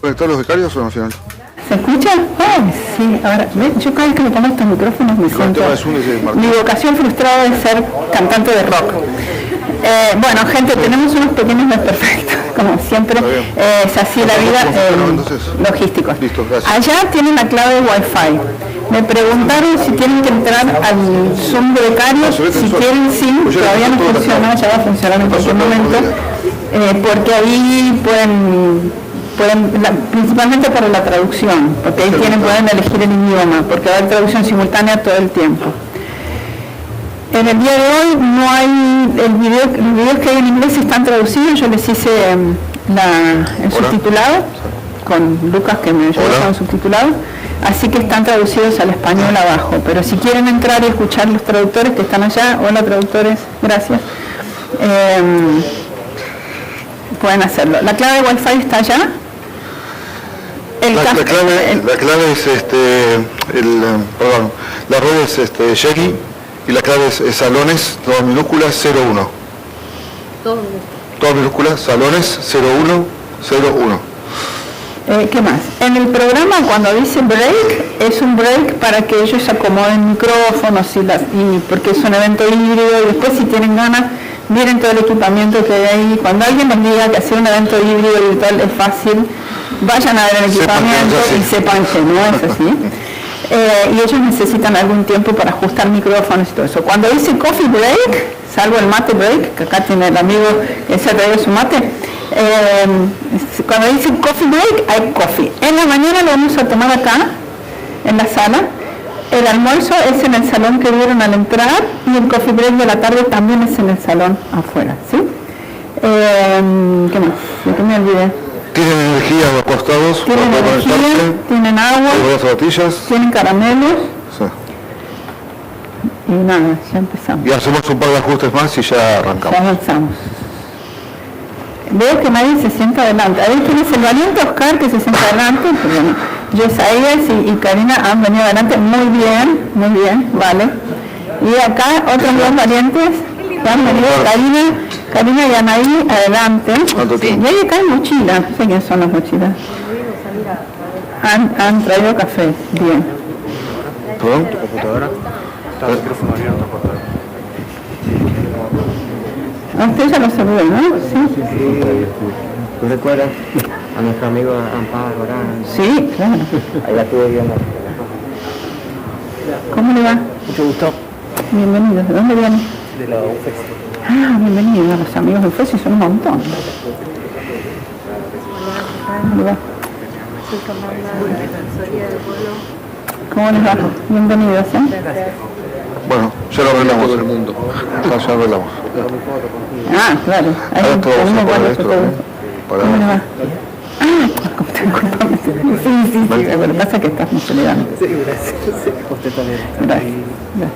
conectar los becarios o no al final? ¿Se escucha? Ay, sí. Ahora, yo cada vez que me pongo estos micrófonos me siento... Mi vocación frustrada es ser cantante de rock. Bueno, gente, tenemos unos pequeños desperfectos, como siempre, es así la vida, logísticos. Listo, gracias. Allá tienen la clave de Wi-Fi. Me preguntaron si tienen que entrar al Zoom de becario, si quieren, sí, todavía no funciona, ya va a funcionar en cualquier momento, porque ahí pueden principalmente para la traducción, porque ahí pueden elegir el idioma, porque va a haber traducción simultánea todo el tiempo. En el día de hoy no hay, los videos que hay en inglés están traducidos, yo les hice el subtitulado, con Lucas que me ayudó con el subtitulado, así que están traducidos al español abajo, pero si quieren entrar y escuchar los traductores que están allá, hola traductores, gracias, pueden hacerlo. La clave de Wi-Fi está allá. La clave es la red es Jackie y la clave es salones, todas minúsculas, 01. Todas minúsculas, salones, 0101. ¿Qué más? En el programa cuando dice break, es un break para que ellos acomoden micrófonos porque es un evento híbrido y después si tienen ganas, miren todo el equipamiento que hay ahí. Cuando alguien les diga que hacer un evento híbrido virtual es fácil, vayan a ver el equipamiento y sepan que no es así. Y ellos necesitan algún tiempo para ajustar micrófonos y todo eso. Cuando dice coffee break, salvo el mate break, que acá tiene el amigo que se ha traído su mate, cuando dice coffee break, hay coffee. En la mañana lo vamos a tomar acá, en la sala. El almuerzo es en el salón que vieron al entrar y el coffee break de la tarde también es en el salón afuera, ¿sí? ¿Qué más? ¿De qué me olvidé? Tienen energía a los costados. Tienen energía, tienen agua, tienen caramelos. Sí. Y nada, ya empezamos. Y hacemos un par de ajustes más y ya arrancamos. Ya avanzamos. Veo que nadie se sienta adelante. Ahí tienes el valiente Oscar que se sienta adelante. Josias y Karina han venido adelante. Muy bien, vale. Y acá otros dos valientes que han venido. Karina y Anaí, adelante. Y ahí acá hay mochila. No sé quiénes son las mochilas. Han traído café. Bien. ¿Perdón? ¿Tu computadora? Está el micrófono abierto, por favor. A usted ya lo saludó, ¿no? Sí. ¿Tú recuerdas a nuestro amigo Amparo Orán? Sí, claro. Ahí la estuve viendo. ¿Cómo le va? Mucho gusto. Bienvenido. ¿De dónde viene? De la UFEX. Ah, bienvenido. Los amigos del FESI son un montón. ¿Cómo le va? Soy comanda de la Defensoría del Pueblo. ¿Cómo les va? Bienvenidos, ¿eh? Bueno, ya lo arreglamos. Todo el mundo. Ya arreglamos. Ah, claro. Ahí tenemos varios fotógrafos. ¿Cómo le va? Ah, discúlpame. Sí. Lo que pasa es que estás muy soledad. Sí, gracias. Usted también. Gracias.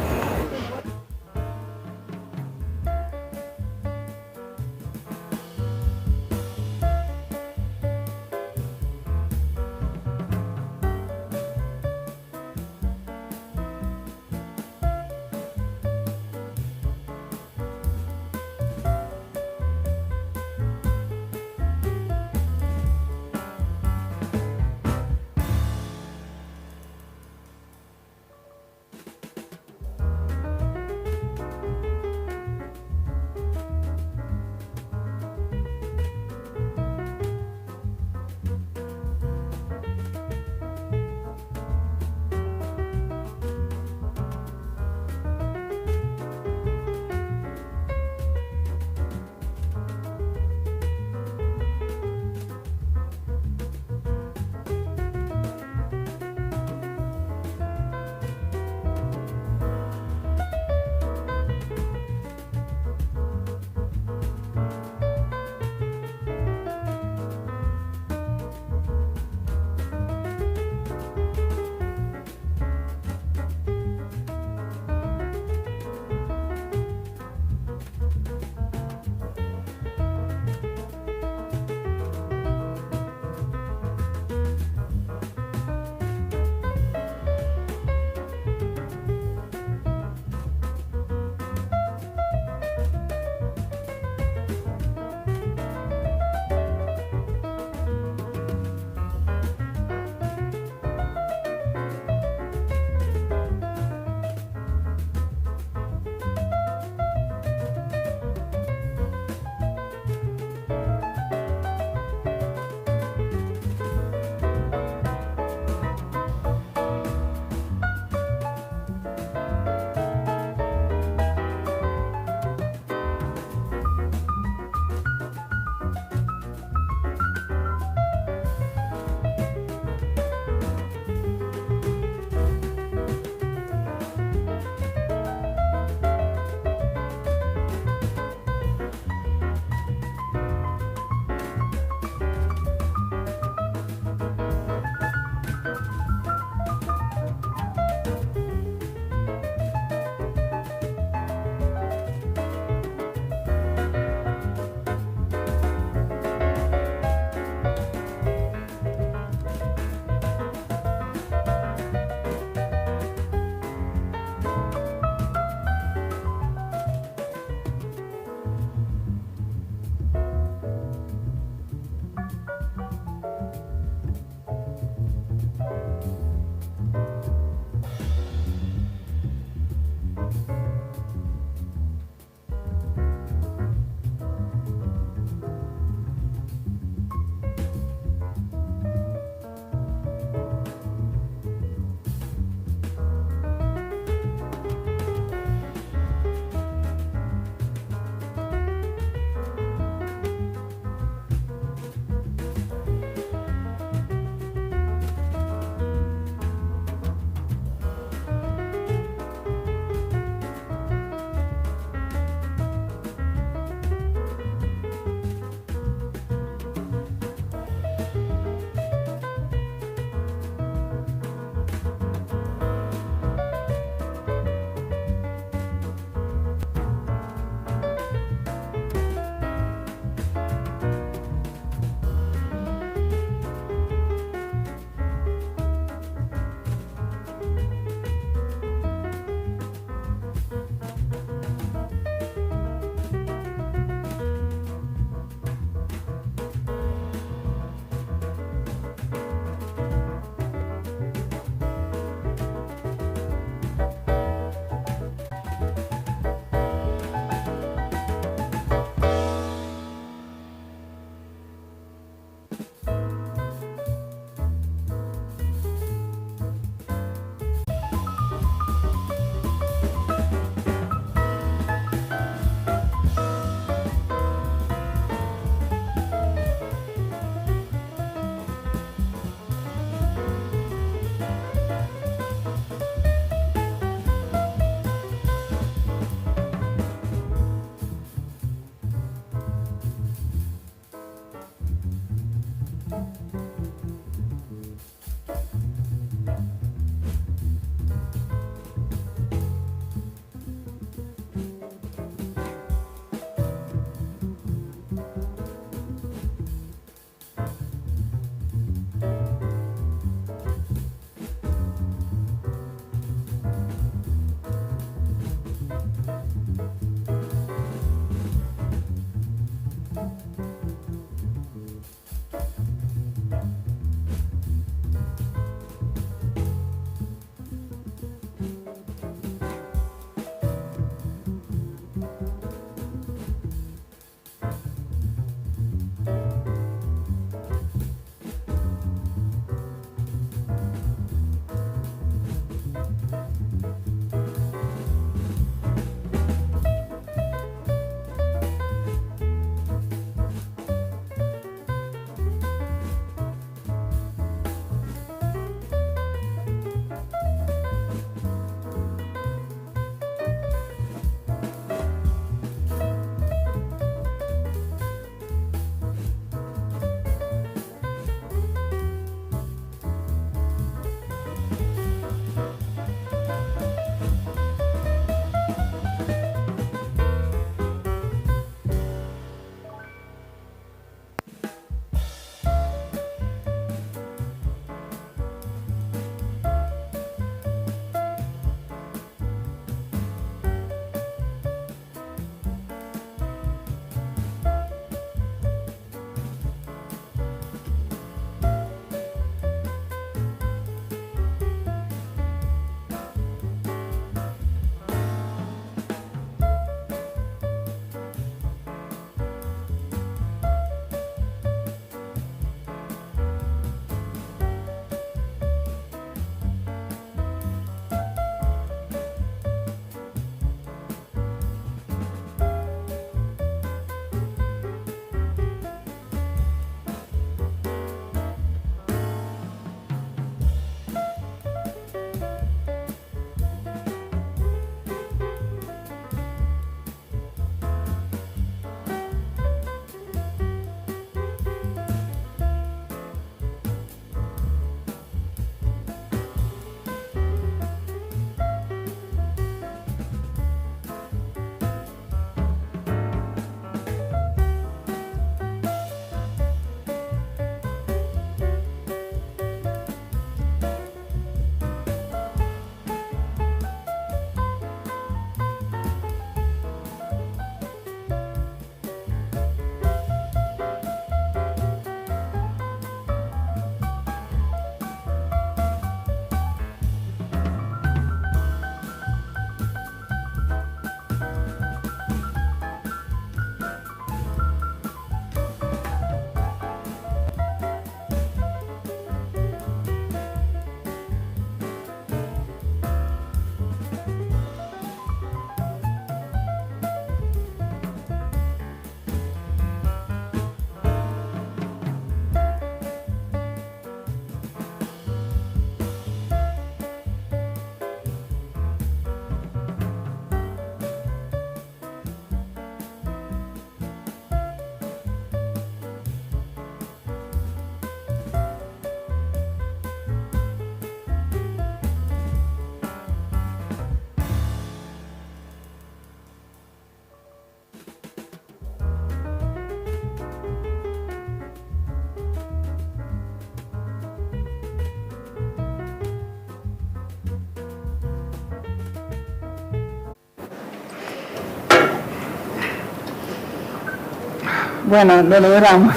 Bueno, lo logramos.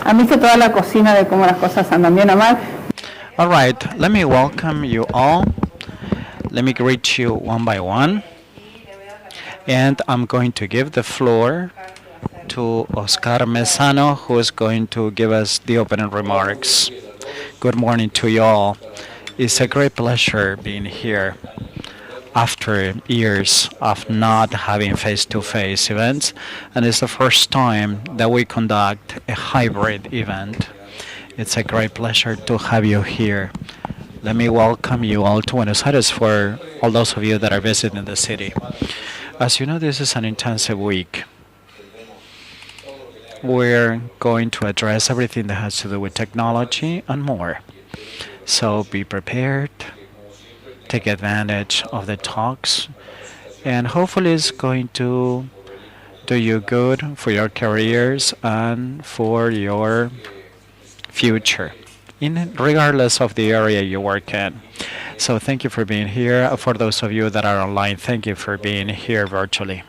¿Han visto toda la cocina de cómo las cosas andan bien o mal? All right, let me welcome you all. Let me greet you one by one. And I'm going to give the floor to Oscar Mesano, who is going to give us the opening remarks. Good morning to you all. It's a great pleasure being here after years of not having face-to-face events, and it's the first time that we conduct a hybrid event. It's a great pleasure to have you here. Let me welcome you all to Buenos Aires for all those of you that are visiting the city. As you know, this is an intensive week. We're going to address everything that has to do with technology and more. So be prepared, take advantage of the talks, and hopefully it's going to do you good for your careers and for your future, regardless of the area you work in. So thank you for being here. For those of you that are online, thank you for being here virtually.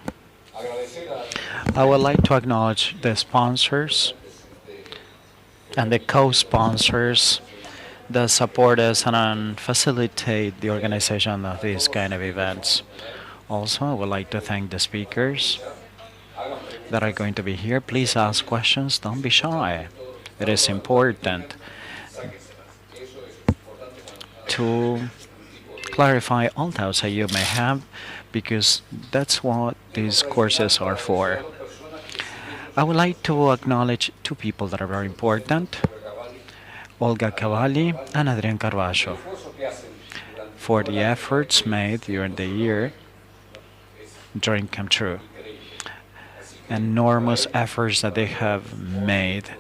I would like to acknowledge the sponsors and the co-sponsors that support us and facilitate the organization of these kind of events. Also, I would like to thank the speakers that are going to be here. Please ask questions. Don't be shy. It is important to clarify all doubts that you may have, because that's what these courses are for. I would like to acknowledge two people that are very important, Olga Cavalli and Adrian Carvalho, for the efforts made during the year during Come True. Enormous efforts that they have made.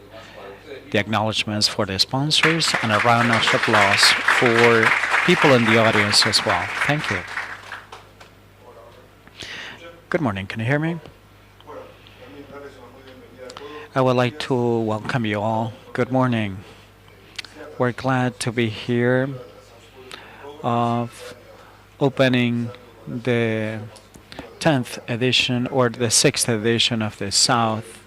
The acknowledgements for the sponsors and a round of applause for people in the audience as well. Thank you. Good morning. Can you hear me? I would like to welcome you all. Good morning. We're glad to be here of opening the 10th edition or the 6th edition of the South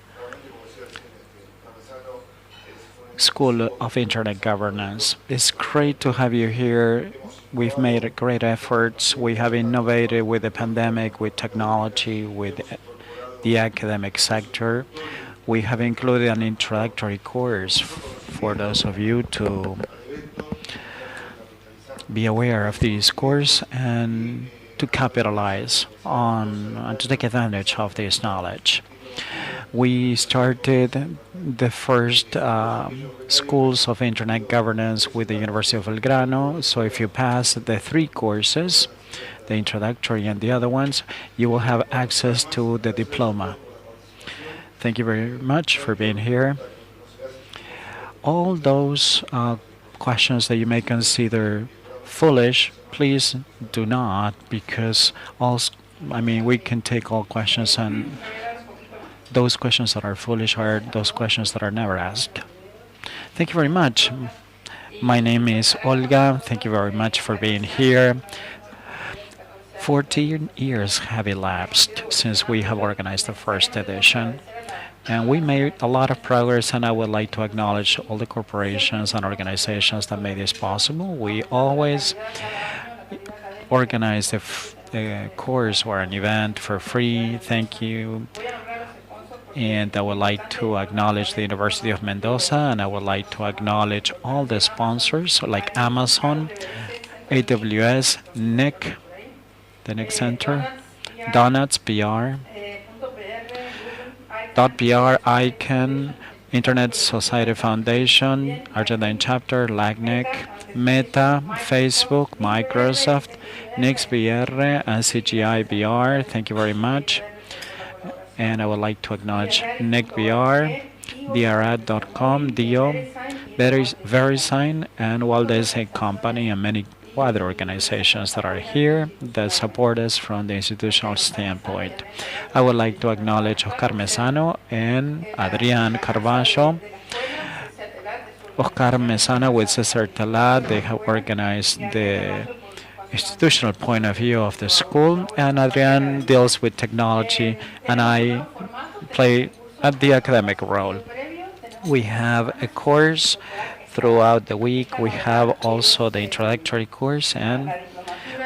School of Internet Governance. It's great to have you here. We've made great efforts. We have innovated with the pandemic, with technology, with the academic sector. We have included an introductory course for those of you to be aware of this course and to capitalize on and to take advantage of this knowledge. We started the first schools of internet governance with the University of Belgrano. So if you pass the three courses, the introductory and the other ones, you will have access to the diploma. Thank you very much for being here. All those questions that you may consider foolish, please do not, because we can take all questions, and those questions that are foolish are those questions that are never asked. Thank you very much. My name is Olga. Thank you very much for being here. 14 years have elapsed since we have organized the first edition, and we made a lot of progress, and I would like to acknowledge all the corporations and organizations that made this possible. We always organize a course or an event for free. Thank you. And I would like to acknowledge the University of Mendoza, and I would like to acknowledge all the sponsors like Amazon, AWS, NIC, the NIC Center, Donuts, PR, .PR, ICANN, Internet Society Foundation, Argentine Chapter, LACNIC, Meta, Facebook, Microsoft, NIXBR, and CGI BR. Thank you very much. And I would like to acknowledge NICBR, DRAD.com, DIO, VeriSign, and Waldese Company, and many other organizations that are here that support us from the institutional standpoint. I would like to acknowledge Oscar Mesano and Adrian Carvalho. Oscar Mesano with Cesar Talat, they have organized the institutional point of view of the school, and Adrian deals with technology, and I play at the academic role. We have a course throughout the week. We have also the introductory course, and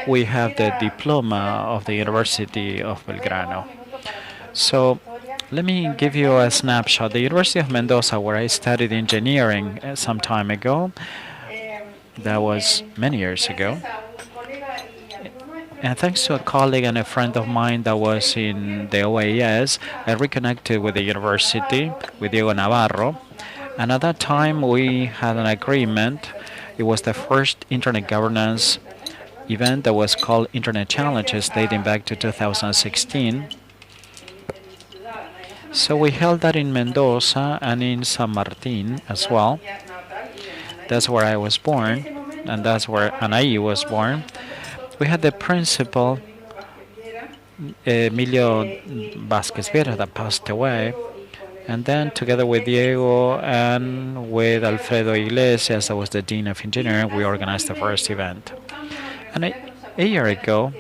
we have the diploma of the University of Belgrano. So let me give you a snapshot. The University of Mendoza, where I studied engineering some time ago, that was many years ago. And thanks to a colleague and a friend of mine that was in the OAS, I reconnected with the university, with Diego Navarro. And at that time, we had an agreement. It was the first internet governance event that was called Internet Challenges, dating back to 2016. So we held that in Mendoza and in San Martin as well. That's where I was born, and that's where Anaí was born. We had the principal, Emilio Vasquez Vera, that passed away. And then, together with Diego and with Alfredo Iglesias, that was the Dean of Engineering, we organized the first event. And a year ago,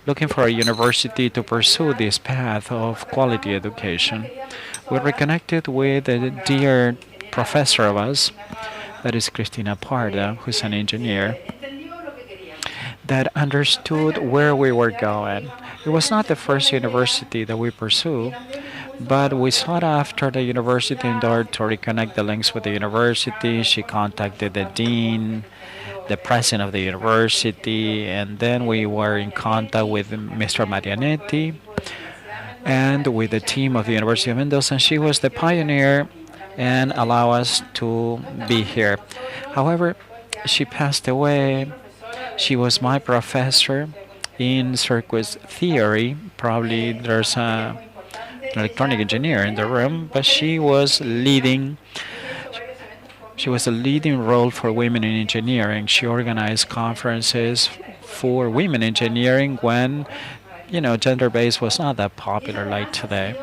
looking for a university to pursue this path of quality education, we reconnected with a dear professor of us, that is Cristina Parda, who's an engineer, that understood where we were going. It was not the first university that we pursued, but we sought after the university in order to reconnect the links with the university. She contacted the dean, the president of the university, and then we were in contact with Mr. Marianetti and with the team of the University of Mendoza. And she was the pioneer and allowed us to be here. However, she passed away. She was my professor in circuit theory. Probably there's an electronic engineer in the room, but she was leading. She was a leading role for women in engineering. She organized conferences for women engineering when, gender-based was not that popular like today.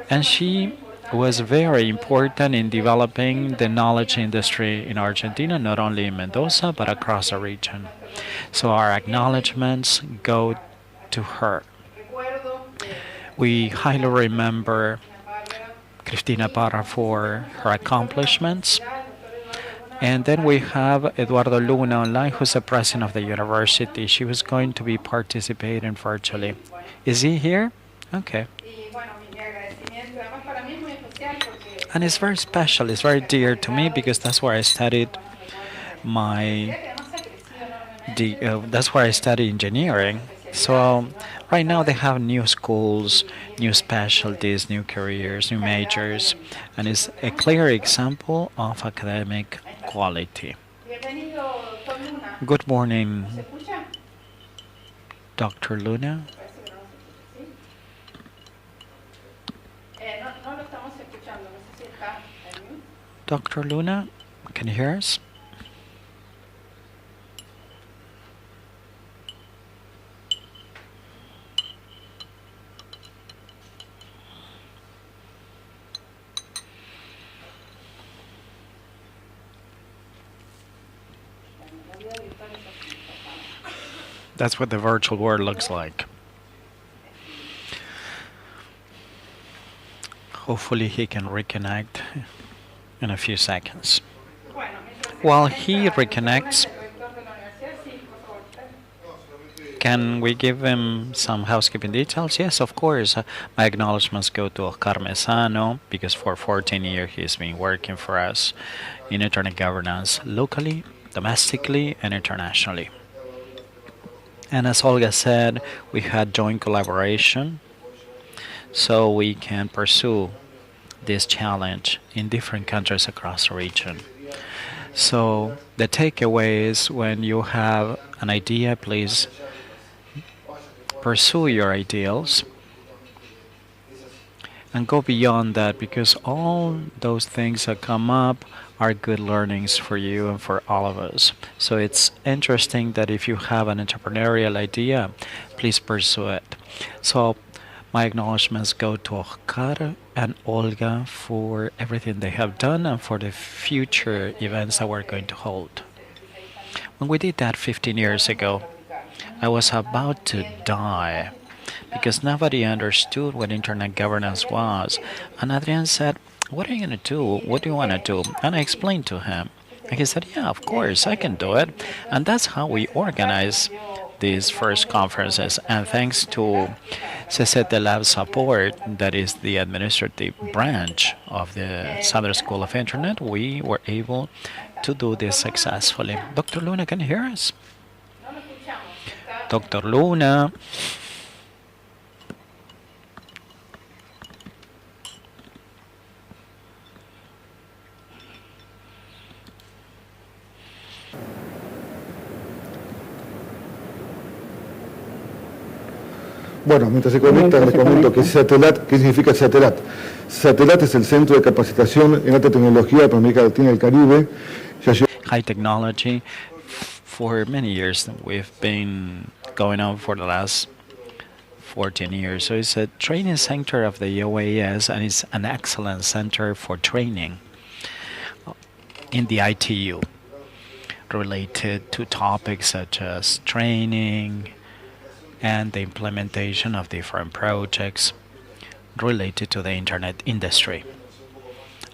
And she was very important in developing the knowledge industry in Argentina, not only in Mendoza, but across the region. So our acknowledgments go to her. We highly remember Cristina Parra for her accomplishments. And then we have Eduardo Luna online, who's the president of the university. She was going to be participating virtually. Is he here? Okay. And it's very special, it's very dear to me because that's where I studied that's where I studied engineering. So right now they have new schools, new specialties, new careers, new majors, and it's a clear example of academic quality. Good morning, Dr. Luna. Dr. Luna, can you hear us? That's what the virtual world looks like. Hopefully he can reconnect in a few seconds. While he reconnects, can we give him some housekeeping details? Yes, of course. My acknowledgments go to Oscar Mesano because for 14 years he's been working for us in internet governance locally, domestically, and internationally. And as Olga said, we had joint collaboration so we can pursue this challenge in different countries across the region. So the takeaway is when you have an idea, please pursue your ideals and go beyond that, because all those things that come up are good learnings for you and for all of us. So it's interesting that if you have an entrepreneurial idea, please pursue it. So my acknowledgments go to Oscar and Olga for everything they have done and for the future events that we're going to hold. When we did that 15 years ago, I was about to die because nobody understood what internet governance was. And Adrian said, "What are you going to do? What do you want to do?" And I explained to him. And he said, "Yeah, of course, I can do it." And that's how we organize these first conferences. And thanks to CCT Lab support, that is the administrative branch of the Southern School of Internet, we were able to do this successfully. Dr. Luna, can you hear us? Dr. Luna. Bueno, mientras se conecta, les comento que SATELAT, ¿qué significa SATELAT? SATELAT es el Centro de Capacitación en Alta Tecnología para América Latina y el Caribe. High technology. For many years, we've been going on for the last 14 years. So it's a training center of the OAS, and it's an excellent center for training in the ITU related to topics such as training and the implementation of different projects related to the internet industry.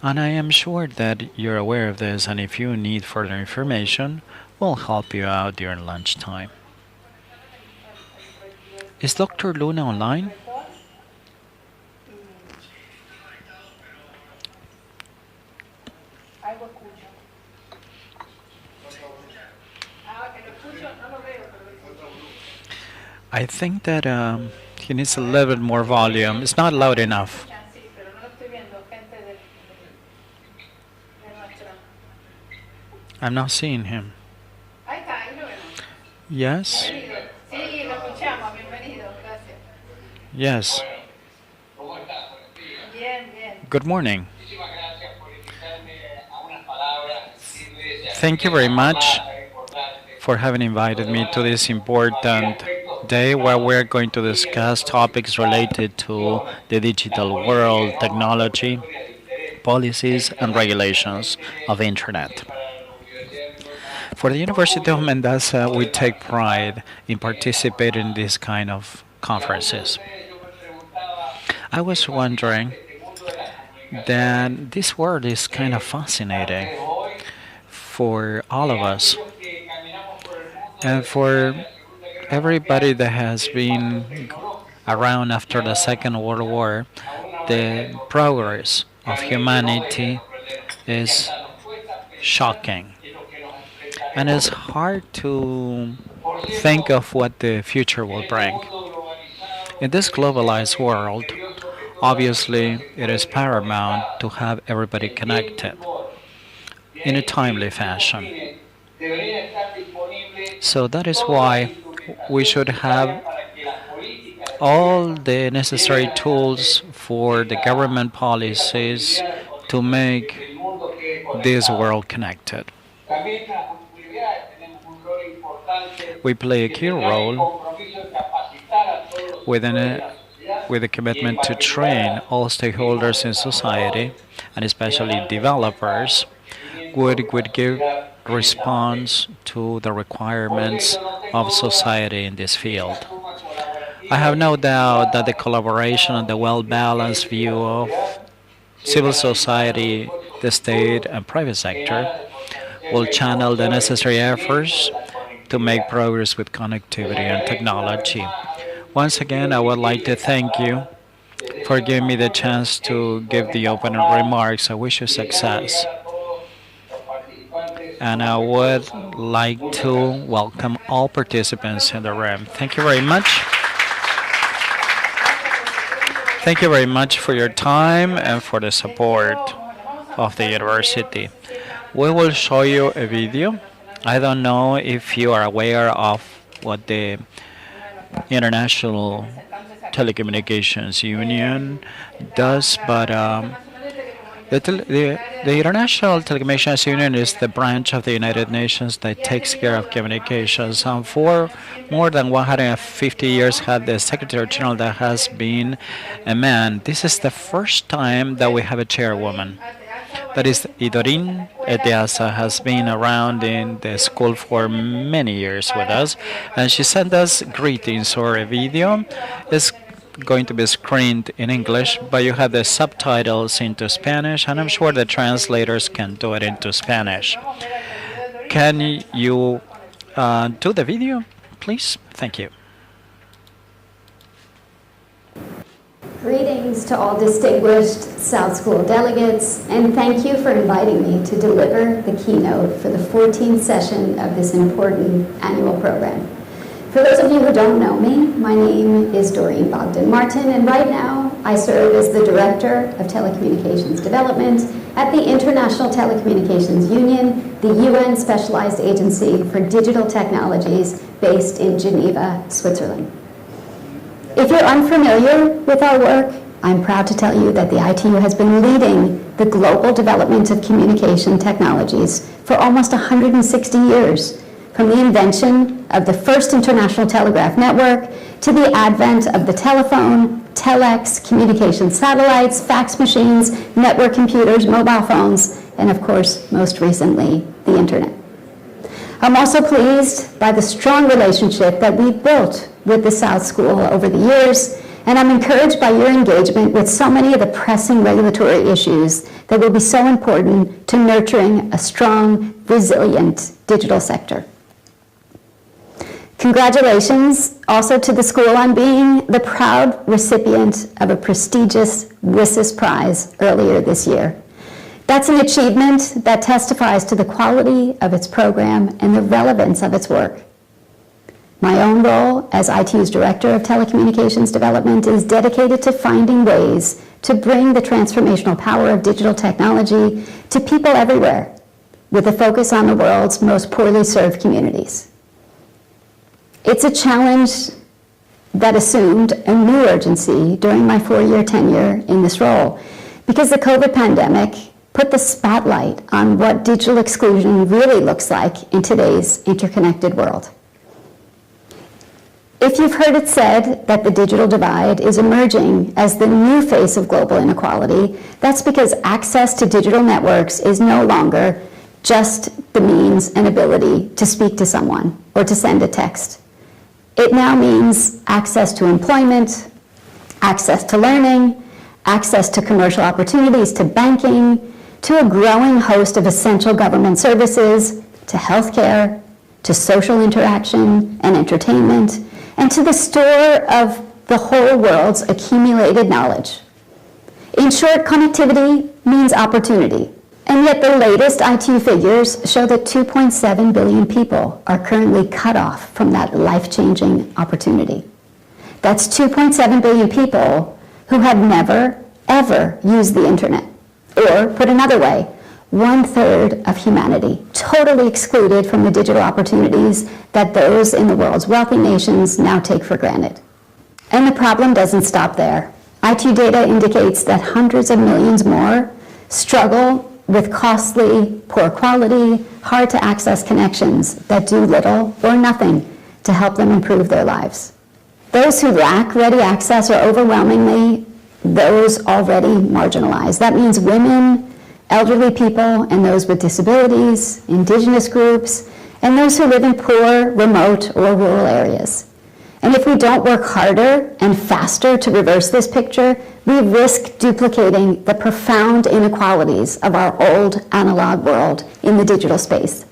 And I am sure that you're aware of this, and if you need further information, we'll help you out during lunchtime. Is Dr. Luna online? I think that he needs a little bit more volume. It's not loud enough. I'm not seeing him. Yes? Yes. Good morning. Thank you very much for having invited me to this important day where we're going to discuss topics related to the digital world, technology, policies, and regulations of the internet. For the University of Mendoza, we take pride in participating in this kind of conferences. I was wondering that this world is kind of fascinating for all of us and for everybody that has been around after the Second World War. The progress of humanity is shocking, and it's hard to think of what the future will bring. In this globalized world, obviously it is paramount to have everybody connected in a timely fashion. So that is why we should have all the necessary tools for the government policies to make this world connected. We play a key role with a commitment to train all stakeholders in society, and especially developers, would give response to the requirements of society in this field. I have no doubt that the collaboration and the well-balanced view of civil society, the state, and private sector will channel the necessary efforts to make progress with connectivity and technology. Once again, I would like to thank you for giving me the chance to give the opening remarks. I wish you success. And I would like to welcome all participants in the room. Thank you very much. Thank you very much for your time and for the support of the university. We will show you a video. I don't know if you are aware of what the International Telecommunications Union does, but the International Telecommunications Union is the branch of the United Nations that takes care of communications. And for more than 150 years, had the Secretary General that has been a man. This is the first time that we have a chairwoman. That is, Idorin Eteasa has been around in the school for many years with us, and she sent us greetings or a video. It's going to be screened in English, but you have the subtitles into Spanish, and I'm sure the translators can do it into Spanish. Can you do the video, please? Thank you. Greetings to all distinguished South School delegates, and thank you for inviting me to deliver the keynote for the 14th session of this important annual program. For those of you who don't know me, my name is Doreen Bogdan-Martin, and right now I serve as the Director of Telecommunications Development at the International Telecommunications Union, the UN Specialized Agency for Digital Technologies based in Geneva, Switzerland. If you're unfamiliar with our work, I'm proud to tell you that the ITU has been leading the global development of communication technologies for almost 160 years, from the invention of the first international telegraph network to the advent of the telephone, telex, communication satellites, fax machines, network computers, mobile phones, and of course, most recently, the internet. I'm also pleased by the strong relationship that we've built with the South School over the years, and I'm encouraged by your engagement with so many of the pressing regulatory issues that will be so important to nurturing a strong, resilient digital sector. Congratulations also to the school on being the proud recipient of a prestigious WSIS Prize earlier this year. That's an achievement that testifies to the quality of its program and the relevance of its work. My own role as ITU's Director of Telecommunications Development is dedicated to finding ways to bring the transformational power of digital technology to people everywhere, with a focus on the world's most poorly served communities. It's a challenge that assumed a new urgency during my 4-year tenure in this role, because the COVID pandemic put the spotlight on what digital exclusion really looks like in today's interconnected world. If you've heard it said that the digital divide is emerging as the new face of global inequality, that's because access to digital networks is no longer just the means and ability to speak to someone or to send a text. It now means access to employment, access to learning, access to commercial opportunities, to banking, to a growing host of essential government services, to healthcare, to social interaction and entertainment, and to the store of the whole world's accumulated knowledge. In short, connectivity means opportunity. And yet the latest ITU figures show that 2.7 billion people are currently cut off from that life-changing opportunity. That's 2.7 billion people who have never, ever used the internet. Or, put another way, 1/3 of humanity totally excluded from the digital opportunities that those in the world's wealthy nations now take for granted. And the problem doesn't stop there. ITU data indicates that hundreds of millions more struggle with costly, poor quality, hard to access connections that do little or nothing to help them improve their lives. Those who lack ready access are overwhelmingly those already marginalized. That means women, elderly people, and those with disabilities, indigenous groups, and those who live in poor, remote, or rural areas. And if we don't work harder and faster to reverse this picture, we risk duplicating the profound inequalities of our old analog world in the digital space.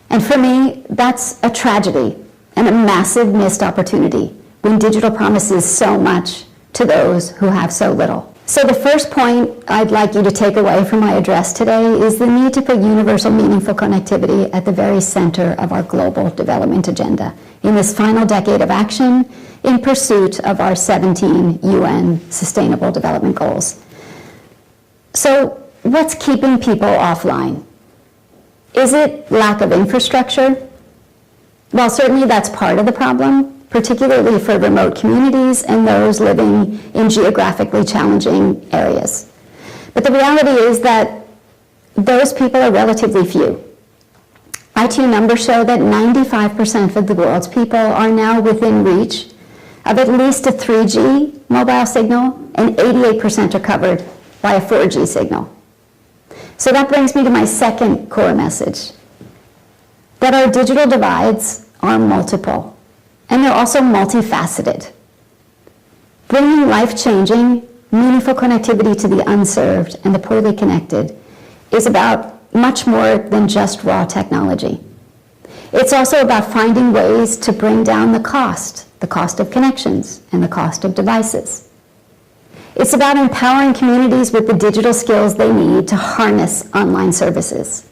And for me, that's a tragedy and a massive missed opportunity when digital promises so much to those who have so little. So the first point I'd like you to take away from my address today is the need to put universal, meaningful connectivity at the very center of our global development agenda in this final decade of action in pursuit of our 17 UN Sustainable Development Goals. So what's keeping people offline? Is it lack of infrastructure? Well, certainly that's part of the problem, particularly for remote communities and those living in geographically challenging areas. But the reality is that those people are relatively few. ITU numbers show that 95% of the world's people are now within reach of at least a 3G mobile signal, and 88% are covered by a 4G signal. So that brings me to my second core message, that our digital divides are multiple. And they're also multifaceted. Bringing life-changing, meaningful connectivity to the unserved and the poorly connected is about much more than just raw technology. It's also about finding ways to bring down the cost of connections and the cost of devices. It's about empowering communities with the digital skills they need to harness online services.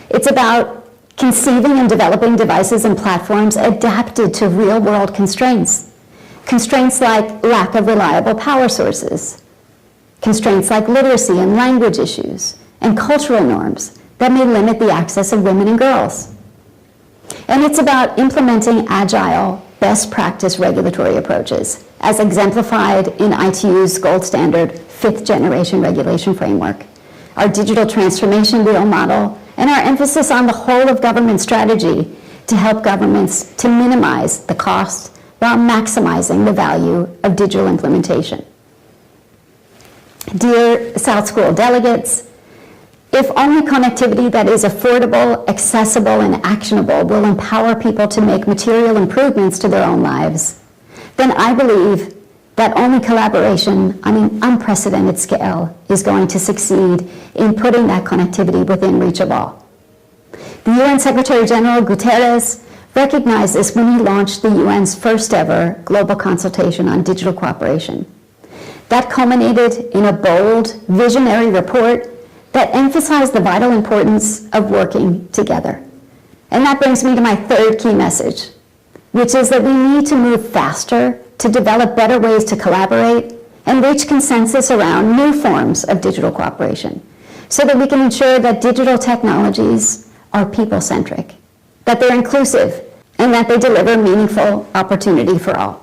It's about conceiving and developing devices and platforms adapted to real-world constraints. Constraints like lack of reliable power sources, constraints like literacy and language issues, and cultural norms that may limit the access of women and girls. And it's about implementing agile, best practice regulatory approaches, as exemplified in ITU's gold standard 5th generation regulation framework, our digital transformation wheel model, and our emphasis on the whole of government strategy to help governments to minimize the cost while maximizing the value of digital implementation. Dear South School delegates, if only connectivity that is affordable, accessible, and actionable will empower people to make material improvements to their own lives, then I believe that only collaboration on an unprecedented scale is going to succeed in putting that connectivity within reach of all. The UN Secretary General Guterres recognized this when he launched the UN's first ever global consultation on digital cooperation. That culminated in a bold, visionary report that emphasized the vital importance of working together. And that brings me to my third key message, which is that we need to move faster to develop better ways to collaborate and reach consensus around new forms of digital cooperation so that we can ensure that digital technologies are people-centric, that they're inclusive, and that they deliver meaningful opportunity for all.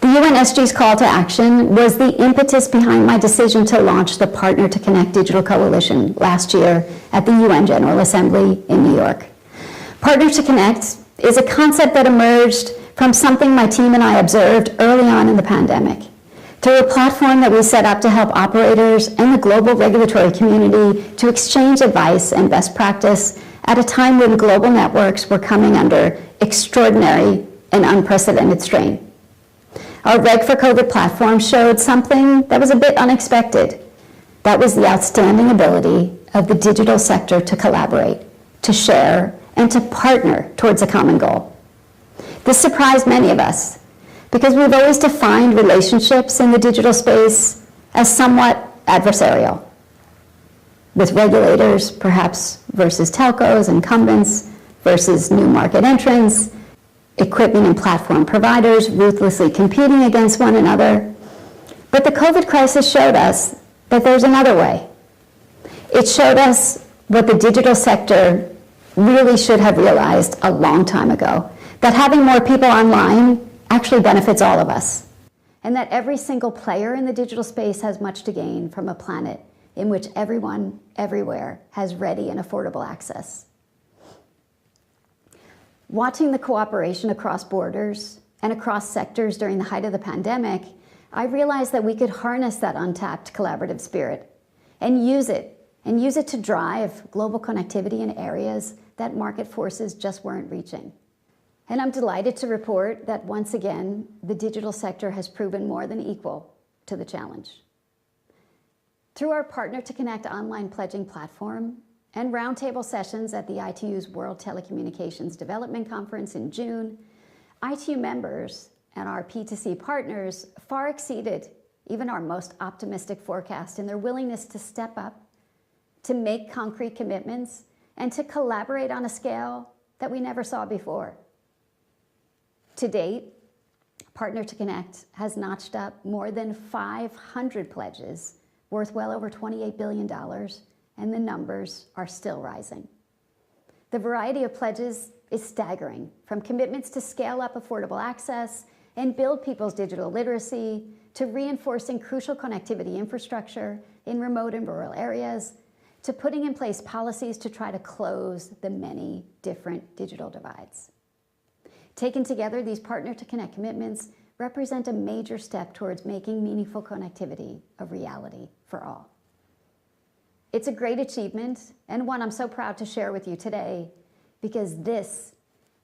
The UNSG's call to action was the impetus behind my decision to launch the Partner to Connect Digital Coalition last year at the UN General Assembly in New York. Partner to Connect is a concept that emerged from something my team and I observed early on in the pandemic, through a platform that we set up to help operators and the global regulatory community to exchange advice and best practice at a time when global networks were coming under extraordinary and unprecedented strain. Our Reg for COVID platform showed something that was a bit unexpected. That was the outstanding ability of the digital sector to collaborate, to share, and to partner towards a common goal. This surprised many of us because we've always defined relationships in the digital space as somewhat adversarial, with regulators perhaps versus telcos, incumbents versus new market entrants, equipment and platform providers ruthlessly competing against one another. But the COVID crisis showed us that there's another way. It showed us what the digital sector really should have realized a long time ago, that having more people online actually benefits all of us, and that every single player in the digital space has much to gain from a planet in which everyone, everywhere, has ready and affordable access. Watching the cooperation across borders and across sectors during the height of the pandemic, I realized that we could harness that untapped collaborative spirit and use it to drive global connectivity in areas that market forces just weren't reaching. And I'm delighted to report that once again, the digital sector has proven more than equal to the challenge. Through our Partner to Connect online pledging platform and roundtable sessions at the ITU's World Telecommunications Development Conference in June, ITU members and our P2C partners far exceeded even our most optimistic forecast in their willingness to step up, to make concrete commitments, and to collaborate on a scale that we never saw before. To date, Partner to Connect has notched up more than 500 pledges worth well over $28 billion, and the numbers are still rising. The variety of pledges is staggering, from commitments to scale up affordable access and build people's digital literacy, to reinforcing crucial connectivity infrastructure in remote and rural areas, to putting in place policies to try to close the many different digital divides. Taken together, these Partner to Connect commitments represent a major step towards making meaningful connectivity a reality for all. It's a great achievement, and one I'm so proud to share with you today, because this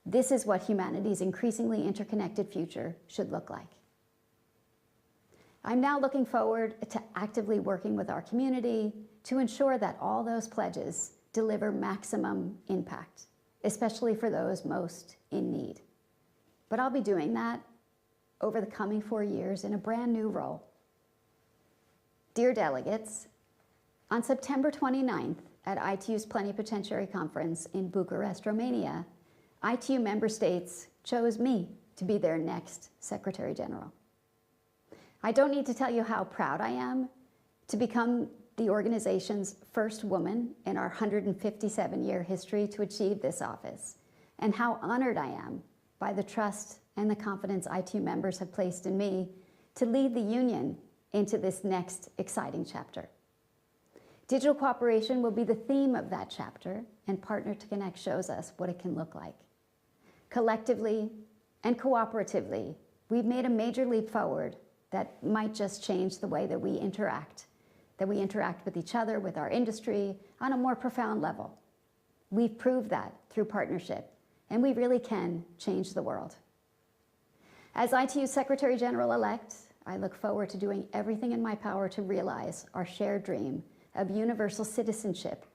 is what humanity's increasingly interconnected future should look like. I'm now looking forward to actively working with our community to ensure that all those pledges deliver maximum impact, especially for those most in need. But I'll be doing that over the coming 4 years in a brand new role. Dear delegates, on September 29th at ITU's Plenipotentiary Conference in Bucharest, Romania, ITU member states chose me to be their next Secretary General. I don't need to tell you how proud I am to become the organization's first woman in our 157-year history to achieve this office, and how honored I am by the trust and the confidence ITU members have placed in me to lead the Union into this next exciting chapter. Digital cooperation will be the theme of that chapter, and Partner to Connect shows us what it can look like. Collectively and cooperatively, we've made a major leap forward that might just change the way that we interact with each other, with our industry, on a more profound level. We've proved that through partnership, and we really can change the world. As ITU Secretary General-elect, I look forward to doing everything in my power to realize our shared dream of universal citizenship,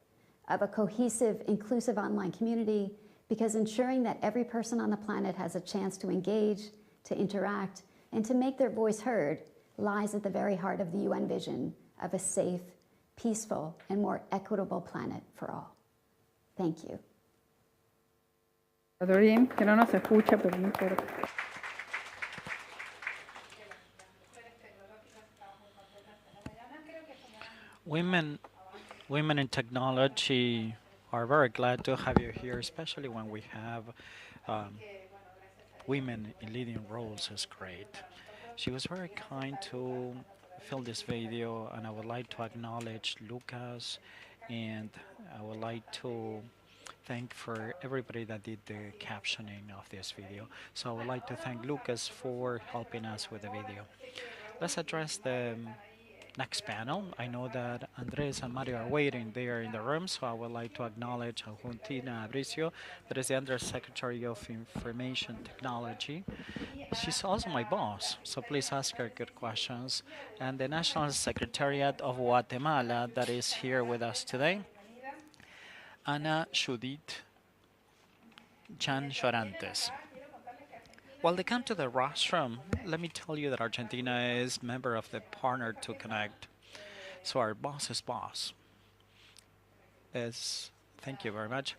of a cohesive, inclusive online community, because ensuring that every person on the planet has a chance to engage, to interact, and to make their voice heard lies at the very heart of the UN vision of a safe, peaceful, and more equitable planet for all. Thank you. Todo bien, que no nos escucha, pero no importa. Women in technology are very glad to have you here, especially when we have women in leading roles. Is great. She was very kind to film this video, and I would like to acknowledge Lucas, and I would like to thank for everybody that did the captioning of this video. So I would like to thank Lucas for helping us with the video. Let's address the next panel. I know that Andres and Mario are waiting there in the room, so I would like to acknowledge Juntina Abricio, that is the Undersecretary of Information Technology. She's also my boss, so please ask her good questions. And the National Secretariat of Guatemala that is here with us today, Ana Judith Chan Chorantes. While they come to the rostrum, let me tell you that Argentina is member of the Partner to Connect. So our boss's boss is, thank you very much,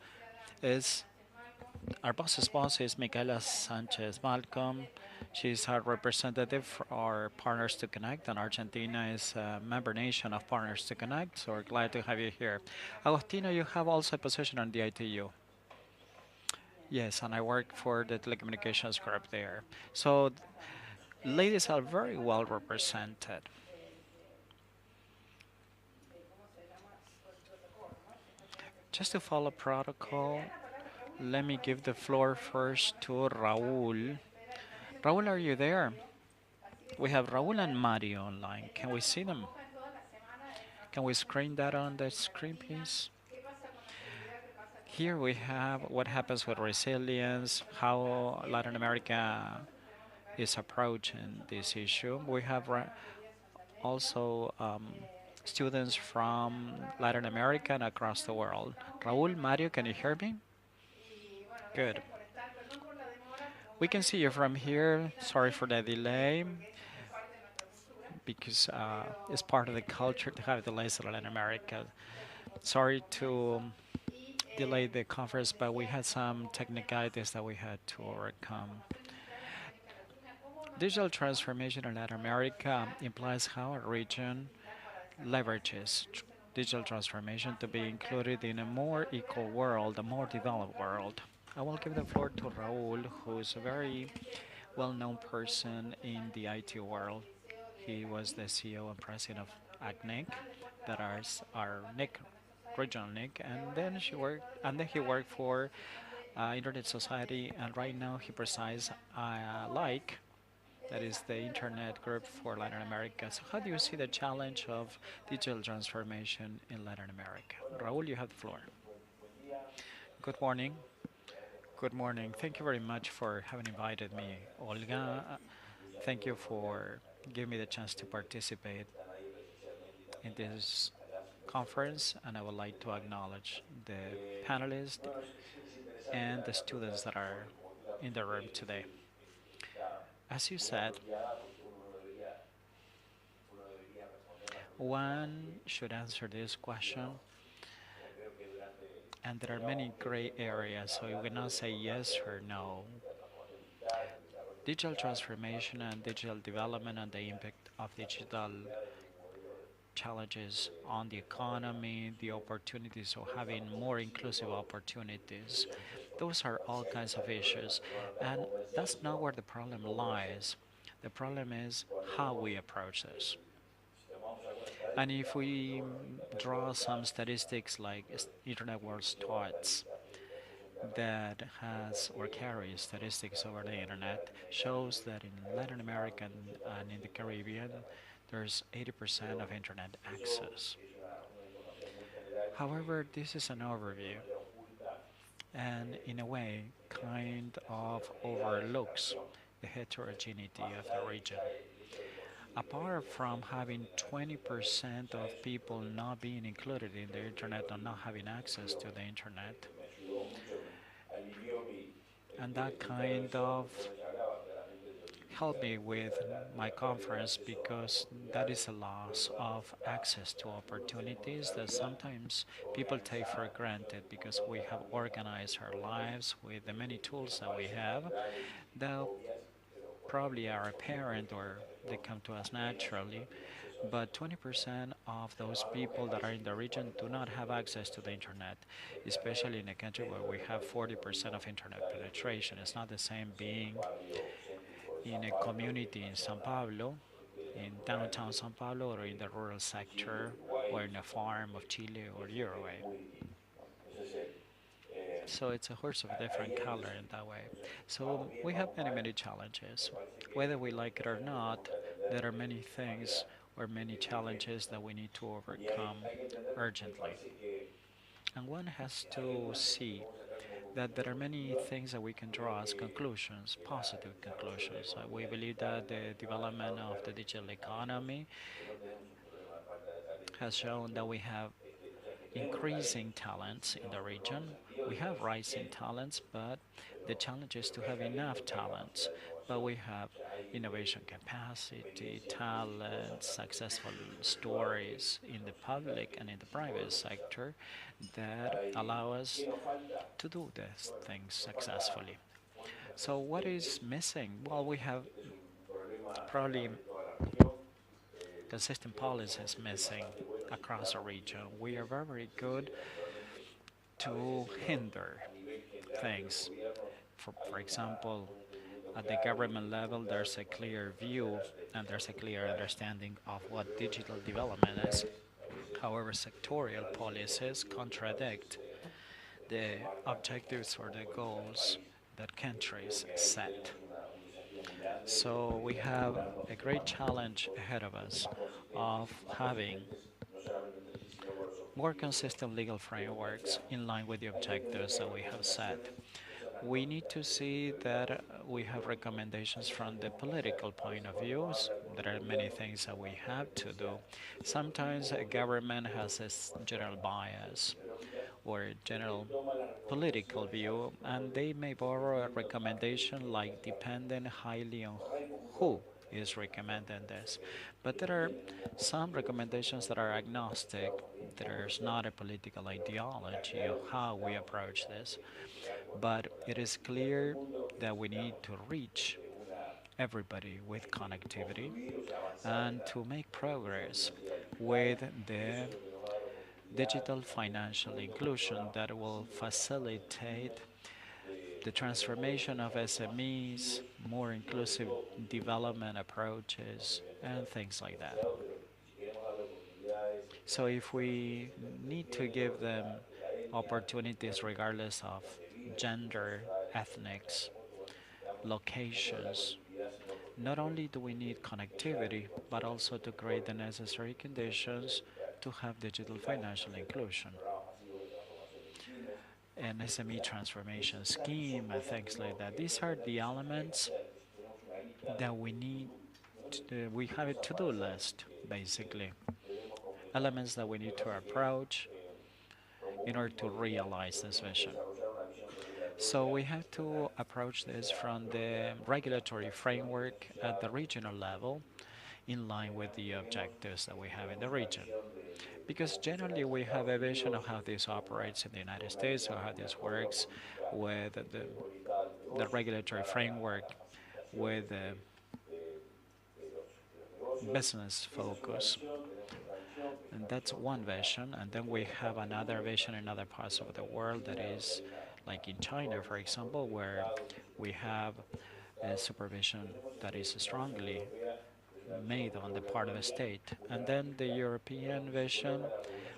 our boss's boss is Micaela Sanchez Malcolm. She's our representative for our Partners to Connect, and Argentina is a member nation of Partners to Connect, so we're glad to have you here. Agostino, you have also a position on the ITU. Yes, and I work for the telecommunications group there. So ladies are very well represented. Just to follow protocol, let me give the floor first to Raul. Raul, are you there? We have Raul and Mario online. Can we see them? Can we screen that on the screen, please? Here we have what happens with resilience, how Latin America is approaching this issue. We have also students from Latin America and across the world. Raul, Mario, can you hear me? Good. We can see you from here. Sorry for the delay, because it's part of the culture to have delays in Latin America. Sorry to delay the conference, but we had some technicalities that we had to overcome. Digital transformation in Latin America implies how a region leverages digital transformation to be included in a more equal world, a more developed world. I will give the floor to Raul, who is a very well-known person in the IT world. He was the CEO and president of ACNIC, that is our NIC, regional NIC, and then he worked for Internet Society, and right now he presides LIKE, that is the Internet group for Latin America. So how do you see the challenge of digital transformation in Latin America? Raul, you have the floor. Good morning. Good morning. Thank you very much for having invited me, Olga. Thank you for give me the chance to participate in this conference, and I would like to acknowledge the panelists and the students that are in the room today. As you said, one should answer this question, and there are many gray areas, so you cannot say yes or no. Digital transformation and digital development and the impact of digital challenges on the economy, the opportunities of having more inclusive opportunities. Those are all kinds of issues. And that's not where the problem lies. The problem is how we approach this. And if we draw some statistics like Internet World Stats that has or carries statistics over the internet shows that in Latin America and in the Caribbean there's 80% of internet access. However, this is an overview and in a way kind of overlooks the heterogeneity of the region. Apart from having 20% of people not being included in the internet or not having access to the internet, and that kind of helped me with my conference because that is a loss of access to opportunities that sometimes people take for granted because we have organized our lives with the many tools that we have that probably are apparent or they come to us naturally, but 20% of those people that are in the region do not have access to the internet, especially in a country where we have 40% of internet penetration. It's not the same being in a community in Sao Paulo, in downtown Sao Paulo, or in the rural sector, or in a farm of Chile or Uruguay. So it's a horse of a different color in that way. So we have many, many challenges. Whether we like it or not, there are many things or many challenges that we need to overcome urgently. And one has to see that there are many things that we can draw as conclusions, positive conclusions. We believe that the development of the digital economy has shown that we have increasing talents in the region. We have rising talents, but the challenge is to have enough talents. But we have innovation capacity, talent, successful stories in the public and in the private sector that allow us to do these things successfully. So what is missing? Well, we have probably consistent policies missing across the region. We are very, very good to hinder things. For example, at the government level, there's a clear view and there's a clear understanding of what digital development is. However, sectorial policies contradict the objectives or the goals that countries set. So we have a great challenge ahead of us of having more consistent legal frameworks in line with the objectives that we have set. We need to see that we have recommendations from the political point of views. There are many things that we have to do. Sometimes a government has a general bias or a general political view, and they may borrow a recommendation like depending highly on who is recommending this. But there are some recommendations that are agnostic. There's not a political ideology of how we approach this. But it is clear that we need to reach everybody with connectivity and to make progress with the digital financial inclusion that will facilitate the transformation of SMEs, more inclusive development approaches, and things like that. So if we need to give them opportunities regardless of gender, ethnics, locations, not only do we need connectivity, but also to create the necessary conditions to have digital financial inclusion. An SME transformation scheme and things like that. These are the elements that we need we have a to-do list, basically, elements that we need to approach in order to realize this vision. So we have to approach this from the regulatory framework at the regional level, in line with the objectives that we have in the region. Because generally we have a vision of how this operates in the United States or how this works with the regulatory framework, with the business focus. And that's one vision. And then we have another vision in other parts of the world that is like in China, for example, where we have a supervision that is strongly made on the part of the state. And then the European vision,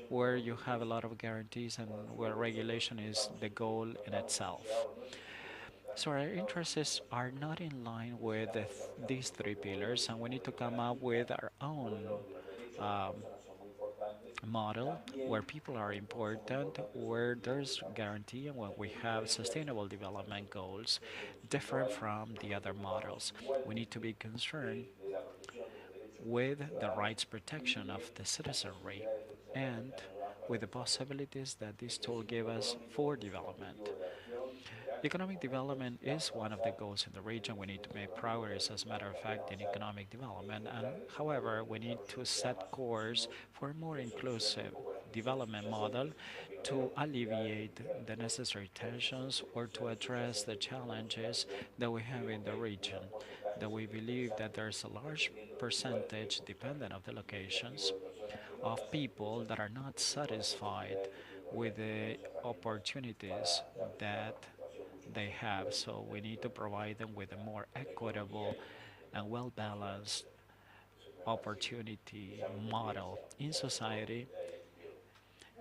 where you have a lot of guarantees and where regulation is the goal in itself. So our interests are not in line with these three pillars, and we need to come up with our own um, model where people are important, where there's guarantee, and where we have sustainable development goals different from the other models. We need to be concerned with the rights protection of the citizenry and with the possibilities that this tool gives us for development. Economic development is one of the goals in the region. We need to make progress, as a matter of fact, in economic development. And however, we need to set course for a more inclusive development model to alleviate the necessary tensions or to address the challenges that we have in the region. That we believe that there's a large percentage, dependent of the locations, of people that are not satisfied with the opportunities that they have. So we need to provide them with a more equitable and well balanced opportunity model in society.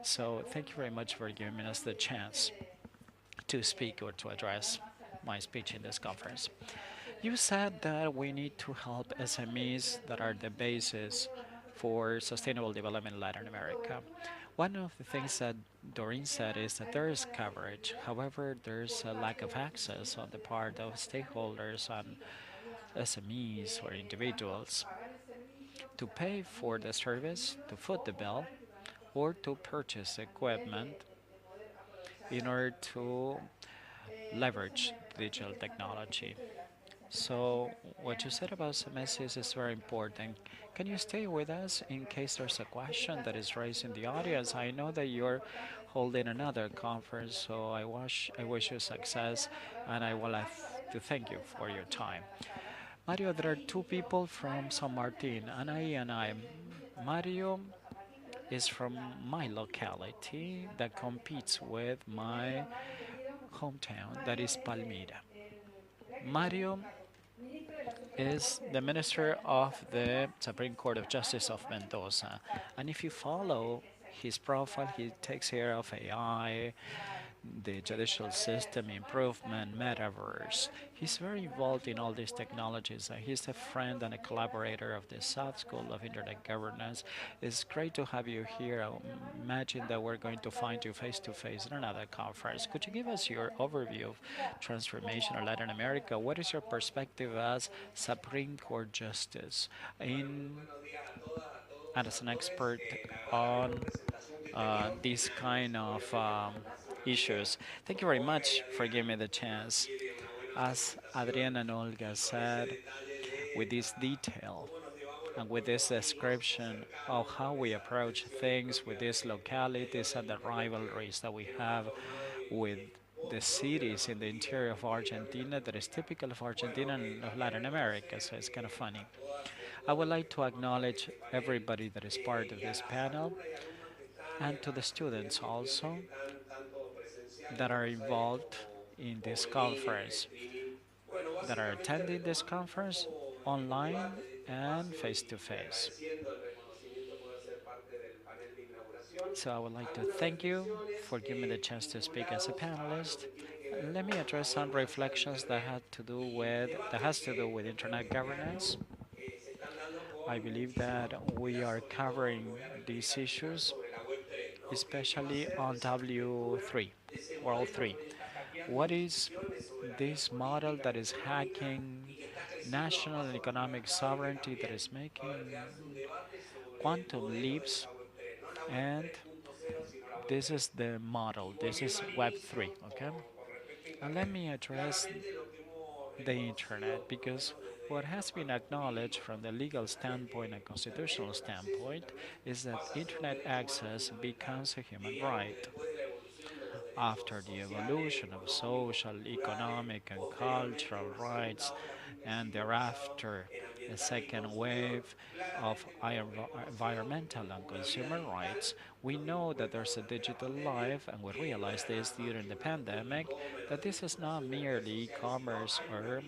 So thank you very much for giving us the chance to speak or to address my speech in this conference. You said that we need to help SMEs that are the basis for sustainable development in Latin America. One of the things that Doreen said is that there is coverage. However, there's a lack of access on the part of stakeholders and SMEs or individuals to pay for the service, to foot the bill, or to purchase equipment in order to leverage digital technology. So what you said about semesters is very important. Can you stay with us in case there's a question that is raised in the audience? I know that you're holding another conference, so I wish you success, and I would like to thank you for your time. Mario, there are two people from San Martin, Anaí and I. Mario is from my locality that competes with my hometown, that is Palmira. Mario is the Minister of the Supreme Court of Justice of Mendoza. And if you follow his profile, he takes care of AI, the judicial system improvement, metaverse. He's very involved in all these technologies. And he's a friend and a collaborator of the South School of Internet Governance. It's great to have you here. Imagine that we're going to find you face to face in another conference. Could you give us your overview of transformation in Latin America? What is your perspective as Supreme Court Justice and as an expert on these kind of issues? Thank you very much for giving me the chance. As Adriana and Olga said, with this detail and with this description of how we approach things with these localities and the rivalries that we have with the cities in the interior of Argentina that is typical of Argentina and of Latin America, so it's kind of funny. I would like to acknowledge everybody that is part of this panel and to the students also that are involved in this conference, that are attending this conference online and face to face. So I would like to thank you for giving me the chance to speak as a panelist. Let me address some reflections that has to do with internet governance. I believe that we are covering these issues, especially on W3, World 3. What is this model that is hacking national and economic sovereignty that is making quantum leaps, and this is the model. This is Web3, okay? And let me address the internet because what has been acknowledged from the legal standpoint and constitutional standpoint is that internet access becomes a human right. After the evolution of social, economic, and cultural rights, and thereafter a second wave of environmental and consumer rights, we know that there's a digital life, and we realized this during the pandemic that this is not merely e-commerce or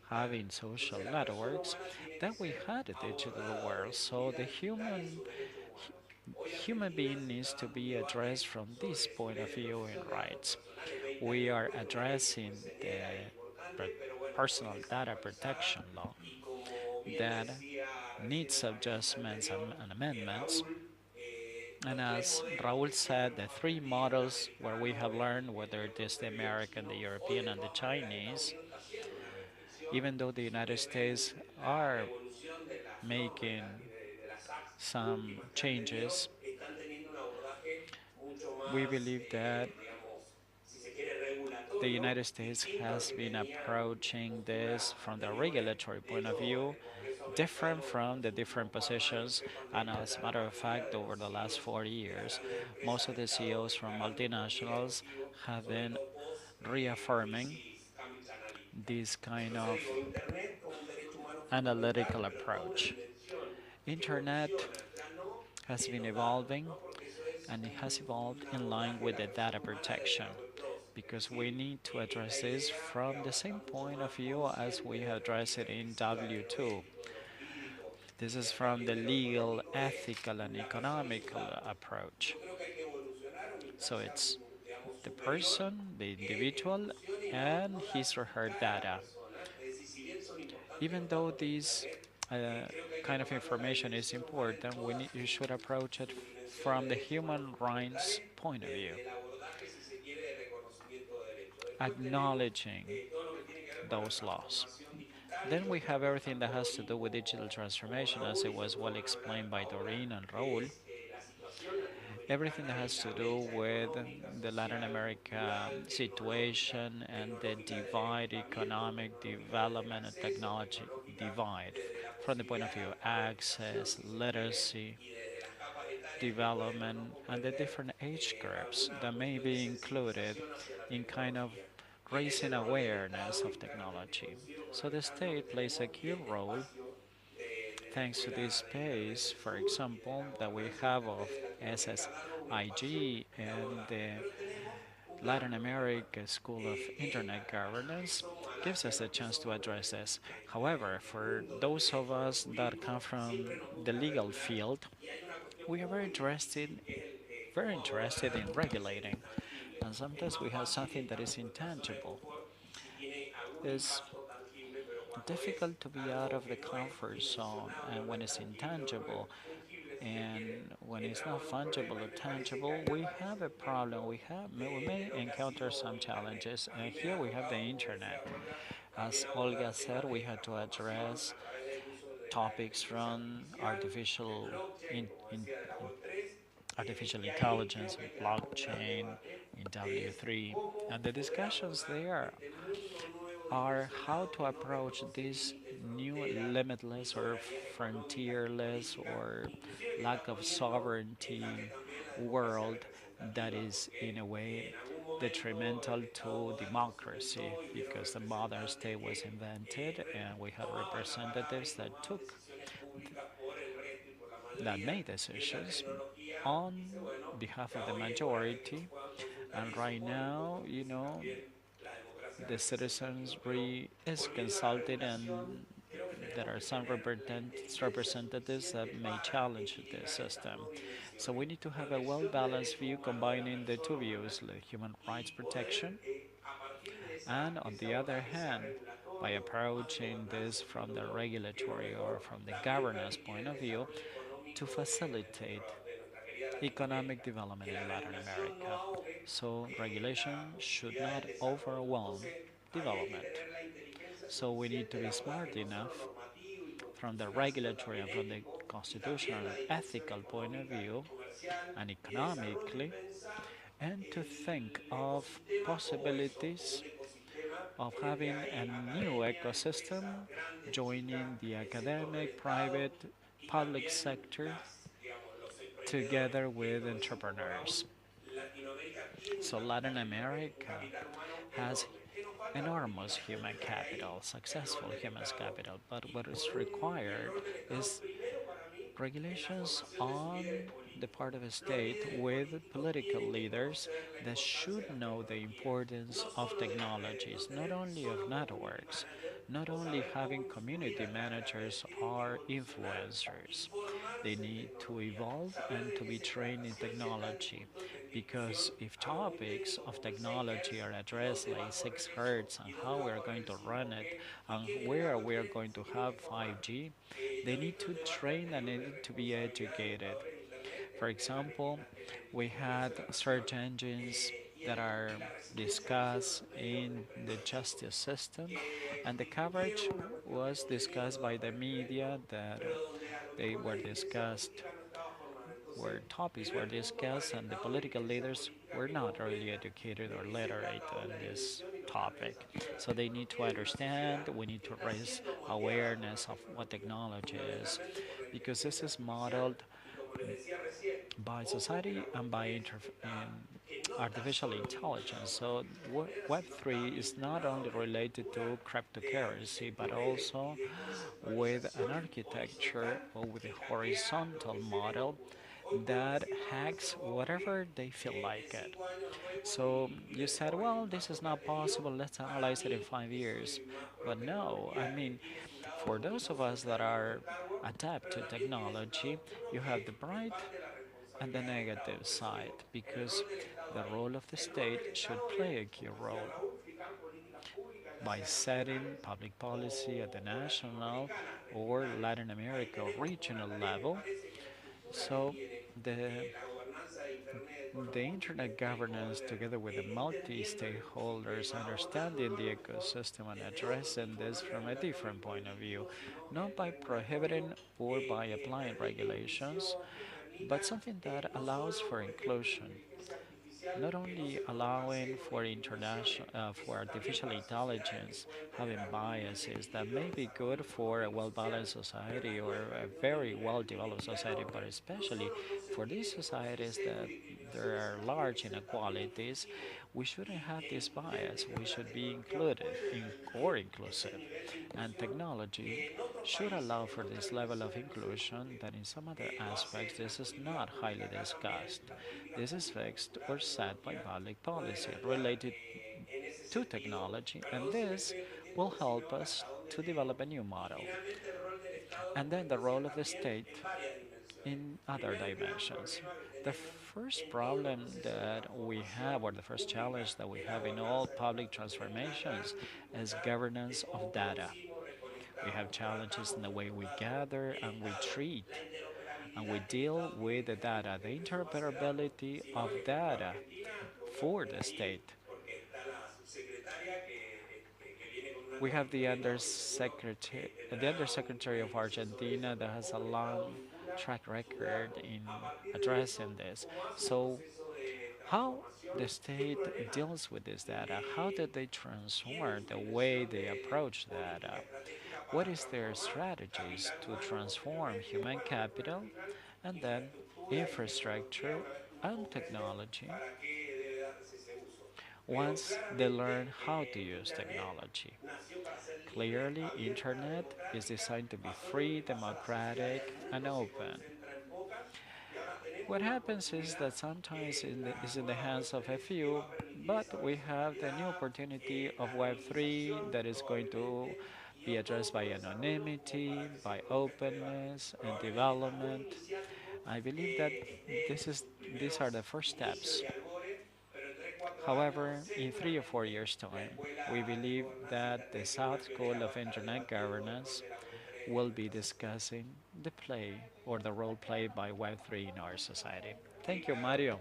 having social networks, that we had a digital world. So the human being needs to be addressed from this point of view in rights. We are addressing the personal data protection law that needs adjustments and amendments. And as Raul said, the three models where we have learned, whether it is the American, the European, and the Chinese, even though the United States are making some changes, we believe that the United States has been approaching this from the regulatory point of view, different from the different positions. And as a matter of fact, over the last 40 years, most of the CEOs from multinationals have been reaffirming this kind of analytical approach. Internet has been evolving, and it has evolved in line with the data protection because we need to address this from the same point of view as we address it in W2. This is from the legal, ethical, and economical approach. So it's the person, the individual, and his or her data. Even though this kind of information is important, you should approach it from the human rights point of view, acknowledging those laws. Then we have everything that has to do with digital transformation, as it was well explained by Doreen and Raul. Everything that has to do with the Latin America situation and the divide, economic development and technology divide, from the point of view of access, literacy, development, and the different age groups that may be included in kind of raising awareness of technology. So the state plays a key role thanks to this space, for example, that we have of SSIG and the Latin America School of Internet Governance gives us a chance to address this. However, for those of us that come from the legal field, we are very interested in regulating, and sometimes we have something that is intangible. It's difficult to be out of the comfort zone, and when it's intangible, and when it's not fungible or tangible, we have a problem. We may encounter some challenges, and here we have the internet. As Olga said, we had to address topics from artificial intelligence, blockchain, in W3, and the discussions there are how to approach this new limitless or frontierless or lack of sovereignty world that is in a way detrimental to democracy because the modern state was invented and we had representatives that made decisions on behalf of the majority, and right now, the citizenry is consulted, and there are some representatives that may challenge the system. So we need to have a well-balanced view combining the two views, the human rights protection, and on the other hand, by approaching this from the regulatory or from the governance point of view, to facilitate economic development in Latin America. So regulation should not overwhelm development. So we need to be smart enough from the regulatory and from the constitutional and ethical point of view and economically, and to think of possibilities of having a new ecosystem joining the academic, private, public sector together with entrepreneurs. So Latin America has enormous human capital, successful human capital, but what is required is regulations on the part of a state with political leaders that should know the importance of technologies, not only of networks, not only having community managers or influencers. They need to evolve and to be trained in technology because if topics of technology are addressed like 6 hertz and how we are going to run it and where we are going to have 5G, they need to train and they need to be educated. For example, we had search engines that are discussed in the justice system, and the coverage was discussed by the media that they were discussed, where topics were discussed, and the political leaders were not really educated or literate on this topic. So they need to understand, we need to raise awareness of what technology is, because this is modeled by society and by artificial intelligence. So Web3 is not only related to cryptocurrency, but also with an architecture or with a horizontal model that hacks whatever they feel like it. So you said, well, this is not possible, let's analyze it in 5 years. But no, I mean, for those of us that are adept to technology, you have the bright and the negative side, because the role of the state should play a key role by setting public policy at the national or Latin America regional level. So the the internet governance, together with the multi-stakeholders understanding the ecosystem and addressing this from a different point of view, not by prohibiting or by applying regulations, but something that allows for inclusion, not only allowing for international for artificial intelligence having biases that may be good for a well-balanced society or a very well-developed society, but especially for these societies that there are large inequalities, we shouldn't have this bias. We should be or inclusive, and technology should allow for this level of inclusion that in some other aspects this is not highly discussed. This is fixed or set by public policy related to technology, and this will help us to develop a new model. And then the role of the state in other dimensions. The first problem that we have, or the first challenge that we have in all public transformations, is governance of data. We have challenges in the way we gather and we treat and we deal with the data, the interoperability of data for the state. We have the undersecretary of Argentina that has a long track record in addressing this. So how the state deals with this data, how did they transform the way they approach data? What is their strategies to transform human capital and then infrastructure and technology once they learn how to use technology? Clearly, internet is designed to be free, democratic, and open. What happens is that sometimes it's in the hands of a few, but we have the new opportunity of Web3 that is going to be addressed by anonymity, by openness and development. I believe that these are the first steps. However, in 3 or 4 years' time, we believe that the South School of Internet Governance will be discussing the play or the role played by Web3 in our society. Thank you, Mario.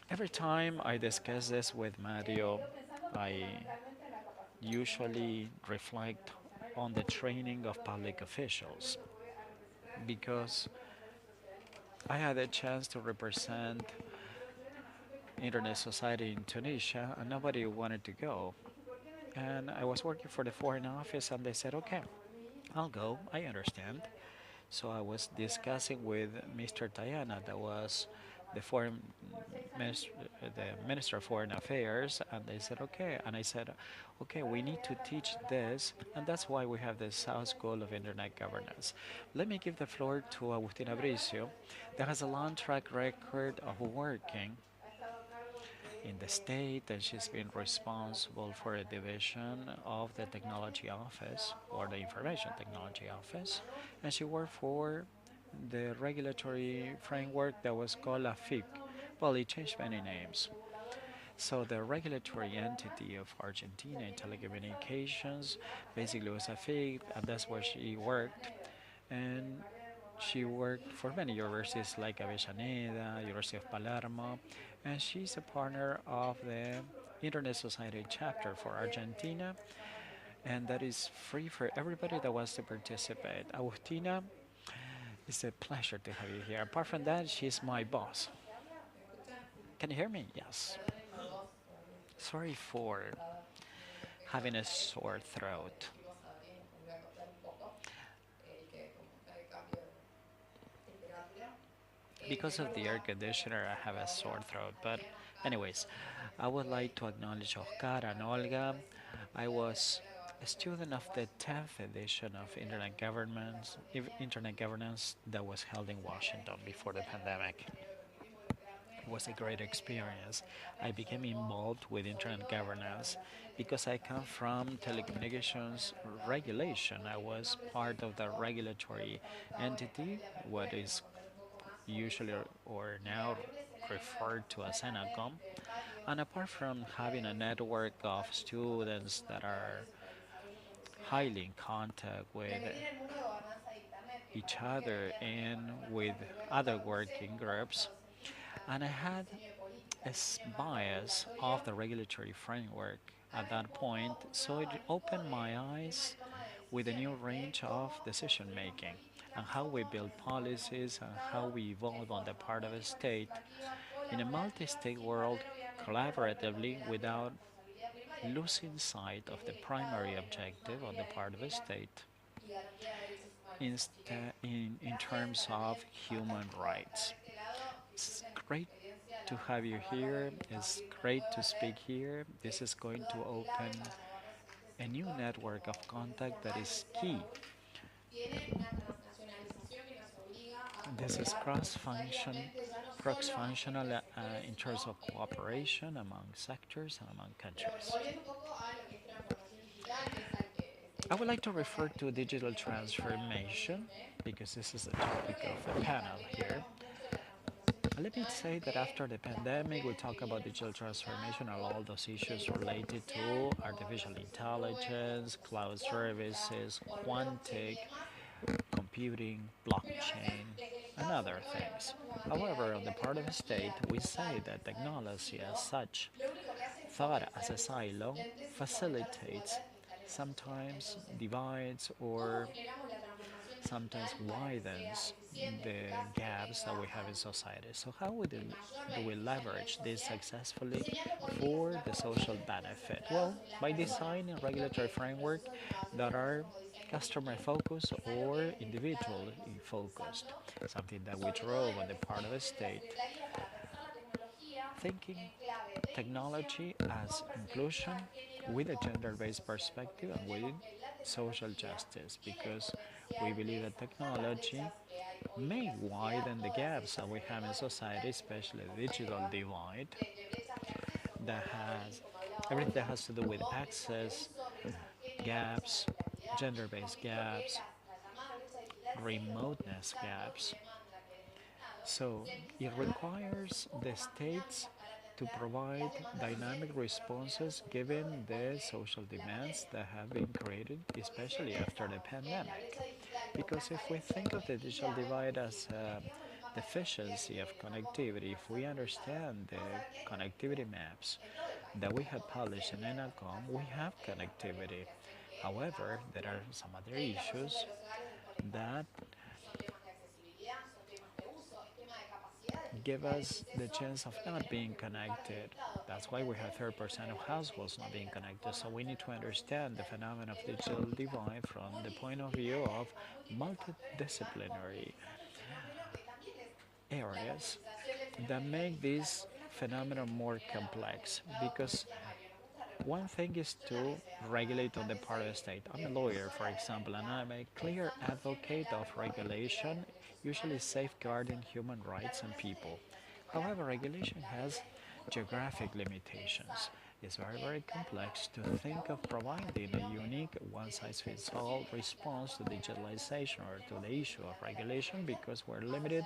Every time I discuss this with Mario, I usually reflect on the training of public officials because I had a chance to represent Internet Society in Tunisia and nobody wanted to go. And I was working for the Foreign Office and they said, okay, I'll go, I understand. So I was discussing with Mr. Tayana, that was the foreign minister, the Minister of Foreign Affairs, and they said okay. And I said, okay, we need to teach this, and that's why we have the South School of Internet Governance. Let me give the floor to Agustina Bricio, that has a long track record of working in the state, and she's been responsible for a division of the technology office or the information technology office, and she worked for the regulatory framework that was called AFIC. Well, it changed many names. So the regulatory entity of Argentina in telecommunications basically was AFIC, and that's where she worked. And she worked for many universities like Avellaneda, University of Palermo, and she's a partner of the Internet Society chapter for Argentina, and that is free for everybody that wants to participate. Agustina, it's a pleasure to have you here. Apart from that, she's my boss. Can you hear me? Yes. Sorry for having a sore throat. Because of the air conditioner, I have a sore throat. But, anyways, I would like to acknowledge Oscar and Olga. I was a student of the 10th edition of Internet Governance that was held in Washington before the pandemic. It was a great experience. I became involved with Internet governance because I come from telecommunications regulation. I was part of the regulatory entity, what is usually or now referred to as ENACOM. And apart from having a network of students that are highly in contact with each other and with other working groups, and I had a bias of the regulatory framework at that point, so it opened my eyes with a new range of decision making and how we build policies and how we evolve on the part of a state in a multi-state world collaboratively without losing sight of the primary objective on the part of a state in terms of human rights. It's great to have you here. It's great to speak here. This is going to open a new network of contact that is key. This is cross-functional in terms of cooperation among sectors and among countries. I would like to refer to digital transformation because this is the topic of the panel here. Let me say that after the pandemic, we talk about digital transformation and all those issues related to artificial intelligence, cloud services, quantic computing, blockchain, and other things. However, on the part of the state, we say that technology as such, thought as a silo, facilitates, sometimes divides or sometimes widens the gaps that we have in society. So how do we leverage this successfully for the social benefit? Well, by designing regulatory framework that are customer focused or individual focused, something that we drove on the part of the state, thinking technology as inclusion with a gender-based perspective and with social justice, because we believe that technology may widen the gaps that we have in society, especially the digital divide that has everything that has to do with access gaps, gender-based gaps, remoteness gaps. So it requires the states to provide dynamic responses given the social demands that have been created, especially after the pandemic. Because if we think of the digital divide as a deficiency of connectivity, if we understand the connectivity maps that we have published in ENACOM, we have connectivity. However, there are some other issues that give us the chance of not being connected. That's why we have 30% of households not being connected. So we need to understand the phenomenon of digital divide from the point of view of multidisciplinary areas that make this phenomenon more complex, because one thing is to regulate on the part of the state. I'm a lawyer, for example, and I'm a clear advocate of regulation, usually safeguarding human rights and people. However, regulation has geographic limitations. It's very, very complex to think of providing a unique one-size-fits-all response to digitalization or to the issue of regulation, because we're limited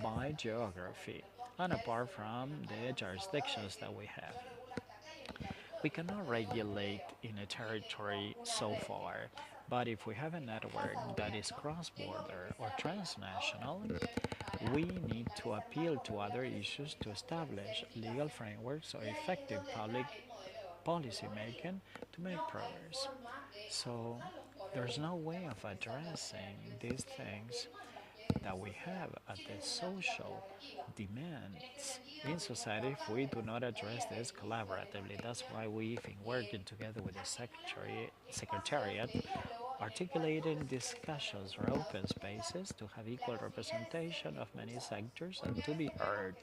by geography and apart from the jurisdictions that we have. We cannot regulate in a territory so far, but if we have a network that is cross-border or transnational, we need to appeal to other issues to establish legal frameworks or effective public policy making to make progress. So there's no way of addressing these things that we have at the social demands in society if we do not address this collaboratively. That's why we've been working together with the Secretariat, articulating discussions for open spaces to have equal representation of many sectors and to be heard.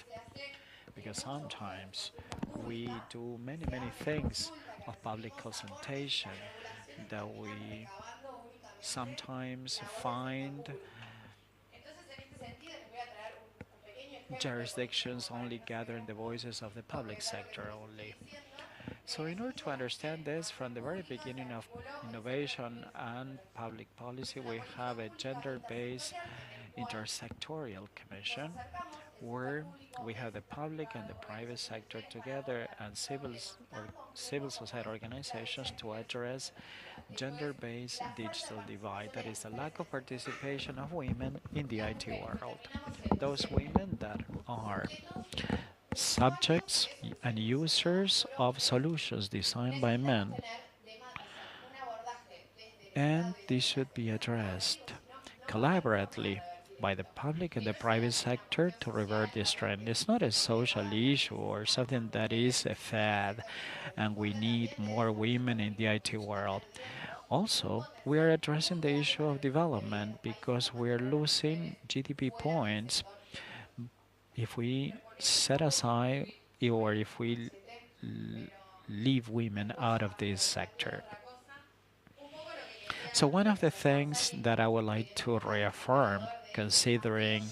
Because sometimes we do many, many things of public consultation that we sometimes find jurisdictions only gathering the voices of the public sector only. So in order to understand this, from the very beginning of innovation and public policy, we have a gender-based intersectorial commission where we have the public and the private sector together and civil society organizations to address gender-based digital divide, that is the lack of participation of women in the IT world. Those women that are subjects and users of solutions designed by men, and this should be addressed collaboratively by the public and the private sector to revert this trend. It's not a social issue or something that is a fad and we need more women in the IT world. Also, we are addressing the issue of development because we are losing GDP points if we set aside or if we leave women out of this sector. So one of the things that I would like to reaffirm, considering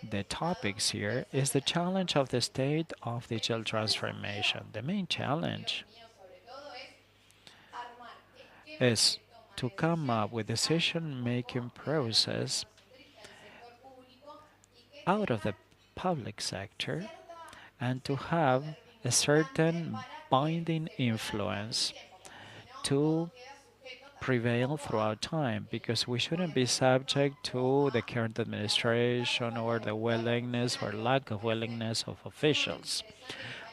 the topics here, is the challenge of the state of digital transformation. The main challenge is to come up with decision-making process out of the public sector and to have a certain binding influence to prevail throughout time, because we shouldn't be subject to the current administration or the willingness or lack of willingness of officials.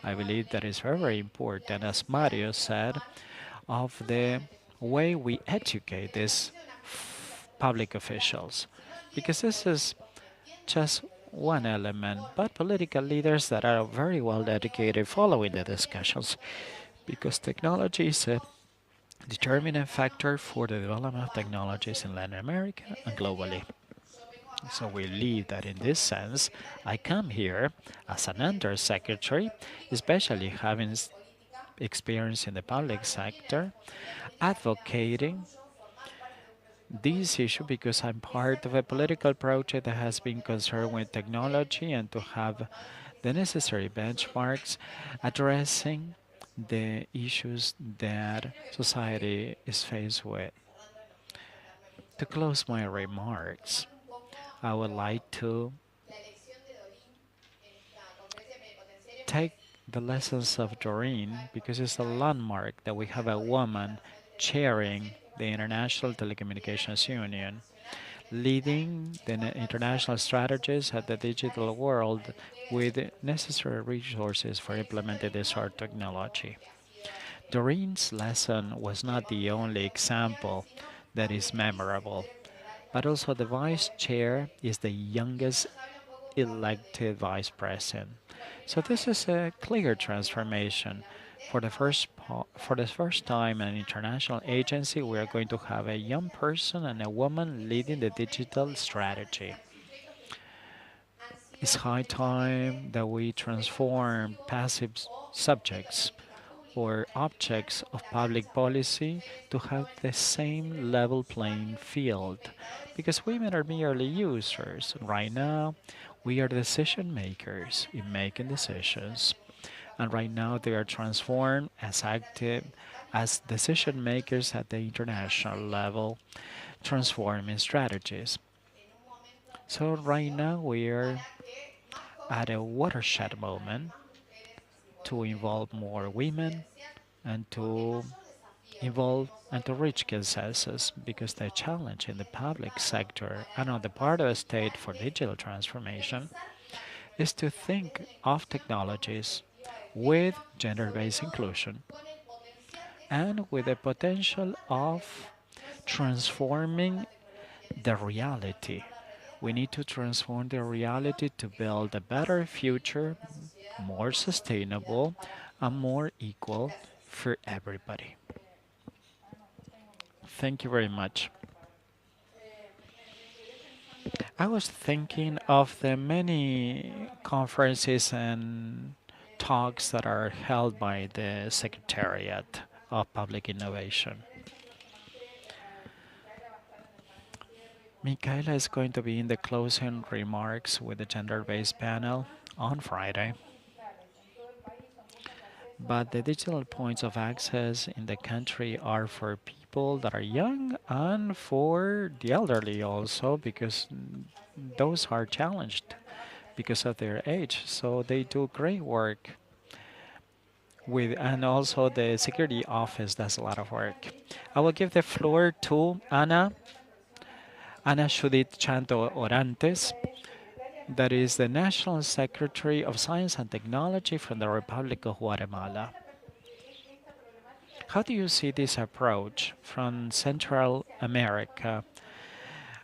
I believe that is very, very important, as Mario said, of the way we educate these public officials, because this is just one element, but political leaders that are very well educated following the discussions, because technology is a determinant factor for the development of technologies in Latin America and globally. So we believe that in this sense, I come here as an undersecretary, especially having experience in the public sector, advocating this issue because I'm part of a political project that has been concerned with technology and to have the necessary benchmarks addressing the issues that society is faced with. To close my remarks, I would like to take the lessons of Doreen because it's a landmark that we have a woman chairing the International Telecommunications Union, leading the international strategies at the digital world with necessary resources for implementing this art technology. Doreen's lesson was not the only example that is memorable, but also the vice chair is the youngest elected vice president. So this is a clear transformation. For the first time in an international agency, we are going to have a young person and a woman leading the digital strategy. It's high time that we transform passive subjects or objects of public policy to have the same level playing field because women are merely users. Right now, we are decision makers in making decisions. And right now, they are transformed as active as decision makers at the international level, transforming strategies. So, right now, we are at a watershed moment to involve more women and to involve and to reach consensus because the challenge in the public sector and on the part of the state for digital transformation is to think of technologies with gender-based inclusion and with the potential of transforming the reality. We need to transform the reality to build a better future, more sustainable, and more equal for everybody. Thank you very much. I was thinking of the many conferences and talks that are held by the Secretariat of Public Innovation. Michaela is going to be in the closing remarks with the gender-based panel on Friday. But the digital points of access in the country are for people that are young and for the elderly also because those are challenged because of their age. So they do great work with, and also the security office does a lot of work. I will give the floor to Ana Judith Chanto Orantes, that is the National Secretary of Science and Technology from the Republic of Guatemala. How do you see this approach from Central America?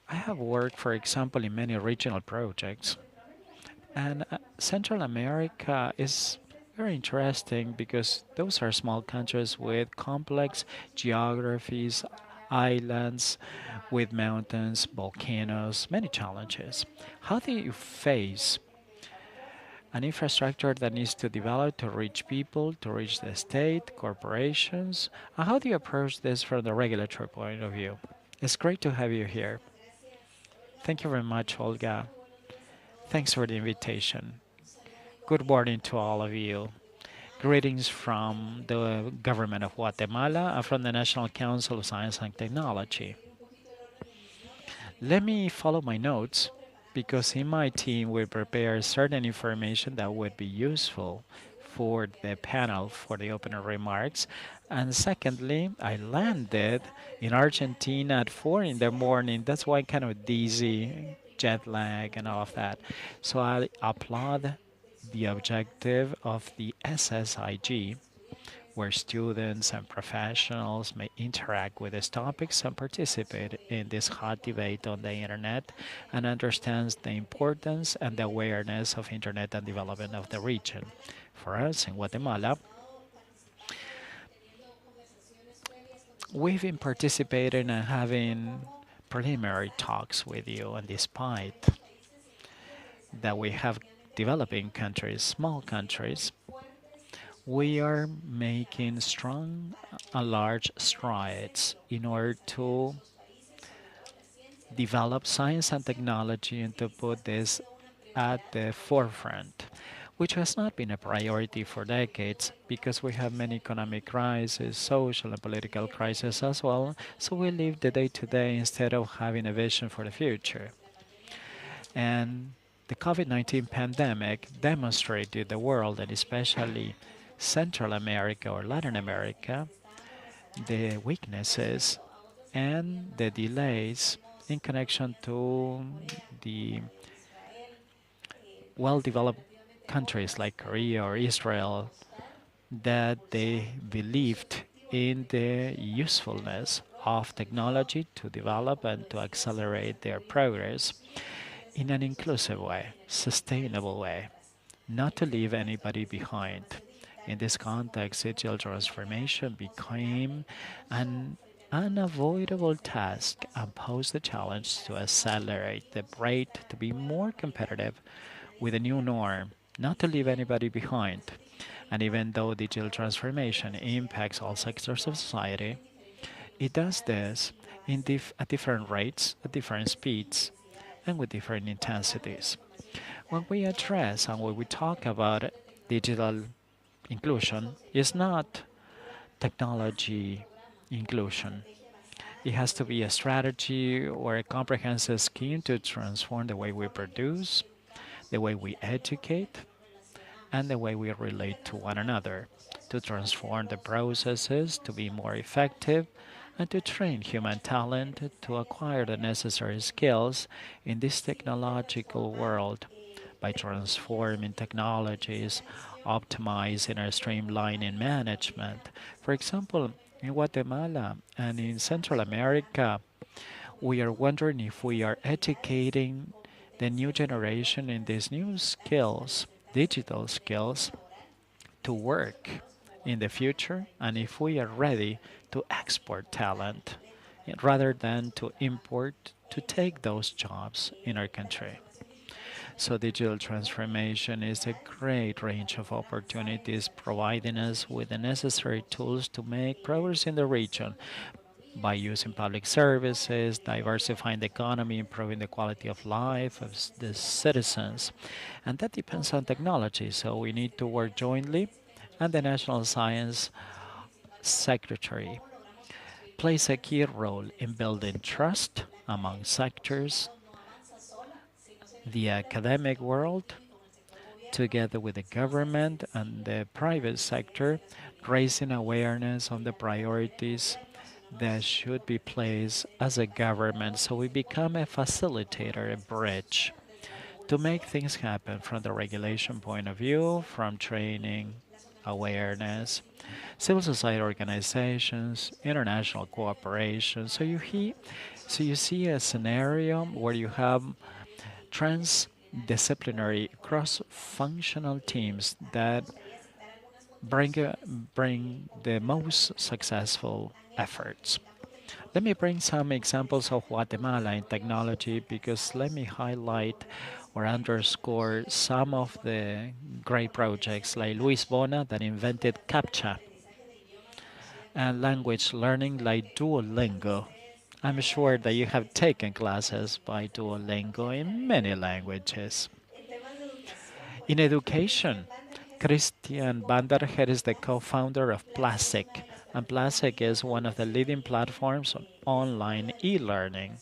I have worked, for example, in many regional projects, and Central America is very interesting because those are small countries with complex geographies, islands with mountains, volcanoes, many challenges. How do you face an infrastructure that needs to develop to reach people, to reach the state, corporations? And how do you approach this from the regulatory point of view? It's great to have you here. Thank you very much, Olga. Thanks for the invitation. Good morning to all of you. Greetings from the government of Guatemala and from the National Council of Science and Technology. Let me follow my notes because in my team we prepare certain information that would be useful for the panel for the opening remarks. And secondly, I landed in Argentina at 4 in the morning. That's why I'm kind of dizzy, jet lag, and all of that. So I applaud the objective of the SSIG, where students and professionals may interact with these topics and participate in this hot debate on the internet and understands the importance and the awareness of internet and development of the region. For us in Guatemala, we've been participating and having preliminary talks with you, and despite that we have developing countries, small countries, we are making strong and large strides in order to develop science and technology and to put this at the forefront, which has not been a priority for decades because we have many economic crises, social and political crises as well, so we live the day to day instead of having a vision for the future. And the COVID-19 pandemic demonstrated to the world, and especially Central America or Latin America, the weaknesses and the delays in connection to the well-developed countries like Korea or Israel that they believed in the usefulness of technology to develop and to accelerate their progress in an inclusive way, sustainable way, not to leave anybody behind. In this context, digital transformation became an unavoidable task and posed the challenge to accelerate the rate to be more competitive with a new norm, not to leave anybody behind. And even though digital transformation impacts all sectors of society, it does this at different rates, at different speeds, and with different intensities. When we address and when we talk about digital inclusion, it's not technology inclusion. It has to be a strategy or a comprehensive scheme to transform the way we produce, the way we educate, and the way we relate to one another, to transform the processes to be more effective, and to train human talent to acquire the necessary skills in this technological world by transforming technologies, optimizing or streamlining management. For example, in Guatemala and in Central America, we are wondering if we are educating the new generation in these new skills, digital skills, to work in the future, and if we are ready to export talent rather than to import to take those jobs in our country. So, digital transformation is a great range of opportunities, providing us with the necessary tools to make progress in the region by using public services, diversifying the economy, improving the quality of life of the citizens. And that depends on technology, so we need to work jointly. And the National Science Secretary plays a key role in building trust among sectors, the academic world, together with the government and the private sector, raising awareness on the priorities that should be placed as a government so we become a facilitator, a bridge to make things happen from the regulation point of view, from training, awareness, civil society organizations, international cooperation. So you see a scenario where you have transdisciplinary, cross-functional teams that bring the most successful efforts. Let me bring some examples of Guatemala in technology because let me highlight or underscore some of the great projects like Luis Bona that invented CAPTCHA and language learning like Duolingo. I'm sure that you have taken classes by Duolingo in many languages. In education, Christian Banderher is the co-founder of Plastic, and Plastic is one of the leading platforms on online e-learning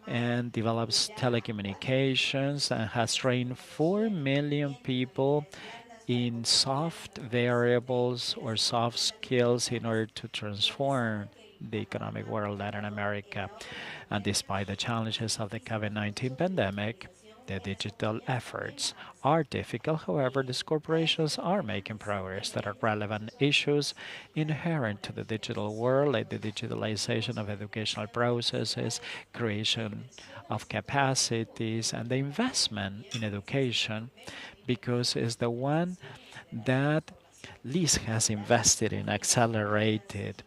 and develops telecommunications and has trained 4 million people in soft variables or soft skills in order to transform the economic world in Latin America. And despite the challenges of the COVID-19 pandemic, the digital efforts are difficult. However, these corporations are making progress that are relevant issues inherent to the digital world, like the digitalization of educational processes, creation of capacities, and the investment in education, because it's the one that least has invested in accelerated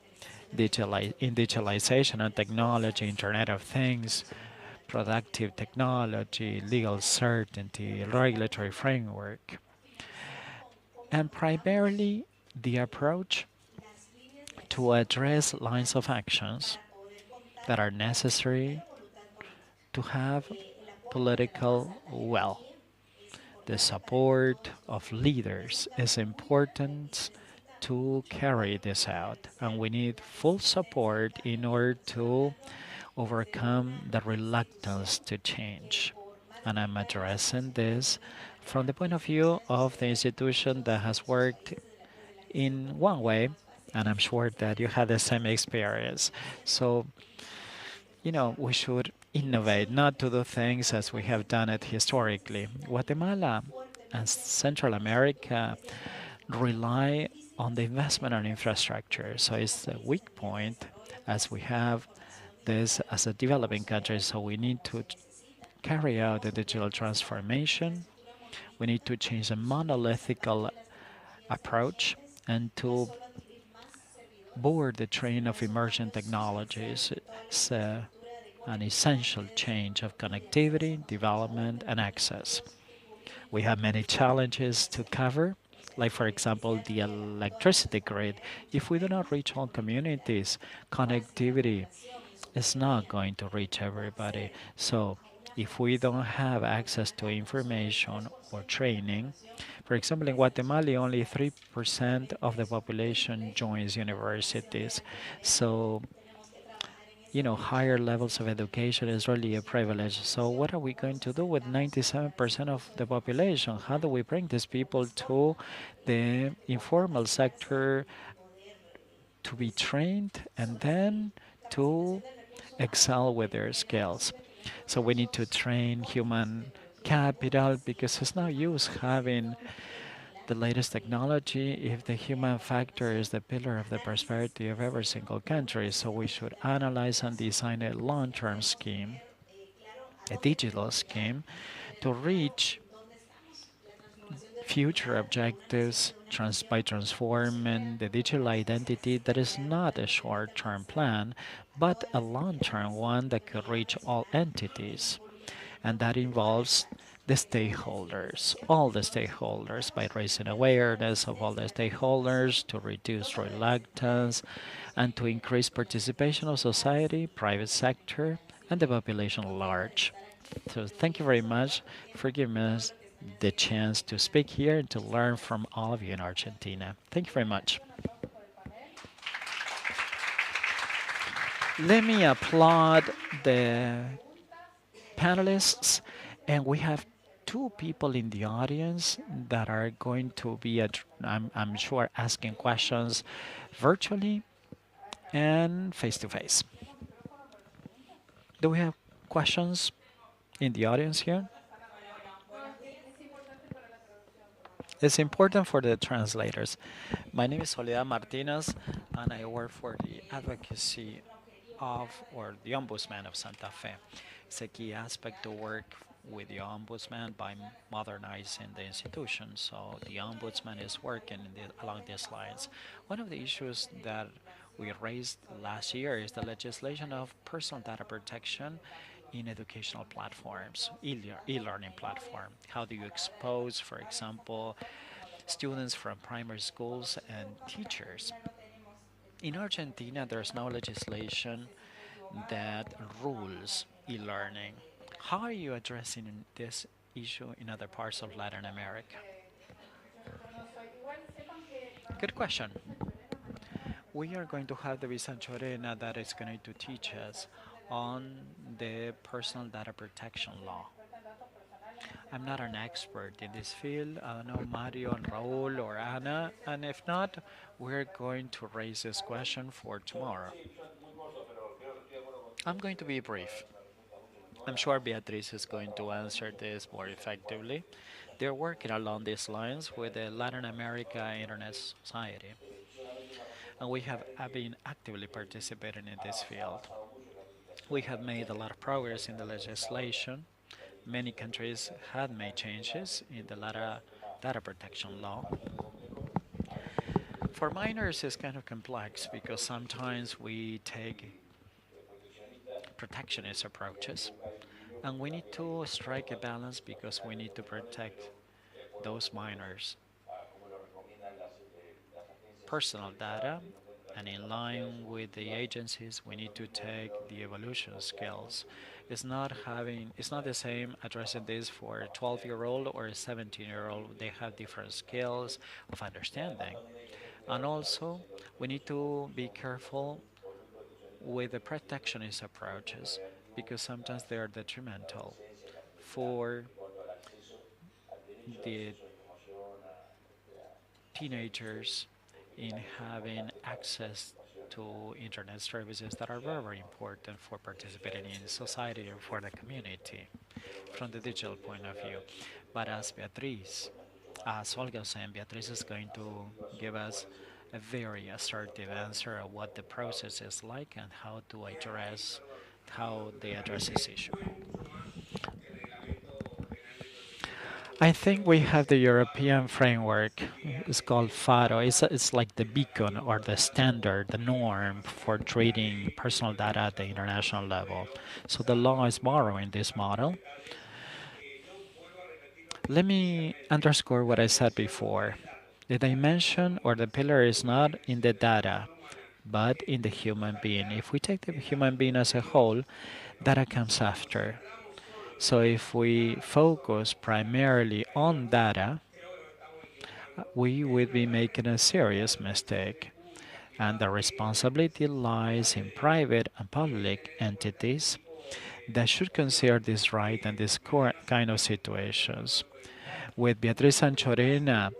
digitalization and technology, Internet of Things, productive technology, legal certainty, regulatory framework, and primarily the approach to address lines of actions that are necessary to have political will. The support of leaders is important to carry this out, and we need full support in order to overcome the reluctance to change. And I'm addressing this from the point of view of the institution that has worked in one way, and I'm sure that you had the same experience. So, we should innovate, not to do things as we have done it historically. Guatemala and Central America rely on the investment on infrastructure. So it's a weak point as we have this as a developing country. So we need to carry out the digital transformation. We need to change the monolithical approach and to board the train of emerging technologies. It's an essential change of connectivity, development, and access. We have many challenges to cover, like, for example, the electricity grid. If we do not reach all communities, connectivity is not going to reach everybody. So, if we don't have access to information or training, for example, in Guatemala, only 3% of the population joins universities. So, higher levels of education is really a privilege. So, what are we going to do with 97% of the population? How do we bring these people to the informal sector to be trained and then to excel with their skills? So, we need to train human capital because it's no use having the latest technology if the human factor is the pillar of the prosperity of every single country. So we should analyze and design a long-term scheme, a digital scheme, to reach future objectives by transforming the digital identity that is not a short-term plan, but a long-term one that could reach all entities. And that involves the stakeholders, all the stakeholders, by raising awareness of all the stakeholders to reduce reluctance and to increase participation of society, private sector, and the population at large. So thank you very much for giving us the chance to speak here and to learn from all of you in Argentina. Thank you very much. Let me applaud the panelists, and we have two people in the audience that are going to be, I'm sure, asking questions virtually and face to face. Do we have questions in the audience here? It's important for the translators. My name is Soledad Martinez, and I work for the advocacy of, or the Ombudsman of Santa Fe. It's a key aspect to work with the Ombudsman by modernizing the institution. So the Ombudsman is working along these lines. One of the issues that we raised last year is the legislation of personal data protection in educational platforms, e-learning platform. How do you expose, for example, students from primary schools and teachers? In Argentina, there's no legislation that rules e-learning. How are you addressing this issue in other parts of Latin America? Good question. We are going to have the Visanchorena that is going to teach us on the personal data protection law. I'm not an expert in this field. I don't know Mario and Raul or Ana, and if not, we're going to raise this question for tomorrow. I'm going to be brief. I'm sure Beatriz is going to answer this more effectively. They're working along these lines with the Latin America Internet Society, and we have been actively participating in this field. We have made a lot of progress in the legislation. Many countries had made changes in the data protection law. For minors, it's kind of complex because sometimes we take protectionist approaches, and we need to strike a balance because we need to protect those minors' personal data, and in line with the agencies, we need to take the evolution skills. It's not the same addressing this for a 12-year-old or a 17-year-old. They have different skills of understanding. And also, we need to be careful with the protectionist approaches because sometimes they are detrimental for the teenagers in having access to internet services that are very, very important for participating in society and for the community from the digital point of view. But as Beatriz As Olga was saying, Beatriz is going to give us a very assertive answer of what the process is like and how they address this issue. I think we have the European framework. It's called FARO. It's like the beacon or the standard, the norm for treating personal data at the international level. So the law is borrowing this model. Let me underscore what I said before. The dimension or the pillar is not in the data, but in the human being. If we take the human being as a whole, data comes after. So if we focus primarily on data, we would be making a serious mistake. And the responsibility lies in private and public entities that should consider this right and this kind of situations. With Beatriz Anchorena,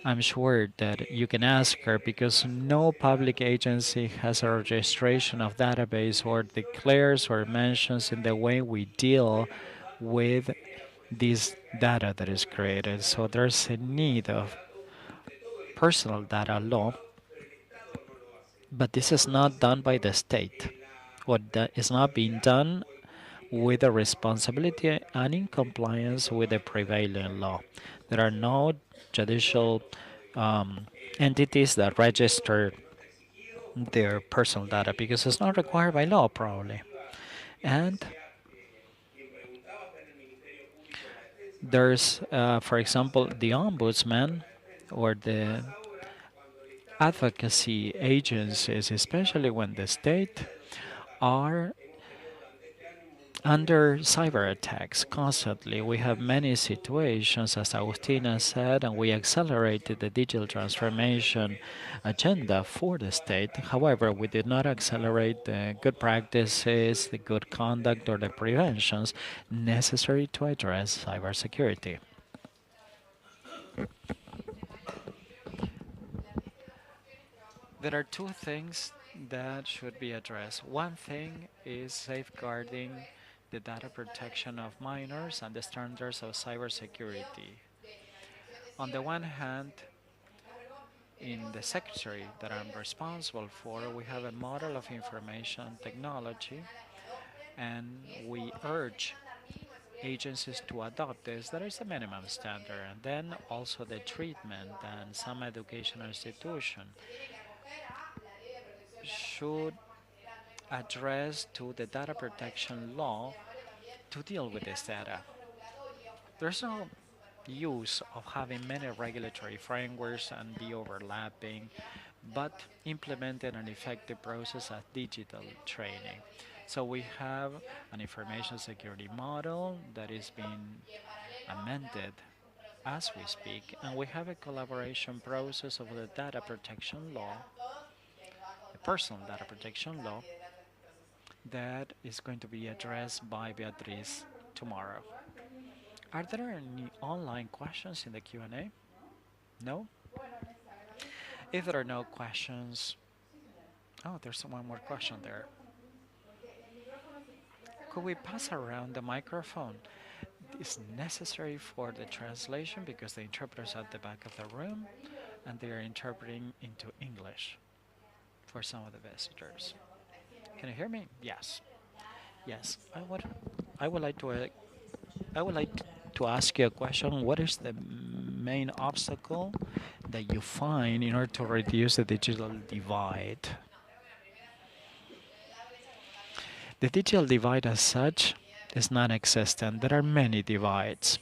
I'm sure that you can ask her because no public agency has a registration of database or declares or mentions in the way we deal with this data that is created. So there's a need of personal data law, but this is not done by the state. What that is not being done with a responsibility and in compliance with the prevailing law. There are no judicial entities that register their personal data because it's not required by law, probably. And there's, for example, the ombudsman or the advocacy agencies, especially when the state are under cyber attacks constantly. We have many situations, as Agustina said, and we accelerated the digital transformation agenda for the state. However, we did not accelerate the good practices, the good conduct, or the preventions necessary to address cybersecurity. There are two things that should be addressed. One thing is safeguarding the data protection of minors and the standards of cybersecurity. On the one hand, in the secretary that I'm responsible for, we have a model of information technology, and we urge agencies to adopt this. That is a minimum standard, and then also the treatment and some educational institution should address to the data protection law to deal with this data. There's no use of having many regulatory frameworks and be overlapping, but implementing an effective process of digital training. So we have an information security model that is being amended as we speak, and we have a collaboration process of the data protection law, the personal data protection law, that is going to be addressed by Beatriz tomorrow. Are there any online questions in the Q&A? No? If there are no questions, oh, there's one more question there. Could we pass around the microphone? It's necessary for the translation because the interpreter's at the back of the room and they are interpreting into English for some of the visitors. Can you hear me? Yes. Yes. I would like to ask you a question. What is the main obstacle that you find in order to reduce the digital divide? The digital divide as such is non-existent. There are many divides.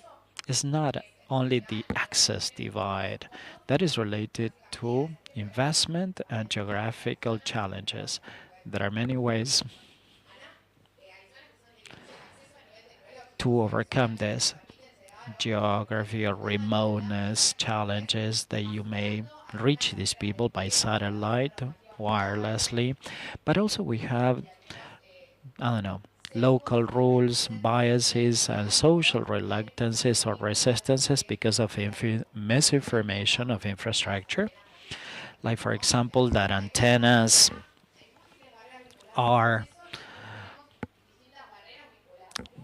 It's not only the access divide that is related to investment and geographical challenges. There are many ways to overcome this geography or remoteness challenges that you may reach these people by satellite, wirelessly, but also we have, I don't know, local rules, biases, and social reluctances or resistances because of misinformation of infrastructure. Like, for example, that antennas are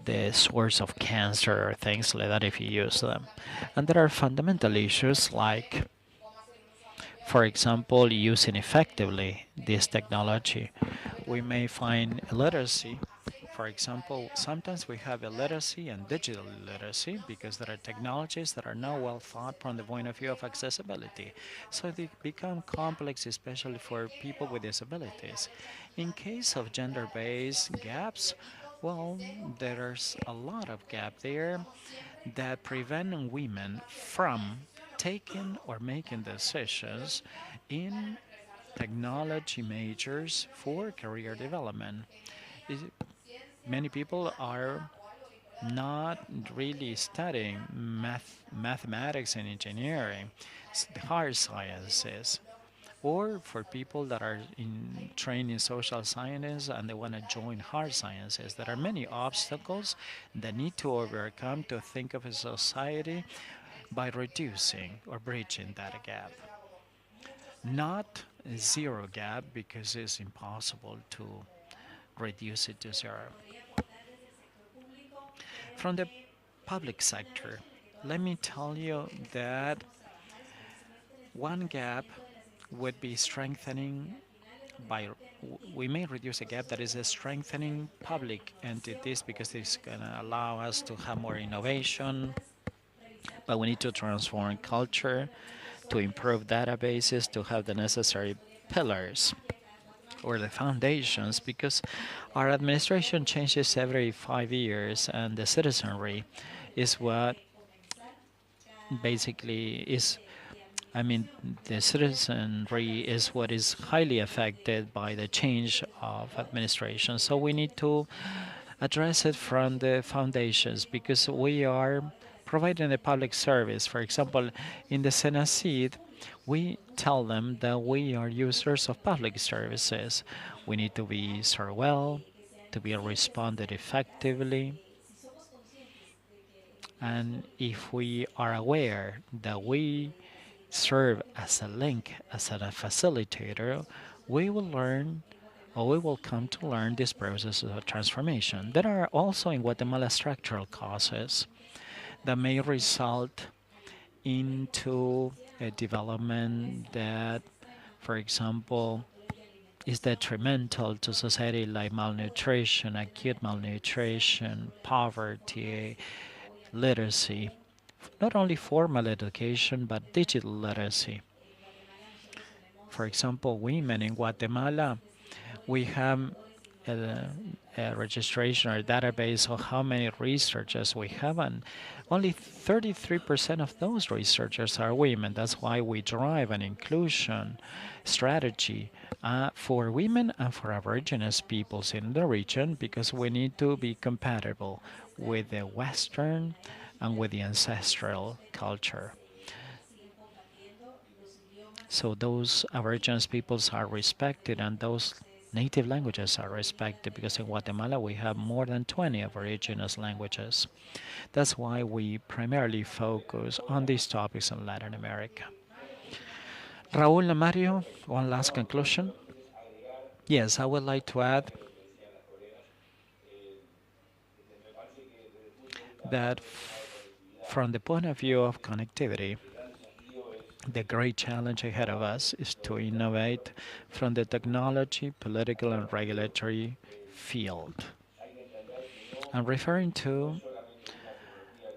the source of cancer or things like that if you use them. And there are fundamental issues like, for example, using effectively this technology. We may find illiteracy. For example, sometimes we have illiteracy and digital literacy because there are technologies that are not well thought from the point of view of accessibility. So they become complex, especially for people with disabilities. In case of gender-based gaps, well, there's a lot of gap there that prevent women from taking or making decisions in technology majors for career development. Many people are not really studying mathematics and engineering, the hard sciences, or for people that are trained in social sciences and they want to join hard sciences. There are many obstacles that need to overcome to think of a society by reducing or bridging that gap. Not a zero gap because it's impossible to reduce it to zero. From the public sector, let me tell you that one gap would be strengthening by we may reduce a gap that is a strengthening public entities because it's going to allow us to have more innovation, but we need to transform culture to improve databases to have the necessary pillars or the foundations because our administration changes every 5 years and the citizenry is what basically is the citizenry is what is highly affected by the change of administration. So we need to address it from the foundations because we are providing a public service. For example, in the SSIG, we tell them that we are users of public services. We need to be served well, to be responded effectively, and if we are aware that we serve as a link, as a facilitator, we will learn or we will come to learn this process of transformation. There are also in Guatemala structural causes that may result into a development that, for example, is detrimental to society like malnutrition, acute malnutrition, poverty, literacy, not only formal education but digital literacy. For example, women in Guatemala, we have a registration or database of how many researchers we have, and only 33% of those researchers are women. That's why we drive an inclusion strategy for women and for Aboriginous peoples in the region because we need to be compatible with the Western and with the ancestral culture. So those Aboriginous peoples are respected and those native languages are respected because in Guatemala we have more than 20 Aboriginous languages. That's why we primarily focus on these topics in Latin America. Raúl and Mario, one last conclusion. Yes, I would like to add that from the point of view of connectivity, the great challenge ahead of us is to innovate from the technology, political, and regulatory field. I'm referring to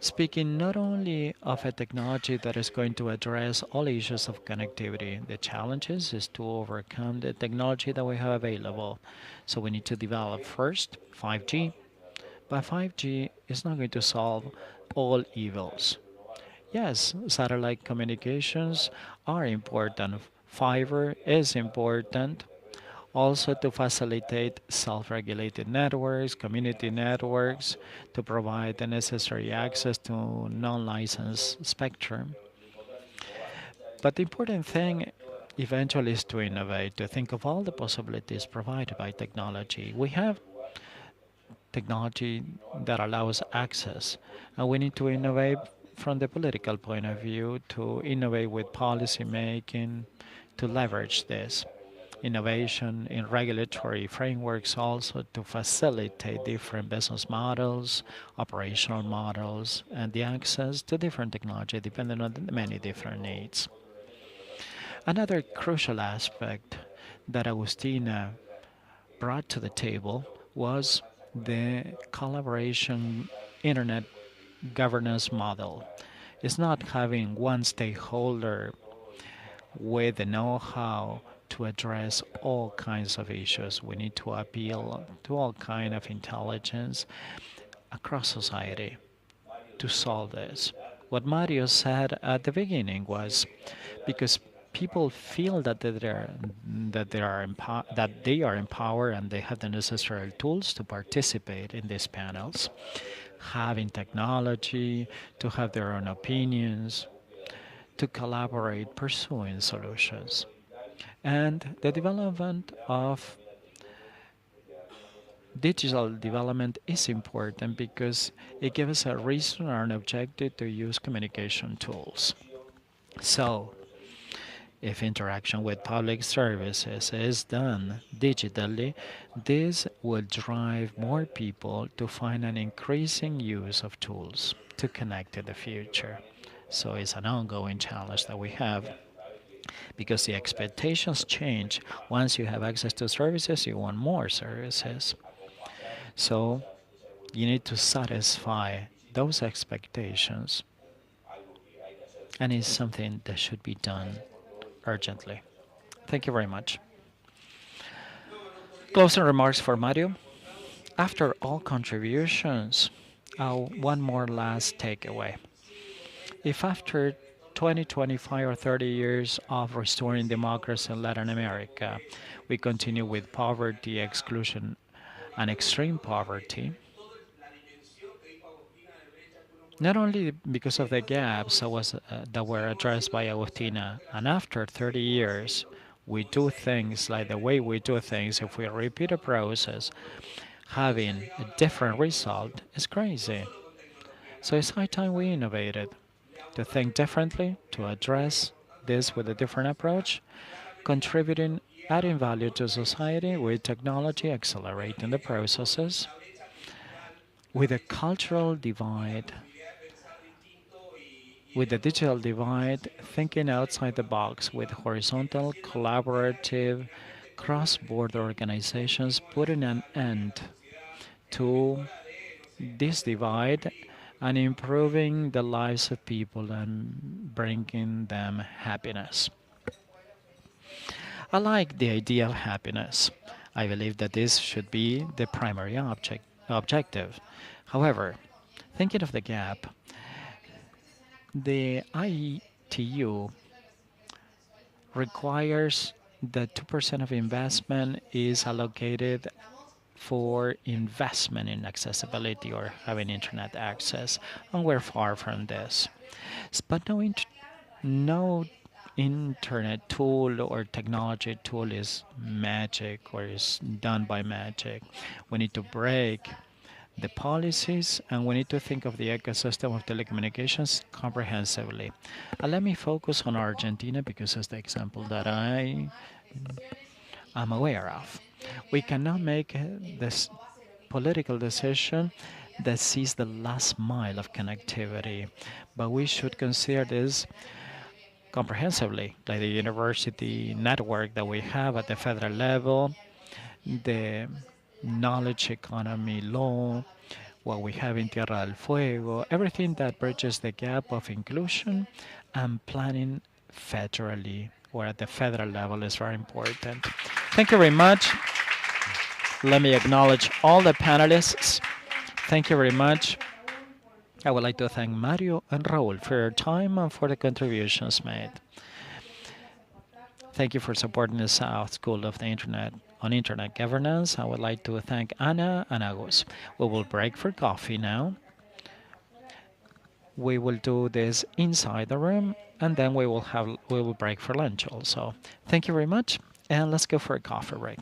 speaking not only of a technology that is going to address all issues of connectivity. The challenges is to overcome the technology that we have available. So we need to develop first 5G, but 5G is not going to solve all evils. Yes, satellite communications are important. Fiber is important also to facilitate self-regulated networks, community networks, to provide the necessary access to non-licensed spectrum. But the important thing eventually is to innovate, to think of all the possibilities provided by technology. We have technology that allows access, and we need to innovate from the political point of view, to innovate with policy making, to leverage this. innovation in regulatory frameworks also to facilitate different business models, operational models, and the access to different technology depending on the many different needs. Another crucial aspect that Agustina brought to the table was the collaboration internet governance model. It's not having one stakeholder with the know-how to address all kinds of issues. We need to appeal to all kind of intelligence across society to solve this. What Mario said at the beginning was because people feel that they are empowered and they have the necessary tools to participate in these panels, having technology, to have their own opinions, to collaborate, pursuing solutions. And the development of digital development is important because it gives us a reason or an objective to use communication tools. So, if interaction with public services is done digitally, this will drive more people to find an increasing use of tools to connect to the future. So it's an ongoing challenge that we have because the expectations change. Once you have access to services, you want more services. So you need to satisfy those expectations, and it's something that should be done urgently. Thank you very much. Closing remarks for Mario. After all contributions, one more last takeaway. If after 20, 25, or 30 years of restoring democracy in Latin America, we continue with poverty, exclusion, and extreme poverty, not only because of the gaps that were addressed by Agustina, and after 30 years, we do things like the way we do things, if we repeat a process, having a different result is crazy. So it's high time we innovated to think differently, to address this with a different approach, contributing, adding value to society with technology, accelerating the processes, with a cultural divide, with the digital divide, thinking outside the box with horizontal, collaborative, cross-border organizations, putting an end to this divide and improving the lives of people and bringing them happiness. I like the ideal happiness. I believe that this should be the primary objective. However, thinking of the gap, the ITU requires that 2% of investment is allocated for investment in accessibility or having internet access, and we're far from this. But no internet tool or technology tool is magic or is done by magic. We need to break the policies, and we need to think of the ecosystem of telecommunications comprehensively. Let me focus on Argentina because it's the example that I am aware of. We cannot make this political decision that sees the last mile of connectivity, but we should consider this comprehensively, like the university network that we have at the federal level, the knowledge economy law, what we have in Tierra del Fuego, everything that bridges the gap of inclusion and planning federally or at the federal level is very important. Thank you very much. Let me acknowledge all the panelists. Thank you very much. I would like to thank Mario and Raul for your time and for the contributions made. Thank you for supporting the South School of the Internet on Internet Governance. I would like to thank Ana and Agus. We will break for coffee now. We will do this inside the room, and then we will break for lunch also. Thank you very much, and let's go for a coffee break.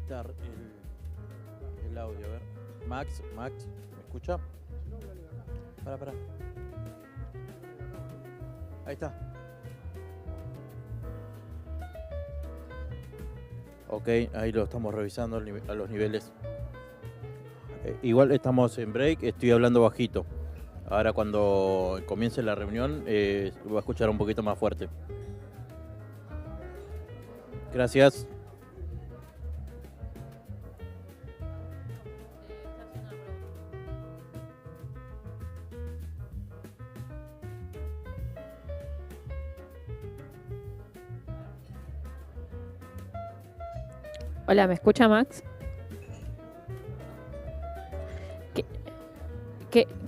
habilitar el audio. A ver. Max, ¿me escucha? Para. Ahí está. Ok, ahí lo estamos revisando a los niveles. Igual estamos en break, estoy hablando bajito. Ahora cuando comience la reunión voy a escuchar un poquito más fuerte. Gracias. Hola, ¿me escucha Max?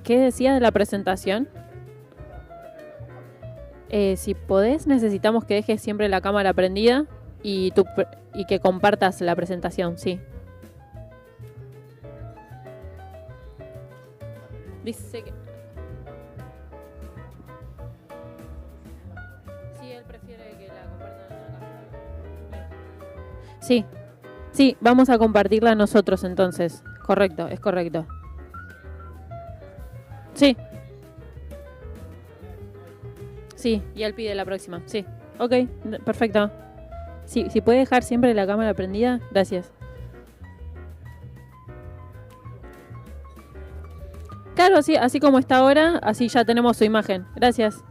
¿Qué decías de la presentación? Si podés, necesitamos que dejes siempre la cámara prendida y que compartas la presentación, sí. Dice que... Sí, él prefiere que la compartan acá. Sí, vamos a compartirla nosotros entonces. Correcto, es correcto. Sí, y él pide la próxima, sí. Ok, perfecto. Sí, si puede dejar siempre la cámara prendida, gracias. Claro, sí, así como está ahora, así ya tenemos su imagen. Gracias.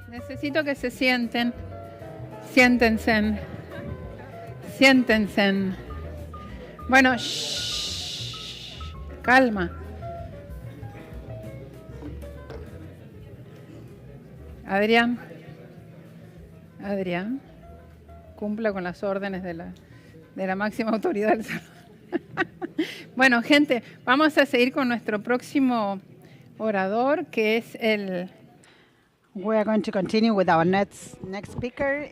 Necesito que se sienten. Siéntense. Siéntense. Bueno, shh, calma. Adrián. Adrián. Cumpla con las órdenes de la máxima autoridad del salón. Bueno, gente, vamos a seguir con nuestro próximo orador, que es el... We are going to continue with our next speaker.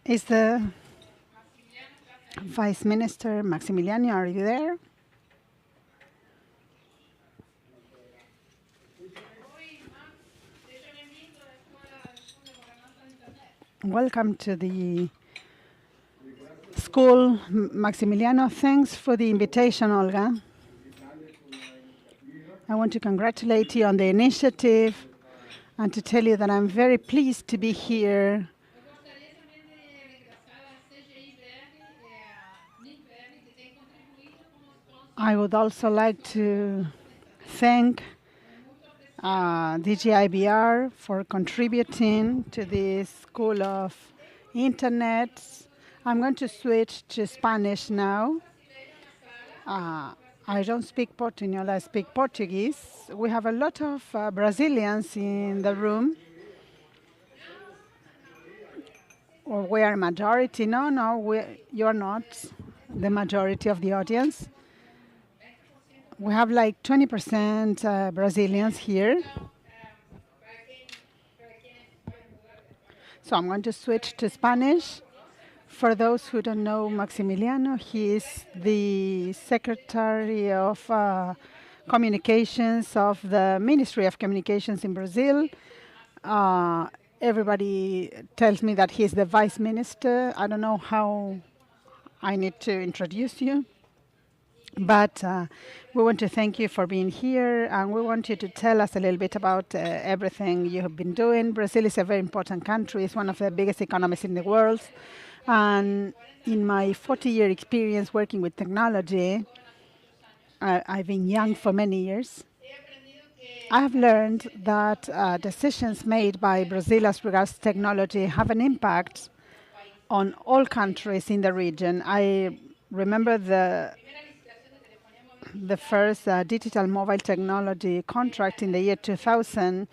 Is the Vice Minister Maximiliano. Are you there? Welcome to the school, Maximiliano. Thanks for the invitation, Olga. I want to congratulate you on the initiative and to tell you that I'm very pleased to be here. I would also like to thank DGIBR for contributing to this School of Internet. I'm going to switch to Spanish now. I don't speak Portuguese, I speak Portuguese. We have a lot of Brazilians in the room. Or we are a majority. No, you're not the majority of the audience. We have like 20% Brazilians here. So I'm going to switch to Spanish. For those who don't know Maximiliano, he is the Secretary of Communications of the Ministry of Communications in Brazil. Everybody tells me that he's the Vice Minister. I don't know how I need to introduce you. But we want to thank you for being here, and we want you to tell us a little bit about everything you have been doing. Brazil is a very important country. It's one of the biggest economies in the world. And in my 40-year experience working with technology, I've been young for many years. I have learned that decisions made by Brazil as regards technology have an impact on all countries in the region. I remember the first digital mobile technology contract in the year 2000.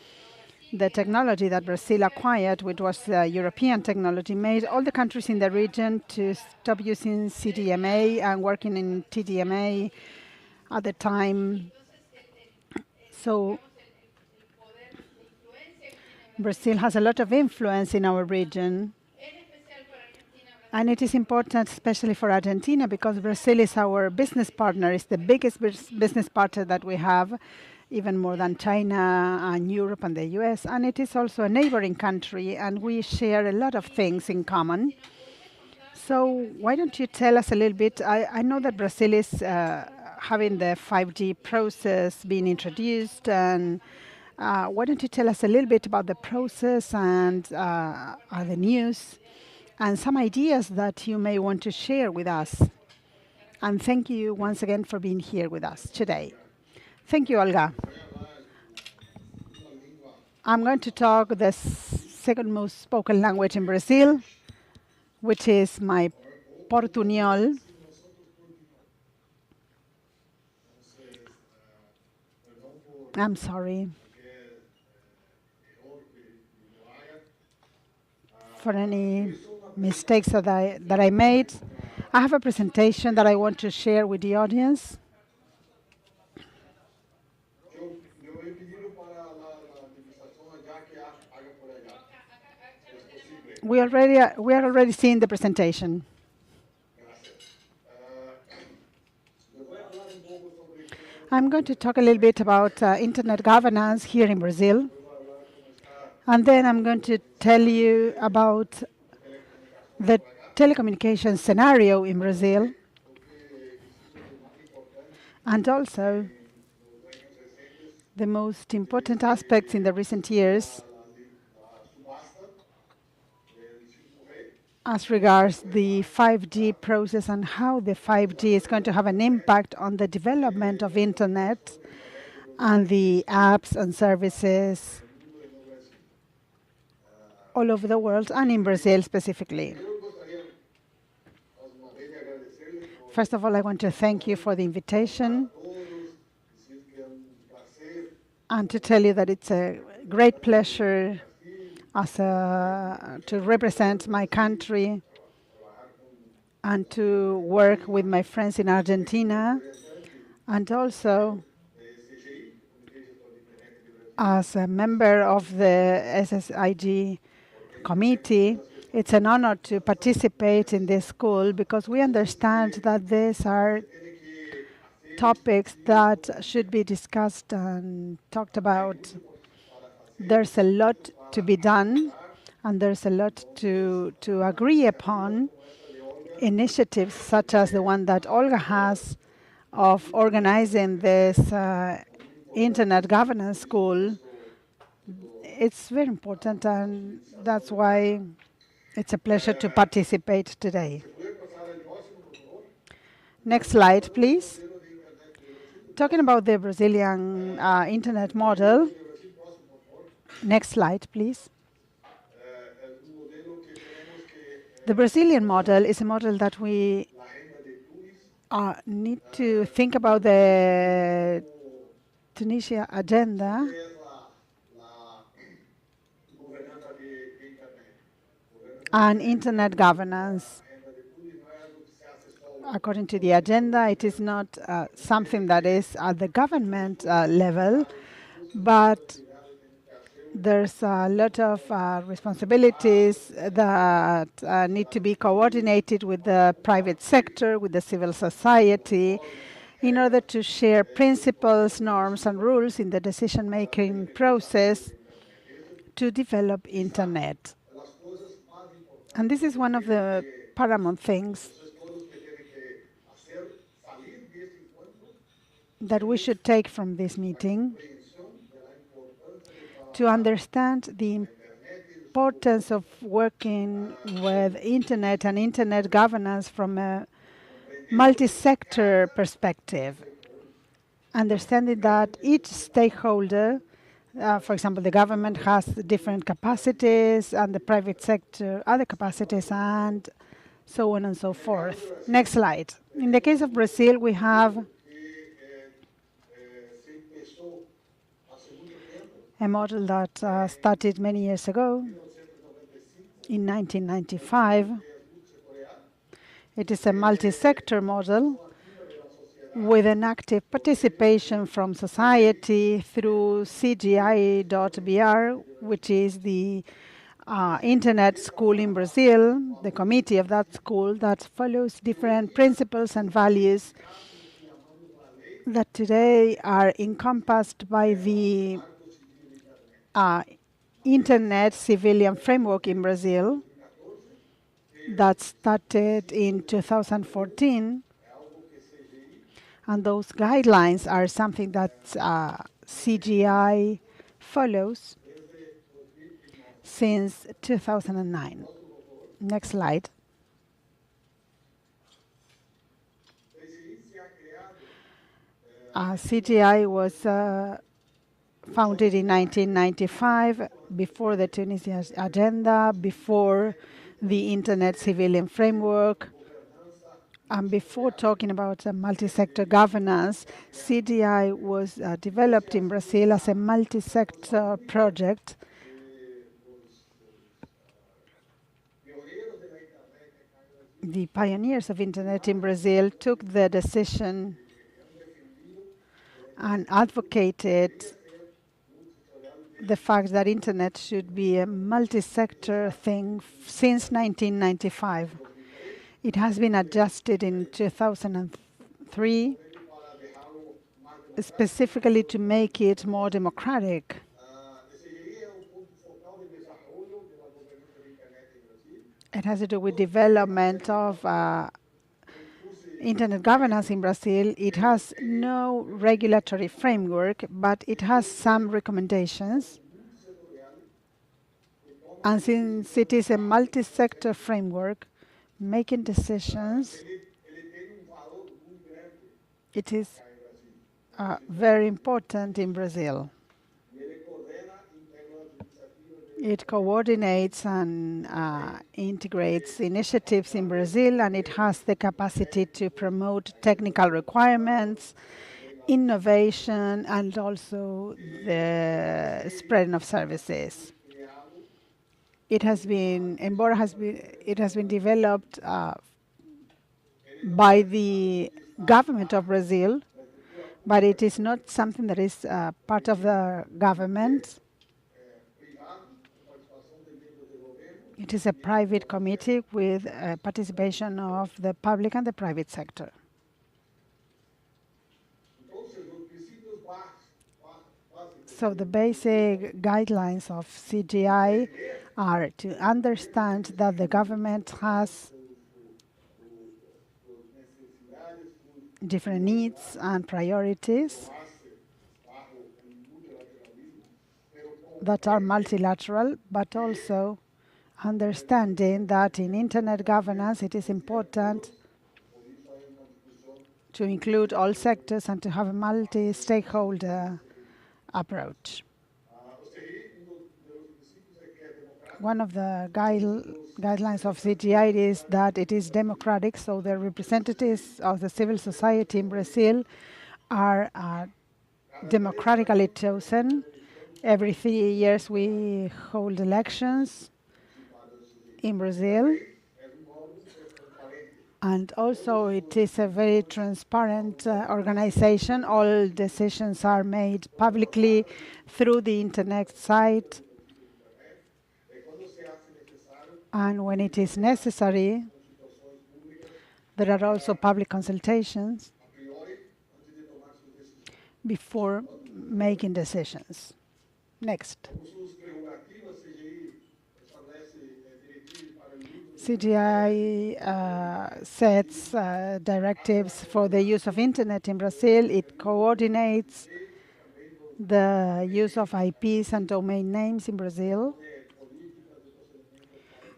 The technology that Brazil acquired, which was European technology, made all the countries in the region to stop using CDMA and working in TDMA at the time. So Brazil has a lot of influence in our region. And it is important, especially for Argentina, because Brazil is our business partner. It's the biggest business partner that we have, even more than China and Europe and the US. And it is also a neighboring country, and we share a lot of things in common. So why don't you tell us a little bit? I know that Brazil is having the 5G process being introduced, and why don't you tell us a little bit about the process and the news and some ideas that you may want to share with us. And thank you once again for being here with us today. Thank you, Olga. I'm going to talk the second most spoken language in Brazil, which is my Portuñol. I'm sorry for any mistakes that I made. I have a presentation that I want to share with the audience. We are already seeing the presentation. I'm going to talk a little bit about internet governance here in Brazil. And then I'm going to tell you about the telecommunications scenario in Brazil. And also the most important aspects in the recent years as regards the 5G process and how the 5G is going to have an impact on the development of internet and the apps and services all over the world and in Brazil specifically. First of all, I want to thank you for the invitation and to tell you that it's a great pleasure to represent my country and to work with my friends in Argentina, and also as a member of the SSIG committee. It's an honor to participate in this school because we understand that these are topics that should be discussed and talked about. There's a lot to be done, and there's a lot to agree upon. Initiatives such as the one that Olga has of organizing this Internet Governance School, it's very important, and that's why it's a pleasure to participate today. Next slide, please. Talking about the Brazilian internet model. Next slide, please. The Brazilian model is a model that we need to think about the Tunisia agenda and internet governance. According to the agenda, it is not something that is at the government level, but there's a lot of responsibilities that need to be coordinated with the private sector, with the civil society, in order to share principles, norms, and rules in the decision-making process to develop internet. And this is one of the paramount things that we should take from this meeting, to understand the importance of working with internet and internet governance from a multi-sector perspective. Understanding that each stakeholder, for example, the government has different capacities and the private sector other capacities, and so on and so forth. Next slide. In the case of Brazil, we have a model that started many years ago, in 1995. It is a multi-sector model with an active participation from society through CGI.br, which is the internet school in Brazil, the committee of that school that follows different principles and values that today are encompassed by the Internet Civilian Framework in Brazil that started in 2014. And those guidelines are something that CGI follows since 2009. Next slide. CGI was founded in 1995, before the Tunisia agenda, before the Internet Civilian Framework, and before talking about multi-sector governance. CGI was developed in Brazil as a multi-sector project. The pioneers of Internet in Brazil took the decision and advocated the fact that Internet should be a multi-sector thing since 1995. It has been adjusted in 2003, specifically to make it more democratic. It has to do with development of internet governance in Brazil. It has no regulatory framework, but it has some recommendations. And since it is a multi-sector framework, making decisions, it is very important in Brazil. It coordinates and integrates initiatives in Brazil, and it has the capacity to promote technical requirements, innovation, and also the spreading of services. It has been, it has been developed by the government of Brazil, but it is not something that is part of the government. It is a private committee with participation of the public and the private sector. So the basic guidelines of CGI are to understand that the government has different needs and priorities that are multilateral, but also understanding that in internet governance it is important to include all sectors and to have a multi-stakeholder approach. One of the guidelines of CGI is that it is democratic, so the representatives of the civil society in Brazil are democratically chosen. Every 3 years we hold elections in Brazil. And also it is a very transparent organization. All decisions are made publicly through the internet site. And when it is necessary, there are also public consultations before making decisions. Next. CGI sets directives for the use of internet in Brazil. It coordinates the use of IPs and domain names in Brazil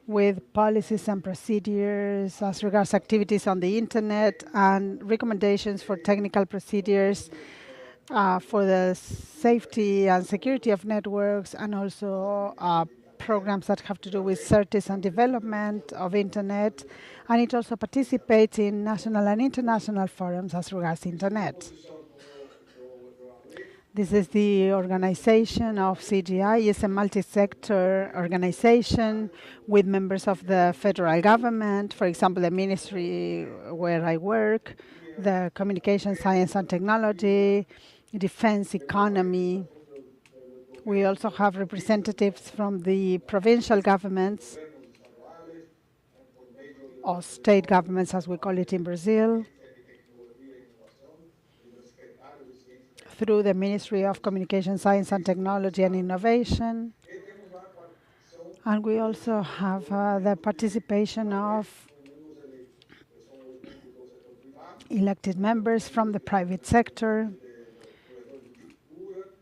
with policies and procedures as regards activities on the internet and recommendations for technical procedures for the safety and security of networks, and also programs that have to do with searches and development of internet. And it also participates in national and international forums as regards internet. This is the organization of CGI. It's a multi-sector organization with members of the federal government, for example, the ministry where I work, the communication, science and technology, defense, economy. We also have representatives from the provincial governments, or state governments as we call it in Brazil, through the Ministry of Communication, Science and Technology and Innovation. And we also have the participation of elected members from the private sector,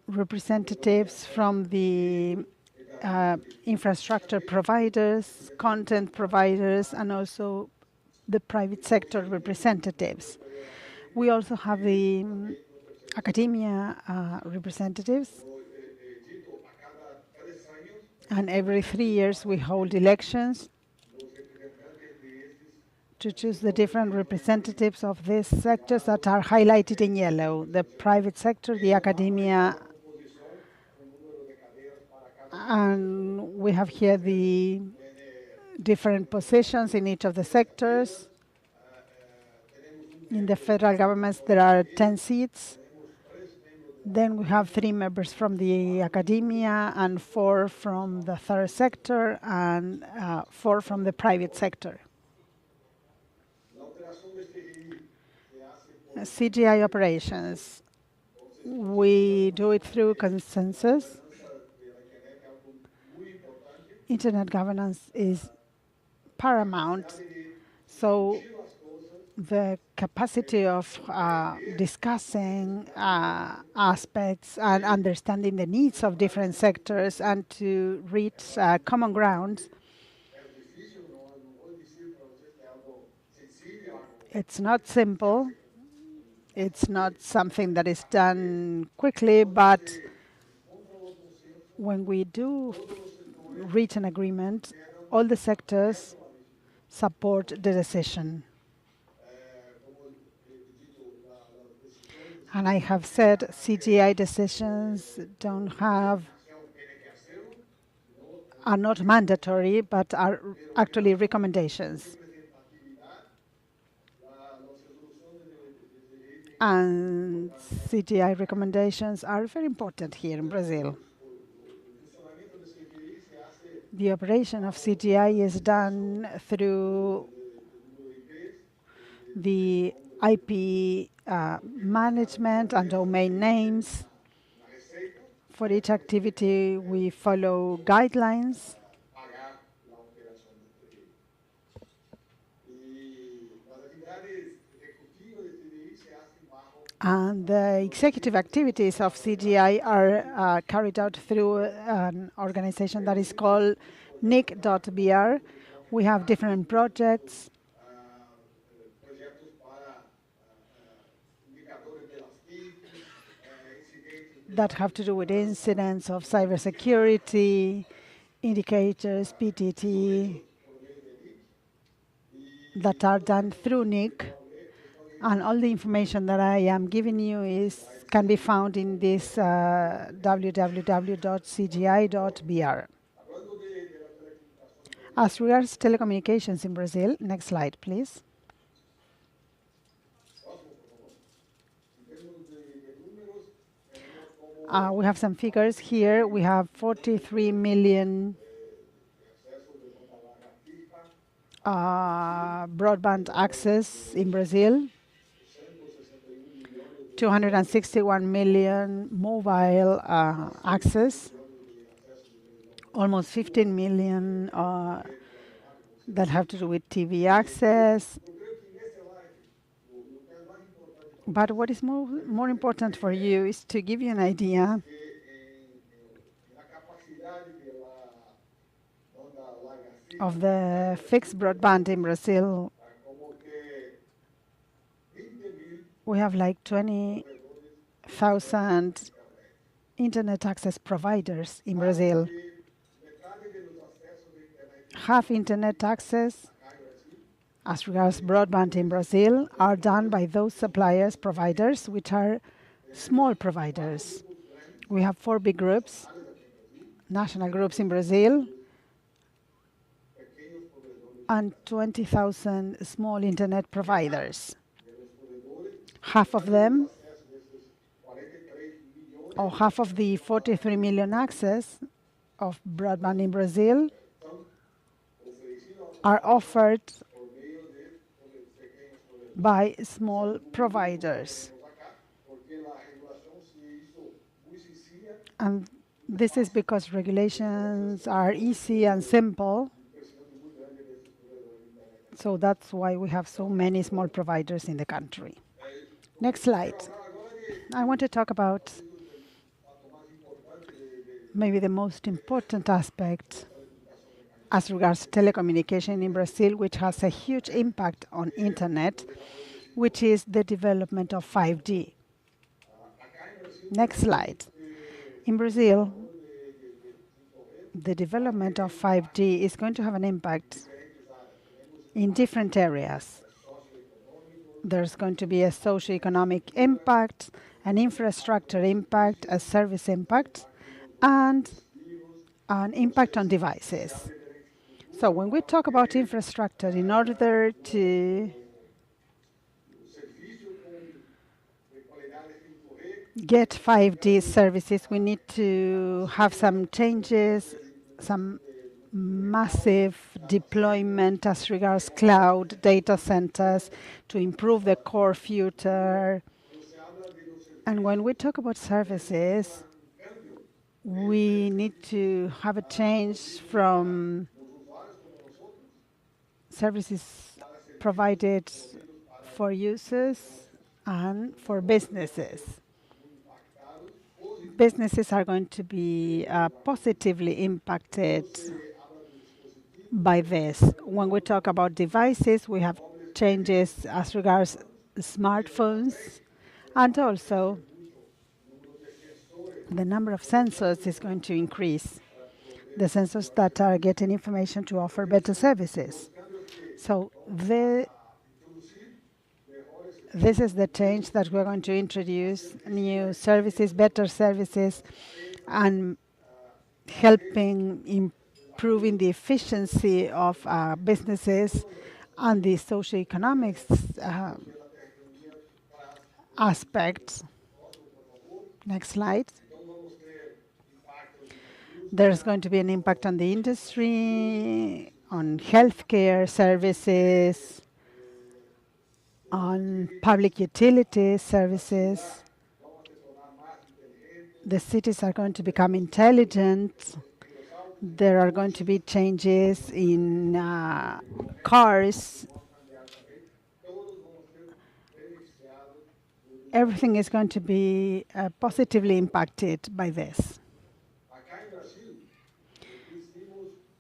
representatives from the infrastructure providers, content providers, and also the private sector representatives. We also have the academia representatives. And every 3 years we hold elections to choose the different representatives of these sectors that are highlighted in yellow: the private sector, the academia, and we have here the different positions in each of the sectors. In the federal governments, there are 10 seats. Then we have 3 members from the academia and 4 from the third sector and 4 from the private sector. CGI operations. We do it through consensus. Internet governance is paramount, so the capacity of discussing aspects and understanding the needs of different sectors and to reach common grounds. It's not simple. It's not something that is done quickly, but when we do reach an agreement, all the sectors support the decision. And I have said CGI decisions are not mandatory, but are actually recommendations. And CGI recommendations are very important here in Brazil. The operation of CGI is done through the IP management and domain names. For each activity, we follow guidelines. And the executive activities of CGI are carried out through an organization that is called nic.br. We have different projects that have to do with incidents of cybersecurity, indicators, PTT, that are done through NIC. And all the information that I am giving you can be found in this www.cgi.br. As regards telecommunications in Brazil, next slide, please. We have some figures here. We have 43 million broadband access in Brazil, 261 million mobile access, almost 15 million that have to do with TV access. But what is more important for you is to give you an idea of the fixed broadband in Brazil. We have like 20,000 internet access providers in Brazil. Half internet access, as regards broadband in Brazil, are done by those providers, which are small providers. We have 4 big groups, national groups in Brazil, and 20,000 small internet providers. Half of them, or half of the 43 million access of broadband in Brazil, are offered by small providers. And this is because regulations are easy and simple. So that's why we have so many small providers in the country. Next slide. I want to talk about maybe the most important aspect as regards telecommunication in Brazil, which has a huge impact on internet, which is the development of 5G. Next slide. In Brazil, the development of 5G is going to have an impact in different areas. There's going to be a socio-economic impact, an infrastructure impact, a service impact, and an impact on devices. So when we talk about infrastructure, in order to get 5G services, we need to have some changes, some massive deployment as regards cloud data centers to improve the core future. And when we talk about services, we need to have a change from services provided for users and for businesses. Businesses are going to be positively impacted by this. When we talk about devices, we have changes as regards smartphones And also, the number of sensors is going to increase. The sensors that are getting information to offer better services. So this is the change that we're going to introduce, new services, better services, and helping improving the efficiency of businesses and the socioeconomics aspects. Next slide. There's going to be an impact on the industry, on healthcare services, on public utility services. The cities are going to become intelligent. There are going to be changes in cars. Everything is going to be positively impacted by this.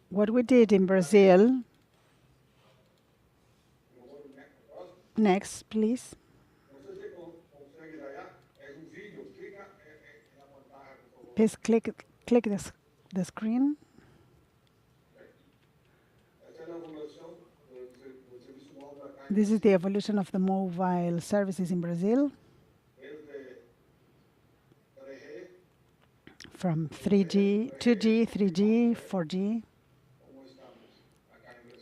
What we did in Brazil, next, please. Please click the screen. This is the evolution of the mobile services in Brazil. From 3G, 2G, 3G, 4G.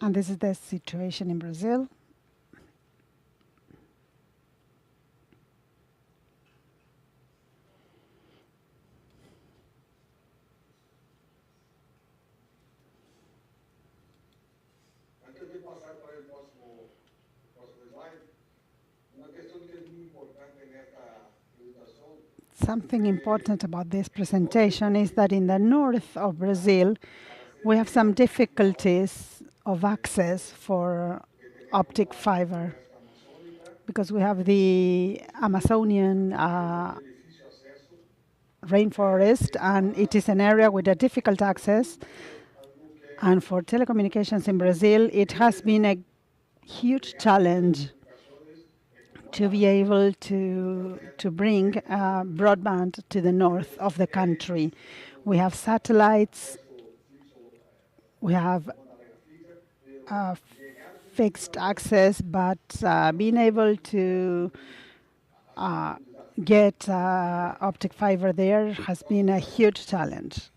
And this is the situation in Brazil. Something important about this presentation is that in the north of Brazil, we have some difficulties of access for optic fiber because we have the Amazonian rainforest, and it is an area with a difficult access. And for telecommunications in Brazil, it has been a huge challenge to be able to bring broadband to the north of the country. We have satellites, we have fixed access, but being able to get optic fiber there has been a huge challenge.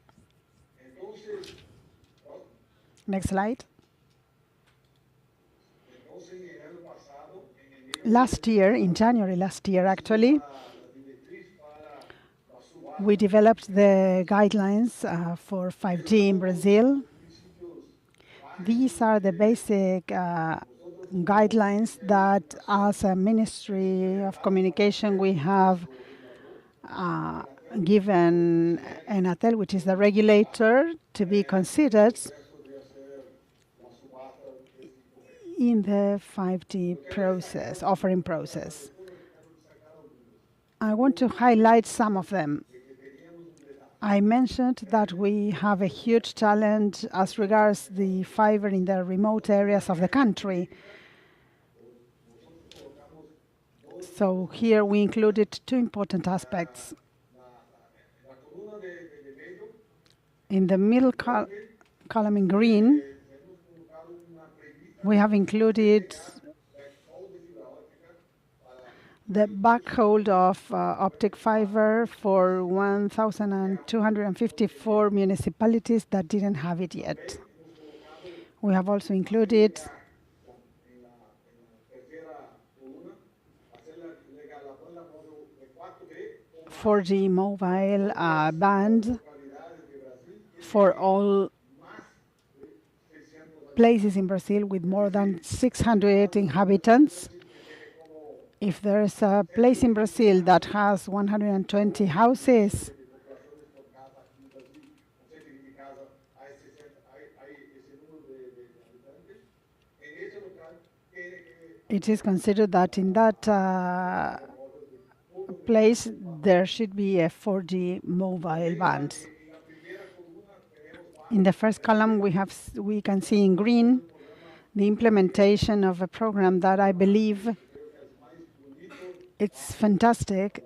Next slide. Last year, in January last year actually, we developed the guidelines for 5G in Brazil. These are the basic guidelines that as a Ministry of Communication we have given Anatel, which is the regulator, to be considered in the 5G process, offering process. I want to highlight some of them. I mentioned that we have a huge challenge as regards the fiber in the remote areas of the country. So here we included two important aspects. In the middle column in green, we have included the backhaul of optic fiber for 1,254 municipalities that didn't have it yet. We have also included .4G mobile band for all places in Brazil with more than 600 inhabitants. If there's a place in Brazil that has 120 houses, it is considered that in that place there should be a 4G mobile band. In the first column, we can see in green the implementation of a program that I believe It's fantastic.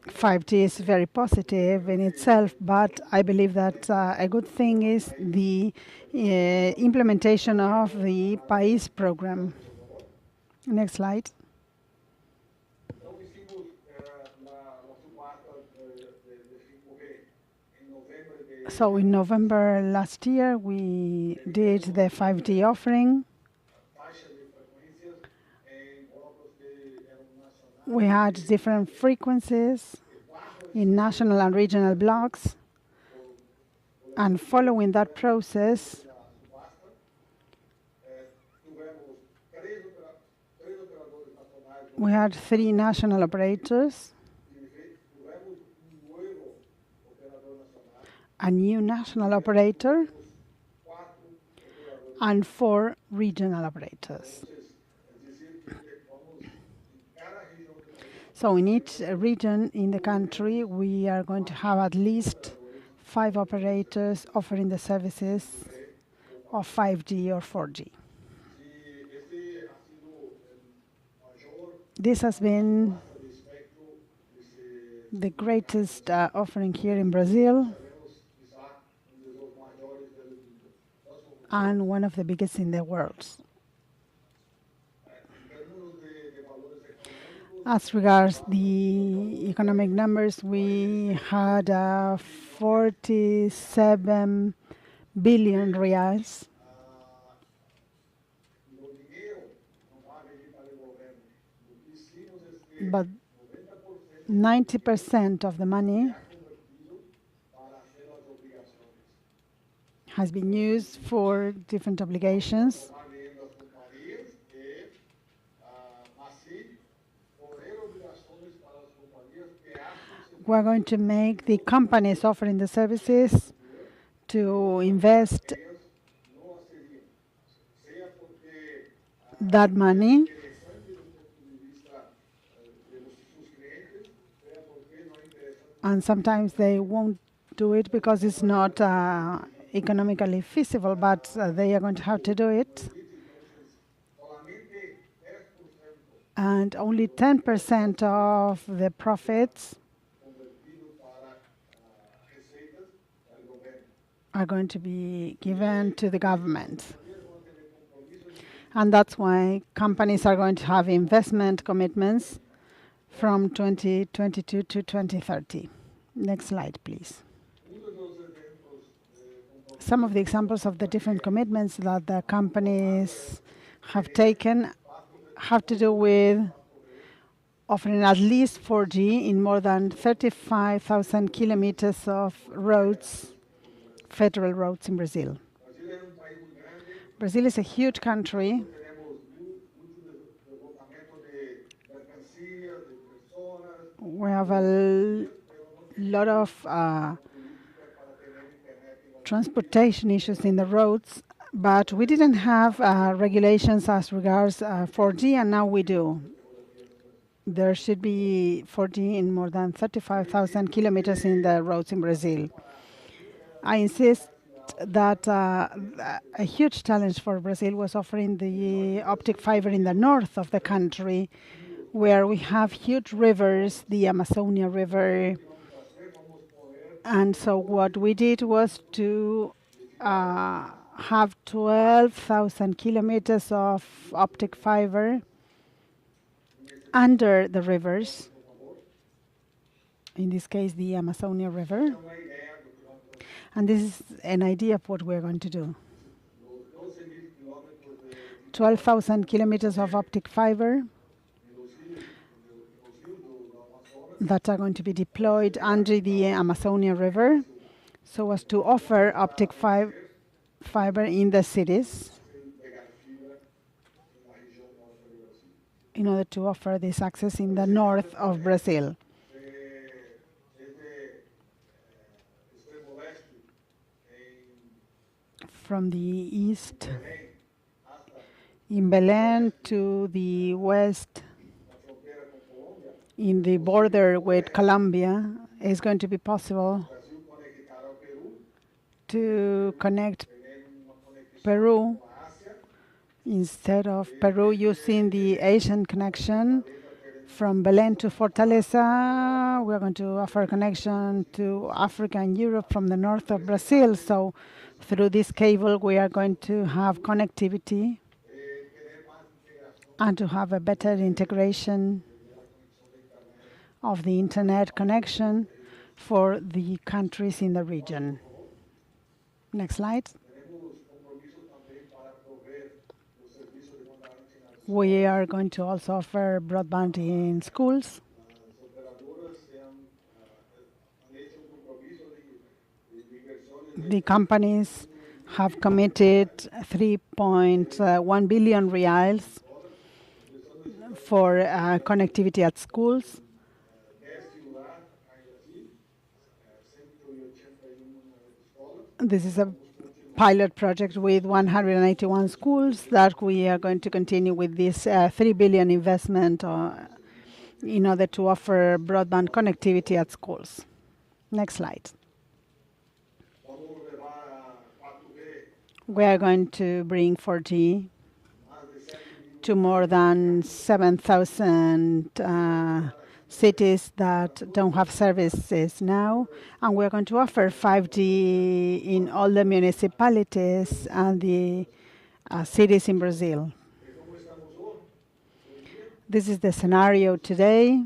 $5G is very positive in itself, but I believe that a good thing is the implementation of the PAIS program. Next slide. So in November last year, we did the 5G offering. We had different frequencies in national and regional blocks. And following that process, we had 3 national operators, a new national operator, and 4 regional operators. So in each region in the country, we are going to have at least 5 operators offering the services of 5G or 4G. This has been the greatest offering here in Brazil, and one of the biggest in the world. As regards the economic numbers, we had 47 billion reais. But 90% of the money has been used for different obligations. We're going to make the companies offering the services to invest that money. And sometimes they won't do it because it's not economically feasible, but they are going to have to do it. And only 10% of the profits are going to be given to the government. And that's why companies are going to have investment commitments from 2022 to 2030. Next slide, please. Some of the examples of the different commitments that the companies have taken have to do with offering at least 4G in more than 35,000 kilometers of roads, federal roads in Brazil. Brazil is a huge country. We have a lot of transportation issues in the roads, but we didn't have regulations as regards 4G, and now we do. There should be 4G in more than 35,000 kilometers in the roads in Brazil. I insist that a huge challenge for Brazil was offering the optic fiber in the north of the country, where we have huge rivers, the Amazonia River. And so what we did was to have 12,000 kilometers of optic fiber under the rivers, in this case the Amazonia River. And this is an idea of what we're going to do. 12,000 kilometers of optic fiber that are going to be deployed under the Amazonia River so as to offer optic fiber in the cities in order to offer this access in the north of Brazil. From the east in Belém to the west in the border with Colombia, is going to be possible to connect Peru Instead of Peru using the Asian connection from Belém to Fortaleza, we're going to offer connection to Africa and Europe from the north of Brazil. So through this cable, we are going to have connectivity and to have a better integration of the internet connection for the countries in the region. Next slide. We are going to also offer broadband in schools. The companies have committed 3.1 billion reals for connectivity at schools. This is a pilot project with 181 schools that we are going to continue with this 3 billion investment in order to offer broadband connectivity at schools. Next slide. We are going to bring 4G to more than 7,000 cities that don't have services now, and we're going to offer 5G in all the municipalities and the cities in Brazil. This is the scenario today.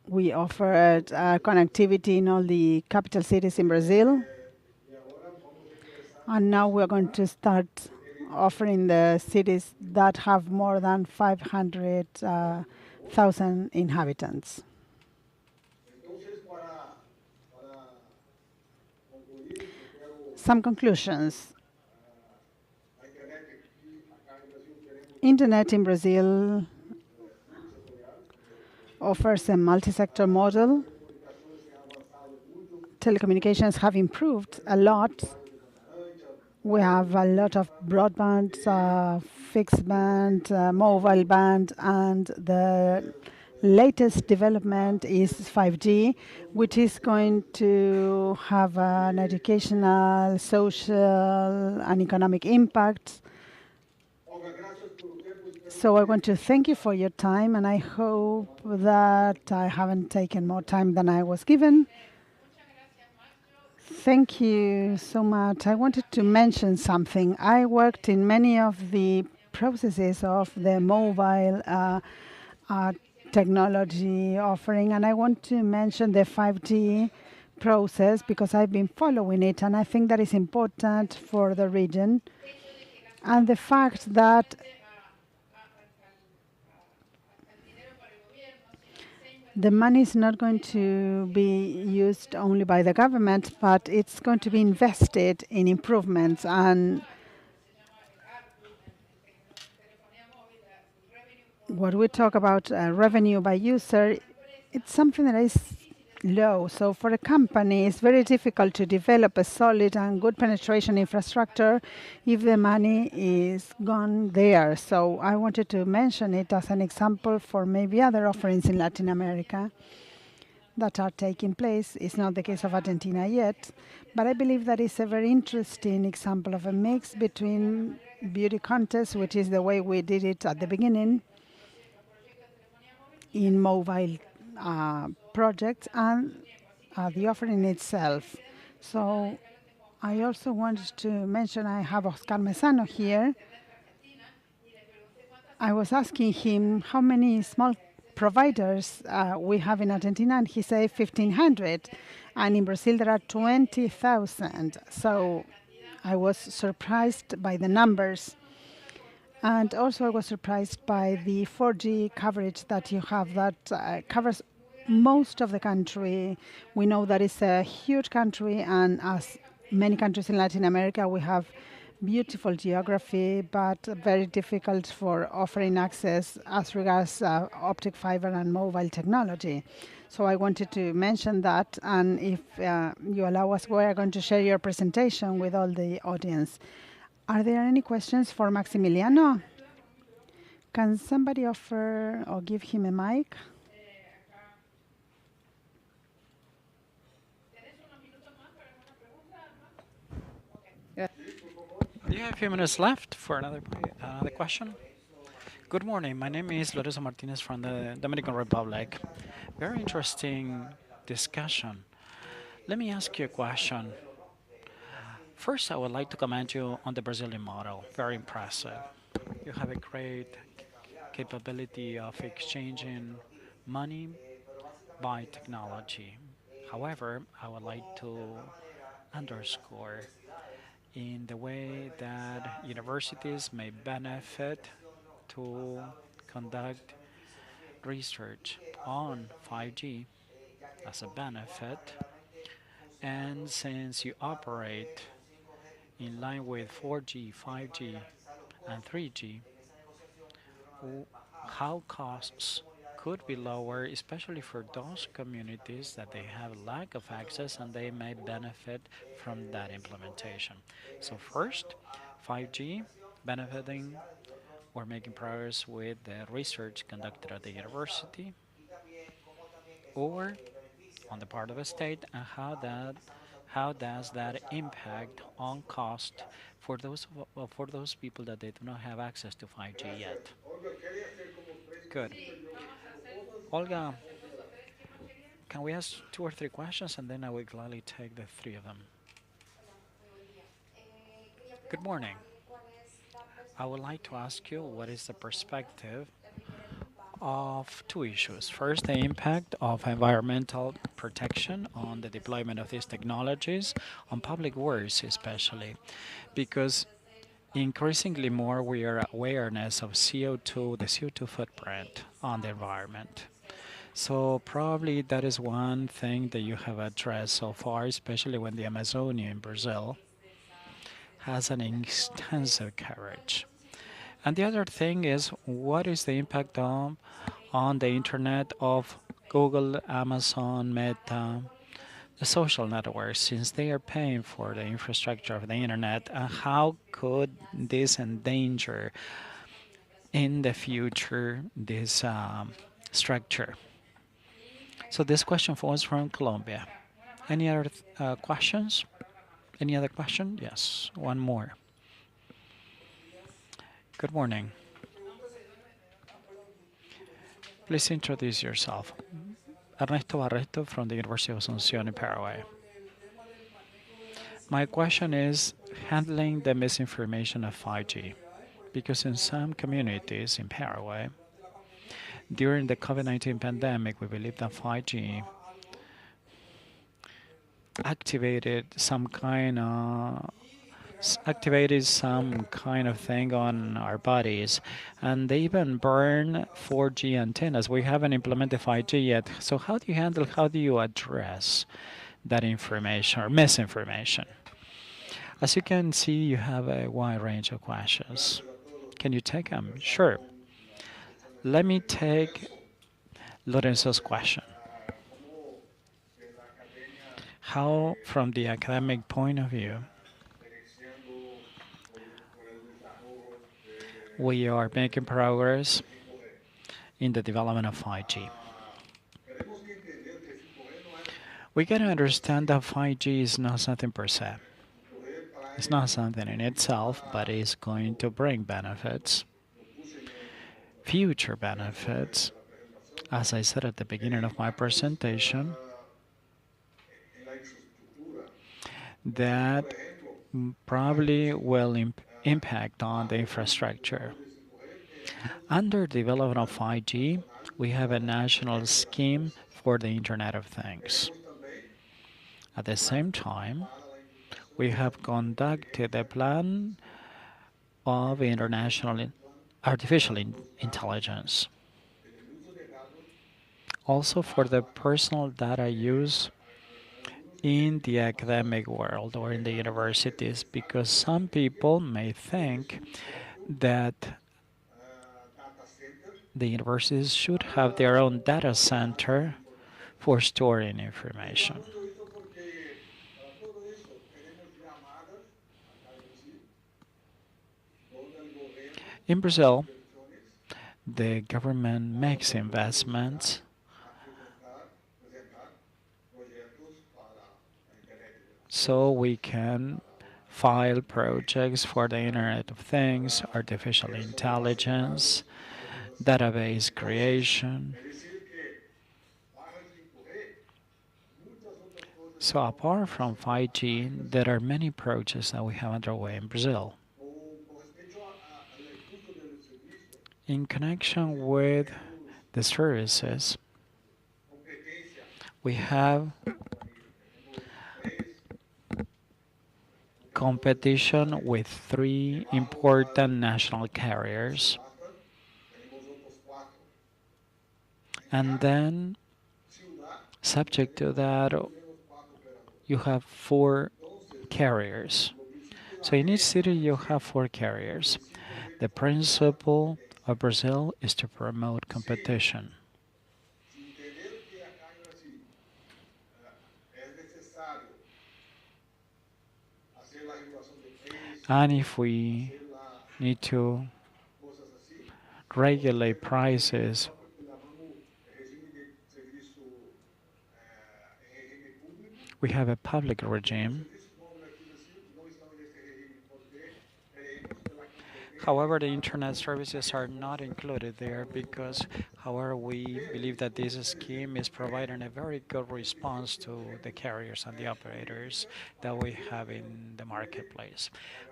We offered connectivity in all the capital cities in Brazil, and now we're going to start offering the cities that have more than 500,000 inhabitants. Some conclusions. Internet in Brazil offers a multi-sector model. Telecommunications have improved a lot. We have a lot of broadband, fixed band, mobile band, and the latest development is 5G, which is going to have an educational, social, and economic impact. So I want to thank you for your time, and I hope that I haven't taken more time than I was given. Thank you so much. I wanted to mention something. I worked in many of the processes of the mobile technology offering, and I want to mention the 5G process because I've been following it, and I think that is important for the region. And the fact that the money is not going to be used only by the government, but it's going to be invested in improvements. And what we talk about revenue by user, it's something that is low. So for a company, it's very difficult to develop a solid and good penetration infrastructure if the money is gone there. So I wanted to mention it as an example for maybe other offerings in Latin America that are taking place. It's not the case of Argentina yet, but I believe that is a very interesting example of a mix between beauty contests, which is the way we did it at the beginning in mobile projects, and the offering itself. So I also wanted to mention, I have Oscar Mesano here. I was asking him how many small providers we have in Argentina, and he said 1,500. And in Brazil, there are 20,000. So I was surprised by the numbers. And also I was surprised by the 4G coverage that you have that covers most of the country. We know that it's a huge country, and as many countries in Latin America, we have beautiful geography, but very difficult for offering access as regards optic fiber and mobile technology. So I wanted to mention that, and if you allow us, we are going to share your presentation with all the audience. Are there any questions for Maximiliano? Can somebody offer or give him a mic? Do you have a few minutes left for another question? Good morning. My name is Lorenzo Martinez from the Dominican Republic. Very interesting discussion. Let me ask you a question. First, I would like to commend you on the Brazilian model. Very impressive. You have a great capability of exchanging money by technology. However, I would like to underscore in the way that universities may benefit to conduct research on 5G as a benefit. And since you operate in line with 4G, 5G, and 3G, how costs could be lower, especially for those communities that they have lack of access and they may benefit from that implementation. So first, 5G benefiting or making progress with the research conducted at the university or on the part of the state, and how does that impact on cost for those people that they do not have access to 5G yet? Good. Olga, can we ask 2 or 3 questions and then I will gladly take the 3 of them. Good morning. I would like to ask you what is the perspective of 2 issues. First, the impact of environmental protection on the deployment of these technologies on public works especially, because increasingly more we are awareness of CO2, the CO2 footprint on the environment. So probably that is one thing that you have addressed so far, especially when the Amazonia in Brazil has an extensive coverage. And the other thing is, what is the impact on the internet of Google, Amazon, Meta, the social networks, since they are paying for the infrastructure of the internet, and how could this endanger in the future this structure? So this question was from Colombia. Any other questions? Any other question? Yes, one more. Good morning. Please introduce yourself. Ernesto Barreto from the University of Asunción in Paraguay. My question is handling the misinformation of 5G, because in some communities in Paraguay, during the COVID-19 pandemic, we believe that 5G activated some kind of thing on our bodies, and they even burn 4G antennas. We haven't implemented 5G yet. So how do you address that information or misinformation? As you can see, you have a wide range of questions. Can you take them? Sure. Let me take Lorenzo's question. How, from the academic point of view, we are making progress in the development of 5G. We got to understand that 5G is not something per se. It's not something in itself, but it's going to bring benefits, future benefits. As I said at the beginning of my presentation, that probably will impact on the infrastructure. Under development of 5G, we have a national scheme for the Internet of Things. At the same time, we have conducted a plan of international artificial intelligence. Also for the personal data use in the academic world or in the universities, because some people may think that the universities should have their own data center for storing information. In Brazil, the government makes investments so we can file projects for the Internet of Things, artificial intelligence, database creation. So apart from 5G, there are many projects that we have underway in Brazil. In connection with the services, we have competition with 3 important national carriers. And then, subject to that, you have 4 carriers. So in each city, you have 4 carriers. The principle of Brazil is to promote competition. And if we need to regulate prices, we have a public regime. However, the internet services are not included there because, however, we believe that this scheme is providing a very good response to the carriers and the operators that we have in the marketplace.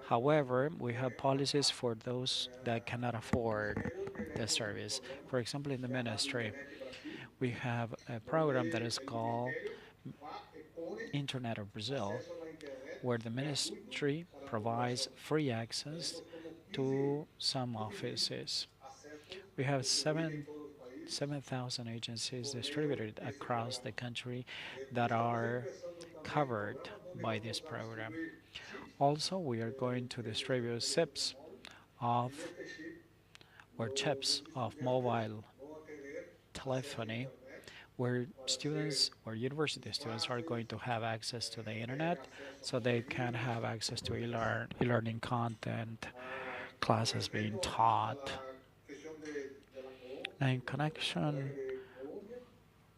However, we have policies for those that cannot afford the service. For example, in the ministry, we have a program that is called Internet of Brazil, where the ministry provides free access to some offices. We have 7,000 agencies distributed across the country that are covered by this program. Also, we are going to distribute SIPs of or chips of mobile telephony where students or university students are going to have access to the internet so they can have access to e-learning content, classes being taught. Now, in connection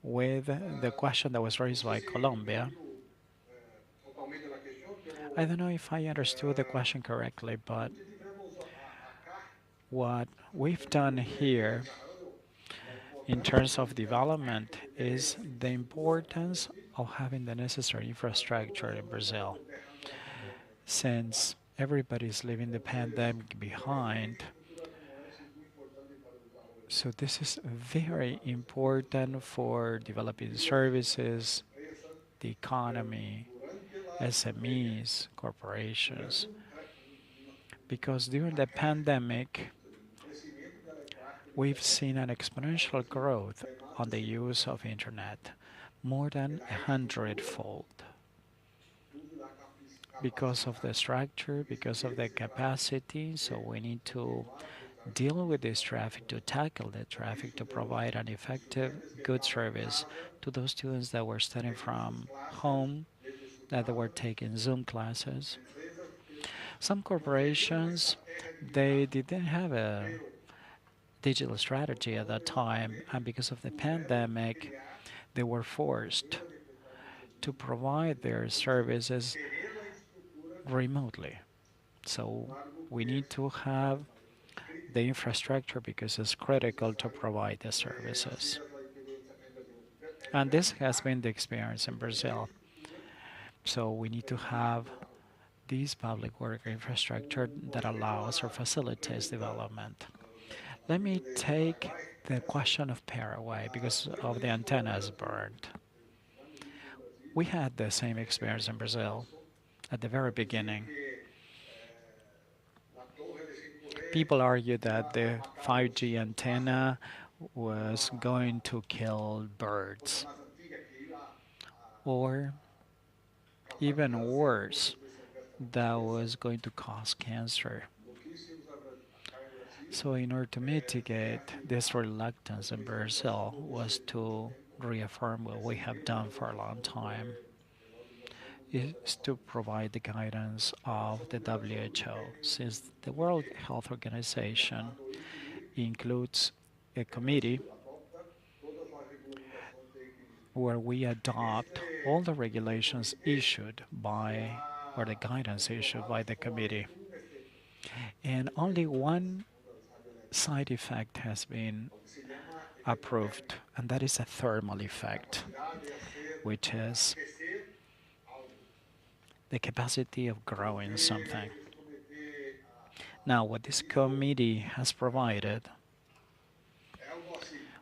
with the question that was raised by Colombia, I don't know if I understood the question correctly, but what we've done here in terms of development is the importance of having the necessary infrastructure in Brazil. Since everybody is leaving the pandemic behind, so this is very important for developing services, the economy, SMEs, corporations. Because during the pandemic, we've seen an exponential growth on the use of internet, more than 100-fold. Because of the structure, because of the capacity, so we need to deal with this traffic, to tackle the traffic, to provide an effective, good service to those students that were studying from home, that they were taking Zoom classes. Some corporations, they didn't have a digital strategy at that time, and because of the pandemic, they were forced to provide their services remotely. So we need to have the infrastructure because it's critical to provide the services. And this has been the experience in Brazil. So we need to have this public work infrastructure that allows or facilitates development. Let me take the question of Paraguay because of the antennas burned. We had the same experience in Brazil at the very beginning. People argued that the 5G antenna was going to kill birds, or even worse, that was going to cause cancer. So in order to mitigate this reluctance in Brazil was to reaffirm what we have done for a long time, is to provide the guidance of the WHO, since the World Health Organization includes a committee where we adopt all the regulations issued by or the guidance issued by the committee. And only one side effect has been approved, and that is a thermal effect, which is the capacity of growing something. Now, what this committee has provided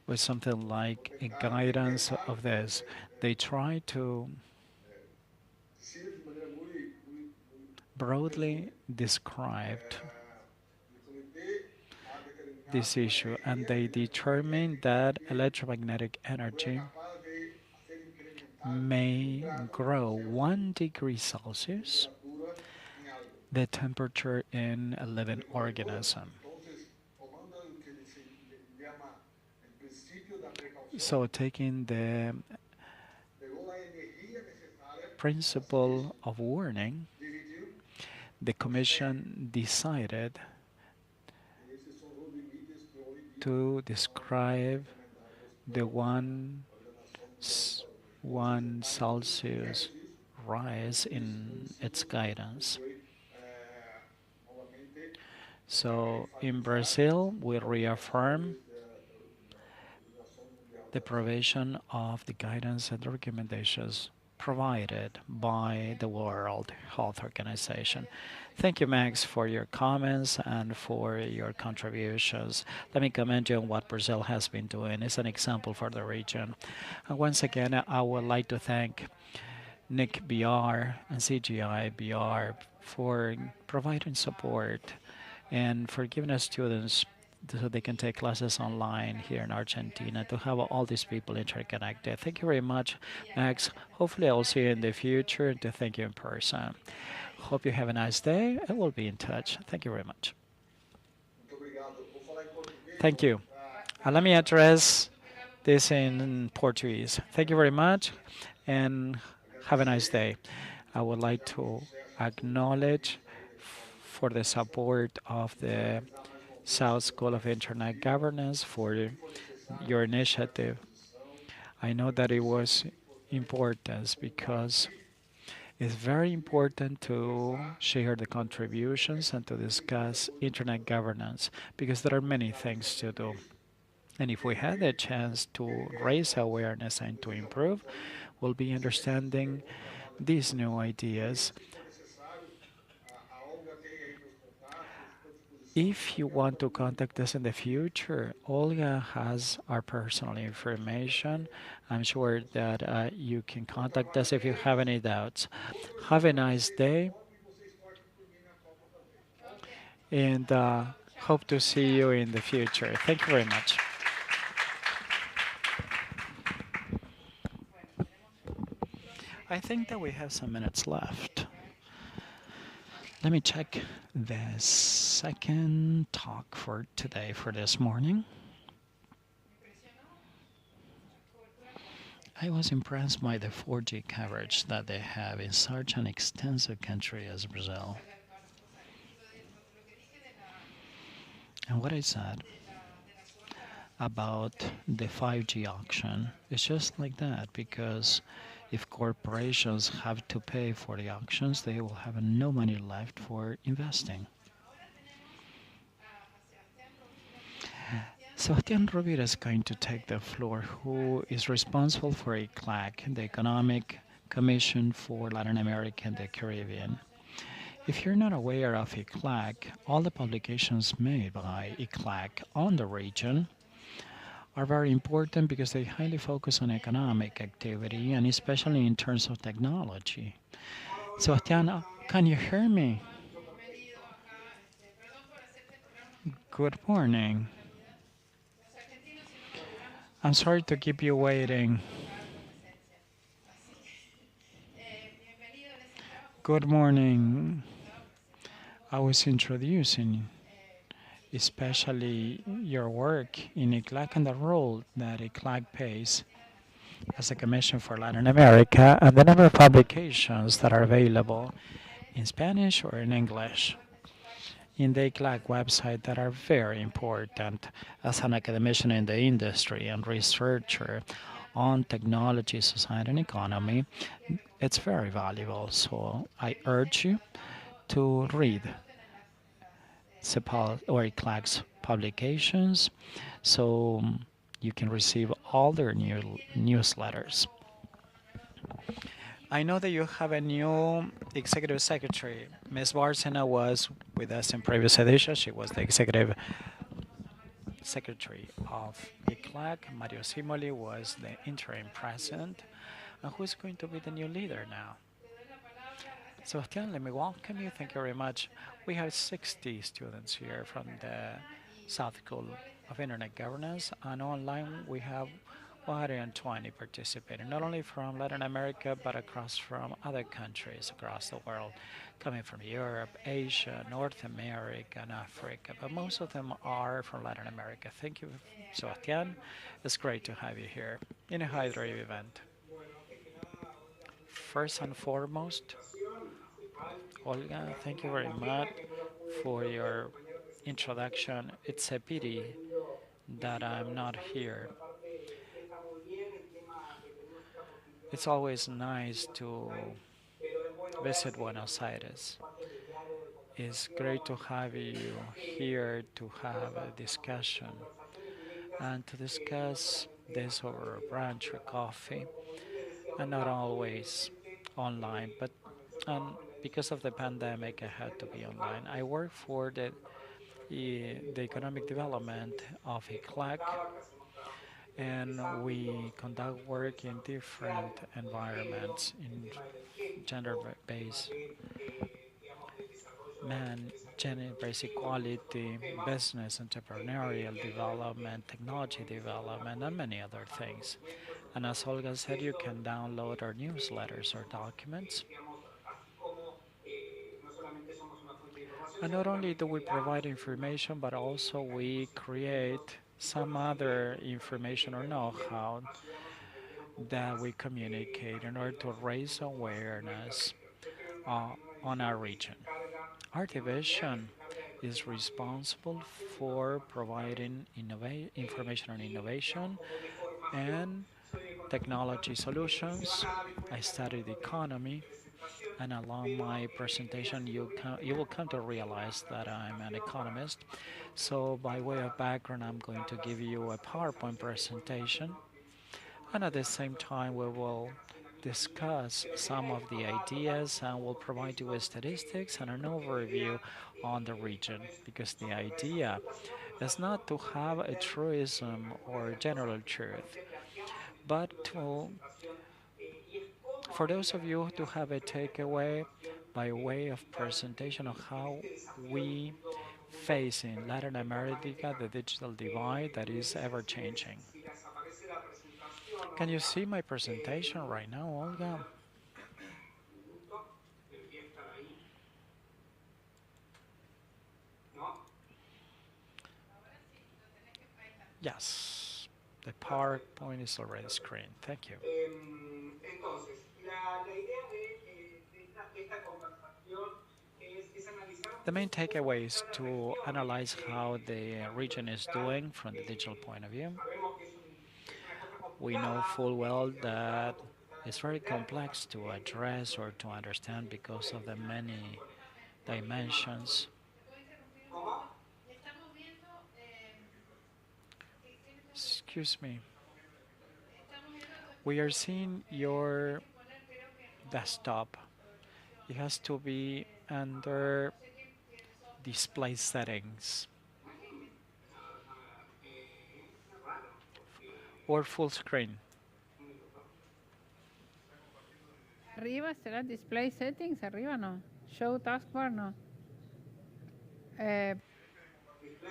was something like a guidance of this. They try to broadly describe this issue, and they determined that electromagnetic energy may grow 1 degree Celsius the temperature in a living organism. So taking the principle of warning, the Commission decided to describe the 1 Celsius rise in its guidance. So in Brazil, we reaffirm the provision of the guidance and recommendations provided by the World Health Organization. Thank you, Max, for your comments and for your contributions. Let me commend you on what Brazil has been doing. It's an example for the region. And once again, I would like to thank Nick BR and CGI BR for providing support and for giving us students so they can take classes online here in Argentina, to have all these people interconnected. Thank you very much, Max. Hopefully I'll see you in the future and to thank you in person. Hope you have a nice day, and we'll be in touch. Thank you very much. Thank you. Let me address this in Portuguese. Thank you very much, and have a nice day. I would like to acknowledge for the support of the South School of Internet Governance for your initiative. I know that it was important because it's very important to share the contributions and to discuss Internet governance, because there are many things to do. And if we had the chance to raise awareness and to improve, we'll be understanding these new ideas. If you want to contact us in the future, Olga has our personal information. I'm sure that you can contact us if you have any doubts. Have a nice day, and hope to see you in the future. Thank you very much. I think that we have some minutes left. Let me check the second talk for today, for this morning. I was impressed by the 4G coverage that they have in such an extensive country as Brazil. And what I said about the 5G auction is just like that, because if corporations have to pay for the auctions, they will have no money left for investing. Sebastián Rovira is going to take the floor, who is responsible for ECLAC, the Economic Commission for Latin America and the Caribbean. If you're not aware of ECLAC, all the publications made by ECLAC on the region are very important because they highly focus on economic activity, and especially in terms of technology. Sebastián, can you hear me? Good morning. I'm sorry to keep you waiting. Good morning. I was introducing especially your work in ECLAC and the role that ECLAC plays as a Commission for Latin America, and the number of publications that are available in Spanish or in English in the ECLAC website that are very important. As an academician in the industry and researcher, on technology, society, and economy, it's very valuable. So I urge you to read Cepal or ICLAC's publications so you can receive all their new newsletters. I know that you have a new executive secretary. Ms. Barcena was with us in previous edition. She was the executive secretary of ICLAC. Mario Simoli was the interim president. And who's going to be the new leader now? Sebastian, let me welcome you. Thank you very much. We have 60 students here from the South School of Internet Governance, and online we have 120 participating, not only from Latin America, but across from other countries across the world, coming from Europe, Asia, North America, and Africa, but most of them are from Latin America. Thank you, Sebastian. It's great to have you here in a Hydra event. First and foremost, Olga, thank you very much for your introduction. It's a pity that I'm not here. It's always nice to visit Buenos Aires. It's great to have you here to have a discussion and to discuss this over brunch or coffee, and not always online, but because of the pandemic, I had to be online. I work for the economic development of ICLAC, and we conduct work in different environments in gender-based gender-based equality, business, entrepreneurial development, technology development, and many other things. And as Olga said, you can download our newsletters or documents. And not only do we provide information, but also we create some other information or know-how that we communicate in order to raise awareness on our region. Our division is responsible for providing information on innovation and technology solutions. I studied economy, and along my presentation, you will come to realize that I'm an economist. So by way of background, I'm going to give you a PowerPoint presentation, and at the same time, we will discuss some of the ideas and we'll provide you with statistics and an overview on the region, because the idea is not to have a truism or general truth, but for those of you to have a takeaway by way of presentation of how we face in Latin America the digital divide that is ever changing. Can you see my presentation right now, Olga? Yes, the PowerPoint is already screened. Thank you. The main takeaway is to analyze how the region is doing from the digital point of view. We know full well that it's very complex to address or to understand because of the many dimensions. Excuse me. We are seeing your desktop. It has to be under display settings or full screen. Arriba será display settings, arriba no. Show taskbar no. Display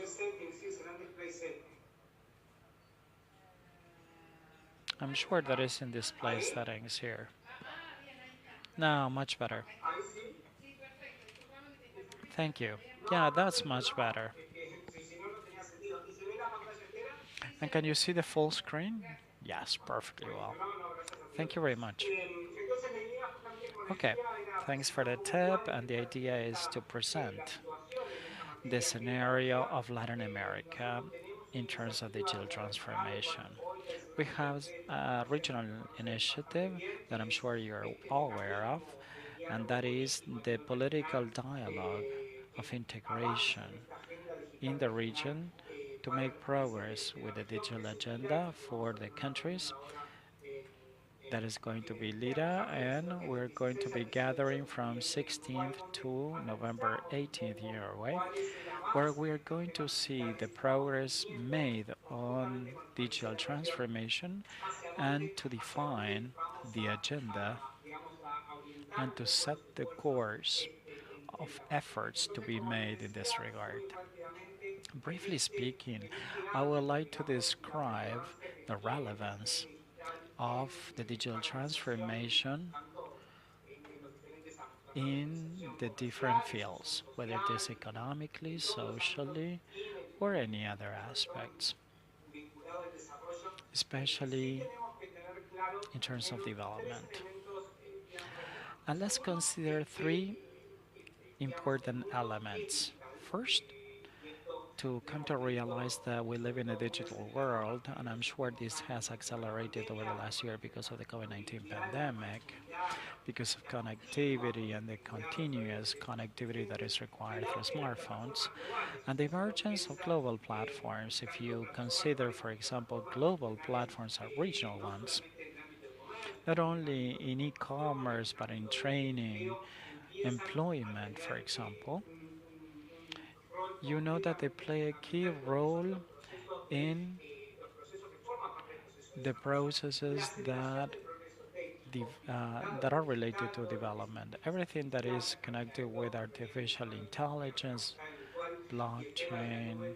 settings, sí, serán display settings. I'm sure that is in display settings here. Now, much better. Thank you. Yeah, that's much better. And can you see the full screen? Yes, perfectly well. Thank you very much. Okay, thanks for the tip, and the idea is to present the scenario of Latin America in terms of digital transformation. We have a regional initiative that I'm sure you're all aware of, and that is the political dialogue of integration in the region to make progress with the digital agenda for the countries. That is going to be Lira, and we're going to be gathering from 16th to November 18th here away, where we're going to see the progress made on digital transformation and to define the agenda and to set the course of efforts to be made in this regard. Briefly speaking, I would like to describe the relevance of the digital transformation in the different fields, whether it is economically, socially, or any other aspects, especially in terms of development. And let's consider three important elements. First, to come to realize that we live in a digital world, and I'm sure this has accelerated over the last year because of the COVID-19 pandemic, because of connectivity and the continuous connectivity that is required through smartphones, and the emergence of global platforms. If you consider, for example, global platforms are regional ones, not only in e-commerce, but in training, employment, for example, you know that they play a key role in the processes that are related to development. Everything that is connected with artificial intelligence, blockchain,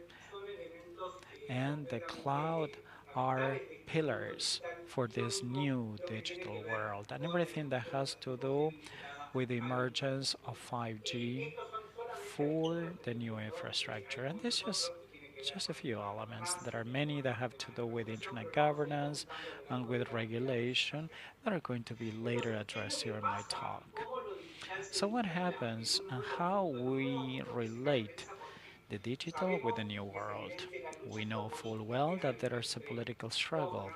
and the cloud are pillars for this new digital world, and everything that has to do with the emergence of 5G for the new infrastructure. And this is just a few elements. There are many that have to do with internet governance and with regulation that are going to be later addressed here in my talk. So what happens and how we relate the digital with the new world? We know full well that there is a political struggle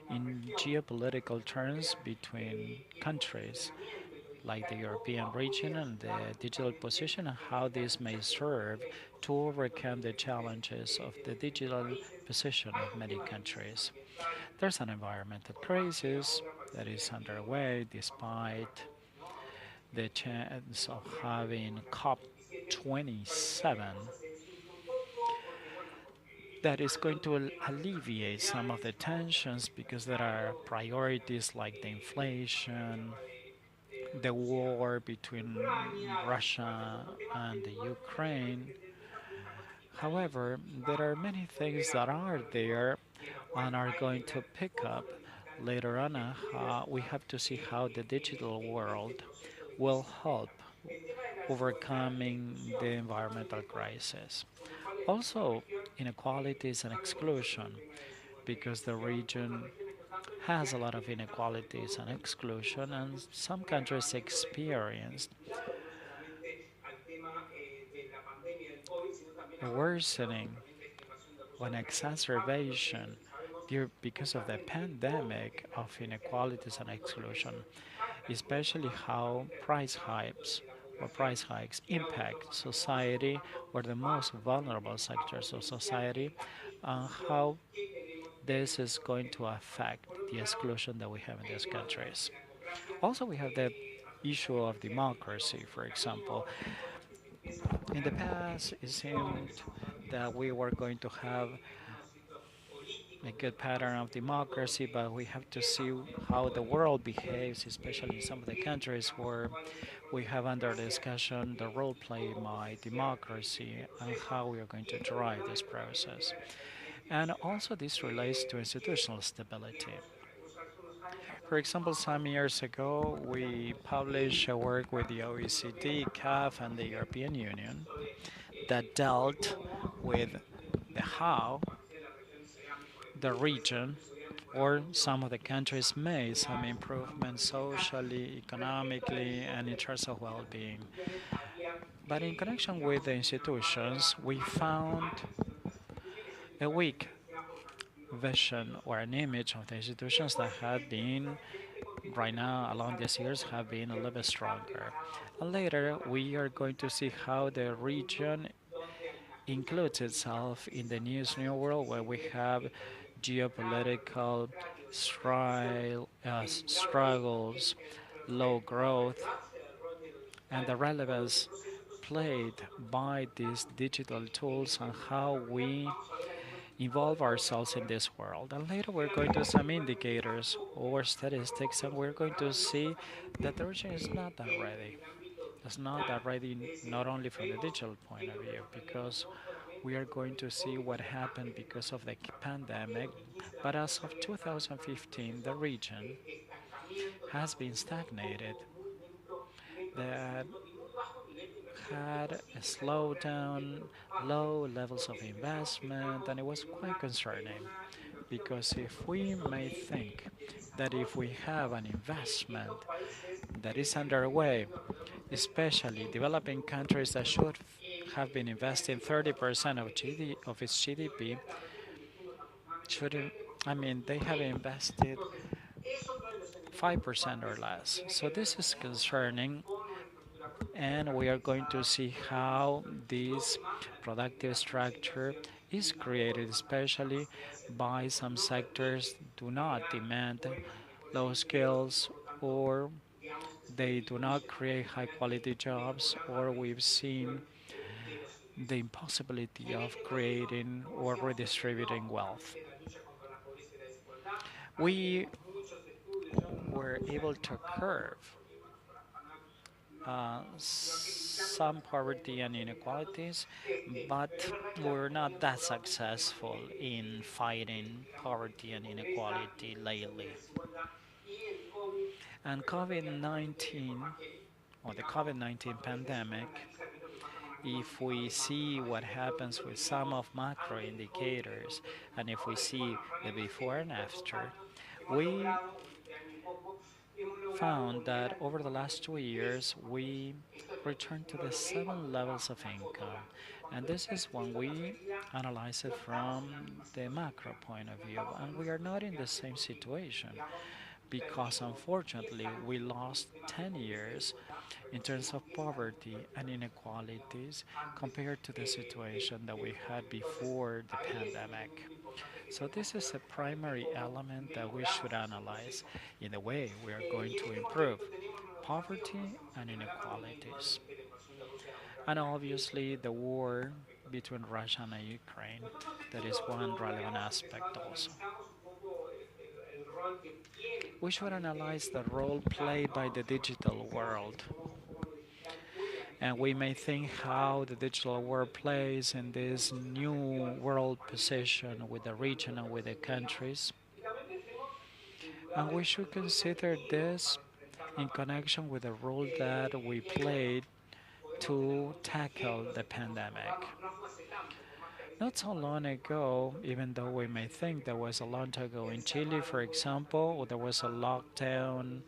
in geopolitical terms between countries like the European region and the digital position, and how this may serve to overcome the challenges of the digital position of many countries. There's an environmental crisis that is underway despite the chance of having COP27 that is going to alleviate some of the tensions because there are priorities like the inflation, the war between Russia and the Ukraine. However, there are many things that are there and are going to pick up later on. We have to see how the digital world will help overcoming the environmental crisis. Also, inequalities and exclusion, because the region has a lot of inequalities and exclusion, and some countries experienced a worsening or an exacerbation because of the pandemic of inequalities and exclusion, especially how price hikes impact society or the most vulnerable sectors of society, and how this is going to affect the exclusion that we have in these countries. Also, we have the issue of democracy, for example. In the past, it seemed that we were going to have a good pattern of democracy, but we have to see how the world behaves, especially in some of the countries where we have under discussion the role played by democracy and how we are going to drive this process. And also this relates to institutional stability. For example, some years ago, we published a work with the OECD, CAF, and the European Union that dealt with the how the region or some of the countries made some improvements socially, economically, and in terms of well-being. But in connection with the institutions, we found a weak vision or an image of the institutions that have been right now along these years have been a little bit stronger. And later we are going to see how the region includes itself in the new world where we have geopolitical struggles, low growth, and the relevance played by these digital tools and how we involve ourselves in this world. And later we're going to some indicators or statistics, and we're going to see that the region is not that ready. It's not that ready, not only from the digital point of view, because we are going to see what happened because of the pandemic. But as of 2015, the region has been stagnated. That had a slowdown, low levels of investment, and it was quite concerning because if we may think that if we have an investment that is underway, especially developing countries that should have been investing 30% of its GDP, shouldn't, I mean, they have invested 5% or less. So this is concerning, and we are going to see how this productive structure is created, especially by some sectors do not demand low skills, or they do not create high quality jobs, or we've seen the impossibility of creating or redistributing wealth. We were able to curb some poverty and inequalities, but we're not that successful in fighting poverty and inequality lately. And COVID-19, or the COVID-19 pandemic, if we see what happens with some of macro indicators, and if we see the before and after, we found that over the last 2 years we returned to the 7 levels of income. And this is when we analyze it from the macro point of view. And we are not in the same situation because unfortunately we lost 10 years in terms of poverty and inequalities compared to the situation that we had before the pandemic. So this is a primary element that we should analyze in the way we are going to improve poverty and inequalities. And obviously the war between Russia and Ukraine, that is one relevant aspect also. We should analyze the role played by the digital world. And we may think how the digital world plays in this new world position with the region and with the countries. And we should consider this in connection with the role that we played to tackle the pandemic. Not so long ago, even though we may think there was a long time ago in Chile, for example, there was a lockdown,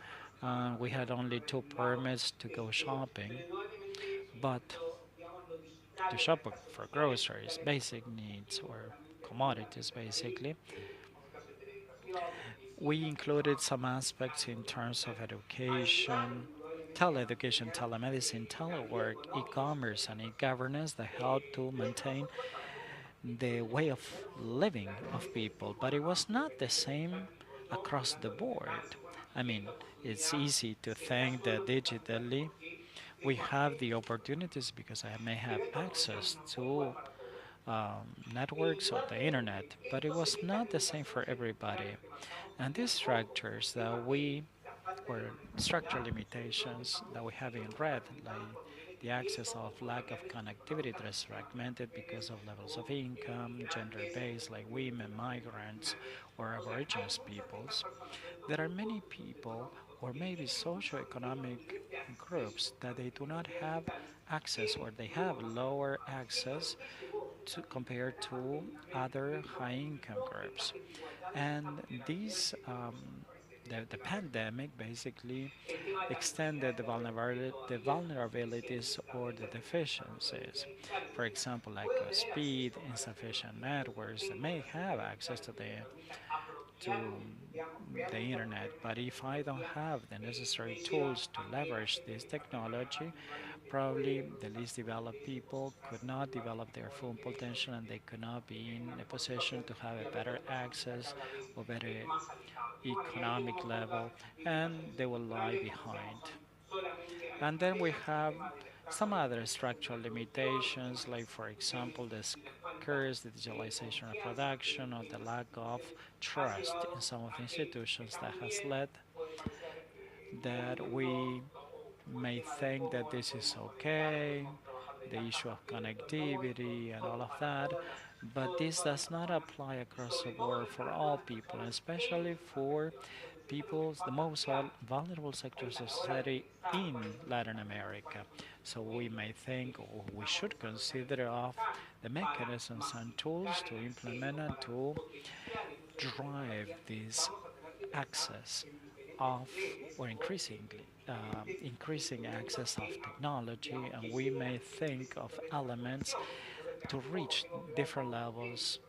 we had only 2 permits to go shopping, but to shop for groceries, basic needs, or commodities basically. We included some aspects in terms of education, teleeducation, telemedicine, telework, e-commerce, and e-governance that help to maintain the way of living of people. But it was not the same across the board. I mean, it's easy to think that digitally we have the opportunities because I may have access to networks or the internet, but it was not the same for everybody. And these structures that we, or structural limitations that we have in red, like the access of lack of connectivity that is fragmented because of levels of income, gender-based, like women, migrants, or aboriginal peoples. There are many people, or maybe socioeconomic groups, that they do not have access, or they have lower access to compared to other high income groups. And these the pandemic basically extended the vulnerabilities or the deficiencies. For example, lack of speed, insufficient networks that may have access to the internet, but if I don't have the necessary tools to leverage this technology, probably the least developed people could not develop their full potential and they could not be in a position to have a better access or better economic level, and they will lie behind. And then we have some other structural limitations, like for example, the scarce digitalization of production or the lack of trust in some of the institutions that has led that we may think that this is okay, the issue of connectivity and all of that, but this does not apply across the board for all people, especially for people's the most vulnerable sectors of society in Latin America. So we may think or we should consider of the mechanisms and tools to implement and to drive this access of or increasing access of technology, and we may think of elements to reach different levels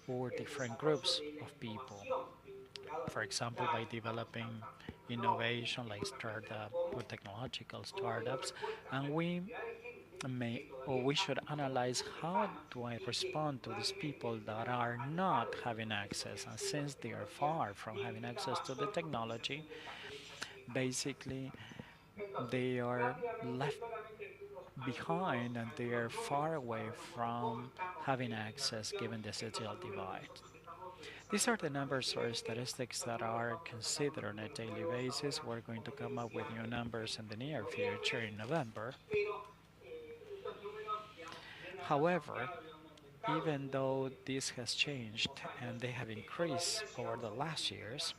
or different groups of people. For example, by developing innovation like startup or technological startups, and we may or we should analyze how do I respond to these people that are not having access, and since they are far from having access to the technology, basically they are left behind and they are far away from having access given the digital divide. These are the numbers or statistics that are considered on a daily basis. We're going to come up with new numbers in the near future in November. However, even though this has changed and they have increased over the last years,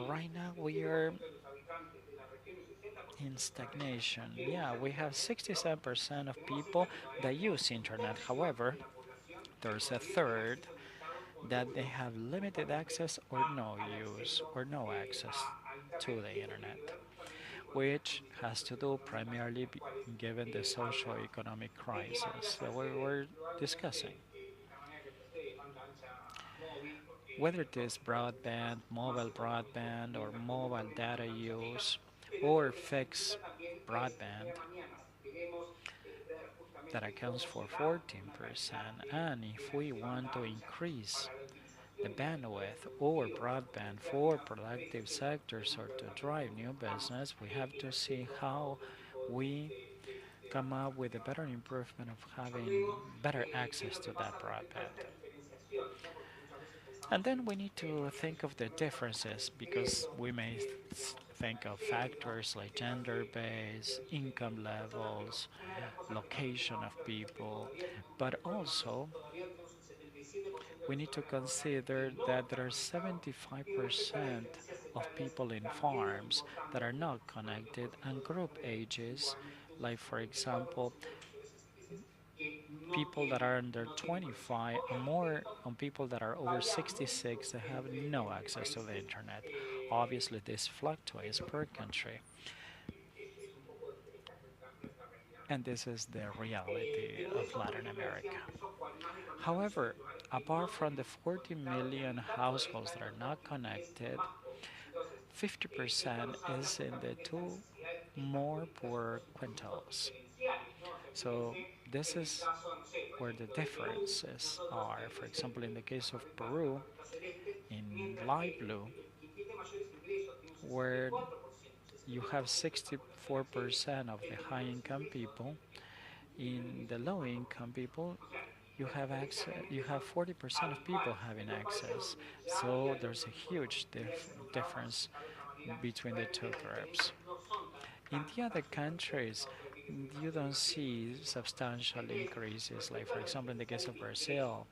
right now we are in stagnation. Yeah, we have 67% of people that use internet. However, there's a third that they have limited access or no use or no access to the internet, which has to do primarily given the socio-economic crisis that we were discussing. Whether it is broadband, mobile broadband, or mobile data use, or fixed broadband, that accounts for 14%. And if we want to increase the bandwidth or broadband for productive sectors or to drive new business, we have to see how we come up with a better improvement of having better access to that broadband. And then we need to think of the differences because we may think of factors like gender base, income levels, location of people, but also we need to consider that there are 75% of people in farms that are not connected and group ages, like for example, people that are under 25 and more on people that are over 66 that have no access to the internet. Obviously, this fluctuates per country. And this is the reality of Latin America. However, apart from the 40 million households that are not connected, 50% is in the two more poor quintiles. So this is where the differences are. For example, in the case of Peru, in light blue, where you have 64% of the high income people, in the low income people, you have access, you have 40% of people having access. So there's a huge difference between the two groups. In the other countries, you don't see substantial increases. Like for example, in the case of Brazil,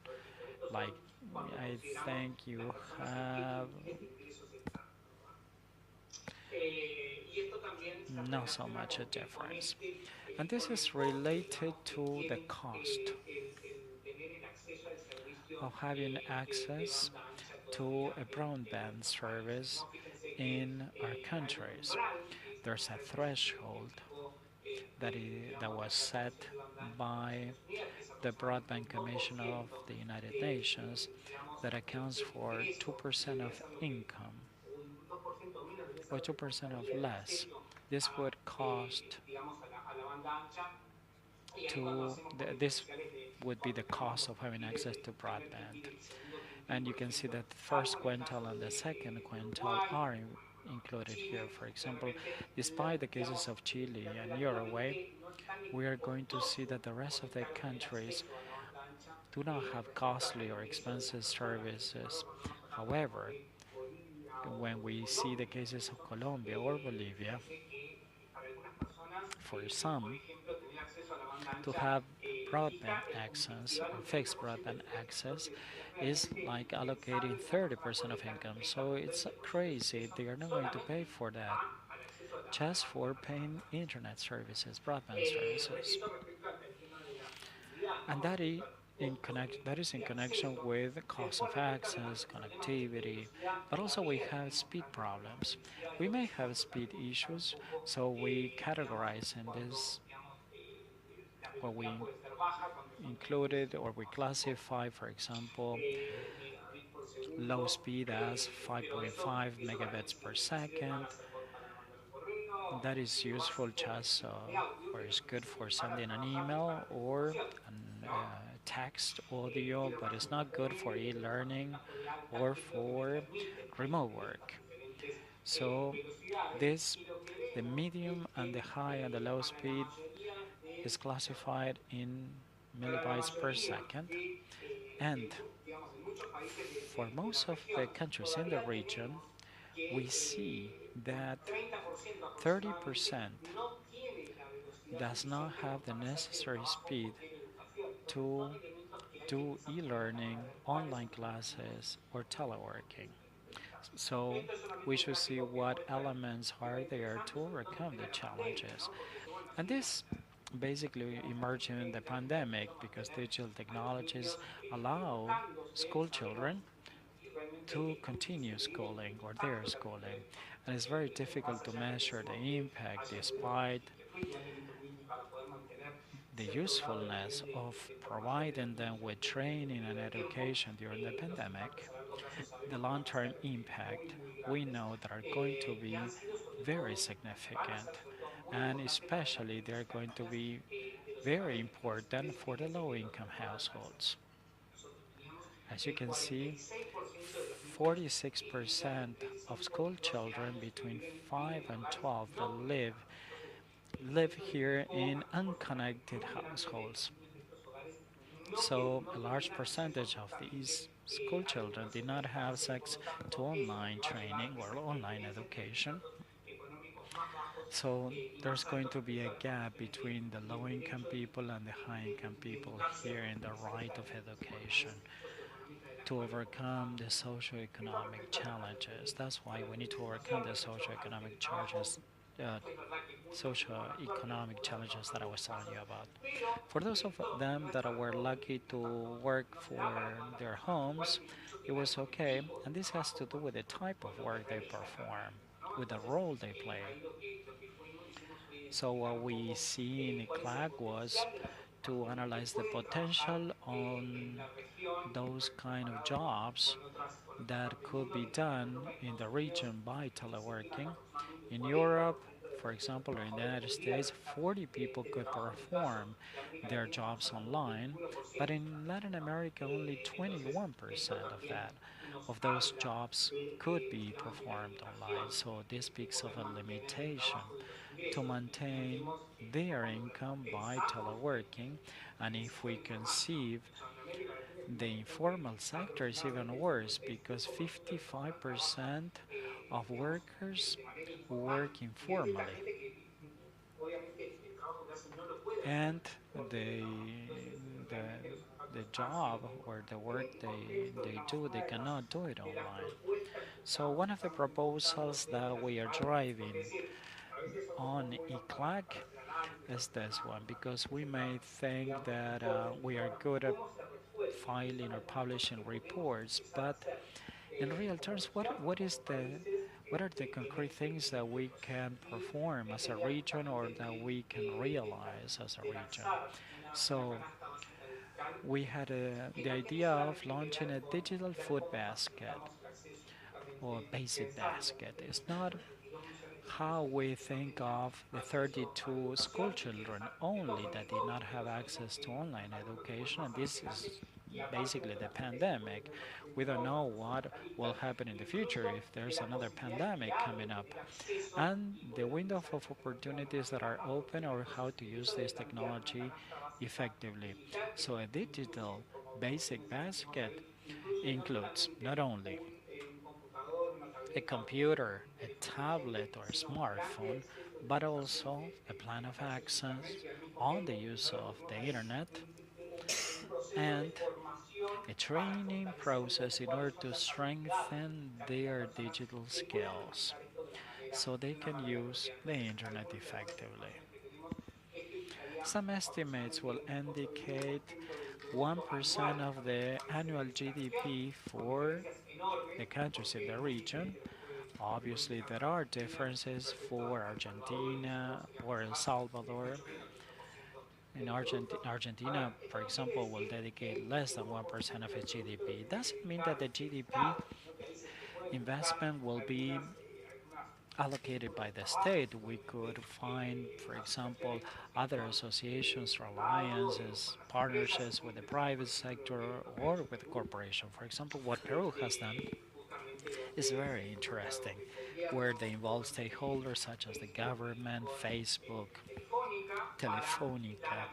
like I think you have not so much a difference. And this is related to the cost of having access to a broadband service in our countries. There's a threshold that was set by the Broadband Commission of the United Nations that accounts for 2% of income or 2% of less. This would cost this would be the cost of having access to broadband. And you can see that the first quintile and the second quintile are included here. For example, despite the cases of Chile and Uruguay, we are going to see that the rest of the countries do not have costly or expensive services. However, when we see the cases of Colombia or Bolivia, for some, to have broadband access, fixed broadband access, is like allocating 30% of income. So it's crazy. They are not going to pay for that just for paying internet services, broadband services. And that is in connection with the cost of access, connectivity, but also we have speed problems. We may have speed issues, so we categorize in this what we included or we classify, for example, low speed as 5.5 megabits per second. That is useful just or is good for sending an email or text audio, but it's not good for e-learning or for remote work. So this, the medium and the high and the low speed is classified in millibytes per second, and for most of the countries in the region, we see that 30% does not have the necessary speed to do e-learning, online classes, or teleworking. So we should see what elements are there to overcome the challenges. And this basically emerged in the pandemic because digital technologies allow school children to continue schooling or their schooling. And it's very difficult to measure the impact despite the usefulness of providing them with training and education during the pandemic. The long-term impact we know that are going to be very significant, and especially they're going to be very important for the low-income households. As you can see, 46% of school children between 5 and 12 that live here in unconnected households. So a large percentage of these school children did not have access to online training or online education. So there's going to be a gap between the low-income people and the high-income people here in the right of education to overcome the socioeconomic challenges. That's why we need to overcome the socioeconomic charges, uh, socioeconomic challenges that I was telling you about. For those of them that were lucky to work for their homes, it was okay, and this has to do with the type of work they perform, with the role they play. So what we see in ICLAC was to analyze the potential on those kind of jobs that could be done in the region by teleworking. In Europe, for example, or in the United States, 40 people could perform their jobs online, but in Latin America, only 21% of those jobs could be performed online. So this speaks of a limitation to maintain their income by teleworking, and if we conceive the informal sector is even worse because 55% of workers work informally. And the, the, the job or the work they do, they cannot do it online. So one of the proposals that we are driving on ECLAC is this one, because we may think that we are good at filing or publishing reports, but in real terms, what are the concrete things that we can perform as a region or that we can realize as a region? So we had the idea of launching a digital food basket or basic basket. It's not how we think of the 32 school children only that did not have access to online education, and this is basically the pandemic. We don't know what will happen in the future if there's another pandemic coming up, and the window of opportunities that are open or how to use this technology effectively. So a digital basic basket includes not only a computer, a tablet, or a smartphone, but also a plan of access on the use of the internet and a training process in order to strengthen their digital skills so they can use the internet effectively. Some estimates will indicate 1% of the annual GDP for the countries in the region. Obviously, there are differences for Argentina or El Salvador. In Argentina, for example, will dedicate less than 1% of its GDP. It doesn't mean that the GDP investment will be allocated by the state. We could find, for example, other associations or alliances, partnerships with the private sector or with the corporation. For example, what Peru has done is very interesting, where they involve stakeholders such as the government, Facebook, Telefonica,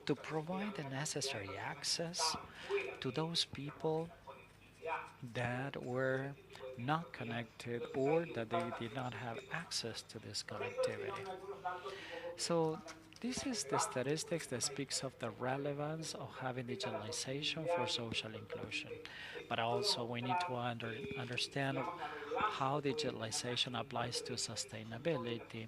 to provide the necessary access to those people that were not connected or that they did not have access to this connectivity. So this is the statistics that speaks of the relevance of having digitalization for social inclusion. But also we need to understand how digitalization applies to sustainability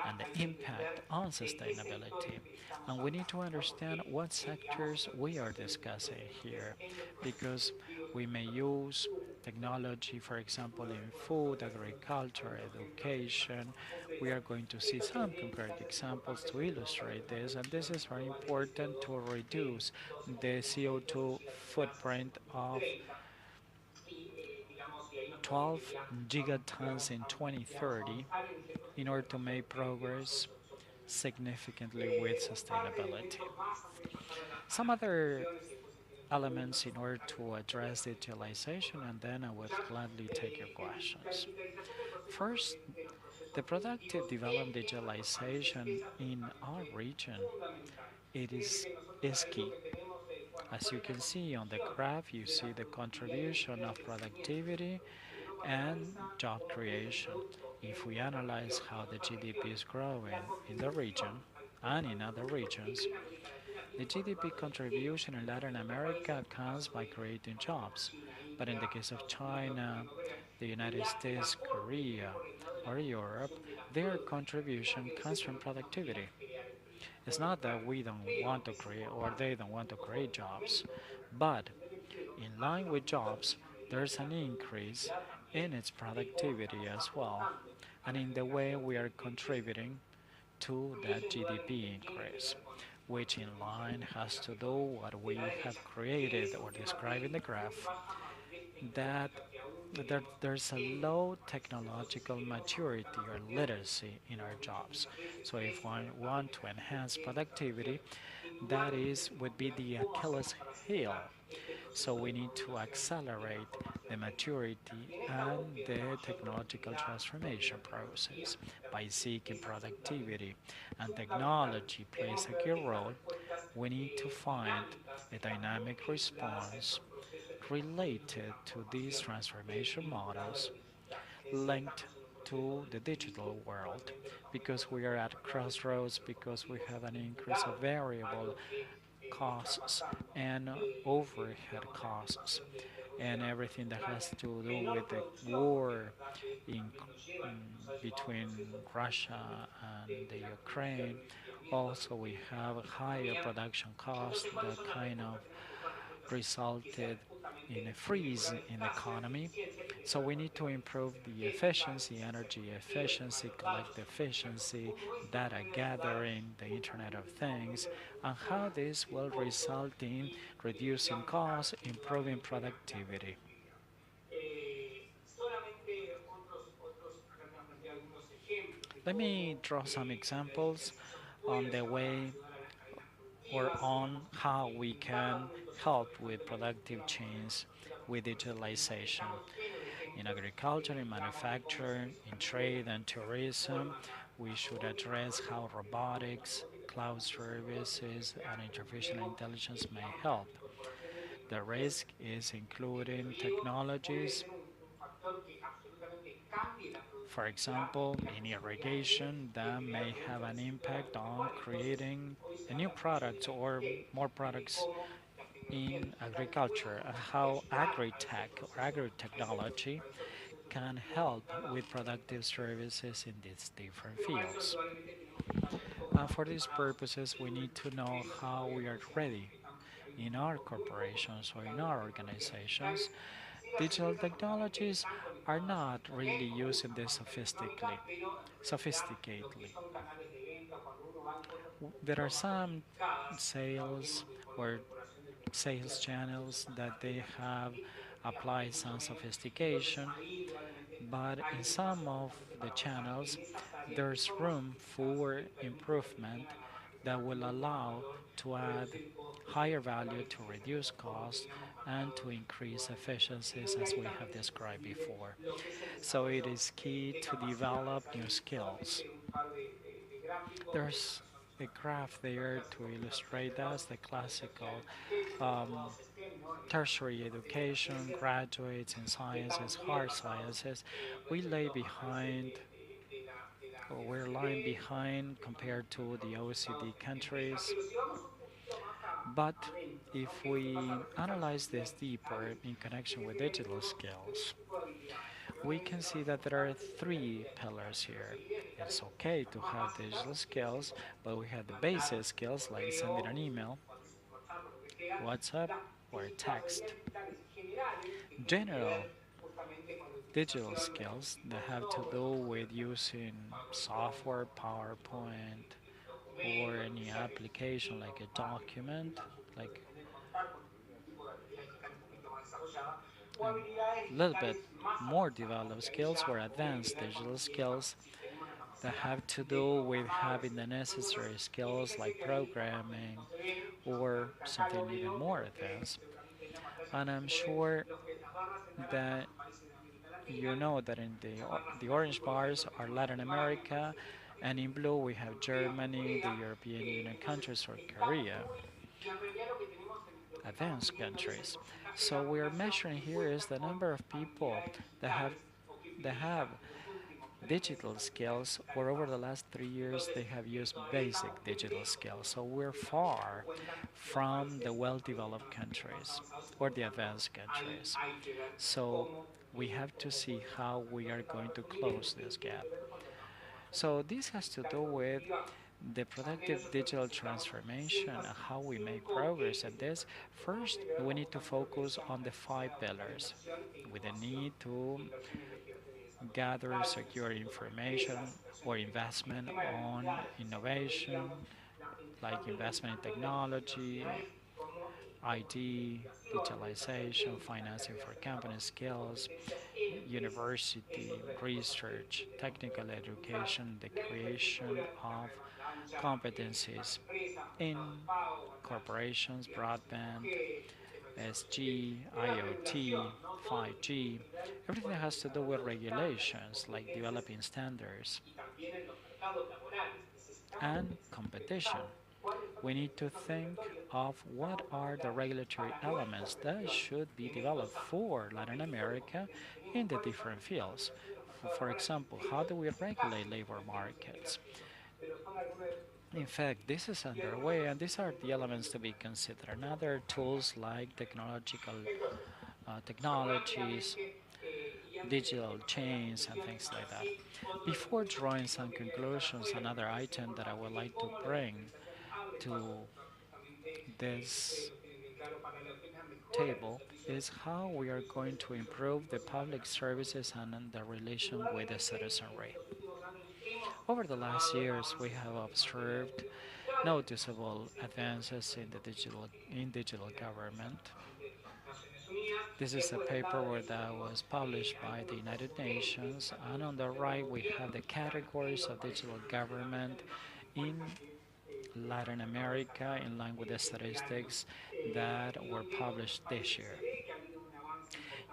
and the impact on sustainability. And we need to understand what sectors we are discussing here, because we may use technology, for example, in food, agriculture, education. We are going to see some concrete examples to illustrate this, and this is very important to reduce the CO2 footprint of 12 gigatons in 2030 in order to make progress significantly with sustainability. Some other elements in order to address digitalization, and then I would gladly take your questions. First, the productive development digitalization in our region, is key. As you can see on the graph, you see the contribution of productivity and job creation. If we analyze how the GDP is growing in the region and in other regions, the GDP contribution in Latin America comes by creating jobs. But in the case of China, the United States, Korea, or Europe, their contribution comes from productivity. It's not that we don't want to create or they don't want to create jobs, but in line with jobs, there's an increase in its productivity as well, and in the way we are contributing to that GDP increase, which in line has to do what we have created or described in the graph, that there's a low technological maturity or literacy in our jobs. So if one want to enhance productivity, that is would be the Achilles heel. So we need to accelerate the maturity and the technological transformation process by seeking productivity, and technology plays a key role. We need to find a dynamic response related to these transformation models linked to the digital world, because we are at crossroads, because we have an increase of variable costs and overhead costs, and everything that has to do with the war between Russia and the Ukraine. Also, we have higher production costs that kind of resulted in a freeze in the economy. So we need to improve the efficiency, energy efficiency, collect efficiency, data gathering, the Internet of Things, and how this will result in reducing costs, improving productivity. Let me draw some examples on the way or on how we can help with productive change with digitalization in agriculture, in manufacturing, in trade and tourism. We should address how robotics, cloud services, and artificial intelligence may help. The risk is including technologies, for example, in irrigation, that may have an impact on creating a new product or more products in agriculture, and how agri-tech or agri-technology can help with productive services in these different fields. For these purposes, we need to know how we are ready in our corporations or in our organizations. Digital technologies are not really used in this sophisticatedly. There are some sales or sales channels that they have applied some sophistication, but in some of the channels there's room for improvement that will allow to add higher value to reduce costs and to increase efficiencies as we have described before. So it is key to develop new skills. There's a graph there to illustrate that, the classical um, tertiary education, graduates in sciences, hard sciences. We lay behind, or we're lying behind compared to the OECD countries. But if we analyze this deeper in connection with digital skills, we can see that there are three pillars here. It's okay to have digital skills, but we have the basic skills like sending an email, WhatsApp, or a text. General digital skills that have to do with using software, PowerPoint, or any application like a document, like a little bit more developed skills or advanced digital skills that have to do with having the necessary skills like programming or something even more advanced. And I'm sure that you know that in the orange bars are Latin America, and in blue we have Germany, the European Union countries, or Korea, advanced countries. So we are measuring here is the number of people that have digital skills, where over the last 3 years they have used basic digital skills. So we're far from the well-developed countries or the advanced countries. So we have to see how we are going to close this gap. So this has to do with the productive digital transformation and how we make progress at this. First, we need to focus on the five pillars with the need to gather secure information or investment on innovation, like investment in technology, IT, digitalization, financing for company skills, university, research, technical education, the creation of competencies in corporations, broadband, SG, IoT, 5G, everything that has to do with regulations like developing standards and competition. We need to think of what are the regulatory elements that should be developed for Latin America in the different fields. For example, how do we regulate labor markets? In fact, this is underway, and these are the elements to be considered. Another tools like technologies, digital chains, and things like that. Before drawing some conclusions, another item that I would like to bring to this table is how we are going to improve the public services and the relation with the citizenry. Over the last years, we have observed noticeable advances in digital government. This is a paper that was published by the United Nations, and on the right we have the categories of digital government in Latin America in line with the statistics that were published this year.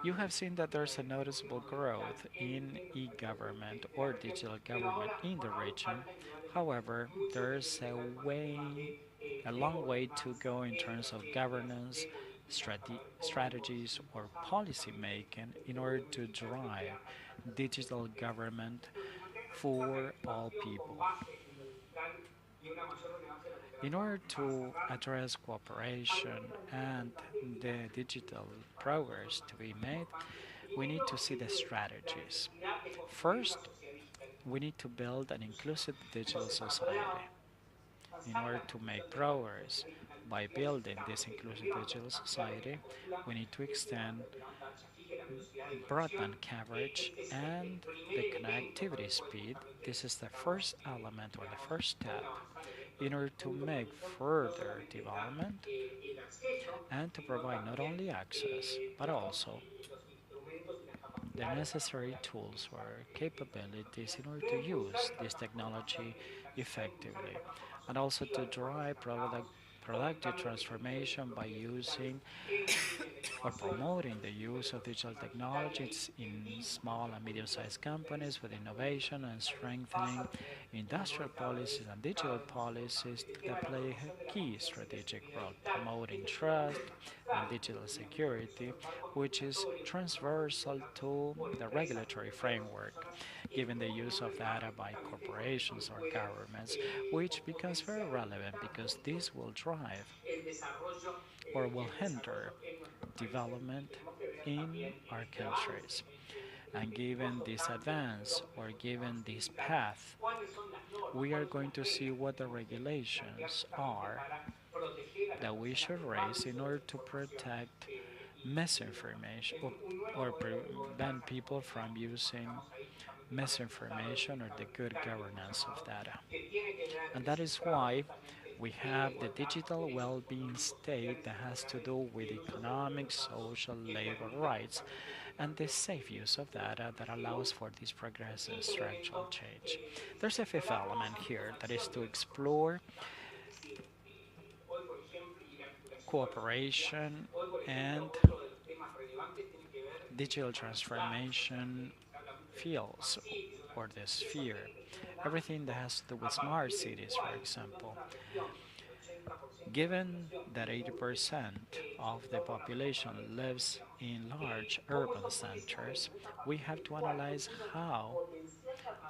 You have seen that there's a noticeable growth in e-government or digital government in the region. However, there's a long way to go in terms of governance, strategies, or policy making in order to drive digital government for all people. In order to address cooperation and the digital progress to be made, we need to see the strategies. First, we need to build an inclusive digital society. In order to make progress by building this inclusive digital society, we need to extend broadband coverage and the connectivity speed. This is the first element or the first step in order to make further development and to provide not only access but also the necessary tools or capabilities in order to use this technology effectively and also to drive productive transformation by using or promoting the use of digital technologies in small and medium-sized companies with innovation and strengthening industrial policies and digital policies that play a key strategic role, promoting trust and digital security, which is transversal to the regulatory framework, given the use of data by corporations or governments, which becomes very relevant because this will drive or will hinder development in our countries. And given this advance or given this path, we are going to see what the regulations are that we should raise in order to protect misinformation or prevent people from using misinformation or the good governance of data. And that is why we have the digital well-being state that has to do with economic, social, labor rights, and the safe use of data that allows for this progressive structural change. There's a fifth element here that is to explore cooperation and digital transformation fields or the sphere. Everything that has to do with smart cities, for example. Given that 80% of the population lives in large urban centers, we have to analyze how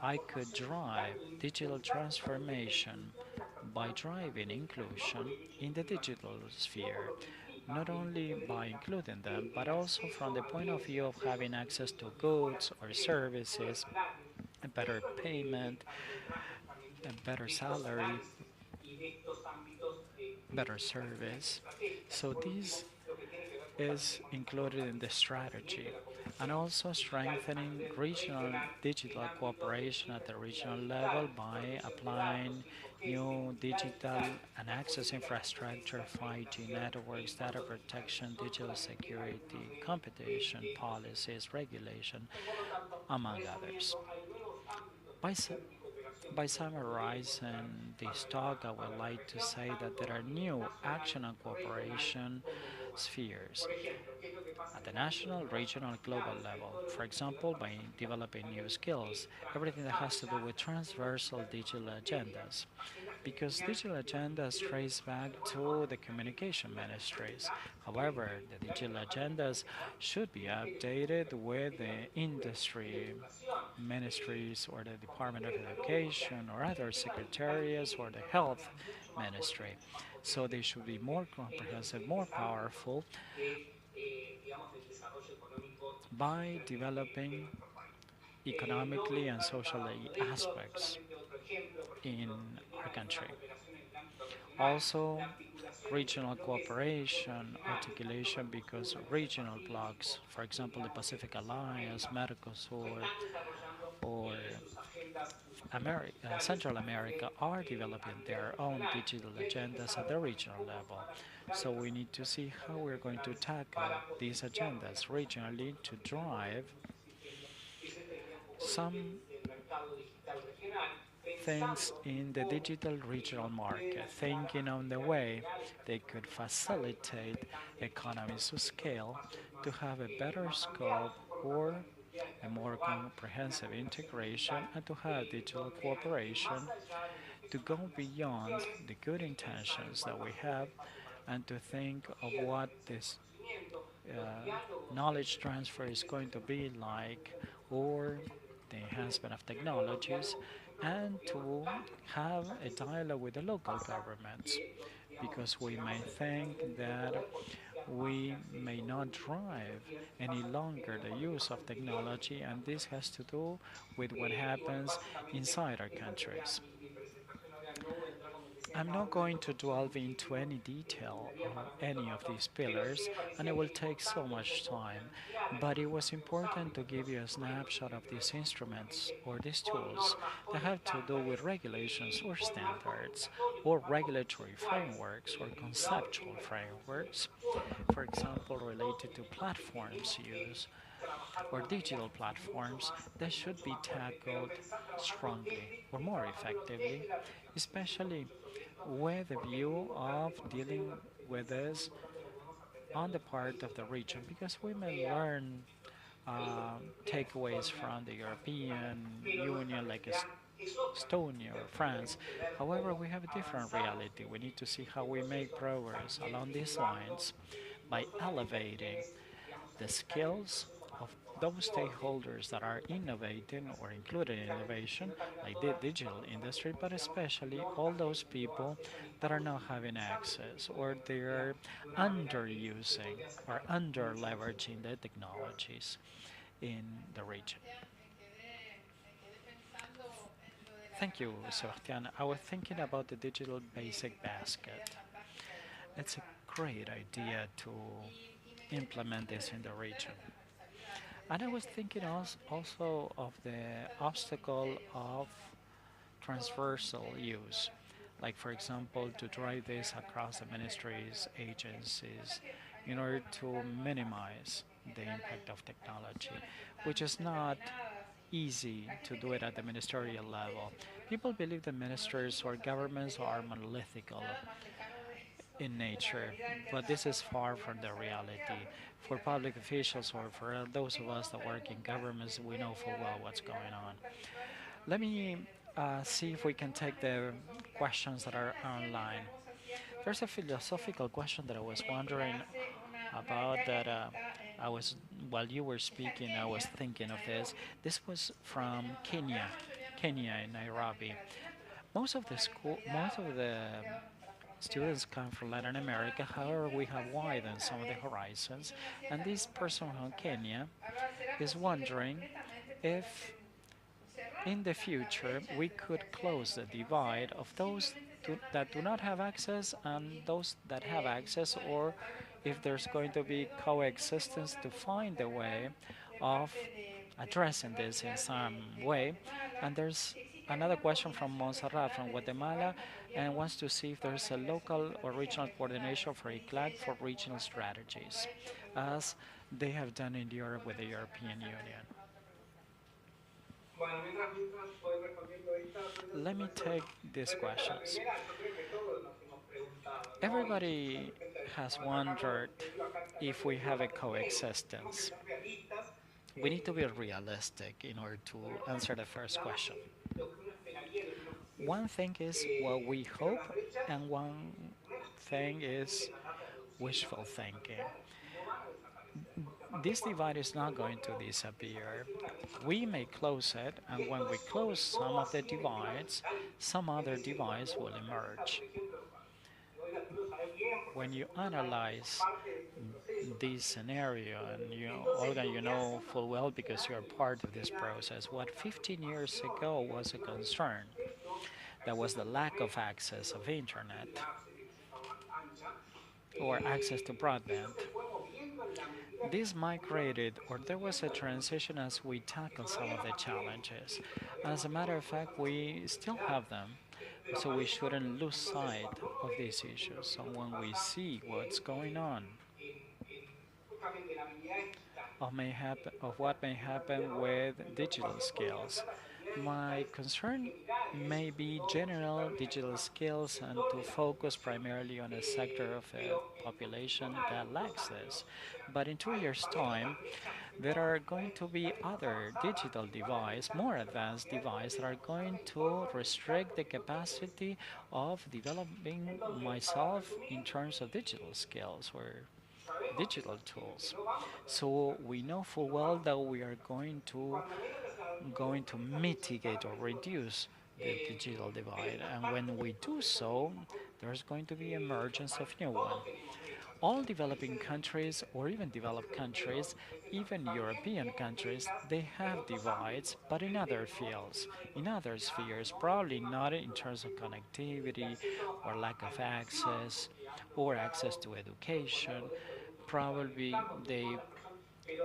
I could drive digital transformation by driving inclusion in the digital sphere, not only by including them, but also from the point of view of having access to goods or services, a better payment, a better salary, better service. So this is included in the strategy and also strengthening regional digital cooperation at the regional level by applying new digital and access infrastructure, 5G networks, data protection, digital security, competition policies, regulation, among others. By, by summarizing this talk, I would like to say that there are new action and cooperation spheres at the national, regional, and global level. For example, by developing new skills, everything that has to do with transversal digital agendas. Because digital agendas trace back to the communication ministries. However, the digital agendas should be updated with the industry ministries or the Department of Education or other secretariats or the health ministry. So they should be more comprehensive, more powerful by developing economically and socially aspects in our country. Also, regional cooperation, articulation, because regional blocs, for example, the Pacific Alliance, Mercosur, or Central America are developing their own digital agendas at the regional level. So we need to see how we're going to tackle these agendas regionally to drive some things in the digital regional market, thinking on the way they could facilitate economies of scale to have a better scope or a more comprehensive integration and to have digital cooperation to go beyond the good intentions that we have and to think of what this knowledge transfer is going to be like or the enhancement of technologies and to have a dialogue with the local governments because we may think that we may not drive any longer the use of technology, and this has to do with what happens inside our countries. I'm not going to delve into any detail on any of these pillars, and it will take so much time, but it was important to give you a snapshot of these instruments or these tools that have to do with regulations or standards or regulatory frameworks or conceptual frameworks, for example, related to platforms use or digital platforms that should be tackled strongly or more effectively, especially with a view of dealing with this on the part of the region, because we may learn takeaways from the European Union, like Estonia or France. However, we have a different reality. We need to see how we make progress along these lines by elevating the skills of those stakeholders that are innovating or included in innovation, like the digital industry, but especially all those people that are not having access or they're underusing or under leveraging the technologies in the region. Thank you, Sebastian. I was thinking about the digital basic basket. It's a great idea to implement this in the region. And I was thinking also of the obstacle of transversal use, like for example, to drive this across the ministries, agencies, in order to minimize the impact of technology, which is not easy to do it at the ministerial level. People believe that ministers or governments are monolithical in nature, but this is far from the reality. For public officials or for those of us that work in governments, we know full well what's going on. Let me see if we can take the questions that are online. There's a philosophical question that I was wondering about that while you were speaking, I was thinking of this. This was from Kenya in Nairobi. Most of the students come from Latin America, however, we have widened some of the horizons, and this person from Kenya is wondering if in the future we could close the divide of those that do not have access and those that have access, or if there's going to be coexistence to find a way of addressing this in some way. And there's another question from Montserrat from Guatemala and wants to see if there's a local or regional coordination for ICLAC for regional strategies, as they have done in Europe with the European Union. Let me take these questions. Everybody has wondered if we have a coexistence. We need to be realistic in order to answer the first question. One thing is what we hope, and one thing is wishful thinking. This divide is not going to disappear. We may close it, and when we close some of the divides, some other divides will emerge. When you analyze this scenario, and Olga, you know full well because you're part of this process, what 15 years ago was a concern, that was the lack of access of internet. or access to broadband. This migrated, or there was a transition as we tackle some of the challenges. As a matter of fact, we still have them, so we shouldn't lose sight of these issues. So when we see what's going on, of what may happen with digital skills. My concern may be general digital skills and to focus primarily on a sector of a population that lacks this. But in 2 years' time, there are going to be other digital devices, more advanced devices, that are going to restrict the capacity of developing myself in terms of digital skills or digital tools. So we know full well that we are going to mitigate or reduce the digital divide. And when we do so, there's going to be emergence of new one. All developing countries or even developed countries, even European countries, they have divides, but in other fields, in other spheres, probably not in terms of connectivity or lack of access or access to education. Probably they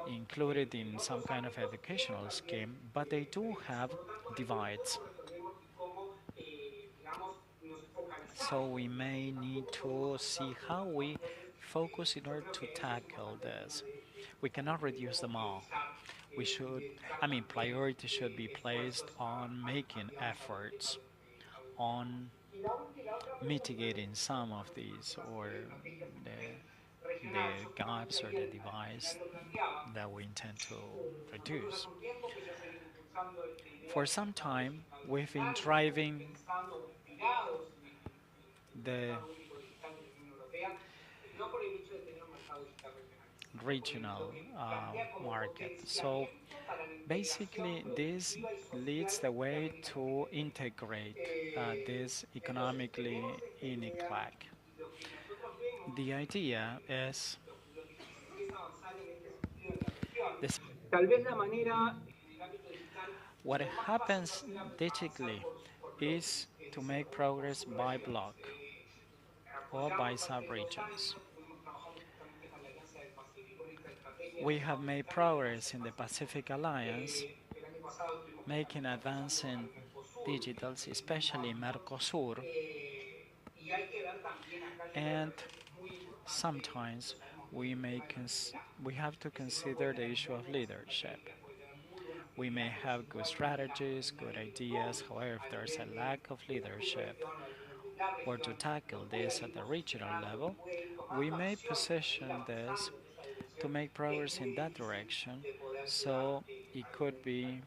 included in some kind of educational scheme, but they do have divides. So we may need to see how we focus in order to tackle this. We cannot reduce them all. We should, priority should be placed on making efforts on mitigating some of these or the gaps or the device that we intend to reduce. For some time, we've been driving the regional market. So basically, this leads the way to integrate this economically in ICLAC. The idea is this. What happens digitally is to make progress by block or by sub-regions. We have made progress in the Pacific Alliance, making advance in digitals, especially Mercosur, and sometimes we have to consider the issue of leadership. We may have good strategies, good ideas, however, if there's a lack of leadership or to tackle this at the regional level, we may position this to make progress in that direction, so it could be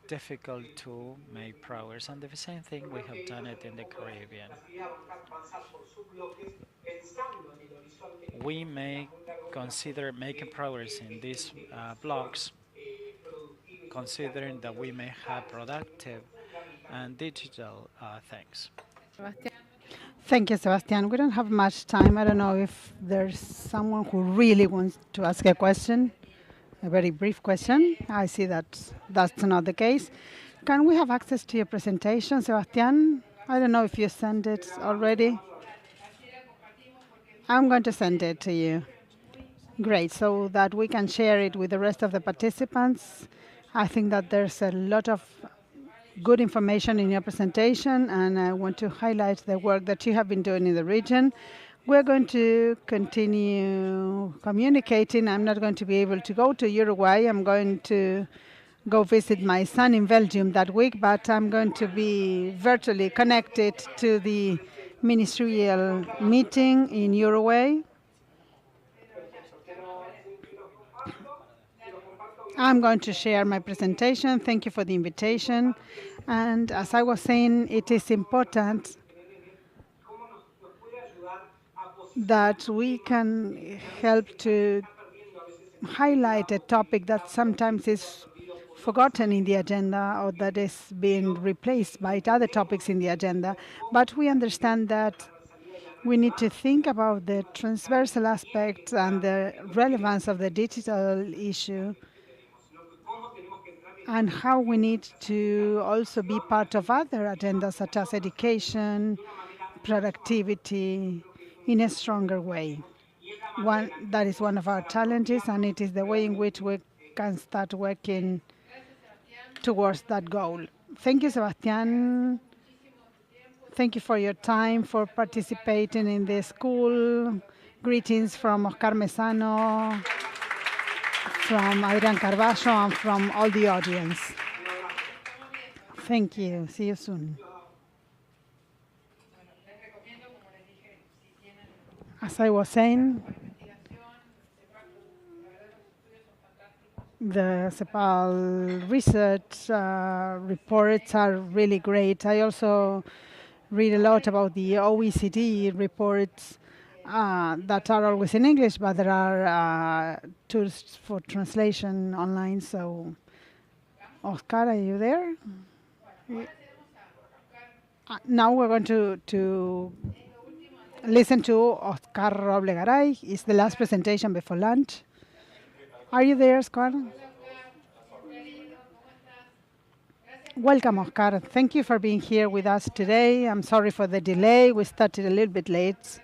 difficult to make progress. And the same thing, we have done it in the Caribbean. We may consider making progress in these blocks, considering that we may have productive and digital things. Thank you, Sebastian. We don't have much time. I don't know if there's someone who really wants to ask a question, a very brief question. I see that that's not the case. Can we have access to your presentation, Sebastian? I don't know if you sent it already. I'm going to send it to you. Great, so that we can share it with the rest of the participants. I think that there's a lot of good information in your presentation, and I want to highlight the work that you have been doing in the region. We're going to continue communicating. I'm not going to be able to go to Uruguay. I'm going to go visit my son in Belgium that week, but I'm going to be virtually connected to the ministerial meeting in Uruguay. I'm going to share my presentation. Thank you for the invitation. And as I was saying, it is important that we can help to highlight a topic that sometimes is forgotten in the agenda or that is being replaced by other topics in the agenda. But we understand that we need to think about the transversal aspects and the relevance of the digital issue, and how we need to also be part of other agendas such as education, productivity in a stronger way. That is one of our challenges, and it is the way in which we can start working towards that goal. Thank you, Sebastián. Thank you for your time, for participating in the school. Greetings from Oscar Mesano, from Adrián Carballo, and from all the audience. Thank you. See you soon. As I was saying, the CEPAL research reports are really great. I also read a lot about the OECD reports that are always in English, but there are tools for translation online. So, Oscar, are you there? Now we're going to listen to Oscar Roblegaray. It's the last presentation before lunch. Are you there, Oscar? Welcome, Oscar. Thank you for being here with us today. I'm sorry for the delay. We started a little bit late.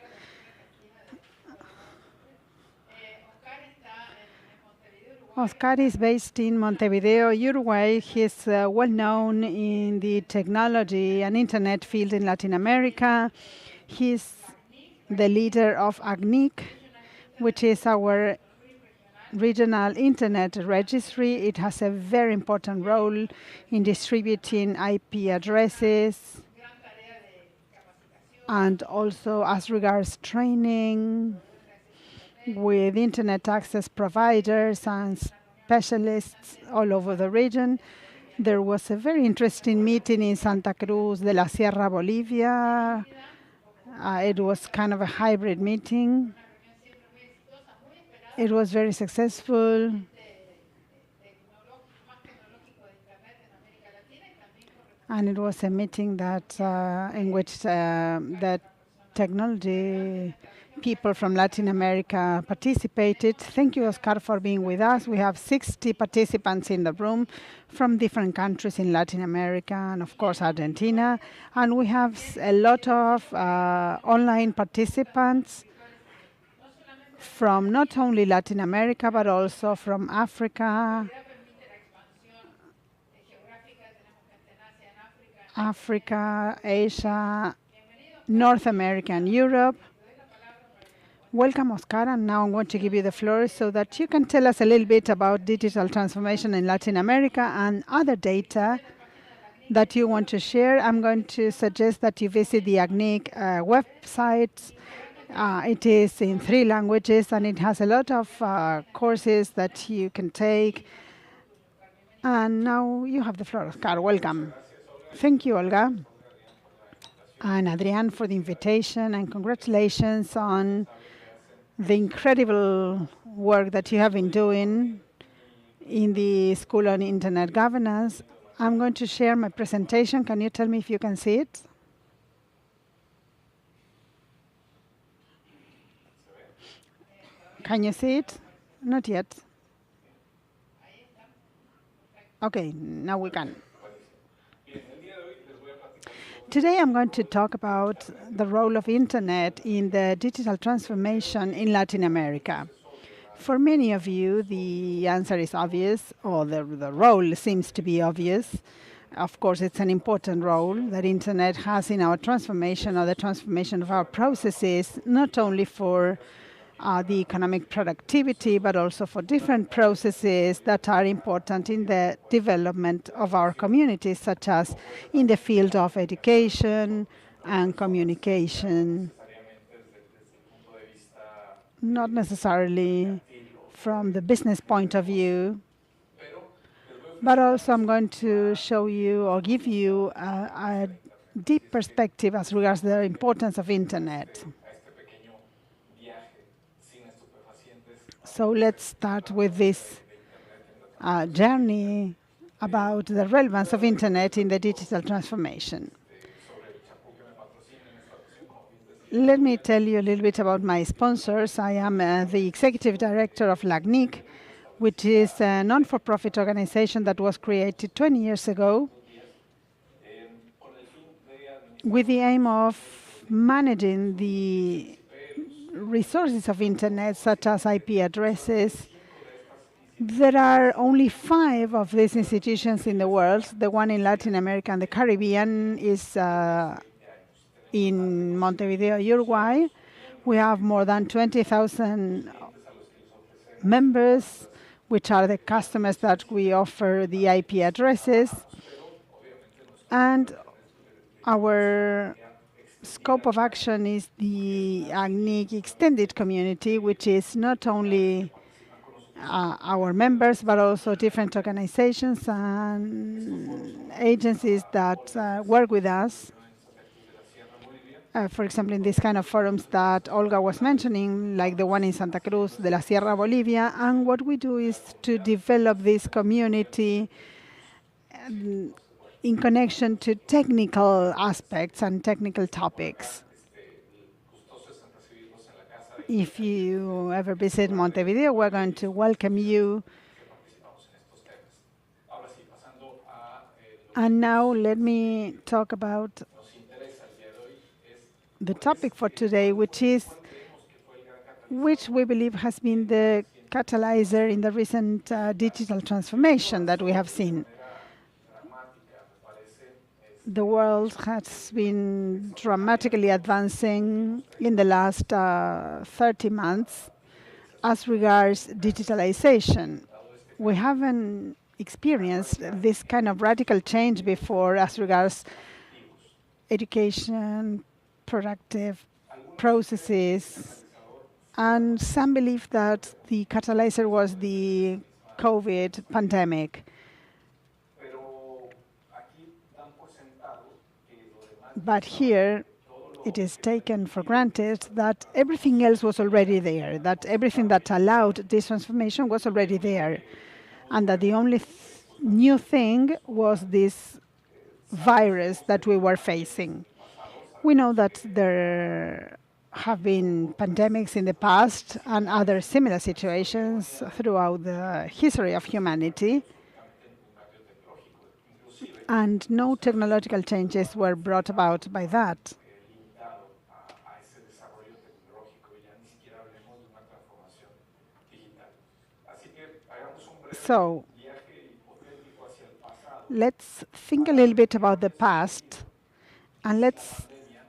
Oscar is based in Montevideo, Uruguay. He's well known in the technology and internet field in Latin America. He's the leader of ACNIC, which is our regional internet registry. It has a very important role in distributing IP addresses and also as regards training with internet access providers and specialists all over the region. There was a very interesting meeting in Santa Cruz de la Sierra, Bolivia. It was kind of a hybrid meeting. It was very successful. And it was a meeting that in which the technology people from Latin America participated. Thank you, Oscar, for being with us. We have 60 participants in the room from different countries in Latin America and, of course, Argentina. And we have a lot of online participants from not only Latin America, but also from Africa, Asia, North America, and Europe. Welcome, Oscar, and now I'm going to give you the floor so that you can tell us a little bit about digital transformation in Latin America and other data that you want to share. I'm going to suggest that you visit the ACNIC website. It is in 3 languages, and it has a lot of courses that you can take. And now you have the floor, Oscar. Welcome. Thank you, Olga. And Adrián for the invitation, and congratulations on the incredible work that you have been doing in the School on Internet Governance. I'm going to share my presentation. Can you tell me if you can see it? Can you see it? Not yet. Okay, now we can. Today I'm going to talk about the role of internet in the digital transformation in Latin America. For many of you, the answer is obvious, or the role seems to be obvious. Of course, it's an important role that internet has in our transformation or the transformation of our processes, not only for the economic productivity, but also for different processes that are important in the development of our communities, such as in the field of education and communication. Not necessarily from the business point of view, but also I'm going to show you or give you a deep perspective as regards the importance of internet. So let's start with this journey about the relevance of internet in the digital transformation. Let me tell you a little bit about my sponsors. I am the executive director of LACNIC, which is a non-for-profit organization that was created 20 years ago with the aim of managing the resources of internet, such as IP addresses. There are only 5 of these institutions in the world. The one in Latin America and the Caribbean is in Montevideo, Uruguay. We have more than 20,000 members, which are the customers that we offer the IP addresses. And our scope of action is the ACNIC extended community, which is not only our members, but also different organizations and agencies that work with us. For example, in this kind of forums that Olga was mentioning, like the one in Santa Cruz de la Sierra, Bolivia. And what we do is to develop this community in connection to technical aspects and technical topics. If you ever visit Montevideo, we're going to welcome you. And now let me talk about the topic for today, which we believe has been the catalyzer in the recent digital transformation that we have seen. The world has been dramatically advancing in the last 30 months as regards digitalization. We haven't experienced this kind of radical change before as regards education, productive processes, and some believe that the catalyzer was the COVID pandemic. But here, it is taken for granted that everything else was already there, that everything that allowed this transformation was already there, and that the only new thing was this virus that we were facing. We know that there have been pandemics in the past and other similar situations throughout the history of humanity, and no technological changes were brought about by that. So let's think a little bit about the past, and let's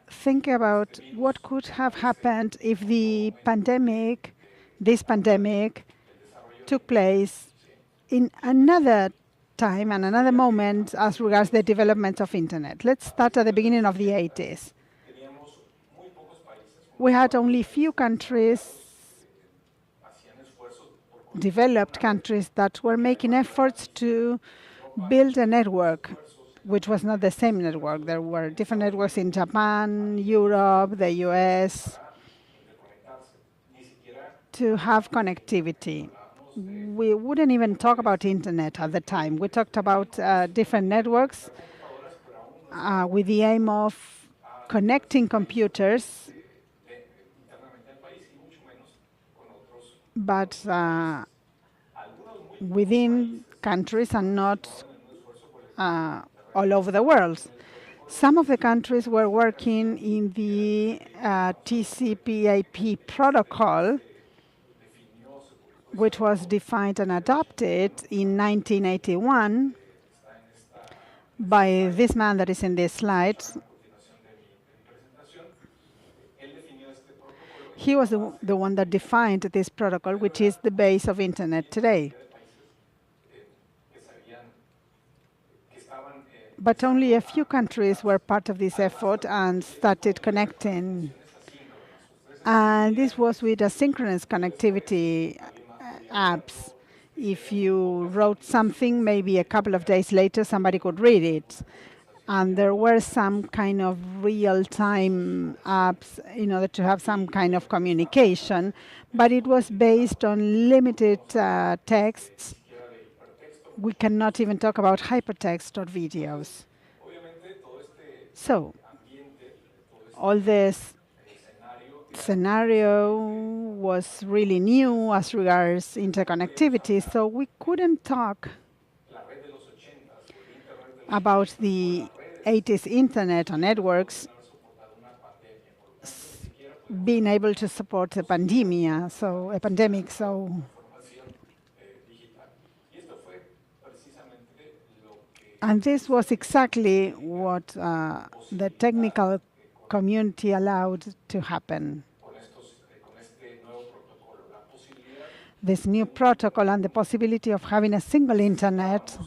think about what could have happened if this pandemic took place in another time and another moment as regards the development of internet. Let's start at the beginning of the 80s. We had only few countries, developed countries, that were making efforts to build a network, which was not the same network. There were different networks in Japan, Europe, the US, to have connectivity. We wouldn't even talk about internet at the time. We talked about different networks with the aim of connecting computers, but within countries and not all over the world. Some of the countries were working in the TCP/IP protocol, which was defined and adopted in 1981 by this man that is in this slide. He was the one that defined this protocol, which is the base of internet today. But only a few countries were part of this effort and started connecting. And this was with asynchronous connectivity apps. If you wrote something, maybe a couple of days later, somebody could read it. And there were some kind of real-time apps in order to have some kind of communication, but it was based on limited texts. We cannot even talk about hypertext or videos. So, all this scenario was really new as regards interconnectivity, so we couldn't talk about the 80s internet or networks being able to support a pandemic. And this was exactly what the technical community allowed to happen. This new protocol and the possibility of having a single internet,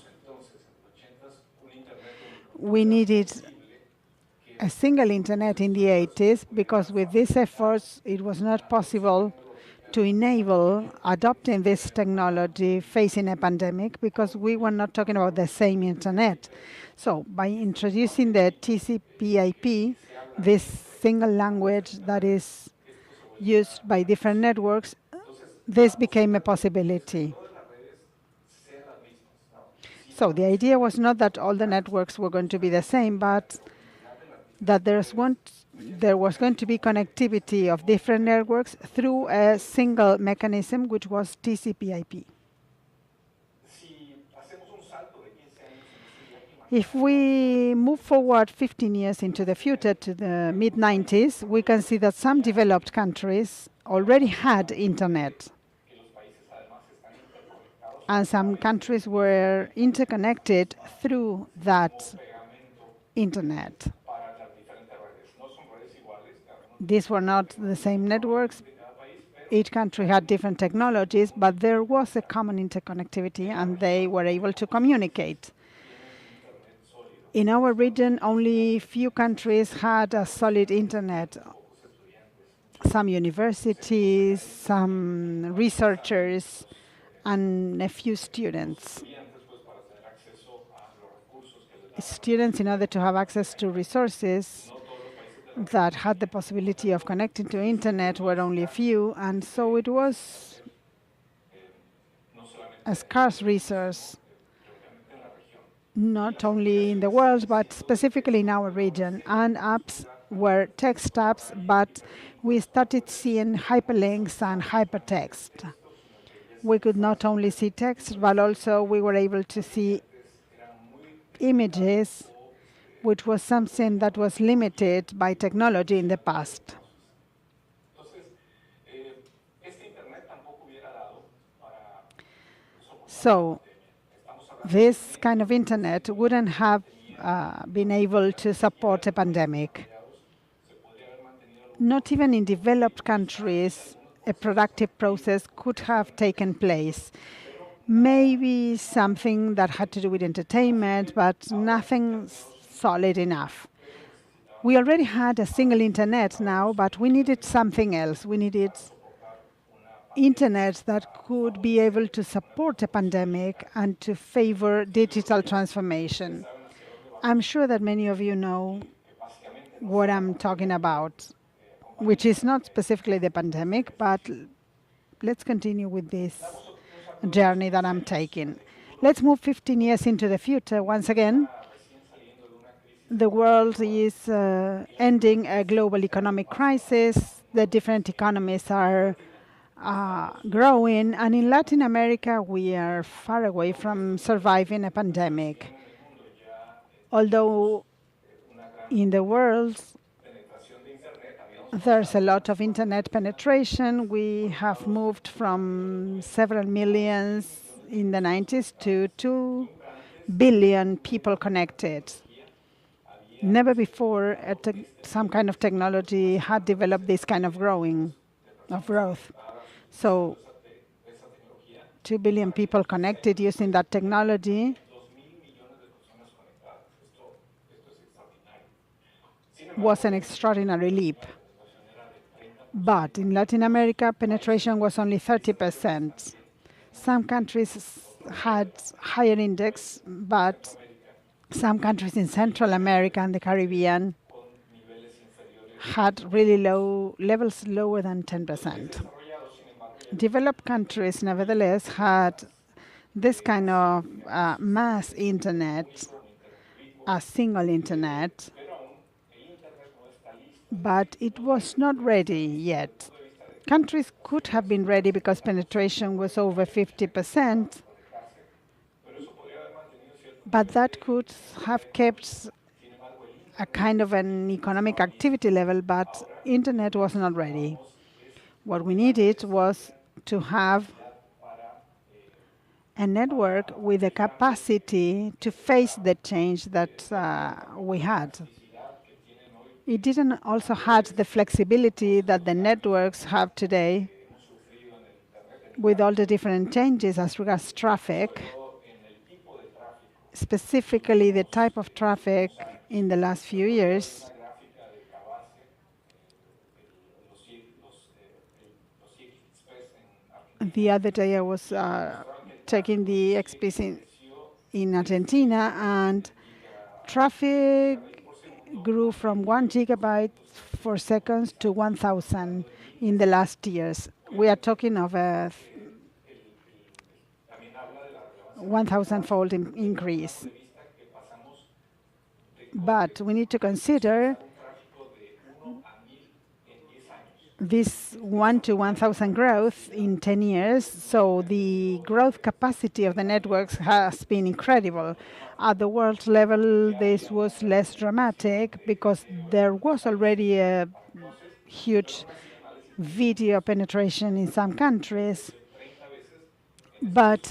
we needed a single internet in the 80s because with these efforts it was not possible to enable adopting this technology facing a pandemic because we were not talking about the same internet. So by introducing the TCP/IP, this single language that is used by different networks, this became a possibility. So the idea was not that all the networks were going to be the same, but that there was going to be connectivity of different networks through a single mechanism, which was TCP/IP. If we move forward 15 years into the future to the mid-90s, we can see that some developed countries already had internet. And some countries were interconnected through that internet. These were not the same networks. Each country had different technologies, but there was a common interconnectivity and they were able to communicate. In our region, only few countries had a solid internet. Some universities, some researchers, and a few students. Students, in order to have access to resources that had the possibility of connecting to internet, were only a few, and so it was a scarce resource, not only in the world, but specifically in our region. And apps were text apps, but we started seeing hyperlinks and hypertext. We could not only see text, but also we were able to see images, which was something that was limited by technology in the past. So this kind of internet wouldn't have been able to support a pandemic. Not even in developed countries, a productive process could have taken place. Maybe something that had to do with entertainment, but nothing solid enough. We already had a single internet now, but we needed something else. We needed internet that could be able to support a pandemic and to favor digital transformation. I'm sure that many of you know what I'm talking about, which is not specifically the pandemic, but let's continue with this journey that I'm taking. Let's move 15 years into the future. Once again, the world is ending a global economic crisis. The different economies are growing, and in Latin America, we are far away from surviving a pandemic. Although in the world, there's a lot of internet penetration. We have moved from several millions in the 90s to 2 billion people connected. Never before some kind of technology had developed this kind of growth. So 2 billion people connected using that technology was an extraordinary leap. But in Latin America, penetration was only 30%. Some countries had higher index, but some countries in Central America and the Caribbean had really low levels, lower than 10%. Developed countries, nevertheless, had this kind of mass internet, a single internet, but it was not ready yet. Countries could have been ready because penetration was over 50%, but that could have kept a kind of an economic activity level, but internet was not ready. What we needed was to have a network with the capacity to face the change that we had. It didn't also have the flexibility that the networks have today with all the different changes as regards traffic, specifically the type of traffic in the last few years. The other day I was checking the XPs in Argentina, and traffic grew from 1 gigabyte for seconds to 1,000 in the last years. We are talking of a 1,000-fold increase. But we need to consider this 1 to 1,000 growth in 10 years. So the growth capacity of the networks has been incredible. At the world level, this was less dramatic because there was already a huge video penetration in some countries. But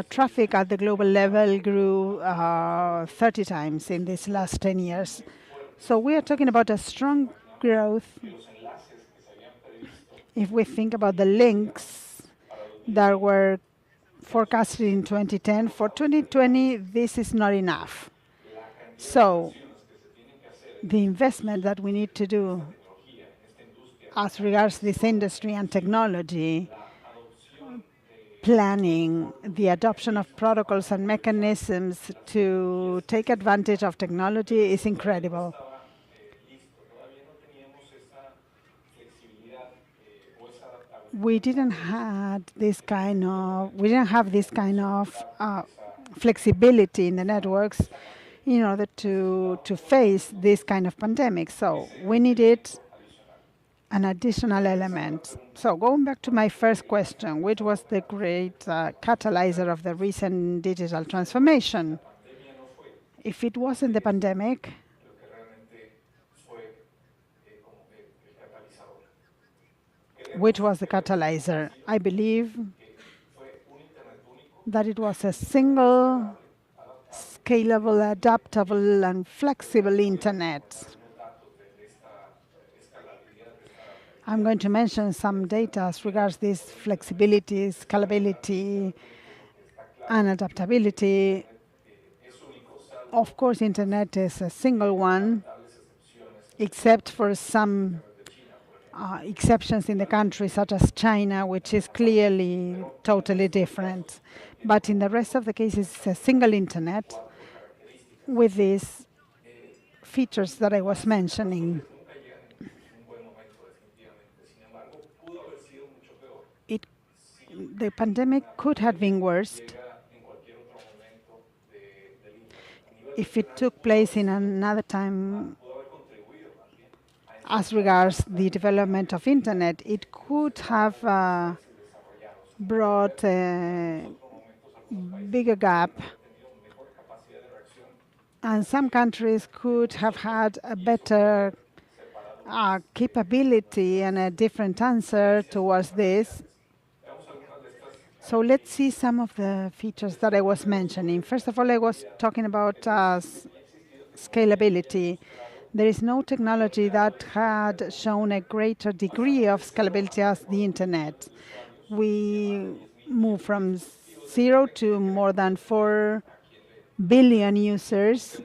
traffic at the global level grew 30 times in these last 10 years. So we are talking about a strong growth. If we think about the links that were forecasted in 2010, for 2020, this is not enough. So the investment that we need to do as regards this industry and technology, planning, the adoption of protocols and mechanisms to take advantage of technology is incredible. We didn't have this kind of flexibility in the networks in order to face this kind of pandemic. So we needed an additional element. So going back to my first question, which was the great catalyzer of the recent digital transformation? If it wasn't the pandemic, which was the catalyzer? I believe that it was a single, scalable, adaptable, and flexible internet. I'm going to mention some data as regards this flexibility, scalability, and adaptability. Of course, internet is a single one, except for some exceptions in the country, such as China, which is clearly totally different. But in the rest of the cases, it's a single internet with these features that I was mentioning. The pandemic could have been worse if it took place in another time. As regards the development of internet, it could have brought a bigger gap, and some countries could have had a better capability and a different answer towards this. So let's see some of the features that I was mentioning. First of all, I was talking about scalability. There is no technology that had shown a greater degree of scalability as the internet. We moved from 0 to more than 4 billion users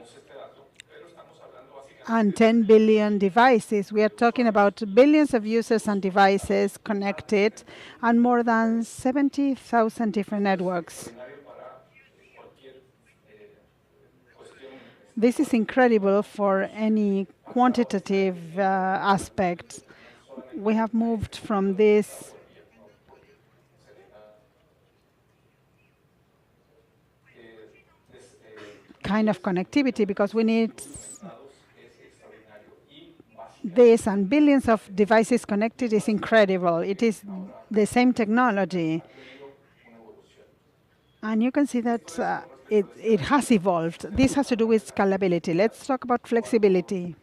and 10 billion devices. We are talking about billions of users and devices connected and more than 70,000 different networks. This is incredible for any quantitative aspect. We have moved from this kind of connectivity because we need this, and billions of devices connected is incredible. It is the same technology. And you can see that it has evolved. This has to do with scalability. Let's talk about flexibility.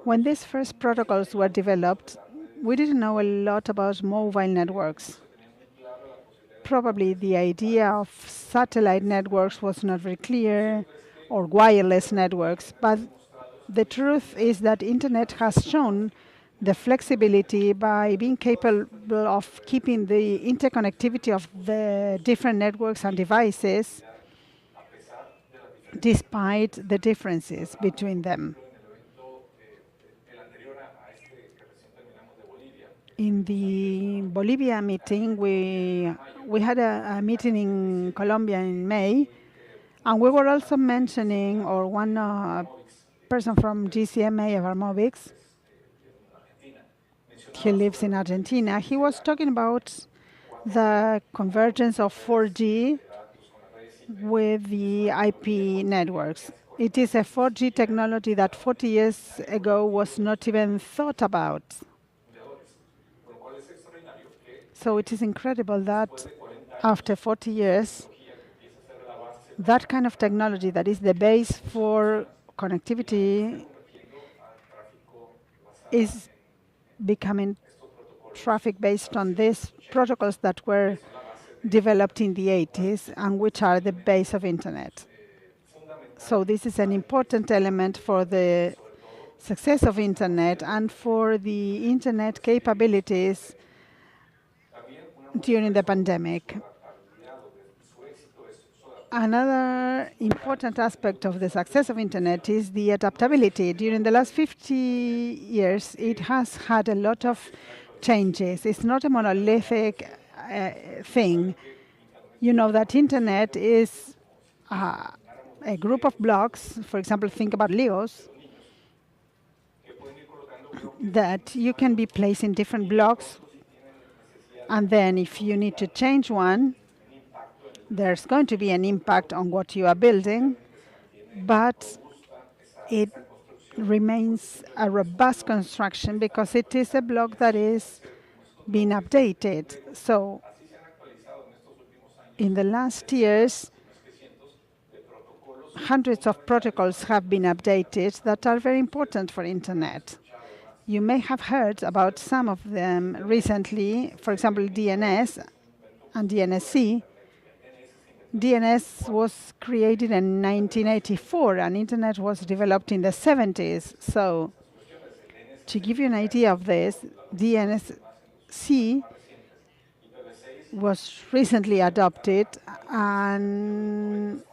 When these first protocols were developed, we didn't know a lot about mobile networks. Probably the idea of satellite networks was not very clear, or wireless networks, but the truth is that internet has shown the flexibility by being capable of keeping the interconnectivity of the different networks and devices despite the differences between them. In the Bolivia meeting, we had a meeting in Colombia in May, and we were also mentioning, or one person from GCMA of Armovics, he lives in Argentina, he was talking about the convergence of 4G with the IP networks. It is a 4G technology that 40 years ago was not even thought about. So it is incredible that after 40 years, that kind of technology that is the base for connectivity is becoming traffic based on these protocols that were developed in the 80s and which are the base of internet. So this is an important element for the success of internet and for the internet capabilities during the pandemic. Another important aspect of the success of internet is the adaptability. During the last 50 years, it has had a lot of changes. It's not a monolithic thing. You know that internet is a group of blocks. For example, think about Legos, that you can be placed in different blocks, and then if you need to change one, there's going to be an impact on what you are building, but it remains a robust construction because it is a block that is being updated. So in the last years, hundreds of protocols have been updated that are very important for internet. You may have heard about some of them recently, for example, DNS and DNSC. DNS was created in 1984 and internet was developed in the 70s. So to give you an idea of this, DNSC was recently adopted and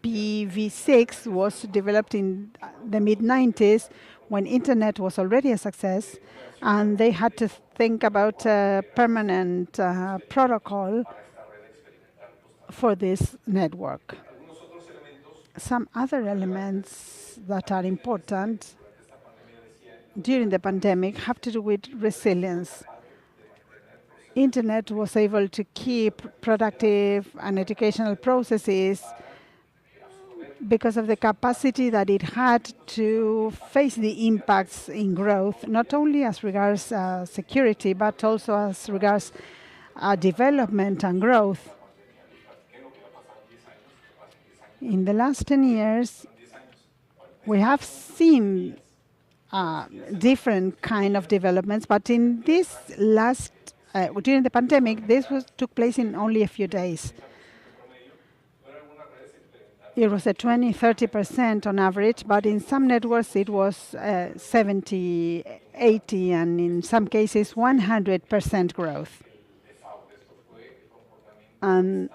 IPv6 was developed in the mid-90s when internet was already a success, and they had to think about a permanent protocol for this network. Some other elements that are important during the pandemic have to do with resilience. Internet was able to keep productive and educational processes because of the capacity that it had to face the impacts in growth, not only as regards security, but also as regards development and growth. In the last 10 years, we have seen different kind of developments, but in this last, during the pandemic, this took place in only a few days. It was a 20-30% on average, but in some networks it was 70, 80, and in some cases 100% growth. And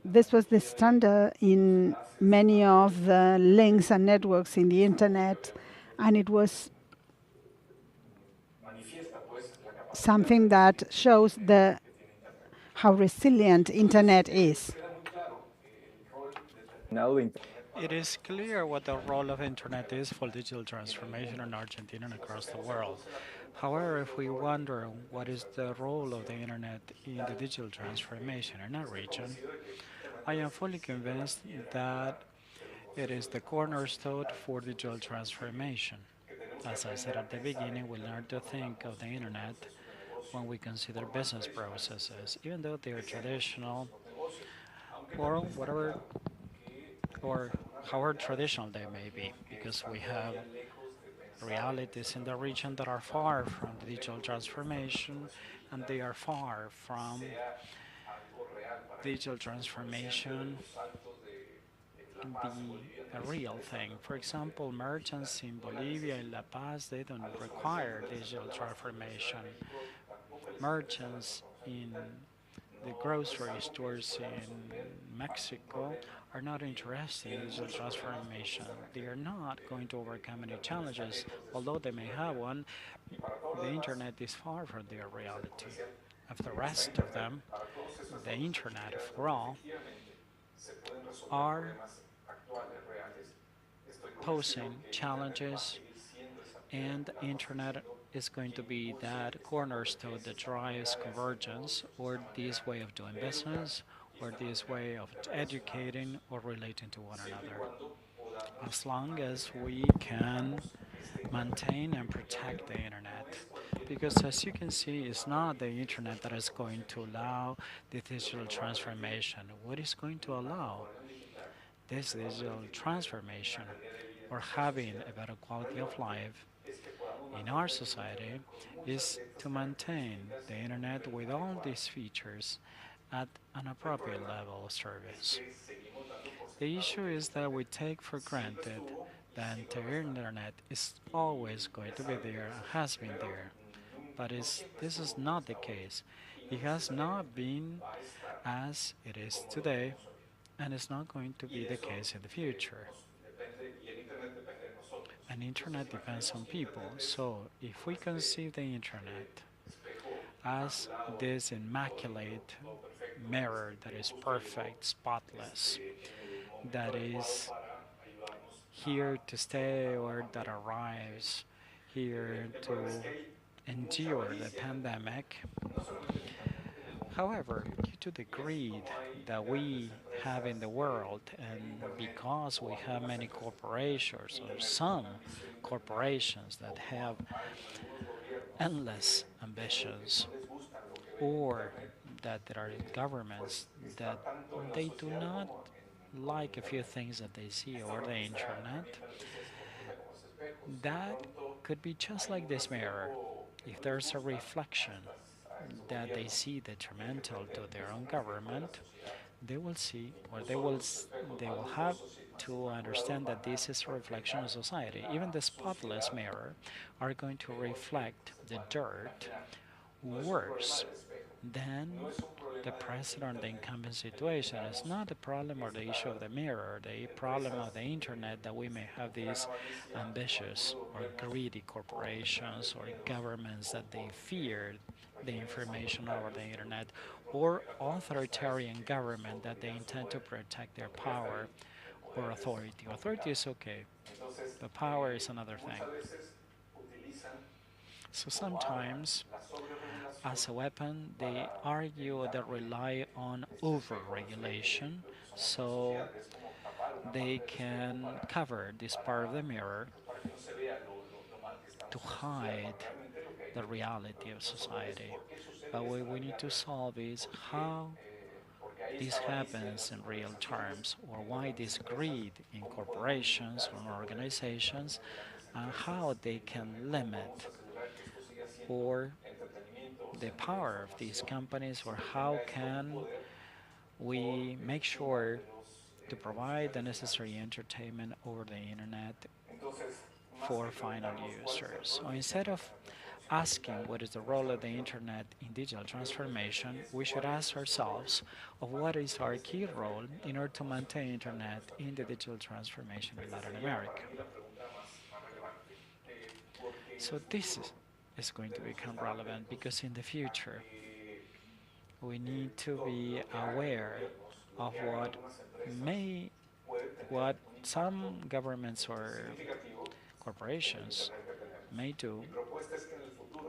this was the standard in many of the links and networks in the internet, and it was something that shows how resilient internet is. It is clear what the role of internet is for digital transformation in Argentina and across the world. However, if we wonder what is the role of the internet in the digital transformation in our region, I am fully convinced that it is the cornerstone for digital transformation. As I said at the beginning, we learn to think of the internet when we consider business processes, even though they are traditional or whatever, or however traditional they may be, because we have realities in the region that are far from the digital transformation, and they are far from digital transformation be a real thing. For example, merchants in Bolivia and La Paz, they don't require digital transformation. Merchants in the grocery stores in Mexico are not interested in digital transformation. They are not going to overcome any challenges. Although they may have one, the internet is far from their reality. Of the rest of them, the internet for all are posing challenges, and internet is going to be that cornerstone that drives convergence, or this way of doing business, or this way of educating or relating to one another. As long as we can maintain and protect the internet. Because as you can see, it's not the internet that is going to allow the digital transformation. What is going to allow this digital transformation or having a better quality of life in our society is to maintain the internet with all these features at an appropriate level of service. The issue is that we take for granted that the internet is always going to be there and has been there. But this is not the case. It has not been as it is today, and it's not going to be the case in the future. And internet depends on people. So if we conceive the internet as this immaculate mirror that is perfect, spotless, that is here to stay or that arrives here to endure the pandemic. However, due to the greed that we have in the world, and because we have many corporations or some corporations that have endless ambitions, or that there are governments that they do not like a few things that they see over the internet, that could be just like this mirror. If there's a reflection that they see detrimental to their own government, they will see, or they will have to understand that this is a reflection of society. Even the spotless mirror are going to reflect the dirt worse than the present or the incumbent situation. It's not the problem or the issue of the mirror, the problem of the internet that we may have these ambitious or greedy corporations or governments that they fear the information over the internet, or authoritarian government that they intend to protect their power or authority. Authority is okay, but power is another thing. So sometimes, as a weapon, they argue that rely on over-regulation, so they can cover this part of the mirror to hide the reality of society. But what we need to solve is how this happens in real terms, or why this greed in corporations or organizations, and how they can limit or the power of these companies, or how can we make sure to provide the necessary entertainment over the internet for final users. So instead of asking what is the role of the internet in digital transformation, we should ask ourselves of what is our key role in order to maintain internet in the digital transformation in Latin America. So this is going to become relevant because in the future we need to be aware of what some governments or corporations may do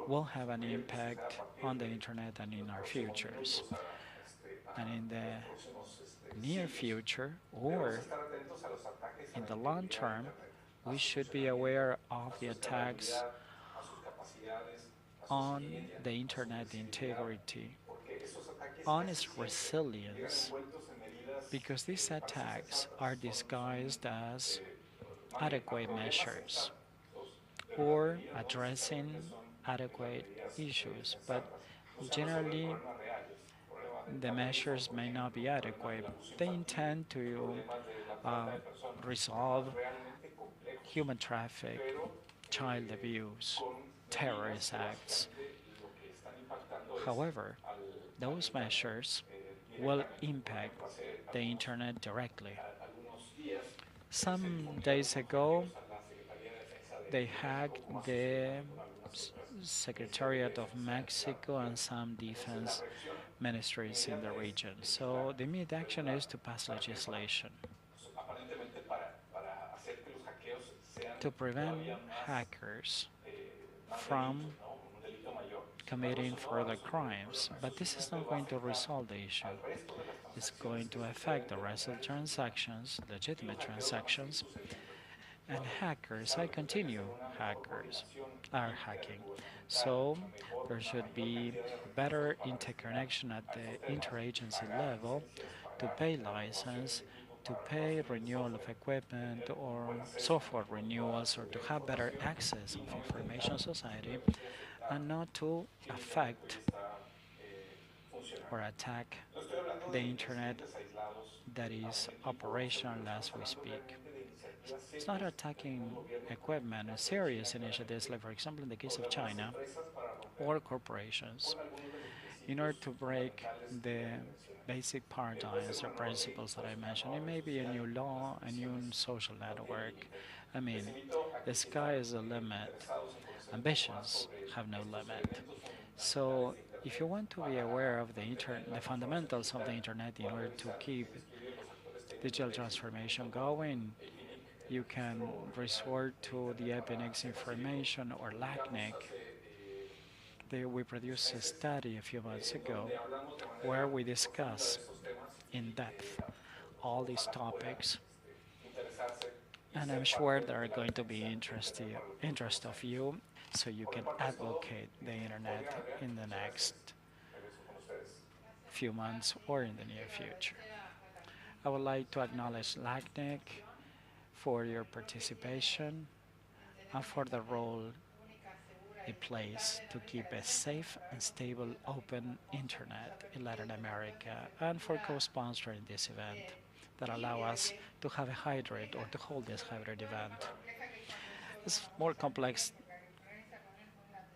will have an impact on the internet and in our futures. And in the near future or in the long term, we should be aware of the attacks on the internet integrity, on its resilience, because these attacks are disguised as adequate measures. or addressing adequate issues, but generally the measures may not be adequate. They intend to uh, resolve human traffic, child abuse, terrorist acts. However, those measures will impact the internet directly. Some days ago, they hacked the Secretariat of Mexico and some defense ministries in the region. So the immediate action is to pass legislation to prevent hackers from committing further crimes. But this is not going to resolve the issue. It's going to affect the rest of the transactions, legitimate transactions, and hackers. I continue hackers are hacking. So there should be better interconnection at the interagency level to pay license, to pay renewal of equipment or software renewals, or to have better access of information society, and not to affect or attack the internet that is operational as we speak. It's not attacking equipment or serious initiatives, like for example in the case of China or corporations, in order to break the basic paradigms or principles that I mentioned. It may be a new law, a new social network. I mean, the sky is the limit. Ambitions have no limit. So if you want to be aware of the fundamentals of the internet in order to keep digital transformation going, you can resort to the Epinix information or LACNIC. We produced a study a few months ago where we discuss in depth all these topics, and I'm sure there are going to be interest of you, so you can advocate the internet in the next few months or in the near future. I would like to acknowledge LACNIC for your participation and for the role it plays to keep a safe and stable open internet in Latin America, and for co-sponsoring this event that allow us to have a hybrid or to hold this hybrid event. It's more complex,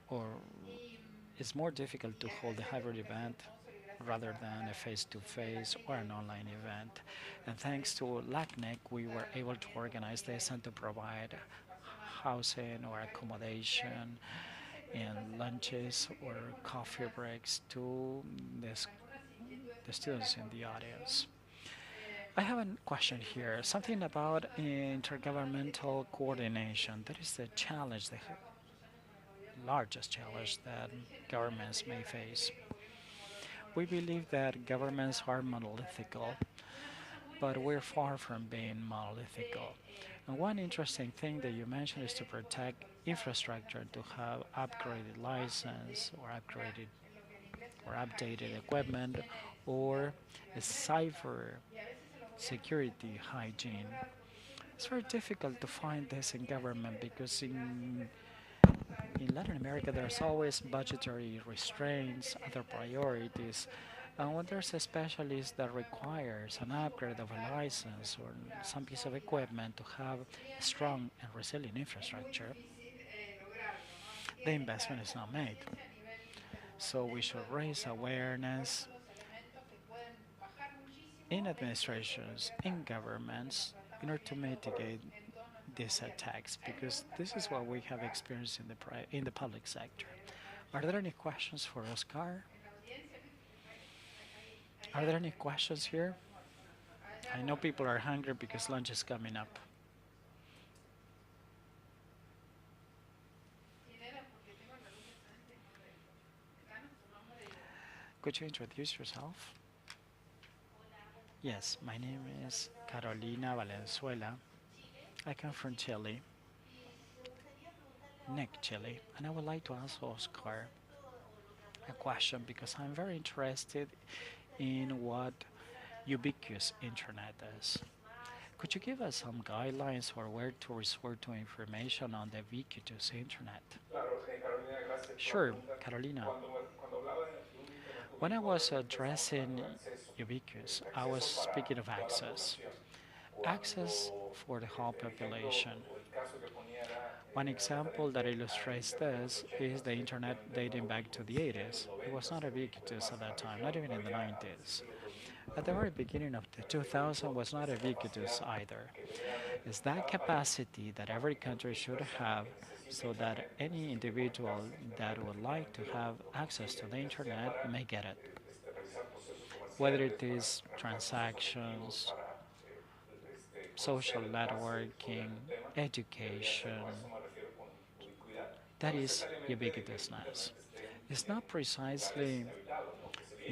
or it's more difficult to hold a hybrid event rather than a face-to-face or an online event. And thanks to LACNIC, we were able to organize this and to provide housing or accommodation and lunches or coffee breaks to the students in the audience. I have a question here, something about intergovernmental coordination. That is the challenge, the largest challenge that governments may face. We believe that governments are monolithical, but we're far from being monolithical. And one interesting thing that you mentioned is to protect infrastructure, to have upgraded license or updated equipment, or a cyber security hygiene. It's very difficult to find this in government because in Latin America there's always budgetary restraints, other priorities. And when there's a specialist that requires an upgrade of a license or some piece of equipment to have a strong and resilient infrastructure, the investment is not made. So we should raise awareness in administrations, in governments, in order to mitigate these attacks, because this is what we have experienced in the public sector. Are there any questions for Oscar? Are there any questions here? I know people are hungry because lunch is coming up. Could you introduce yourself? Yes, my name is Carolina Valenzuela. I come from Chile, Nick, Chile, and I would like to ask Oscar a question because I'm very interested in what ubiquitous internet is. Could you give us some guidelines for where to resort to information on the ubiquitous internet? Sure, Carolina. When I was addressing ubiquitous, I was speaking of access. Access for the whole population. One example that illustrates this is the internet dating back to the 80s. It was not ubiquitous at that time, not even in the 90s. At the very beginning of the 2000s was not ubiquitous either. It's that capacity that every country should have so that any individual that would like to have access to the internet may get it. Whether it is transactions, social networking, education, that is ubiquitousness. It's not precisely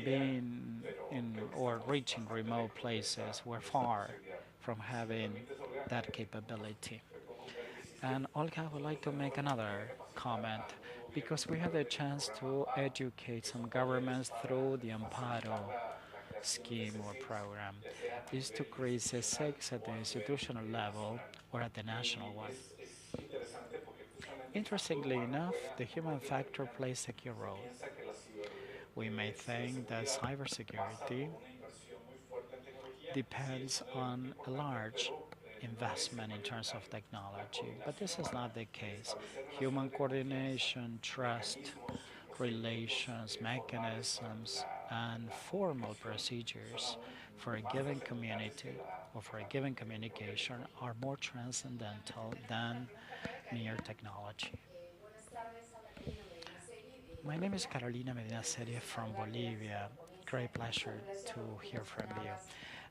being in or reaching remote places. We're far from having that capability. And Olga, I would like to make another comment because we have the chance to educate some governments through the Amparo scheme or program is to create SSIGs at the institutional level or at the national one. Interestingly enough, the human factor plays a key role. We may think that cybersecurity depends on a large investment in terms of technology, but this is not the case. Human coordination, trust, relations, mechanisms, and formal procedures for a given community or for a given communication are more transcendental than mere technology. My name is Carolina Medina Serie from Bolivia. Great pleasure to hear from you.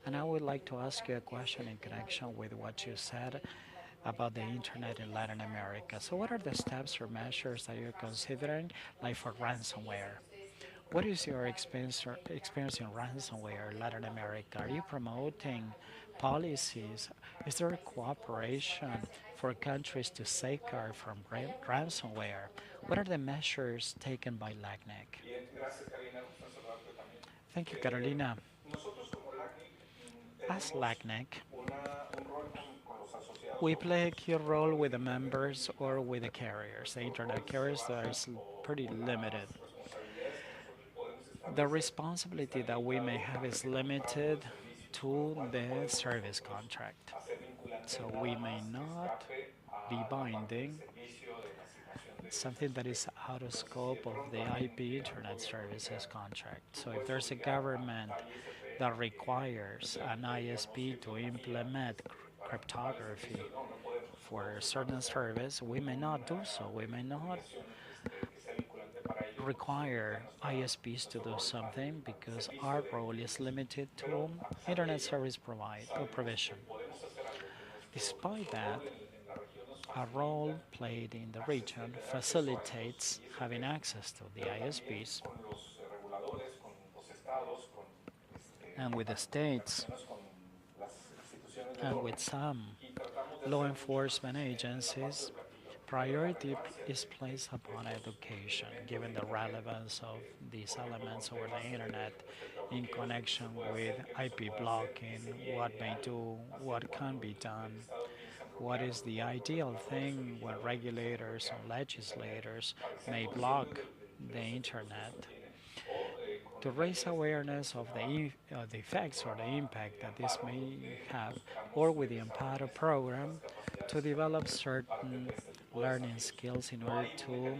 And I would like to ask you a question in connection with what you said about the internet in Latin America. So what are the steps or measures that you're considering, like for ransomware? What is your experience in ransomware in Latin America? Are you promoting policies? Is there a cooperation for countries to safeguard from ransomware? What are the measures taken by LACNIC? Thank you, Carolina. As LACNIC, we play a key role with the members or with the carriers, the internet carriers that is pretty limited. The responsibility that we may have is limited to the service contract. So we may not be binding something that is out of scope of the IP Internet Services contract. So if there's a government that requires an ISP to implement cryptography for a certain service, we may not do so. We may not require ISPs to do something because our role is limited to internet service provision. Despite that, our role played in the region facilitates having access to the ISPs and with the states and with some law enforcement agencies. Priority is placed upon education, given the relevance of these elements over the internet in connection with IP blocking, what may do, what can be done, what is the ideal thing when regulators and legislators may block the internet. To raise awareness of the effects or the impact that this may have, or with the Amparo program, to develop certain learning skills in order to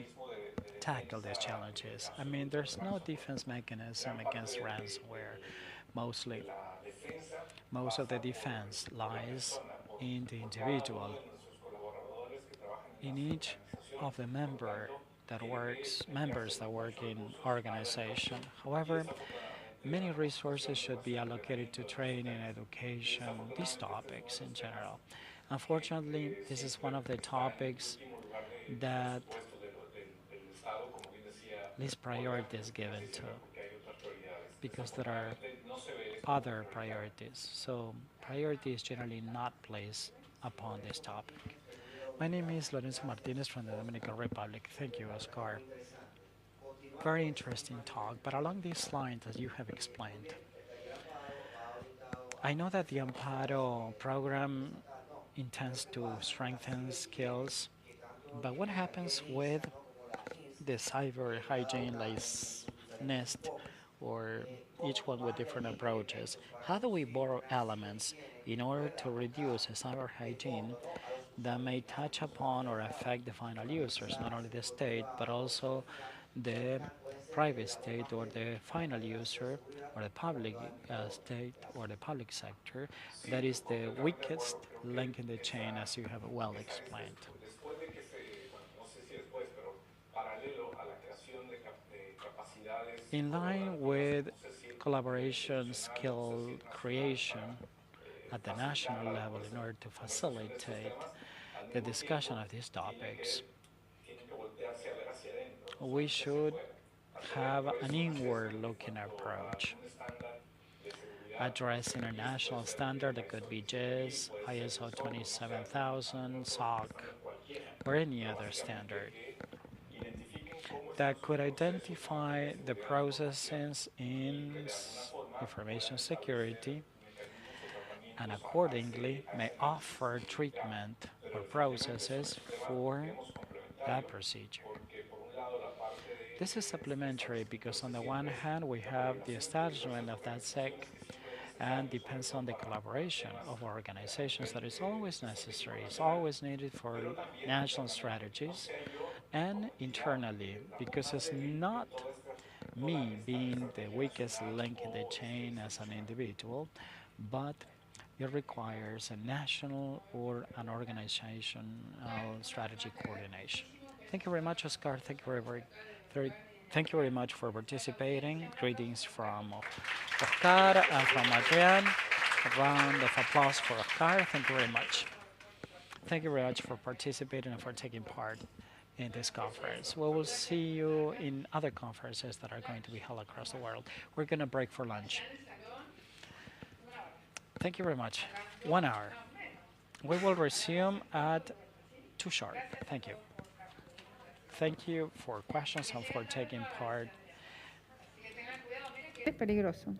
tackle these challenges. I mean, there's no defense mechanism against ransomware. Most of the defense lies in the individual, in each of the members that work in organization. However, many resources should be allocated to training, education, these topics in general. Unfortunately, this is one of the topics that least priority is given to because there are other priorities. So priority is generally not placed upon this topic. My name is Lorenzo Martinez from the Dominican Republic. Thank you, Oscar. Very interesting talk, but along these lines, as you have explained, I know that the Amparo program intends to strengthen skills, but what happens with the cyber hygiene like nest or each one with different approaches? How do we borrow elements in order to reduce a cyber hygiene that may touch upon or affect the final users, not only the state, but also the private state or the final user or the public state or the public sector that is the weakest link in the chain, as you have well explained. In line with collaboration skill creation at the national level in order to facilitate the discussion of these topics, we should have an inward-looking approach. Address international standard that could be GIS, ISO 27000, SOC, or any other standard that could identify the processes in information security and accordingly may offer treatment or processes for that procedure. This is supplementary because on the one hand we have the establishment of that SEC and depends on the collaboration of organizations that is always necessary, is always needed for national strategies and internally because it's not me being the weakest link in the chain as an individual, but it requires a national or an organizational strategy coordination. Thank you very much, Oscar. Thank you very much for participating. Greetings from Oscar and from Adrian. A round of applause for Oscar. Thank you very much. Thank you very much for participating and for taking part in this conference. We will see you in other conferences that are going to be held across the world. We're going to break for lunch. Thank you very much. 1 hour. We will resume at 2 sharp. Thank you. Thank you for questions and for taking part. Es peligroso.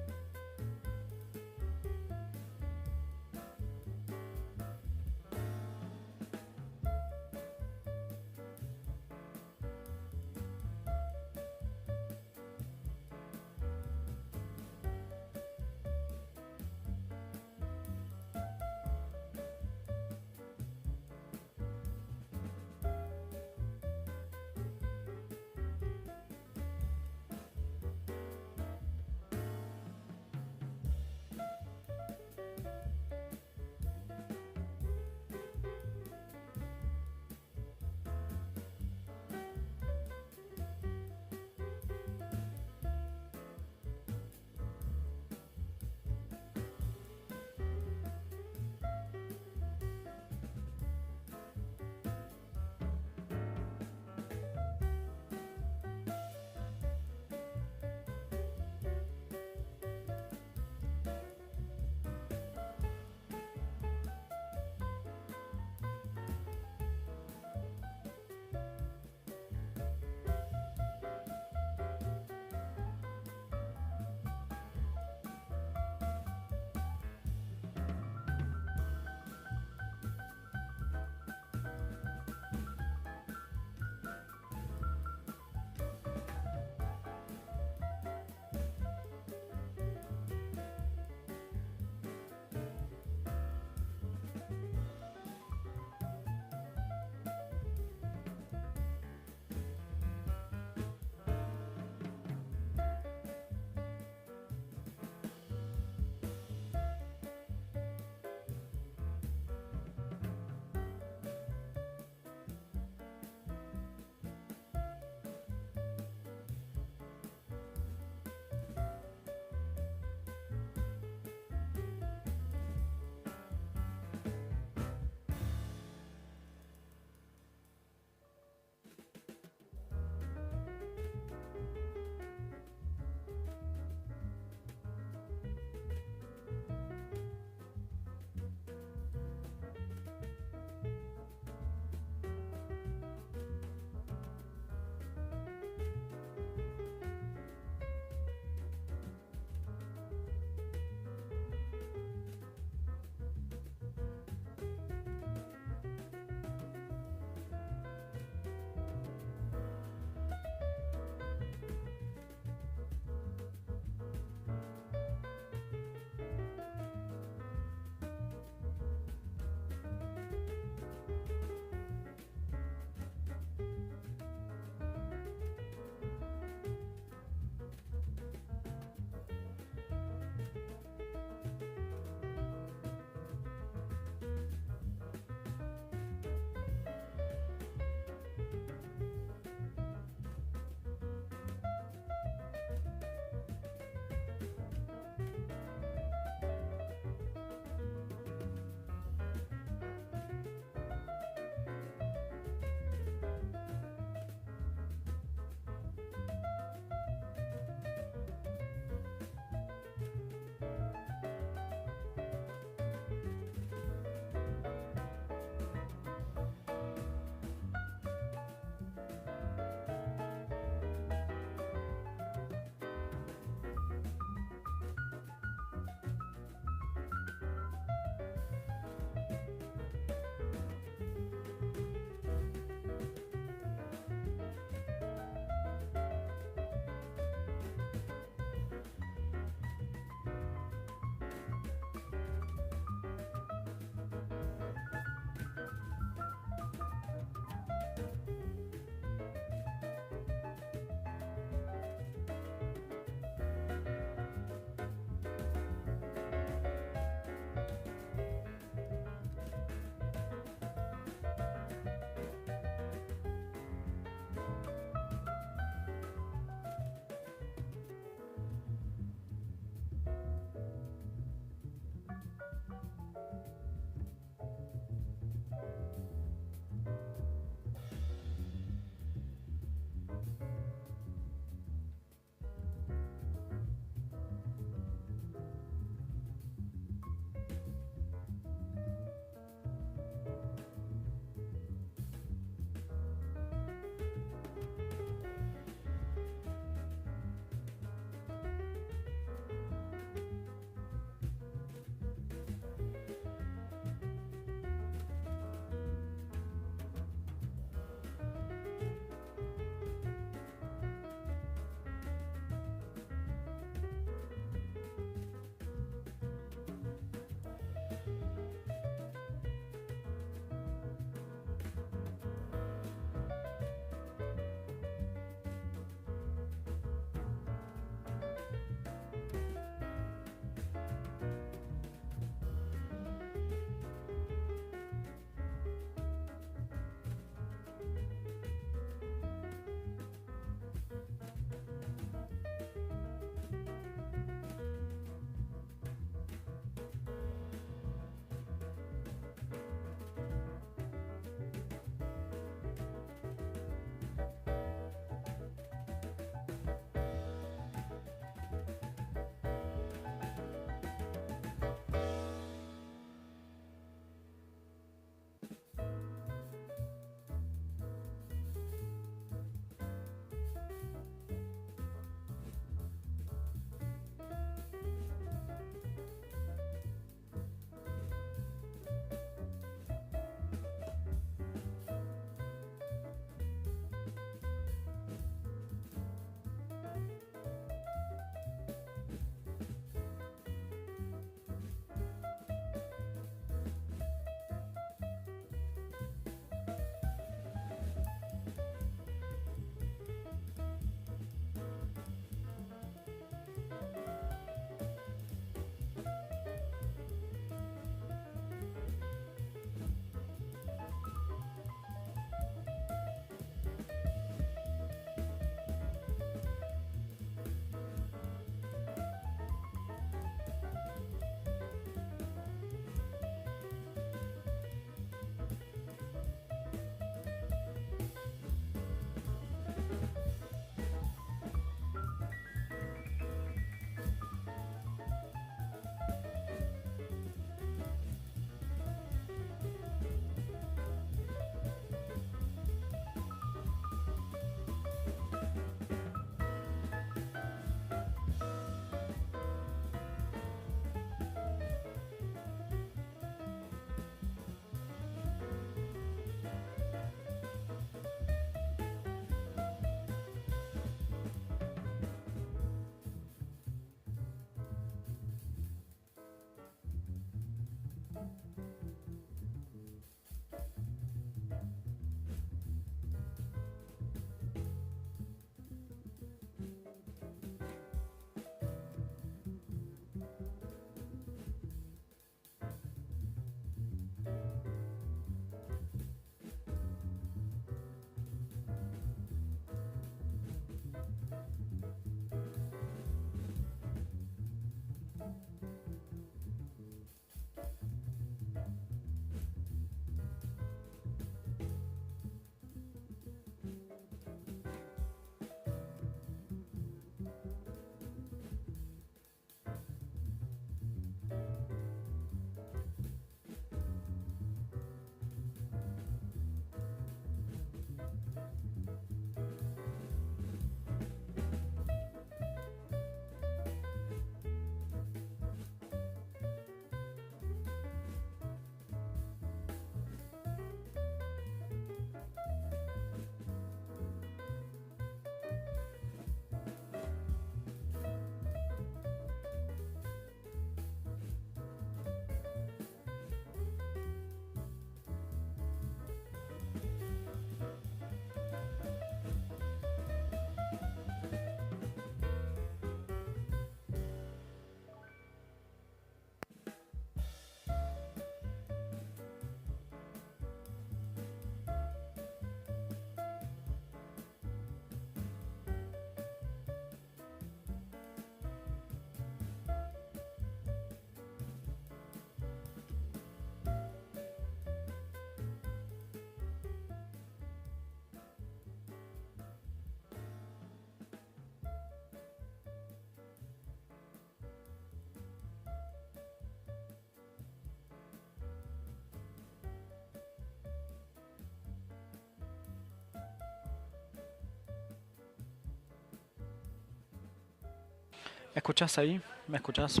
¿Escuchas ahí? ¿Me escuchas?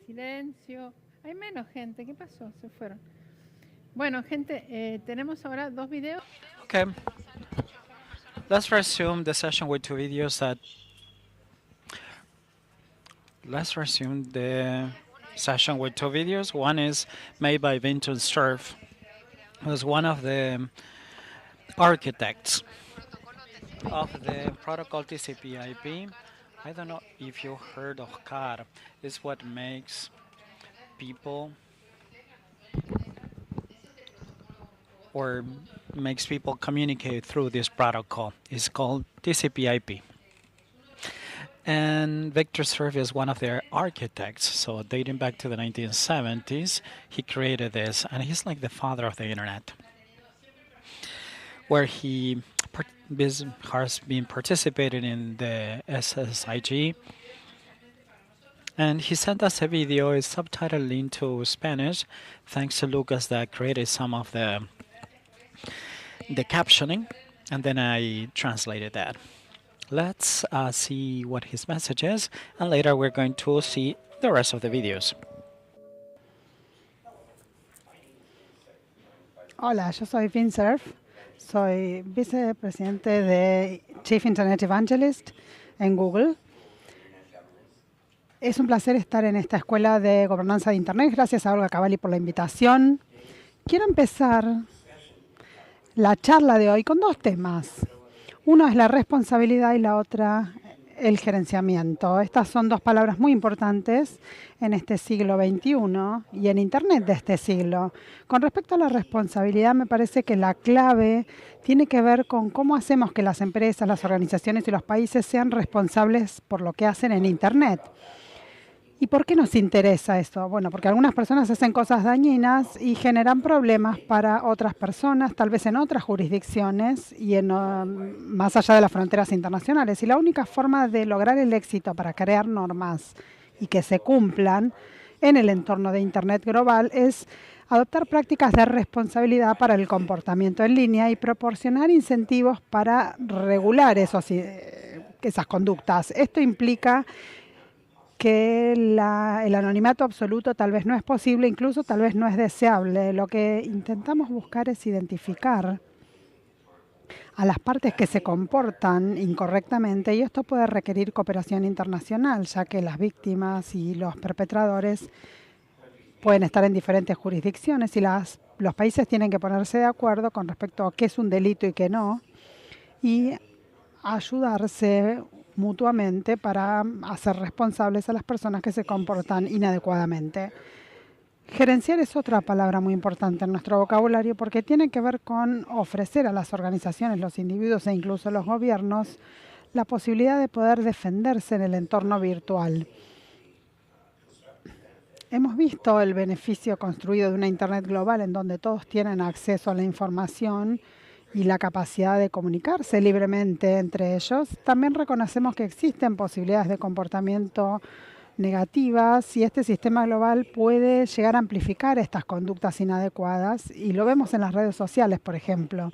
Silencio. Hay menos gente. ¿Qué pasó? Se fueron. Bueno, gente, tenemos ahora 2 videos. Okay. Let's resume the session with 2 videos that Let's resume the session with 2 videos. One is made by Vinton Cerf, who's one of the architects of the protocol TCP/IP. I don't know if you heard of CAR. It's what makes people communicate through this protocol. It's called TCP/IP. And Victor Cerf is one of their architects. So dating back to the 1970s, he created this, and he's like the father of the internet, where he has been participating in the SSIG. And he sent us a video. It's subtitled into Spanish, thanks to Lucas that created some of the captioning, and then I translated that. Let's see what his message is, and later we're going to see the rest of the videos. Hola, yo soy Vin Cerf, soy vicepresidente de Chief Internet Evangelist en Google. Es un placer estar en esta escuela de gobernanza de Internet. Gracias a Olga Cavalli por la invitación. Quiero empezar la charla de hoy con 2 temas. Uno es la responsabilidad y la otra el gerenciamiento. Estas son 2 palabras muy importantes en este siglo XXI y en Internet de este siglo. Con respecto a la responsabilidad, me parece que la clave tiene que ver con cómo hacemos que las empresas, las organizaciones y los países sean responsables por lo que hacen en Internet. ¿Y por qué nos interesa esto? Bueno, porque algunas personas hacen cosas dañinas y generan problemas para otras personas, tal vez en otras jurisdicciones y más allá de las fronteras internacionales. Y la única forma de lograr el éxito para crear normas y que se cumplan en el entorno de Internet global es adoptar prácticas de responsabilidad para el comportamiento en línea y proporcionar incentivos para regular esas conductas. Esto implica que el anonimato absoluto tal vez no es posible, incluso tal vez no es deseable. Lo que intentamos buscar es identificar a las partes que se comportan incorrectamente, y esto puede requerir cooperación internacional, ya que las víctimas y los perpetradores pueden estar en diferentes jurisdicciones y los países tienen que ponerse de acuerdo con respecto a qué es un delito y qué no, y ayudarse mutuamente para hacer responsables a las personas que se comportan inadecuadamente. Gerenciar es otra palabra muy importante en nuestro vocabulario porque tiene que ver con ofrecer a las organizaciones, los individuos e incluso los gobiernos la posibilidad de poder defenderse en el entorno virtual. Hemos visto el beneficio construido de una Internet global en donde todos tienen acceso a la información y la capacidad de comunicarse libremente entre ellos. También reconocemos que existen posibilidades de comportamiento negativas y este sistema global puede llegar a amplificar estas conductas inadecuadas y lo vemos en las redes sociales, por ejemplo.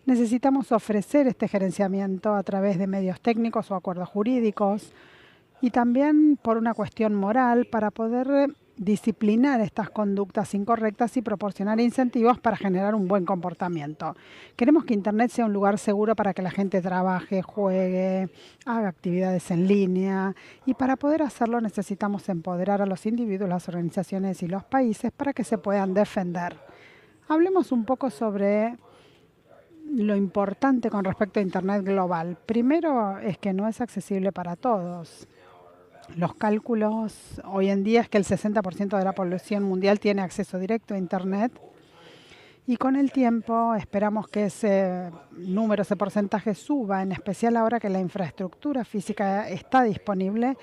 Necesitamos ofrecer este gerenciamiento a través de medios técnicos o acuerdos jurídicos y también por una cuestión moral para poder disciplinar estas conductas incorrectas y proporcionar incentivos para generar un buen comportamiento. Queremos que Internet sea un lugar seguro para que la gente trabaje, juegue, haga actividades en línea, y para poder hacerlo necesitamos empoderar a los individuos, las organizaciones y los países para que se puedan defender. Hablemos un poco sobre lo importante con respecto a Internet global. Primero es que no es accesible para todos. Los cálculos hoy en día es que el 60% de la población mundial tiene acceso directo a Internet y con el tiempo esperamos que ese número, ese porcentaje suba, en especial ahora que la infraestructura física está disponible,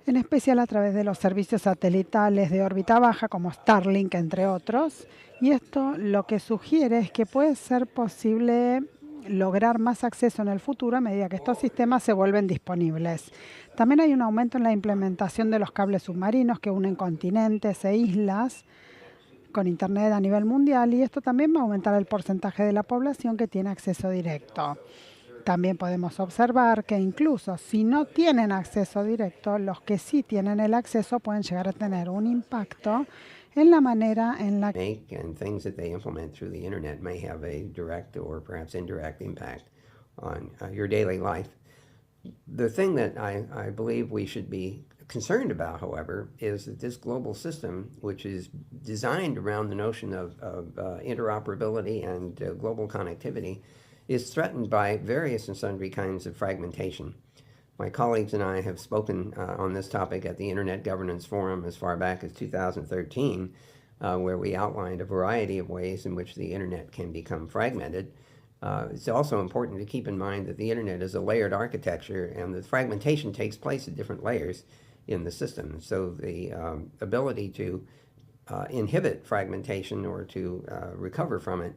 en especial a través de los servicios satelitales de órbita baja como Starlink, entre otros. Y esto lo que sugiere es que puede ser posible lograr más acceso en el futuro a medida que estos sistemas se vuelven disponibles. También hay un aumento en la implementación de los cables submarinos que unen continentes e islas con Internet a nivel mundial, y esto también va a aumentar el porcentaje de la población que tiene acceso directo. También podemos observar que incluso si no tienen acceso directo, los que sí tienen el acceso pueden llegar a tener un impacto en la manera en la make and things that they implement through the internet may have a direct or perhaps indirect impact on your daily life. The thing that I believe we should be concerned about, however, is that this global system, which is designed around the notion of interoperability and global connectivity, is threatened by various and sundry kinds of fragmentation. My colleagues and I have spoken on this topic at the Internet Governance Forum as far back as 2013, where we outlined a variety of ways in which the Internet can become fragmented. It's also important to keep in mind that the Internet is a layered architecture, and the fragmentation takes place at different layers in the system. So the ability to inhibit fragmentation or to recover from it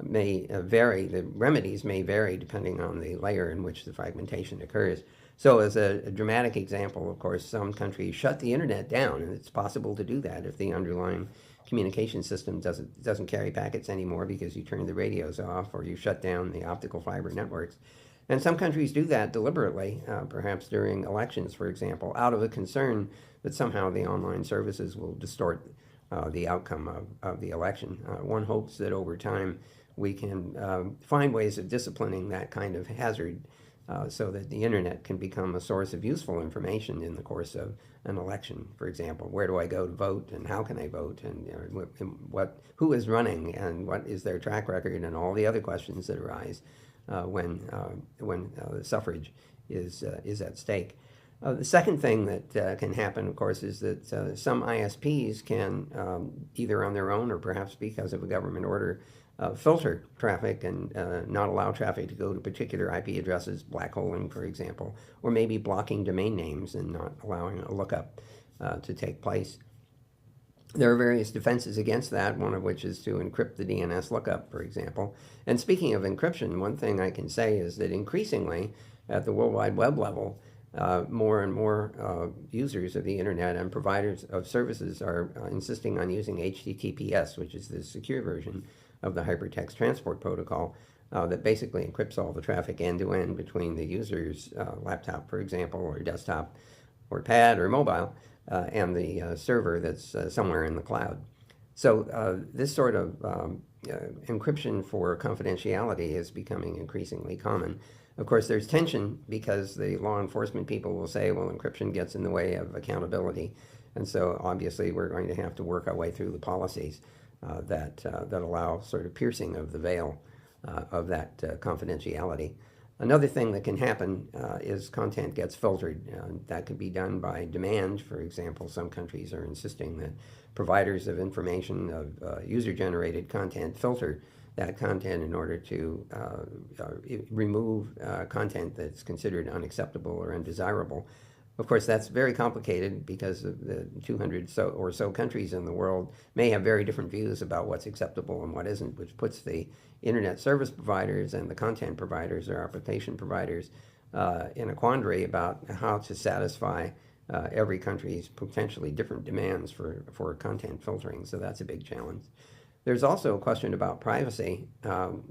may vary. The remedies may vary depending on the layer in which the fragmentation occurs. So as a dramatic example, of course, some countries shut the internet down, and it's possible to do that if the underlying communication system doesn't carry packets anymore because you turn the radios off or you shut down the optical fiber networks. And some countries do that deliberately, perhaps during elections, for example, out of a concern that somehow the online services will distort the outcome of the election. One hopes that over time we can find ways of disciplining that kind of hazard so that the internet can become a source of useful information in the course of an election. For example, where do I go to vote, and how can I vote, and who is running, and what is their track record, and all the other questions that arise when the suffrage is at stake. The second thing that can happen, of course, is that some ISPs can, either on their own or perhaps because of a government order, filter traffic and not allow traffic to go to particular IP addresses, blackholing, for example, or maybe blocking domain names and not allowing a lookup to take place. There are various defenses against that, one of which is to encrypt the DNS lookup, for example. And speaking of encryption, one thing I can say is that increasingly at the World Wide Web level, more and more users of the internet and providers of services are insisting on using HTTPS, which is the secure version of the Hypertext Transport Protocol that basically encrypts all the traffic end-to-end between the user's laptop, for example, or desktop, or pad, or mobile, and the server that's somewhere in the cloud. So this sort of encryption for confidentiality is becoming increasingly common. Of course, there's tension because the law enforcement people will say, well, encryption gets in the way of accountability. And so obviously we're going to have to work our way through the policies that allow sort of piercing of the veil of that confidentiality. Another thing that can happen is content gets filtered. That could be done by demand. For example, some countries are insisting that providers of information of user-generated content filter that content in order to remove content that's considered unacceptable or undesirable. Of course, that's very complicated because the 200 or so countries in the world may have very different views about what's acceptable and what isn't, which puts the internet service providers and the content providers or application providers in a quandary about how to satisfy every country's potentially different demands for content filtering. So that's a big challenge. There's also a question about privacy.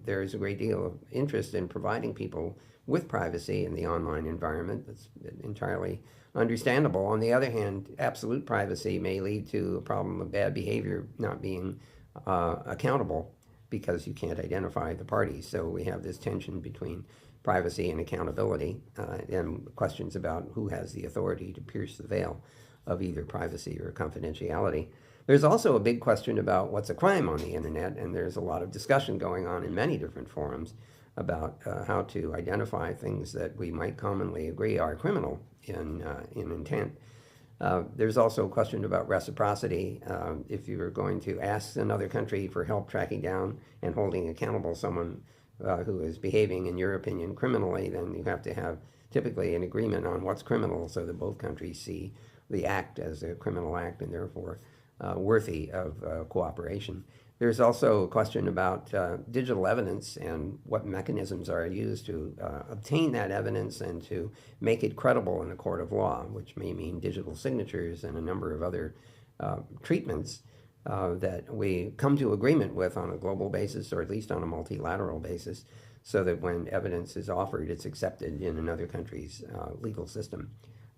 There's a great deal of interest in providing people with privacy in the online environment. That's entirely understandable. On the other hand, absolute privacy may lead to a problem of bad behavior not being accountable because you can't identify the parties. So we have this tension between privacy and accountability and questions about who has the authority to pierce the veil of either privacy or confidentiality. There's also a big question about what's a crime on the internet, and there's a lot of discussion going on in many different forums about how to identify things that we might commonly agree are criminal in intent. There's also a question about reciprocity. If you're going to ask another country for help tracking down and holding accountable someone who is behaving, in your opinion, criminally, then you have to have typically an agreement on what's criminal so that both countries see the act as a criminal act and therefore worthy of cooperation. There's also a question about digital evidence and what mechanisms are used to obtain that evidence and to make it credible in a court of law, which may mean digital signatures and a number of other treatments that we come to agreement with on a global basis or at least on a multilateral basis. so that when evidence is offered, it's accepted in another country's legal system.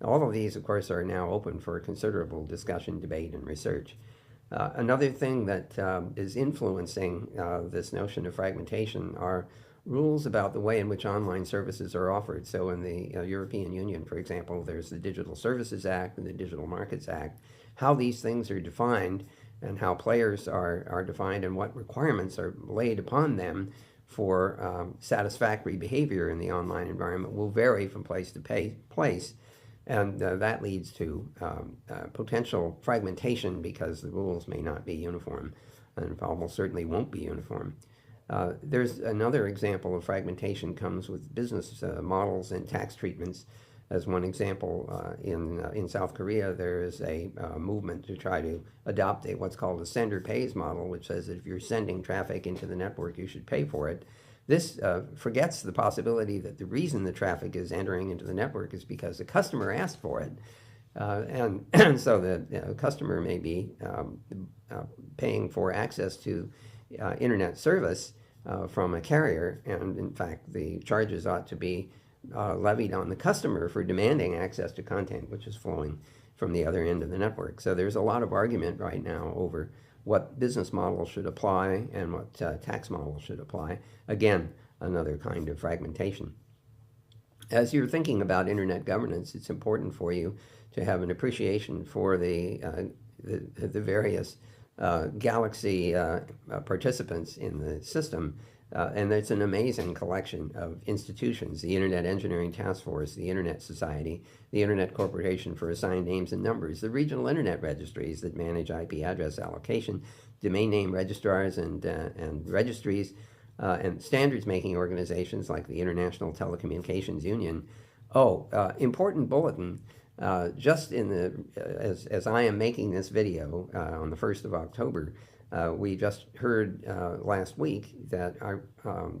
All of these, of course, are now open for considerable discussion, debate, and research. Another thing that is influencing this notion of fragmentation are rules about the way in which online services are offered. So in the European Union, for example, there's the Digital Services Act and the Digital Markets Act. How these things are defined and how players are defined and what requirements are laid upon them for satisfactory behavior in the online environment will vary from place to place. And that leads to potential fragmentation because the rules may not be uniform and almost certainly won't be uniform. There's another example of fragmentation comes with business models and tax treatments. As one example, in South Korea, there is a movement to try to adopt what's called a sender pays model, which says that if you're sending traffic into the network, you should pay for it. This forgets the possibility that the reason the traffic is entering into the network is because the customer asked for it. And so the customer may be paying for access to internet service from a carrier, and in fact the charges ought to be levied on the customer for demanding access to content which is flowing from the other end of the network. So there's a lot of argument right now over what business models should apply and what tax models should apply. Again, another kind of fragmentation. As you're thinking about internet governance, it's important for you to have an appreciation for the various galaxy participants in the system. And it's an amazing collection of institutions: the Internet Engineering Task Force, the Internet Society, the Internet Corporation for Assigned Names and Numbers, the regional Internet registries that manage IP address allocation, domain name registrars and registries, and standards-making organizations like the International Telecommunications Union. Important bulletin. Just in as I am making this video on the 1st of October, we just heard last week that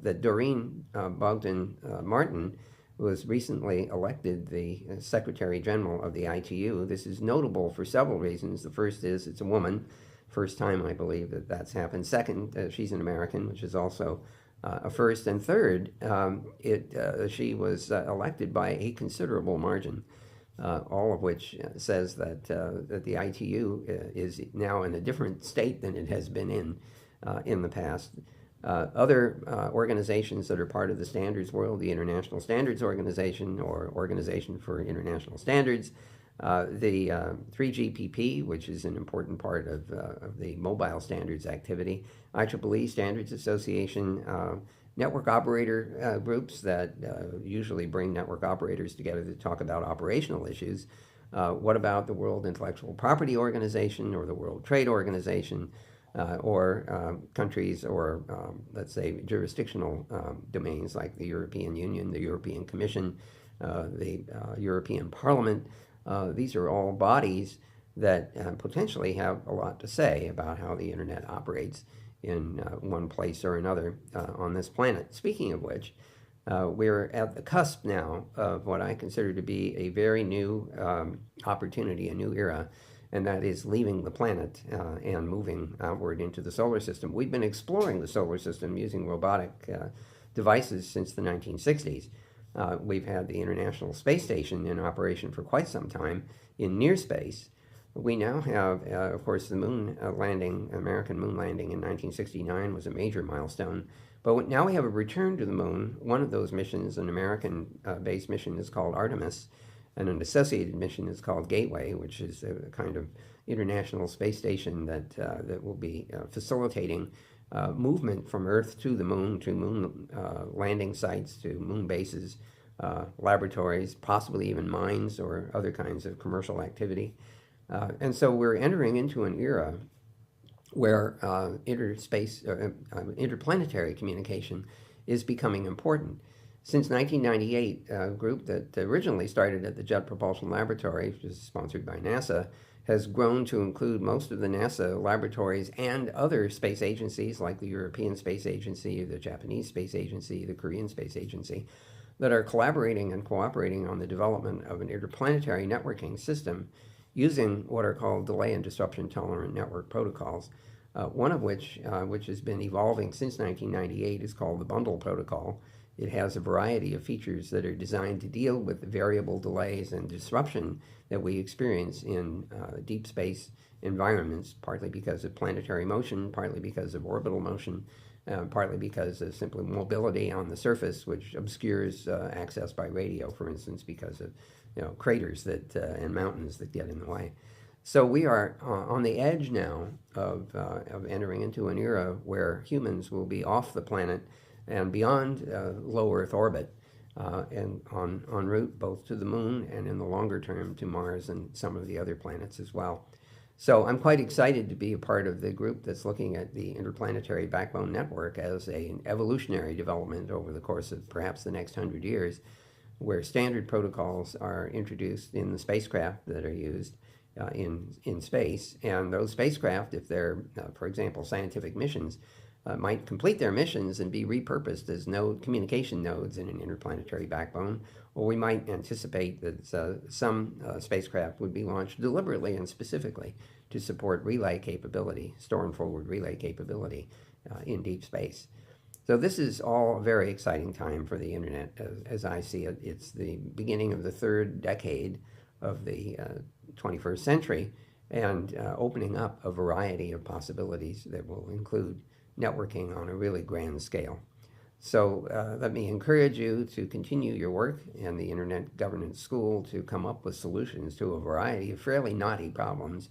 that Doreen Bogdan-Martin was recently elected the Secretary General of the ITU. This is notable for several reasons. The first is it's a woman. First time, I believe, that that's happened. Second, she's an American, which is also a first. And third, she was elected by a considerable margin. All of which says that the ITU is now in a different state than it has been in the past. Other organizations that are part of the standards world, the International Standards Organization or Organization for International Standards, the 3GPP, which is an important part of the mobile standards activity, IEEE Standards Association, network operator groups that usually bring network operators together to talk about operational issues. What about the World Intellectual Property Organization or the World Trade Organization or countries or, let's say, jurisdictional domains like the European Union, the European Commission, the European Parliament? These are all bodies that potentially have a lot to say about how the internet operates in one place or another on this planet. Speaking of which, we're at the cusp now of what I consider to be a very new opportunity, a new era, and that is leaving the planet and moving outward into the solar system. We've been exploring the solar system using robotic devices since the 1960s. We've had the International Space Station in operation for quite some time in near space. We now have, of course, the moon landing, American moon landing in 1969 was a major milestone. But now we have a return to the moon. One of those missions, an American-based mission, is called Artemis, and an associated mission is called Gateway, which is a kind of international space station that will be facilitating movement from Earth to the moon, to moon landing sites, to moon bases, laboratories, possibly even mines or other kinds of commercial activity. And so we're entering into an era where interplanetary communication is becoming important. Since 1998, a group that originally started at the Jet Propulsion Laboratory, which is sponsored by NASA, has grown to include most of the NASA laboratories and other space agencies like the European Space Agency, the Japanese Space Agency, the Korean Space Agency, that are collaborating and cooperating on the development of an interplanetary networking system using what are called delay and disruption tolerant network protocols, one of which has been evolving since 1998, is called the bundle protocol. It has a variety of features that are designed to deal with the variable delays and disruption that we experience in deep space environments, partly because of planetary motion, partly because of orbital motion, partly because of simply mobility on the surface, which obscures access by radio, for instance, because of craters that and mountains that get in the way. So we are on the edge now of entering into an era where humans will be off the planet and beyond low Earth orbit, and en route both to the moon and in the longer term to Mars and some of the other planets as well. So I'm quite excited to be a part of the group that's looking at the interplanetary backbone network as an evolutionary development over the course of perhaps the next 100 years, where standard protocols are introduced in the spacecraft that are used in space. And those spacecraft, if they're, for example, scientific missions, might complete their missions and be repurposed as communication nodes in an interplanetary backbone, or we might anticipate that some spacecraft would be launched deliberately and specifically to support relay capability, store and forward relay capability in deep space. So this is all a very exciting time for the internet, as I see it. It's the beginning of the third decade of the 21st century, and opening up a variety of possibilities that will include networking on a really grand scale. So let me encourage you to continue your work in the Internet Governance School to come up with solutions to a variety of fairly knotty problems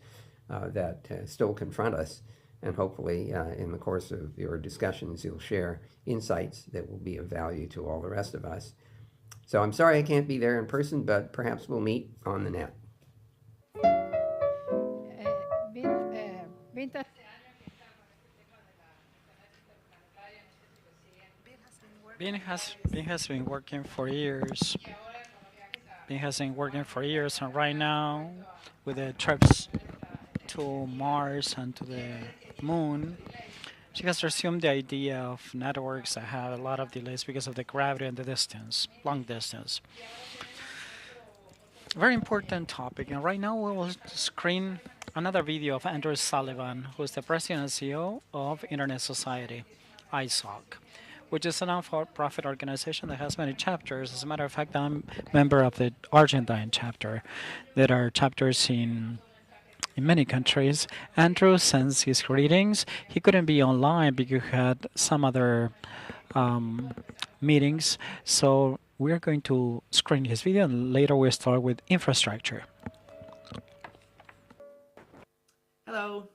that still confront us. And hopefully in the course of your discussions, you'll share insights that will be of value to all the rest of us. So I'm sorry I can't be there in person, but perhaps we'll meet on the net. Bing has been working for years. Bing has been working for years, and right now, with the trips to Mars and to the moon, she has resumed the idea of networks that have a lot of delays because of the gravity and the distance, long distance. Very important topic, and right now we will screen another video of Andrew Sullivan, who is the president and CEO of Internet Society, SSIG, which is a non-for-profit organization that has many chapters. As a matter of fact, I'm a member of the Argentine chapter. There are chapters in many countries. Andrew sends his greetings. He couldn't be online because he had some other meetings. So we're going to screen his video, and later we'll start with infrastructure. Hello,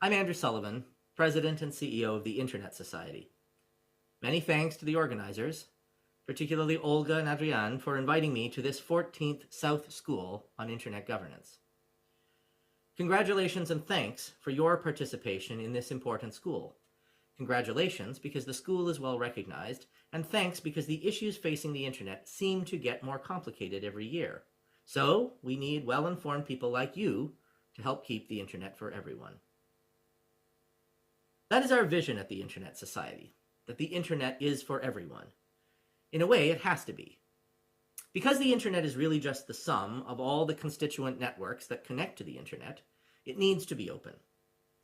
I'm Andrew Sullivan, President and CEO of the Internet Society. Many thanks to the organizers, particularly Olga and Adrian, for inviting me to this 14th South School on Internet Governance. Congratulations and thanks for your participation in this important school. Congratulations because the school is well recognized, and thanks because the issues facing the Internet seem to get more complicated every year. So we need well-informed people like you to help keep the Internet for everyone. That is our vision at the Internet Society, that the Internet is for everyone. In a way, it has to be. Because the Internet is really just the sum of all the constituent networks that connect to the Internet, it needs to be open.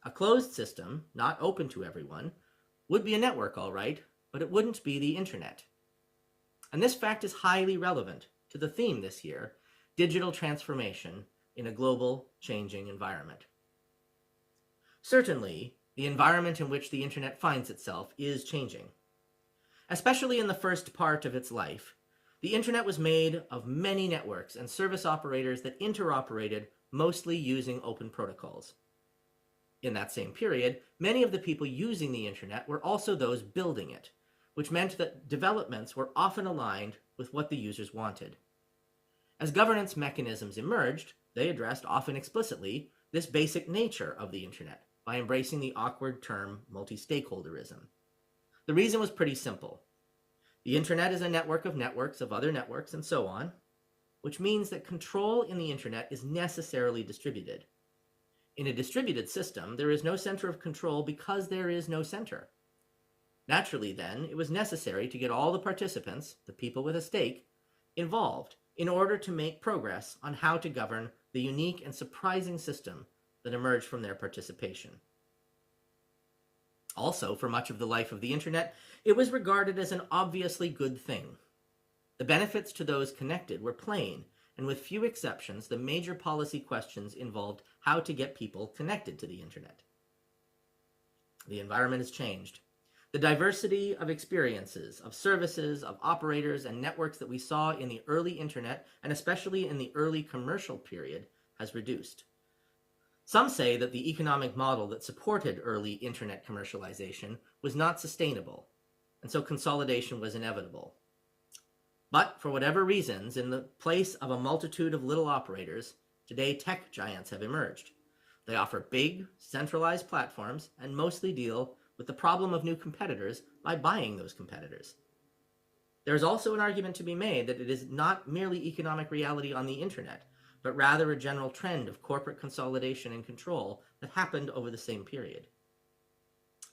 A closed system, not open to everyone, would be a network, all right, but it wouldn't be the Internet. And this fact is highly relevant to the theme this year, digital transformation in a global, changing environment. Certainly, the environment in which the Internet finds itself is changing. Especially in the first part of its life, the Internet was made of many networks and service operators that interoperated mostly using open protocols. In that same period, many of the people using the Internet were also those building it, which meant that developments were often aligned with what the users wanted. As governance mechanisms emerged, they addressed often explicitly this basic nature of the Internet by embracing the awkward term multi-stakeholderism. The reason was pretty simple. The Internet is a network of other networks, and so on, which means that control in the Internet is necessarily distributed. In a distributed system, there is no center of control because there is no center. Naturally, then, it was necessary to get all the participants, the people with a stake, involved in order to make progress on how to govern the unique and surprising system that emerged from their participation. Also, for much of the life of the internet, it was regarded as an obviously good thing. The benefits to those connected were plain, and with few exceptions, the major policy questions involved how to get people connected to the internet. The environment has changed. The diversity of experiences, of services, of operators, and networks that we saw in the early internet, and especially in the early commercial period, has reduced. Some say that the economic model that supported early internet commercialization was not sustainable, and so consolidation was inevitable. But for whatever reasons, in the place of a multitude of little operators, today tech giants have emerged. They offer big, centralized platforms and mostly deal with the problem of new competitors by buying those competitors. There is also an argument to be made that it is not merely economic reality on the internet, but rather a general trend of corporate consolidation and control that happened over the same period.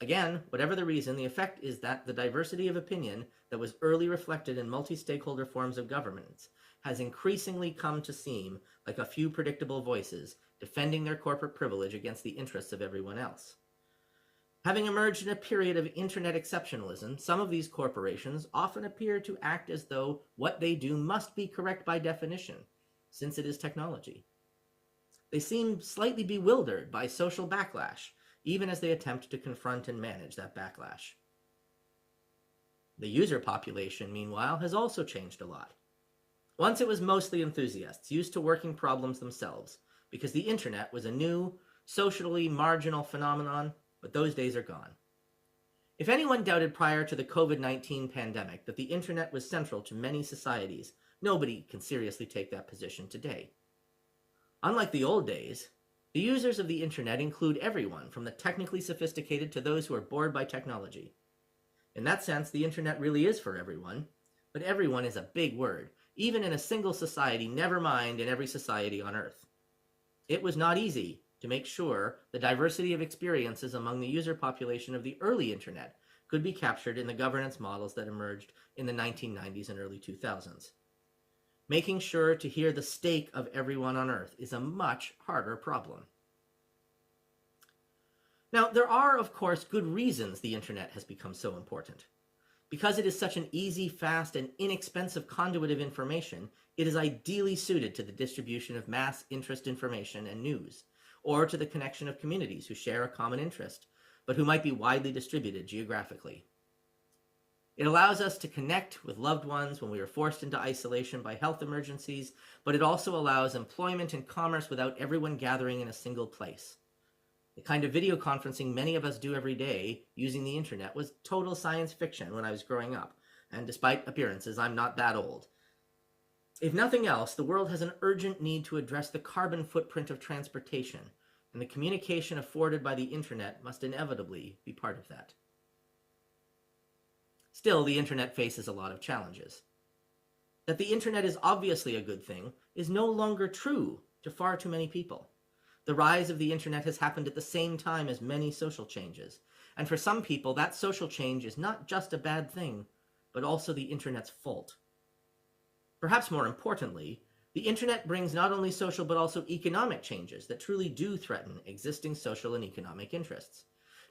Again, whatever the reason, the effect is that the diversity of opinion that was early reflected in multi-stakeholder forms of governance has increasingly come to seem like a few predictable voices defending their corporate privilege against the interests of everyone else. Having emerged in a period of internet exceptionalism, some of these corporations often appear to act as though what they do must be correct by definition, since it is technology. They seem slightly bewildered by social backlash, even as they attempt to confront and manage that backlash. The user population, meanwhile, has also changed a lot. Once it was mostly enthusiasts, used to working problems themselves, because the internet was a new, socially marginal phenomenon, but those days are gone. If anyone doubted prior to the COVID-19 pandemic that the internet was central to many societies, nobody can seriously take that position today. Unlike the old days, the users of the internet include everyone from the technically sophisticated to those who are bored by technology. In that sense, the internet really is for everyone, but everyone is a big word, even in a single society, never mind in every society on Earth. It was not easy to make sure the diversity of experiences among the user population of the early internet could be captured in the governance models that emerged in the 1990s and early 2000s. Making sure to hear the stake of everyone on Earth is a much harder problem. Now, there are, of course, good reasons the internet has become so important. Because it is such an easy, fast, and inexpensive conduit of information, it is ideally suited to the distribution of mass interest information and news, or to the connection of communities who share a common interest, but who might be widely distributed geographically. It allows us to connect with loved ones when we are forced into isolation by health emergencies, but it also allows employment and commerce without everyone gathering in a single place. The kind of video conferencing many of us do every day using the internet was total science fiction when I was growing up, and despite appearances, I'm not that old. If nothing else, the world has an urgent need to address the carbon footprint of transportation, and the communication afforded by the internet must inevitably be part of that. Still, the internet faces a lot of challenges. That the internet is obviously a good thing is no longer true to far too many people. The rise of the internet has happened at the same time as many social changes, and for some people, that social change is not just a bad thing, but also the internet's fault. Perhaps more importantly, the internet brings not only social but also economic changes that truly do threaten existing social and economic interests.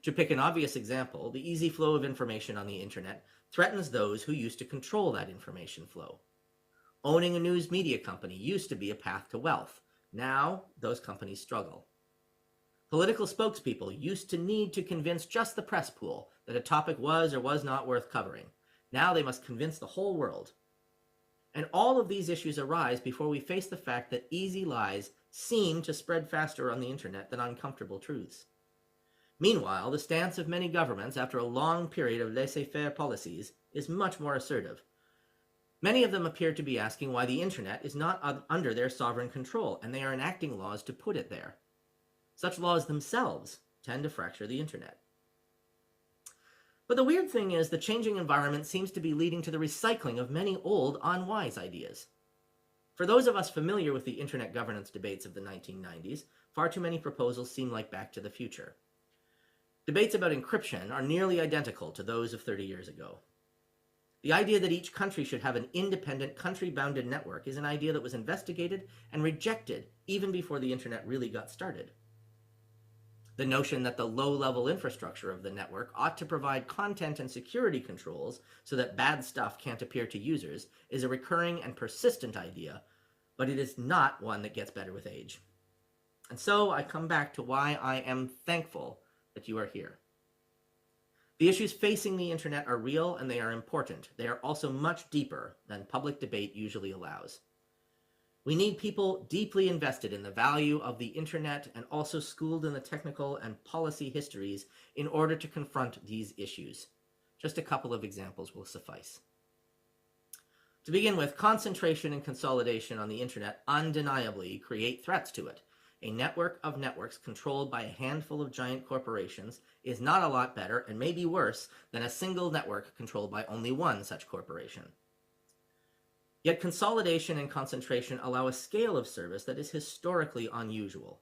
To pick an obvious example, the easy flow of information on the internet threatens those who used to control that information flow. Owning a news media company used to be a path to wealth. Now, those companies struggle. Political spokespeople used to need to convince just the press pool that a topic was or was not worth covering. Now they must convince the whole world. And all of these issues arise before we face the fact that easy lies seem to spread faster on the internet than uncomfortable truths. Meanwhile, the stance of many governments after a long period of laissez-faire policies is much more assertive. Many of them appear to be asking why the internet is not under their sovereign control, and they are enacting laws to put it there. Such laws themselves tend to fracture the internet. But the weird thing is the changing environment seems to be leading to the recycling of many old, unwise ideas. For those of us familiar with the internet governance debates of the 1990s, far too many proposals seem like Back to the Future. Debates about encryption are nearly identical to those of 30 years ago. The idea that each country should have an independent, country-bounded network is an idea that was investigated and rejected even before the internet really got started. The notion that the low-level infrastructure of the network ought to provide content and security controls so that bad stuff can't appear to users is a recurring and persistent idea, but it is not one that gets better with age. And so I come back to why I am thankful that you are here. The issues facing the internet are real and they are important. They are also much deeper than public debate usually allows. We need people deeply invested in the value of the internet and also schooled in the technical and policy histories in order to confront these issues. Just a couple of examples will suffice. To begin with, concentration and consolidation on the internet undeniably create threats to it. A network of networks controlled by a handful of giant corporations is not a lot better and may be worse than a single network controlled by only one such corporation. Yet consolidation and concentration allow a scale of service that is historically unusual.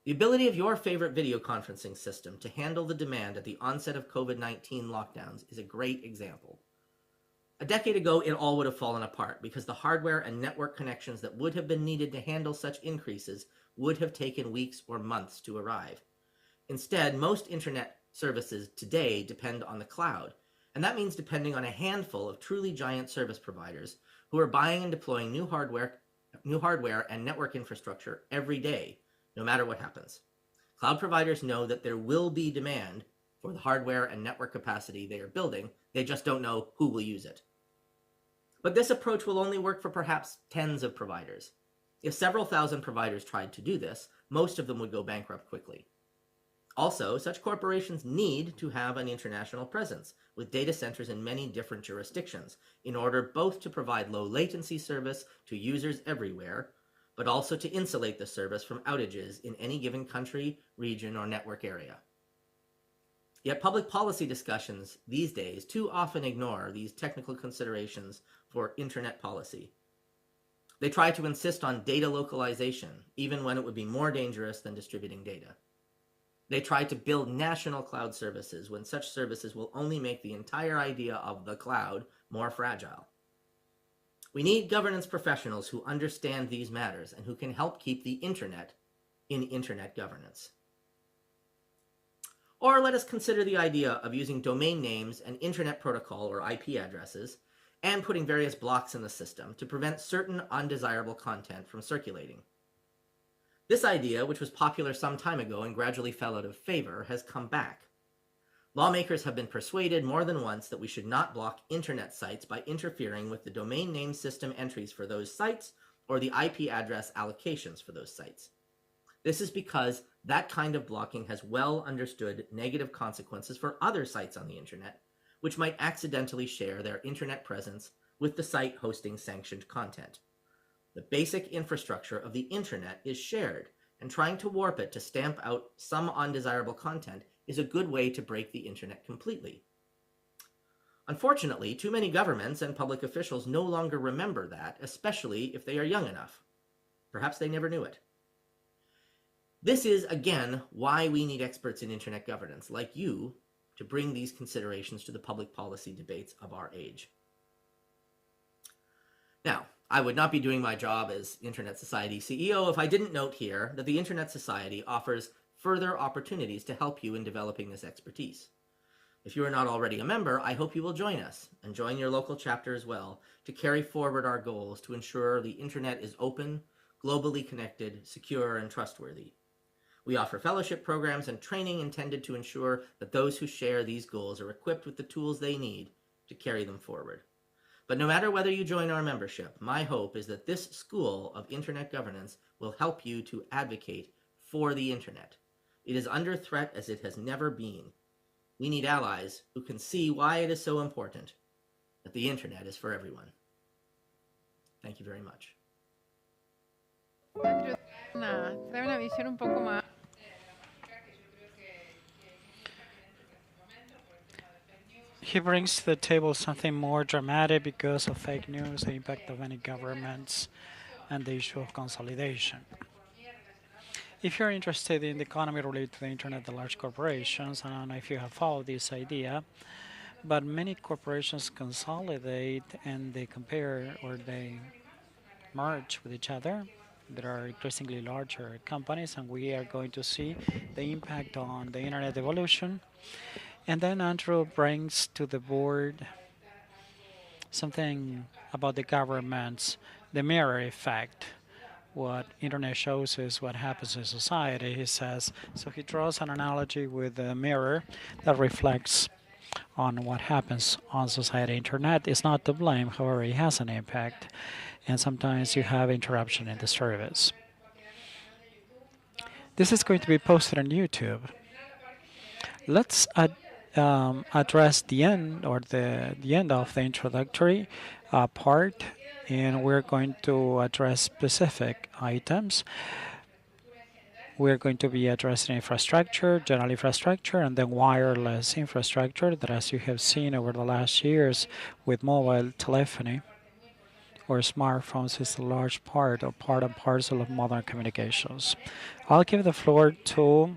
The ability of your favorite video conferencing system to handle the demand at the onset of COVID-19 lockdowns is a great example. A decade ago, it all would have fallen apart because the hardware and network connections that would have been needed to handle such increases would have taken weeks or months to arrive. Instead, most internet services today depend on the cloud, and that means depending on a handful of truly giant service providers who are buying and deploying new hardware and network infrastructure every day, no matter what happens. Cloud providers know that there will be demand for the hardware and network capacity they are building, they just don't know who will use it. But this approach will only work for perhaps tens of providers. If several thousand providers tried to do this, most of them would go bankrupt quickly. Also, such corporations need to have an international presence, with data centers in many different jurisdictions, in order both to provide low latency service to users everywhere, but also to insulate the service from outages in any given country, region, or network area. Yet public policy discussions these days too often ignore these technical considerations for internet policy. They try to insist on data localization, even when it would be more dangerous than distributing data. They try to build national cloud services when such services will only make the entire idea of the cloud more fragile. We need governance professionals who understand these matters and who can help keep the internet in internet governance. Or let us consider the idea of using domain names and internet protocol or IP addresses and putting various blocks in the system to prevent certain undesirable content from circulating. This idea, which was popular some time ago and gradually fell out of favor, has come back. Lawmakers have been persuaded more than once that we should not block internet sites by interfering with the domain name system entries for those sites or the IP address allocations for those sites. This is because that kind of blocking has well understood negative consequences for other sites on the internet, which might accidentally share their internet presence with the site hosting sanctioned content. The basic infrastructure of the internet is shared, and trying to warp it to stamp out some undesirable content is a good way to break the internet completely. Unfortunately, too many governments and public officials no longer remember that, especially if they are young enough. Perhaps they never knew it. This is, again, why we need experts in internet governance, like you, to bring these considerations to the public policy debates of our age. Now, I would not be doing my job as Internet Society CEO if I didn't note here that the Internet Society offers further opportunities to help you in developing this expertise. If you are not already a member, I hope you will join us and join your local chapter as well to carry forward our goals to ensure the internet is open, globally connected, secure, and trustworthy. We offer fellowship programs and training intended to ensure that those who share these goals are equipped with the tools they need to carry them forward. But no matter whether you join our membership, my hope is that this school of internet governance will help you to advocate for the internet. It is under threat as it has never been. We need allies who can see why it is so important that the internet is for everyone. Thank you very much. Trae una visión un poco más. He brings to the table something more dramatic because of fake news, the impact of any governments, and the issue of consolidation. If you're interested in the economy related to the internet, the large corporations, I don't know if you have followed this idea, but many corporations consolidate and they compare or they merge with each other. There are increasingly larger companies, and we are going to see the impact on the internet evolution. And then Andrew brings to the board something about the governments, the mirror effect. What internet shows is what happens in society, he says. So he draws an analogy with a mirror that reflects on what happens on society. Internet is not to blame, however, it has an impact, and sometimes you have interruption in the service. This is going to be posted on YouTube. Let's address the end or the end of the introductory part, and we're going to address specific items. We're going to be addressing infrastructure, general infrastructure, and then wireless infrastructure that, as you have seen over the last years with mobile telephony or smartphones, is a large part or part and parcel of modern communications. I'll give the floor to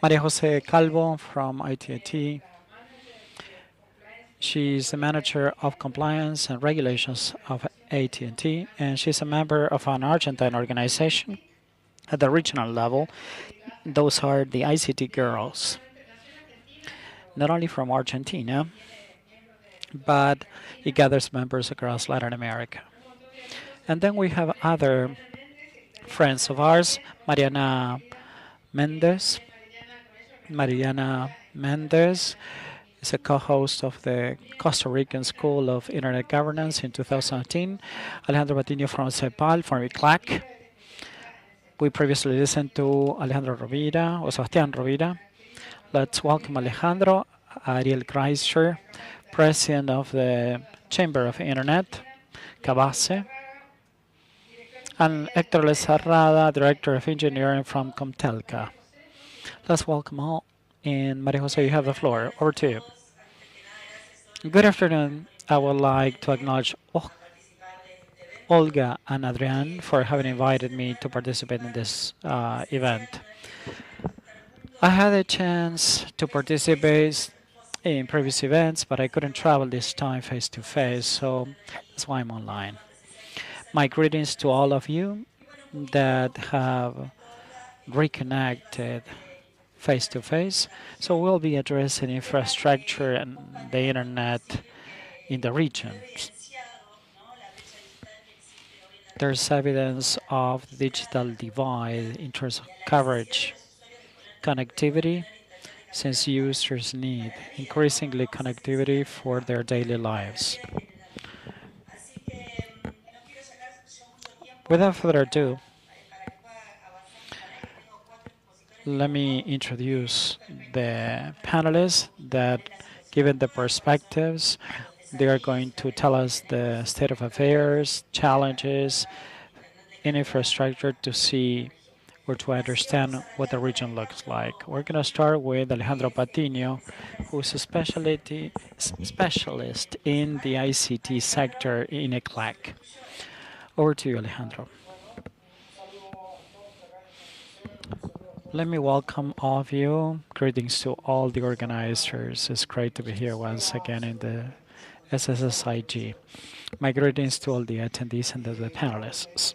Maria Jose Calvo from ITT. She's the manager of compliance and regulations of AT&T, and she's a member of an Argentine organization at the regional level. Those are the ICT girls, not only from Argentina, but it gathers members across Latin America. And then we have other friends of ours, Mariana Mendez. Mariana Mendez is a co-host of the Costa Rican School of Internet Governance in 2018. Alejandro Patiño from CEPAL, from ICLAC. We previously listened to Alejandro Rovira, or Sebastián Rovira. Let's welcome Alejandro. Ariel Kreischer, President of the Chamber of Internet, Cabase. And Héctor Lezarrada, Director of Engineering from Comtelca. Let's welcome all. And Maria Jose, you have the floor. Over to you. Good afternoon. I would like to acknowledge Olga and Adrian for having invited me to participate in this event. I had a chance to participate in previous events, but I couldn't travel this time face to face, so that's why I'm online. My greetings to all of you that have reconnected face to face. So we'll be addressing infrastructure and the internet in the region. There's evidence of the digital divide in terms of coverage, connectivity, since users need increasingly connectivity for their daily lives. Without further ado, let me introduce the panelists that, given the perspectives, they are going to tell us the state of affairs, challenges in infrastructure to see or to understand what the region looks like. We're going to start with Alejandro Patiño, who's a specialist in the ICT sector in ECLAC. Over to you, Alejandro. Let me welcome all of you. Greetings to all the organizers. It's great to be here once again in the SSIG. My greetings to all the attendees and the panelists.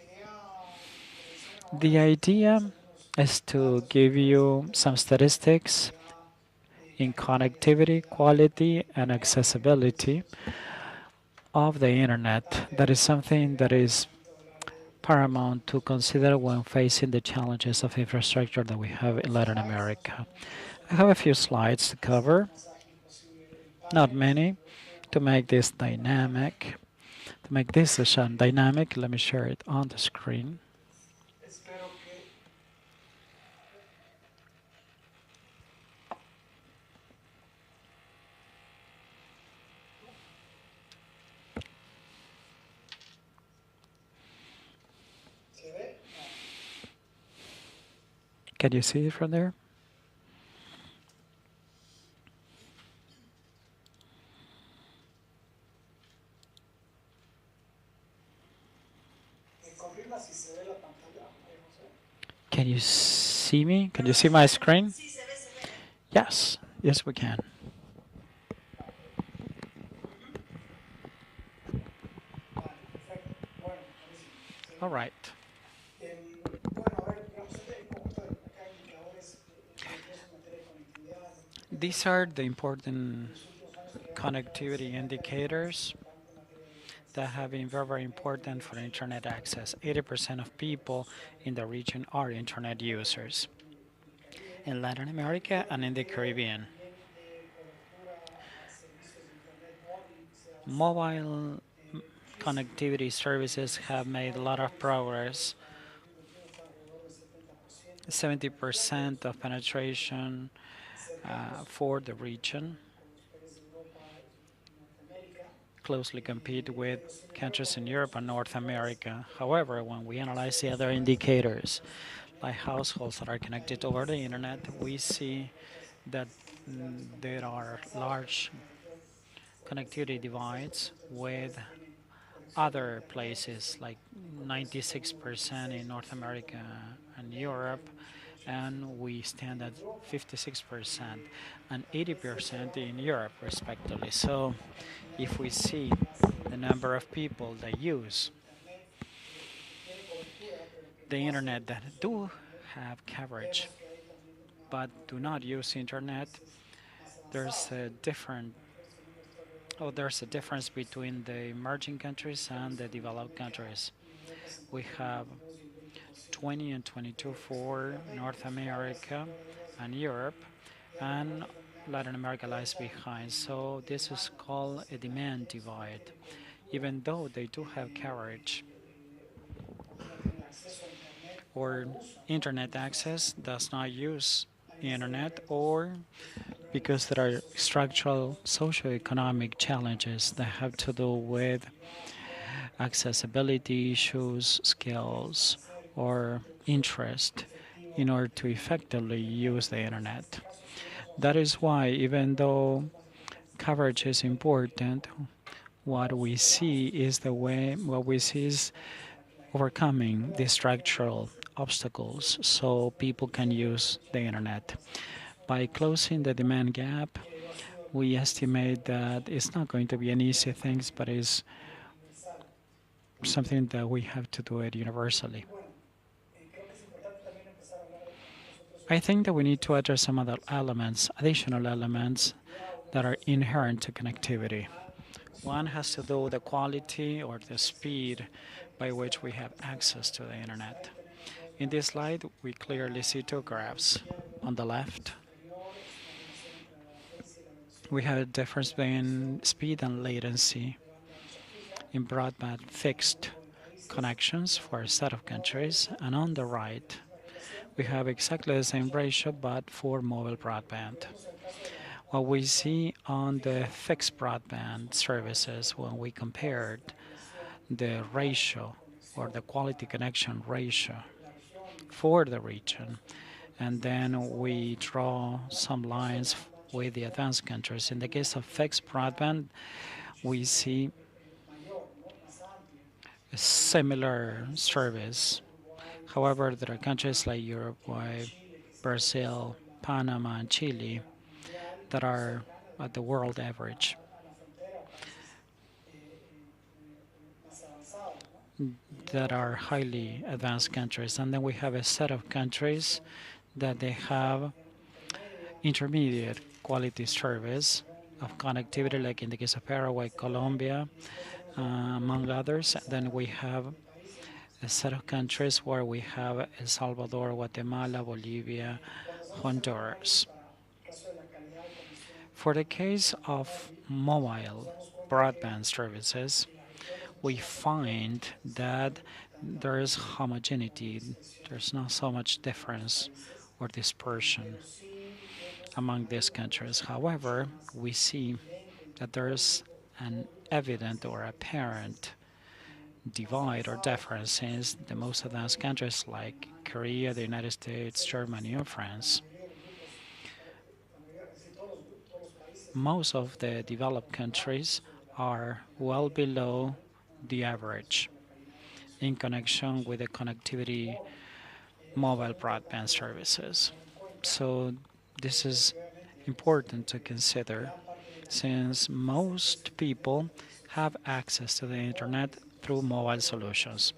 The idea is to give you some statistics in connectivity, quality, and accessibility of the internet. That is something that is paramount to consider when facing the challenges of infrastructure that we have in Latin America. I have a few slides to cover, not many, to make this dynamic. To make this session dynamic, let me share it on the screen. Can you see it from there? Can you see me? Can you see my screen? Yes. Yes, we can. All right. These are the important connectivity indicators that have been very, very important for internet access. 80% of people in the region are internet users in Latin America and in the Caribbean. Mobile connectivity services have made a lot of progress. 70% of penetration for the region, closely compete with countries in Europe and North America. However, when we analyze the other indicators, like households that are connected over the internet, we see that there are large connectivity divides with other places, like 96% in North America and Europe, and we stand at 56% and 80% in Europe, respectively. So if we see the number of people that use the internet that do have coverage but do not use internet, there's a difference between the emerging countries and the developed countries. We have 20 and 22 for North America and Europe, and Latin America lies behind. So this is called a demand divide. Even though they do have coverage or internet access, does not use internet, or because there are structural socioeconomic challenges that have to do with accessibility issues, skills, or interest in order to effectively use the internet. That is why, even though coverage is important, what we see is overcoming the structural obstacles so people can use the internet. By closing the demand gap, we estimate that it's not going to be an easy thing, but it's something that we have to do it universally. I think that we need to address some other elements, additional elements that are inherent to connectivity. One has to do with the quality or the speed by which we have access to the internet. In this slide, we clearly see two graphs. On the left, we have a difference between speed and latency in broadband fixed connections for a set of countries, and on the right, we have exactly the same ratio but for mobile broadband. What we see on the fixed broadband services, when we compared the ratio or the quality connection ratio for the region, and then we draw some lines with the advanced countries. In the case of fixed broadband, we see a similar service. However, there are countries like Uruguay, Brazil, Panama, and Chile that are at the world average. That are highly advanced countries. And then we have a set of countries that they have intermediate quality service of connectivity, like in the case of Paraguay, Colombia, among others. Then we have a set of countries where we have El Salvador, Guatemala, Bolivia, Honduras. For the case of mobile broadband services, we find that there is homogeneity. There's not so much difference or dispersion among these countries. However, we see that there is an evident or apparent divide or difference in the most advanced countries like Korea, the United States, Germany, and France. Most of the developed countries are well below the average in connection with the connectivity mobile broadband services. So this is important to consider, since most people have access to the internet through mobile solutions.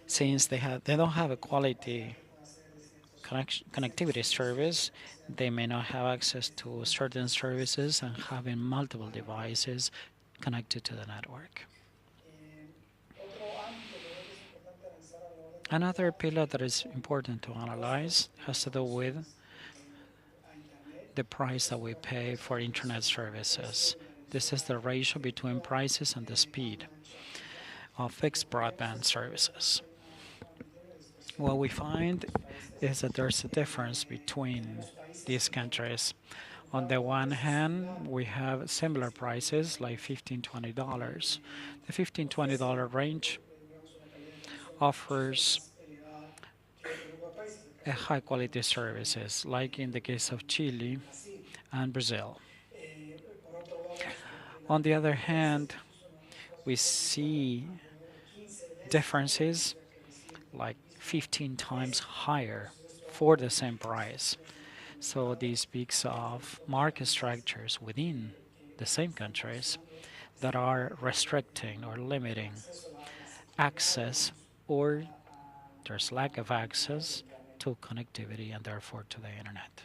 Since they don't have a quality connectivity service, they may not have access to certain services and having multiple devices connected to the network. Another pillar that is important to analyze has to do with the price that we pay for internet services. This is the ratio between prices and the speed of fixed broadband services. What we find is that there's a difference between these countries. On the one hand, we have similar prices like $15, $20. The $15, $20 range offers a high quality services, like in the case of Chile and Brazil. On the other hand, we see differences like 15 times higher for the same price. So this speaks of market structures within the same countries that are restricting or limiting access, or there's lack of access to connectivity and therefore to the internet.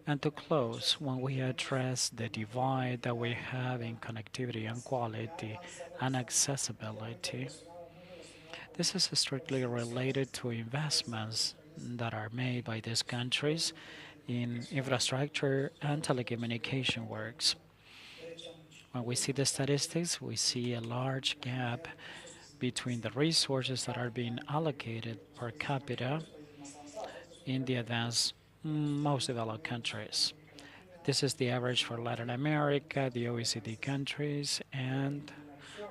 And to close, when we address the divide that we have in connectivity and quality and accessibility, this is strictly related to investments that are made by these countries in infrastructure and telecommunication works. When we see the statistics, we see a large gap between the resources that are being allocated per capita in the advanced, most developed countries. This is the average for Latin America, the OECD countries, and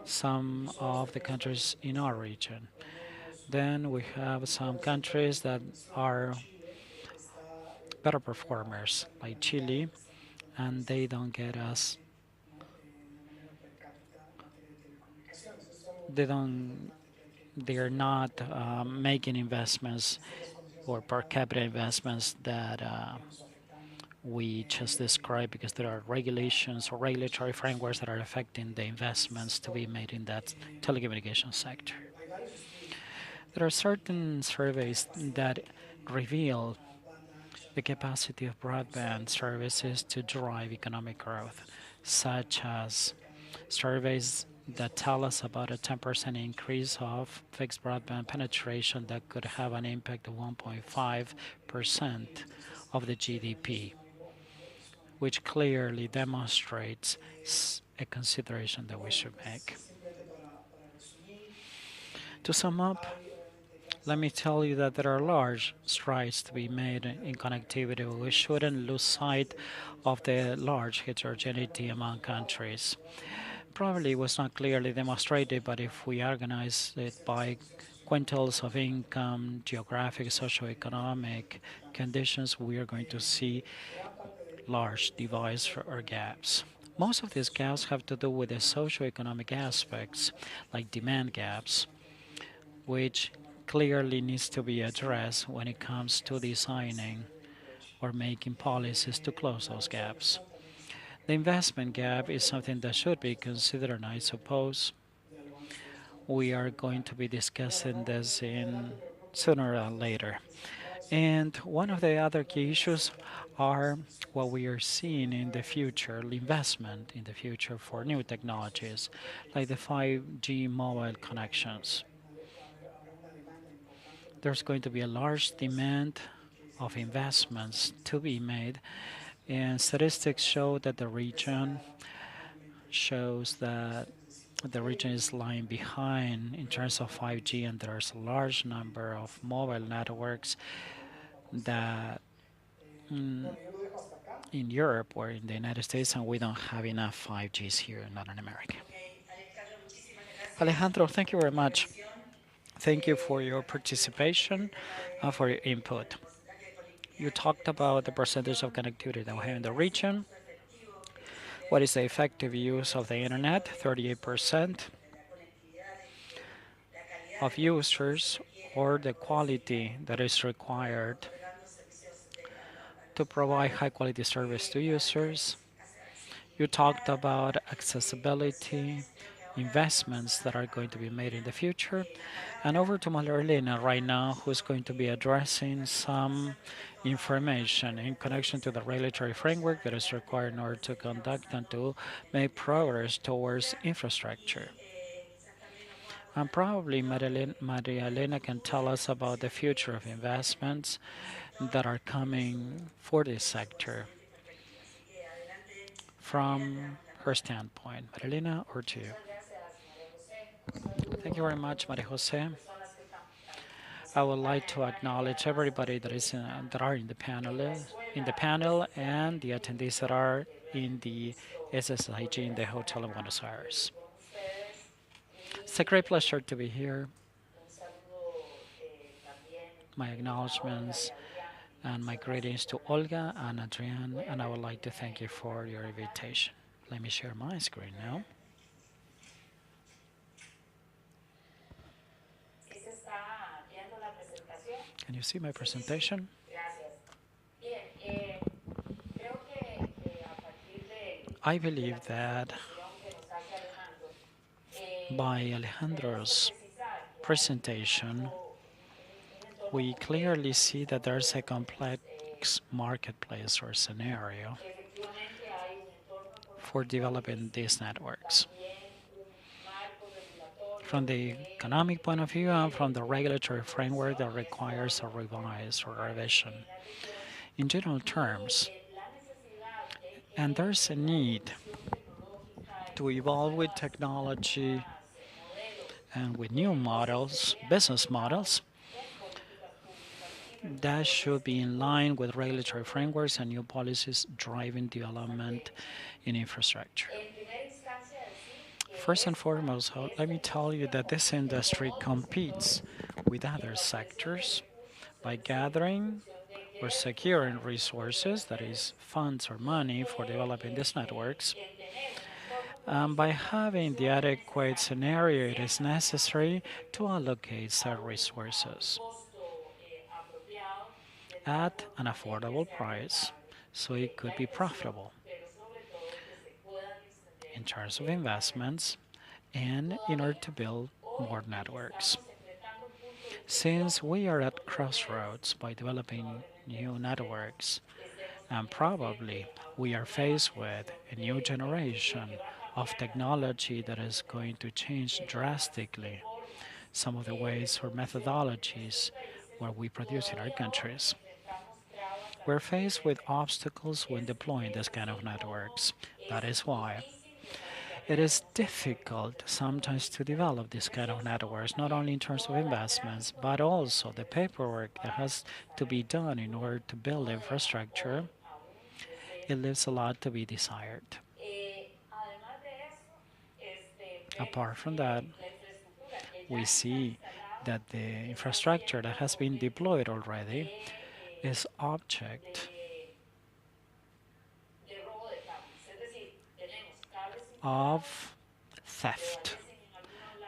some of the countries in our region. Then we have some countries that are better performers, like Chile, and they don't get us. They are not making investments or per capita investments that we just described, because there are regulations or regulatory frameworks that are affecting the investments to be made in that telecommunications sector. There are certain surveys that reveal the capacity of broadband services to drive economic growth, such as surveys that tell us about a 10% increase of fixed broadband penetration that could have an impact of 1.5% of the GDP, which clearly demonstrates a consideration that we should make. To sum up, let me tell you that there are large strides to be made in connectivity. We shouldn't lose sight of the large heterogeneity among countries. Probably it was not clearly demonstrated, but if we organize it by quintiles of income, geographic, socioeconomic conditions, we are going to see large divides or gaps. Most of these gaps have to do with the socioeconomic aspects, like demand gaps, which clearly needs to be addressed when it comes to designing or making policies to close those gaps. The investment gap is something that should be considered, and I suppose we are going to be discussing this in sooner or later. And one of the other key issues are what we are seeing in the future, investment in the future for new technologies, like the 5G mobile connections. There's going to be a large demand of investments to be made, and statistics show that the region is lying behind in terms of 5G, and there's a large number of mobile networks that in Europe or in the United States, and we don't have enough 5Gs here in Latin America. Alejandro, thank you very much. Thank you for your participation and for your input. You talked about the percentage of connectivity that we have in the region. What is the effective use of the internet? 38% of users, or the quality that is required to provide high quality service to users. You talked about accessibility investments that are going to be made in the future. And over to Marilena right now, who's going to be addressing some information in connection to the regulatory framework that is required in order to conduct and to make progress towards infrastructure. And probably Maria Elena can tell us about the future of investments that are coming for this sector from her standpoint. Maria Elena, over to you. Thank you very much, Maria Jose. I would like to acknowledge everybody that are in the panel and the attendees that are in the SSIG in the hotel in Buenos Aires. It's a great pleasure to be here. My acknowledgements and my greetings to Olga and Adrian, and I would like to thank you for your invitation. Let me share my screen now. Can you see my presentation? I believe that by Alejandro's presentation, we clearly see that there's a complex marketplace or scenario for developing these networks. From the economic point of view and from the regulatory framework that requires a revise or revision. In general terms, and there's a need to evolve with technology and with new models, business models, that should be in line with regulatory frameworks and new policies driving development in infrastructure. First and foremost, let me tell you that this industry competes with other sectors by gathering or securing resources, that is, funds or money for developing these networks. By having the adequate scenario, it is necessary to allocate said resources at an affordable price so it could be profitable in terms of investments and in order to build more networks. Since we are at crossroads by developing new networks, and probably we are faced with a new generation of technology that is going to change drastically some of the ways or methodologies where we produce in our countries. We're faced with obstacles when deploying this kind of networks. That is why it is difficult sometimes to develop this kind of networks, not only in terms of investments, but also the paperwork that has to be done in order to build infrastructure. It leaves a lot to be desired. Apart from that, we see that the infrastructure that has been deployed already is object of theft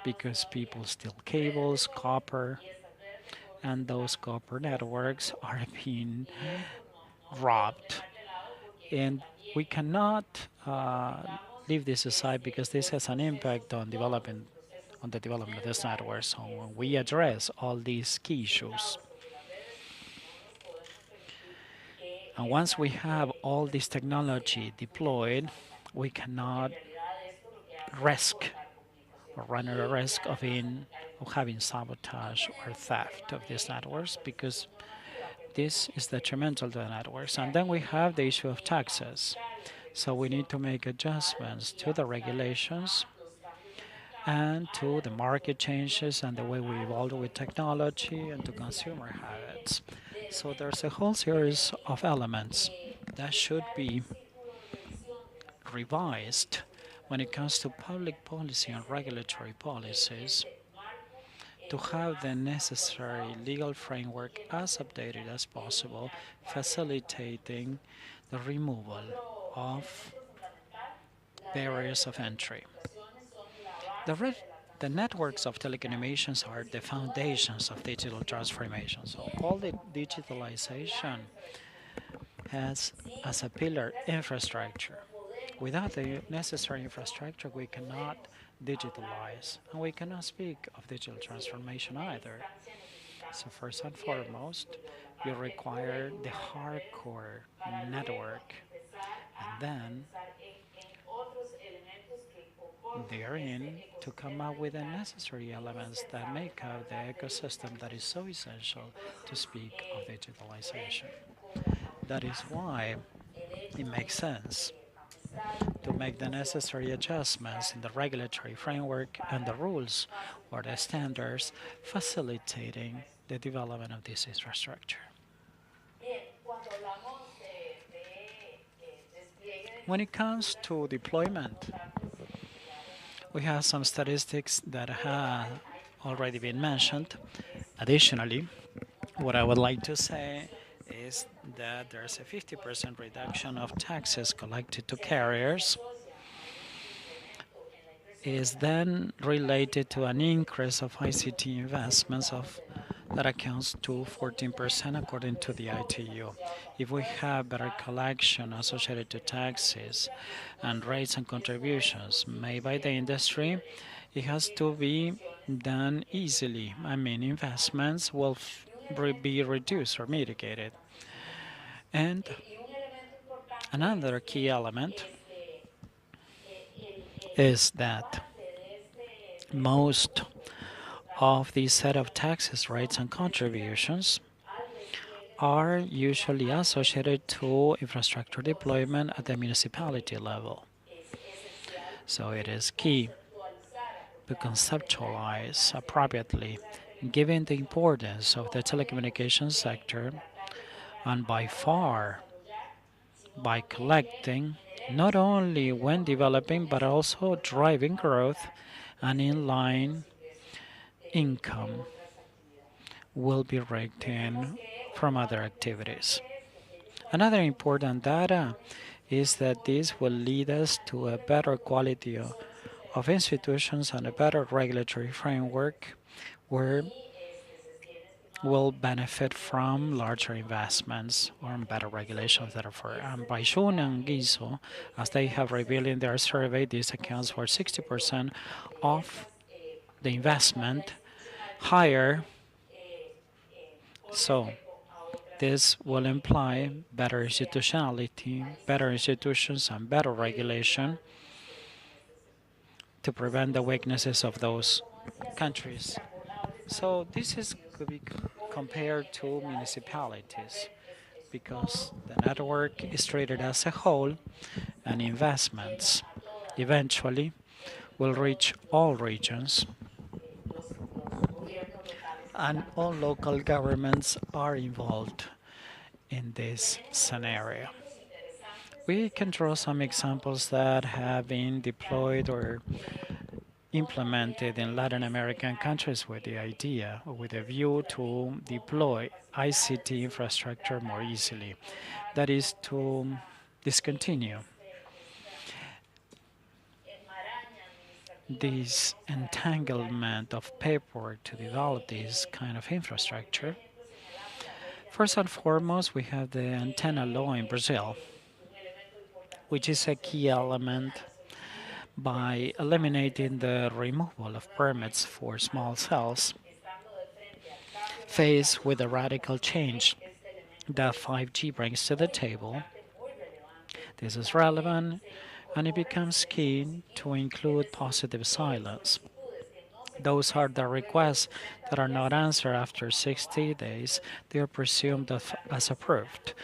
because people steal cables, copper, and those copper networks are being robbed. And we cannot leave this aside because this has an impact on the development of this network. So when we address all these key issues, and once we have all this technology deployed, we cannot risk or run a risk of having sabotage or theft of these networks because this is detrimental to the networks. And then we have the issue of taxes. So we need to make adjustments to the regulations and to the market changes and the way we evolve with technology and to consumer habits. So there's a whole series of elements that should be revised when it comes to public policy and regulatory policies to have the necessary legal framework as updated as possible, facilitating the removal of barriers of entry. The networks of telecommunications are the foundations of digital transformation. So all the digitalization has as a pillar infrastructure. Without the necessary infrastructure, we cannot digitalized, and we cannot speak of digital transformation either. So first and foremost, you require the hardcore network, and then therein to come up with the necessary elements that make up the ecosystem that is so essential to speak of digitalization. That is why it makes sense to make the necessary adjustments in the regulatory framework and the rules or the standards facilitating the development of this infrastructure. When it comes to deployment, we have some statistics that have already been mentioned. Additionally, what I would like to say is that there's a 50% reduction of taxes collected to carriers is then related to an increase of ICT investments of that accounts to 14% according to the ITU. If we have better collection associated to taxes and rates and contributions made by the industry, it has to be done easily. I mean, investments will be reduced or mitigated. And another key element is that most of the set of taxes, rates, and contributions are usually associated to infrastructure deployment at the municipality level. So it is key to conceptualize appropriately, given the importance of the telecommunications sector, and by far by collecting not only when developing but also driving growth and inline income will be raked in from other activities. Another important data is that this will lead us to a better quality of institutions and a better regulatory framework where will benefit from larger investments or better regulations, therefore. And by Shun and Giso, as they have revealed in their survey, this accounts for 60% of the investment higher. So this will imply better institutionality, better institutions, and better regulation to prevent the weaknesses of those countries. So this is could be compared to municipalities because the network is treated as a whole and investments eventually will reach all regions and all local governments are involved in this scenario. We can draw some examples that have been deployed or implemented in Latin American countries with the idea or with a view to deploy ICT infrastructure more easily. That is to discontinue this entanglement of paperwork to develop this kind of infrastructure. First and foremost, we have the antenna law in Brazil, which is a key element by eliminating the removal of permits for small cells. Faced with the radical change that 5G brings to the table, this is relevant and it becomes key to include positive silence. Those are the requests that are not answered after 60 days. They are presumed as approved,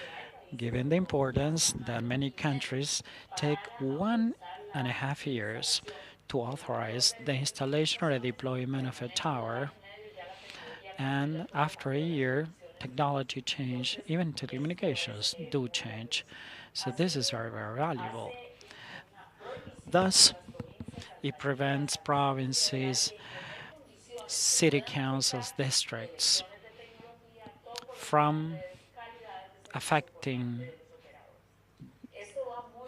given the importance that many countries take 1.5 years to authorize the installation or the deployment of a tower. And after a year, technology change, even telecommunications do change. So this is very, very valuable. Thus, it prevents provinces, city councils, districts from affecting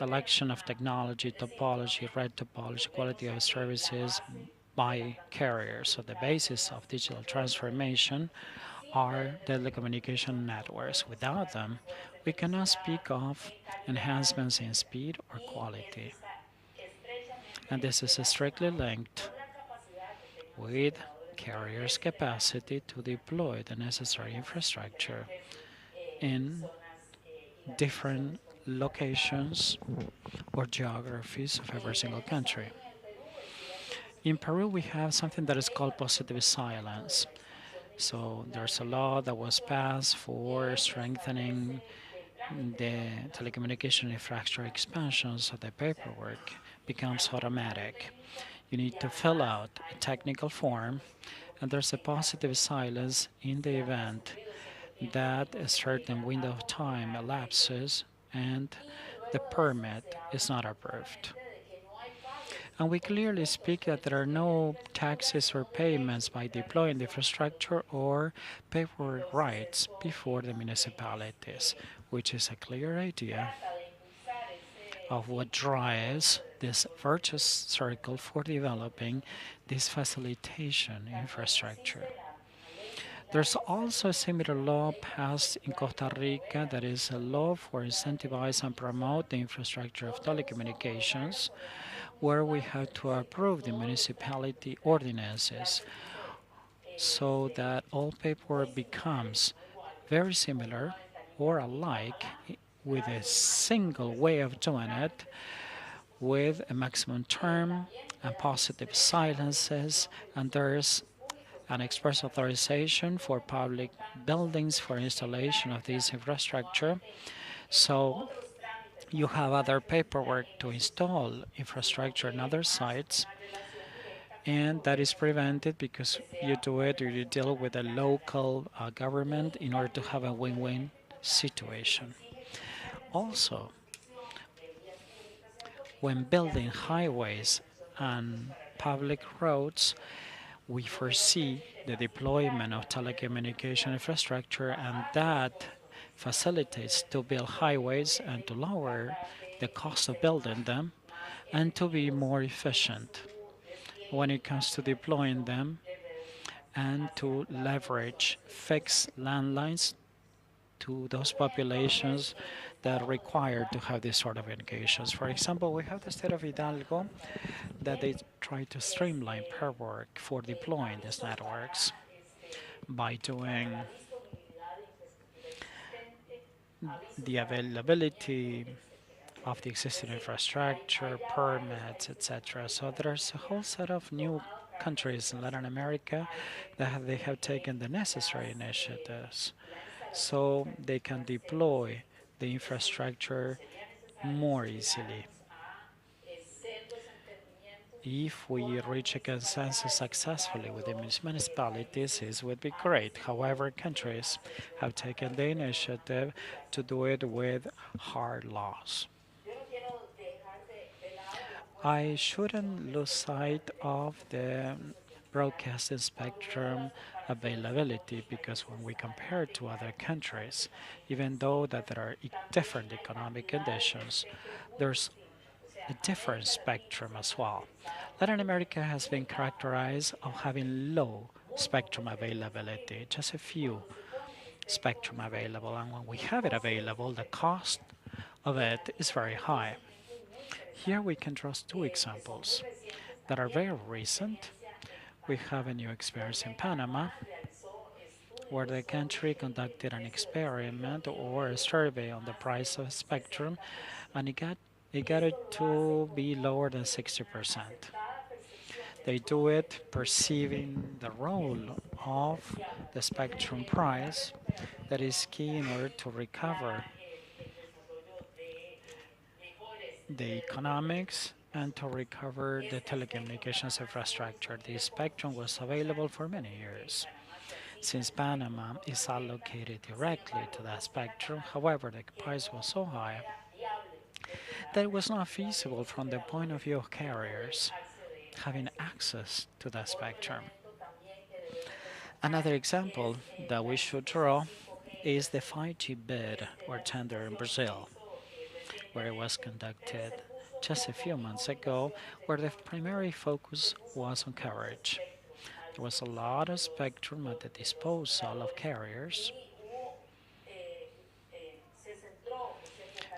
election of technology, topology, red topology, quality of services by carriers. So the basis of digital transformation are telecommunication networks. Without them, we cannot speak of enhancements in speed or quality. And this is strictly linked with carriers' capacity to deploy the necessary infrastructure in different locations or geographies of every single country. In Peru, we have something that is called positive silence. So there's a law that was passed for strengthening the telecommunication infrastructure expansion so the paperwork becomes automatic. You need to fill out a technical form, and there's a positive silence in the event that a certain window of time elapses and the permit is not approved. And we clearly speak that there are no taxes or payments by deploying the infrastructure or paperwork rights before the municipalities, which is a clear idea of what drives this virtuous circle for developing this facilitation infrastructure. There's also a similar law passed in Costa Rica that is a law for incentivize and promote the infrastructure of telecommunications, where we have to approve the municipality ordinances so that all paperwork becomes very similar or alike with a single way of doing it with a maximum term and positive silences, and there's an express authorization for public buildings for installation of this infrastructure. So you have other paperwork to install infrastructure in other sites, and that is prevented because you do it or you deal with a local government in order to have a win-win situation. Also, when building highways and public roads, we foresee the deployment of telecommunication infrastructure, and that facilitates to build highways and to lower the cost of building them and to be more efficient when it comes to deploying them and to leverage fixed landlines to those populations that require to have this sort of indications. For example, we have the state of Hidalgo that they try to streamline paperwork for deploying these networks by doing the availability of the existing infrastructure, permits, etc. So there's a whole set of new countries in Latin America that they have taken the necessary initiatives so they can deploy the infrastructure more easily. If we reach a consensus successfully with the municipalities, it would be great. However, countries have taken the initiative to do it with hard laws. I shouldn't lose sight of the broadcasting spectrum availability, because when we compare to other countries, even though that there are different economic conditions, there's a different spectrum as well. Latin America has been characterized of having low spectrum availability, just a few spectrum available, and when we have it available, the cost of it is very high. Here we can draw two examples that are very recent. We have a new experience in Panama, where the country conducted an experiment or a survey on the price of spectrum, and it got it to be lower than 60%. They do it perceiving the role of the spectrum price that is key in order to recover the economics and to recover the telecommunications infrastructure. The spectrum was available for many years. Since Panama is allocated directly to that spectrum, however, the price was so high that it was not feasible from the point of view of carriers having access to that spectrum. Another example that we should draw is the 5G bid or tender in Brazil, where it was conducted just a few months ago, where the primary focus was on coverage. There was a lot of spectrum at the disposal of carriers,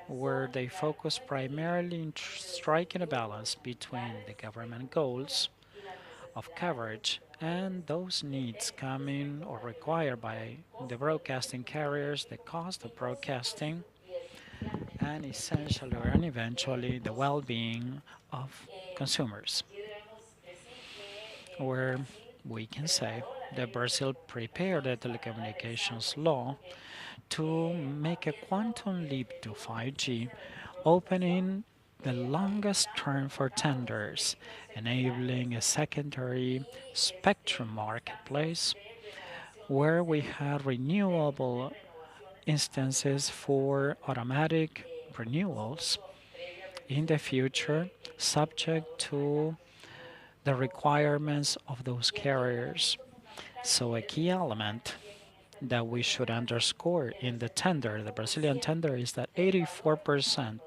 where they focus primarily in striking a balance between the government goals of coverage and those needs coming or required by the broadcasting carriers, the cost of broadcasting, and essentially and eventually the well-being of consumers. Where we can say that Brazil prepared the telecommunications law to make a quantum leap to 5G, opening the longest term for tenders, enabling a secondary spectrum marketplace where we had renewable instances for automatic renewals in the future, subject to the requirements of those carriers. So, a key element that we should underscore in the tender, the Brazilian tender, is that 84%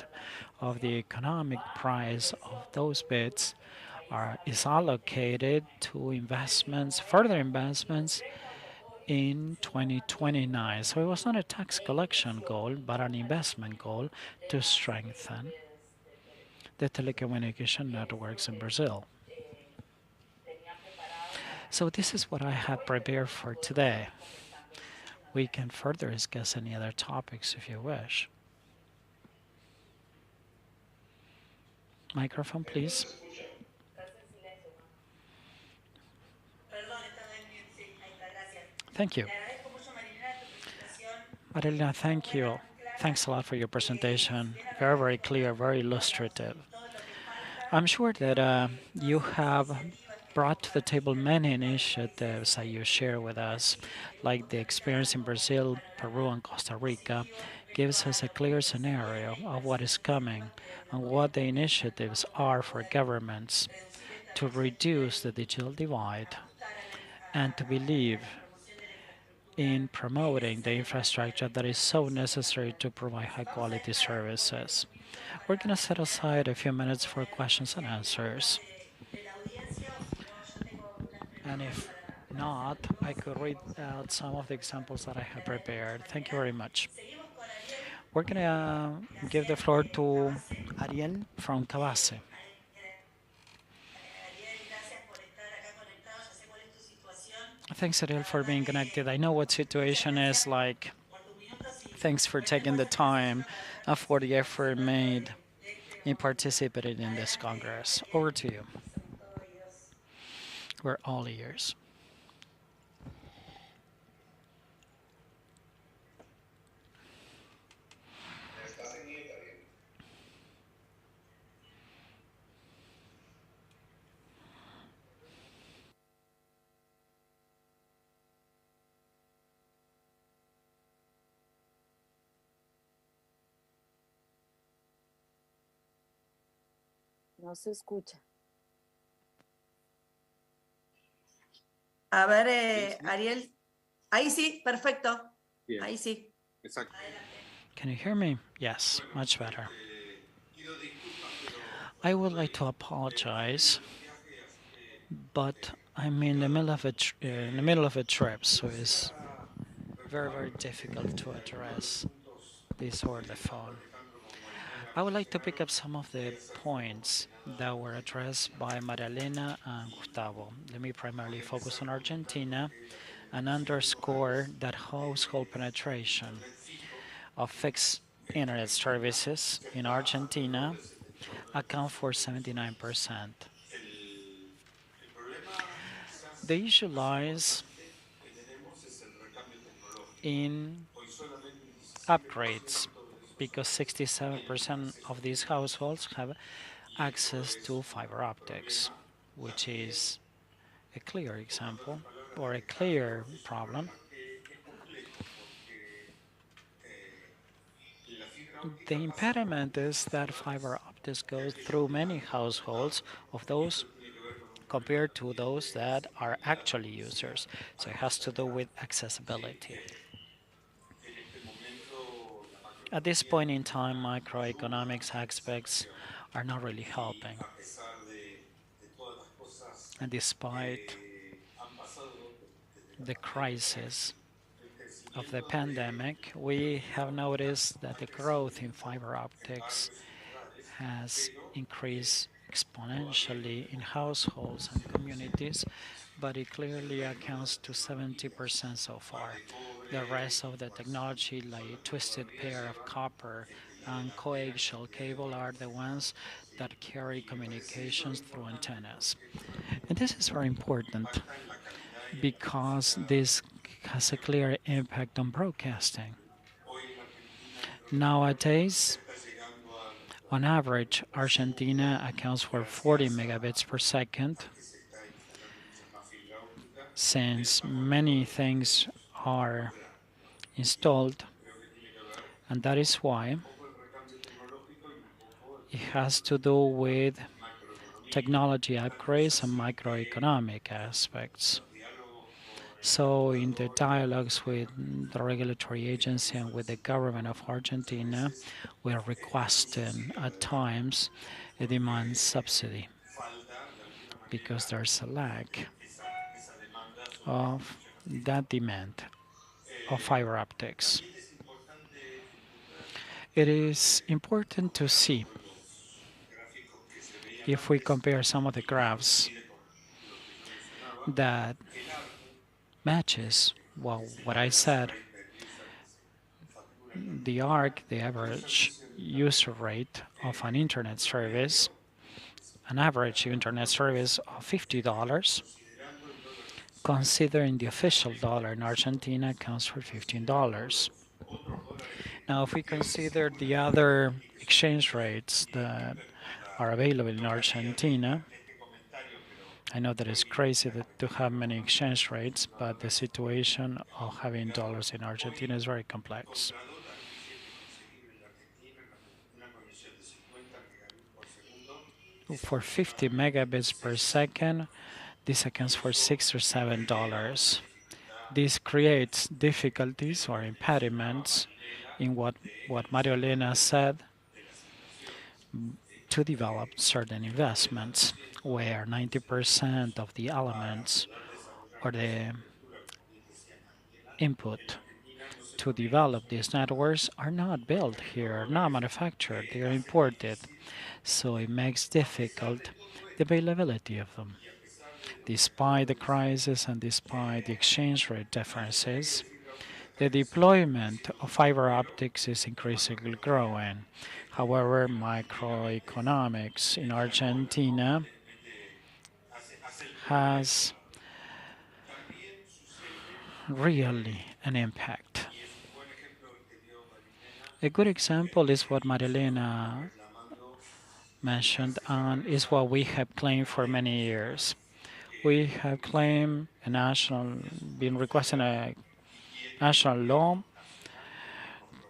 of the economic price of those bids is allocated to investments, further investments in 2029. So it was not a tax collection goal, but an investment goal to strengthen the telecommunication networks in Brazil. So this is what I have prepared for today. We can further discuss any other topics if you wish. Microphone, please. Thank you. Marilena, thank you. Thanks a lot for your presentation. Very, very clear, very illustrative. I'm sure that you have brought to the table many initiatives that you share with us, like the experience in Brazil, Peru, and Costa Rica, gives us a clear scenario of what is coming and what the initiatives are for governments to reduce the digital divide and to believe in promoting the infrastructure that is so necessary to provide high-quality services. We're going to set aside a few minutes for questions and answers. And if not, I could read out some of the examples that I have prepared. Thank you very much. We're going to give the floor to Ariel from Cabase. Thanks, Ariel, for being connected. I know what situation is like. Thanks for taking the time and for the effort made in participating in this Congress. Over to you. We're all ears. No se escucha. A ver, Ariel. Ahí sí, perfecto. Bien. Ahí sí. Exacto. Can you hear me? Yes, much better. I would like to apologize, but I'm in the middle of a trip, so it's very, very difficult to address this over the phone. I would like to pick up some of the points that were addressed by Maria Elena and Gustavo. Let me primarily focus on Argentina and underscore that household penetration of fixed internet services in Argentina account for 79%. The issue lies in upgrades, because 67% of these households have access to fiber optics, which is a clear example or a clear problem. The impediment is that fiber optics goes through many households of those compared to those that are actually users. So it has to do with accessibility. At this point in time, microeconomics aspects are not really helping. And despite the crisis of the pandemic, we have noticed that the growth in fiber optics has increased exponentially in households and communities, but it clearly accounts to 70% so far. The rest of the technology, like a twisted pair of copper and coaxial cable, are the ones that carry communications through antennas. And this is very important because this has a clear impact on broadcasting. Nowadays, on average, Argentina accounts for 40 megabits per second, since many things are installed, and that is why it has to do with technology upgrades and microeconomic aspects. So, in the dialogues with the regulatory agency and with the government of Argentina, we are requesting at times a demand subsidy because there's a lack of that demand of fiber optics. It is important to see, if we compare some of the graphs, that matches, well, what I said. The ARC, the average user rate of an internet service, an average internet service of $50, considering the official dollar in Argentina, accounts for $15. Now, if we consider the other exchange rates that are available in Argentina, I know that it's crazy to have many exchange rates, but the situation of having dollars in Argentina is very complex. For 50 megabits per second, this accounts for $6 or $7. This creates difficulties or impediments in what Maria Elena said, to develop certain investments where 90% of the elements or the input to develop these networks are not built here, not manufactured, they are imported. So it makes difficult the availability of them. Despite the crisis and despite the exchange rate differences, the deployment of fiber optics is increasingly growing. However, microeconomics in Argentina has really an impact. A good example is what Marilena mentioned, and is what we have claimed for many years. We have claimed been requesting a national law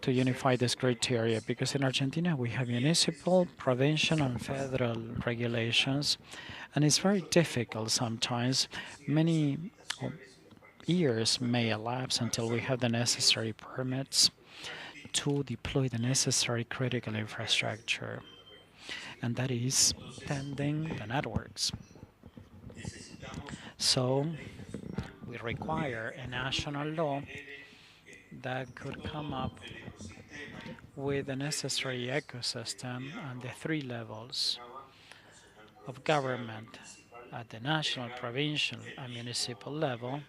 to unify this criteria, because in Argentina we have municipal, provincial, and federal regulations, and it's very difficult sometimes. Many years may elapse until we have the necessary permits to deploy the necessary critical infrastructure, and that is tending the networks. So we require a national law that could come up with the necessary ecosystem and the three levels of government at the national, provincial, and municipal level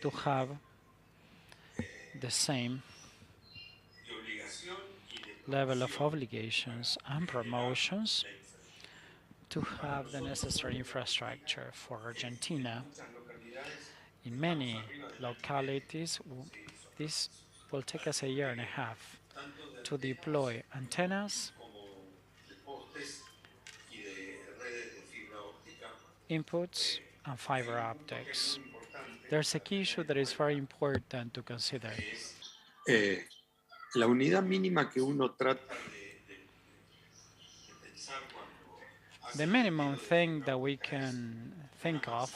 to have the same level of obligations and promotions to have the necessary infrastructure for Argentina. In many localities, this will take us a year and a half to deploy antennas, inputs, and fiber optics. There's a key issue that is very important to consider. La unidad mínima que uno trata The minimum thing that we can think of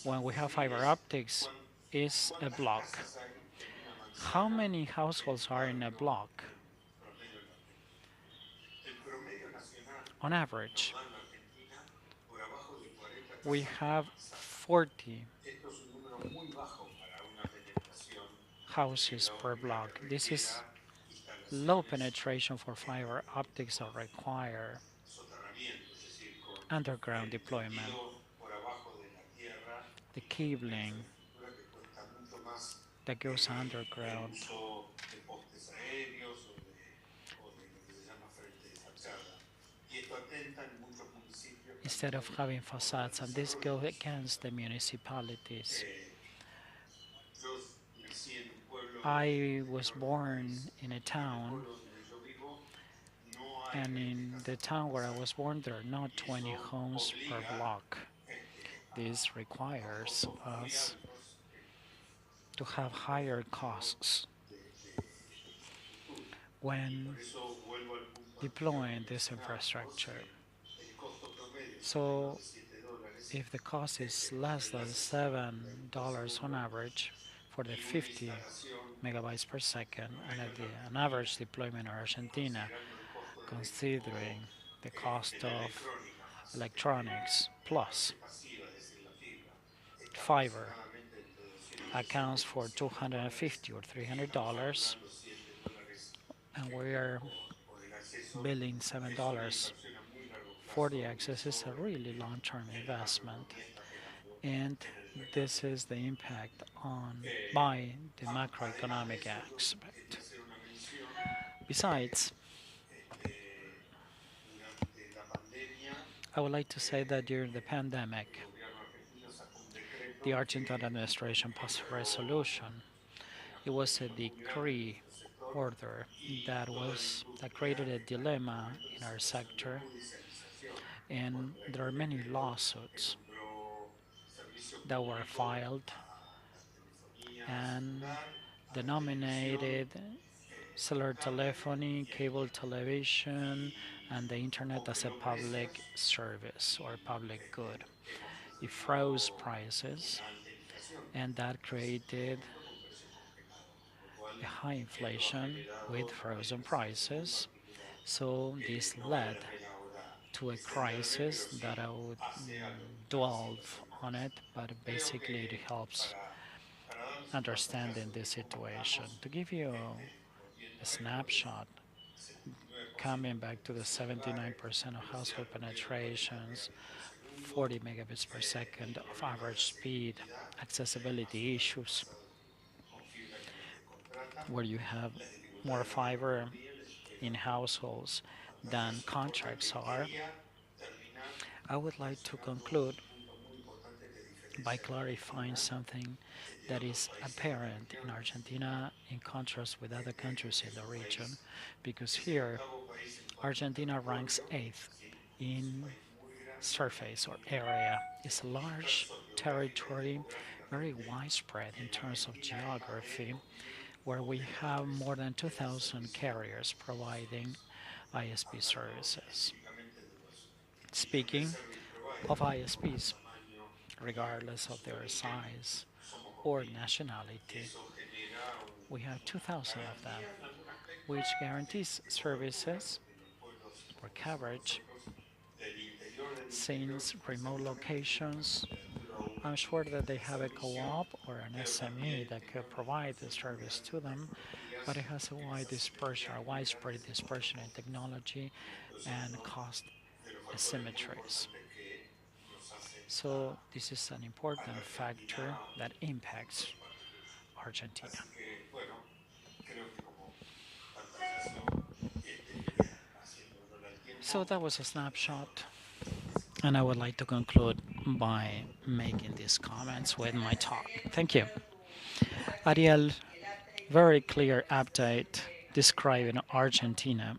when we have fiber optics is a block. How many households are in a block? On average, we have 40 houses per block. This is low penetration for fiber optics that require underground deployment. The cabling that goes underground instead of having facades, and this goes against the municipalities. I was born in a town, and in the town where I was born, there are not 20 homes per block. This requires us to have higher costs when deploying this infrastructure. So if the cost is less than $7 on average for the 50 megabytes per second, and at an average deployment in Argentina, considering the cost of electronics plus fiber accounts for $250 or $300, and we are billing $7 for the access. Is a really long-term investment, and this is the impact on by the macroeconomic aspect. Besides, I would like to say that during the pandemic, the Argentine administration passed a resolution. It was a decree order that created a dilemma in our sector, and there are many lawsuits that were filed and denominated cellular telephony, cable television, and the internet as a public service or public good. It froze prices, and that created a high inflation with frozen prices. So this led to a crisis that I would delve on it, but basically it helps understanding the situation. To give you a snapshot, coming back to the 79% of household penetrations, 40 megabits per second of average speed, accessibility issues, where you have more fiber in households than contracts are. I would like to conclude by clarifying something that is apparent in Argentina in contrast with other countries in the region, because here Argentina ranks 8th in surface or area. It's a large territory, very widespread in terms of geography, where we have more than 2,000 carriers providing ISP services. Speaking of ISPs, regardless of their size or nationality, we have 2,000 of them, which guarantees services or coverage since remote locations. I'm sure that they have a co-op or an SME that could provide the service to them, but it has a wide dispersion, or widespread dispersion in technology and cost asymmetries. So this is an important factor that impacts Argentina. So that was a snapshot, and I would like to conclude by making these comments with my talk. Thank you. Ariel, very clear update describing Argentina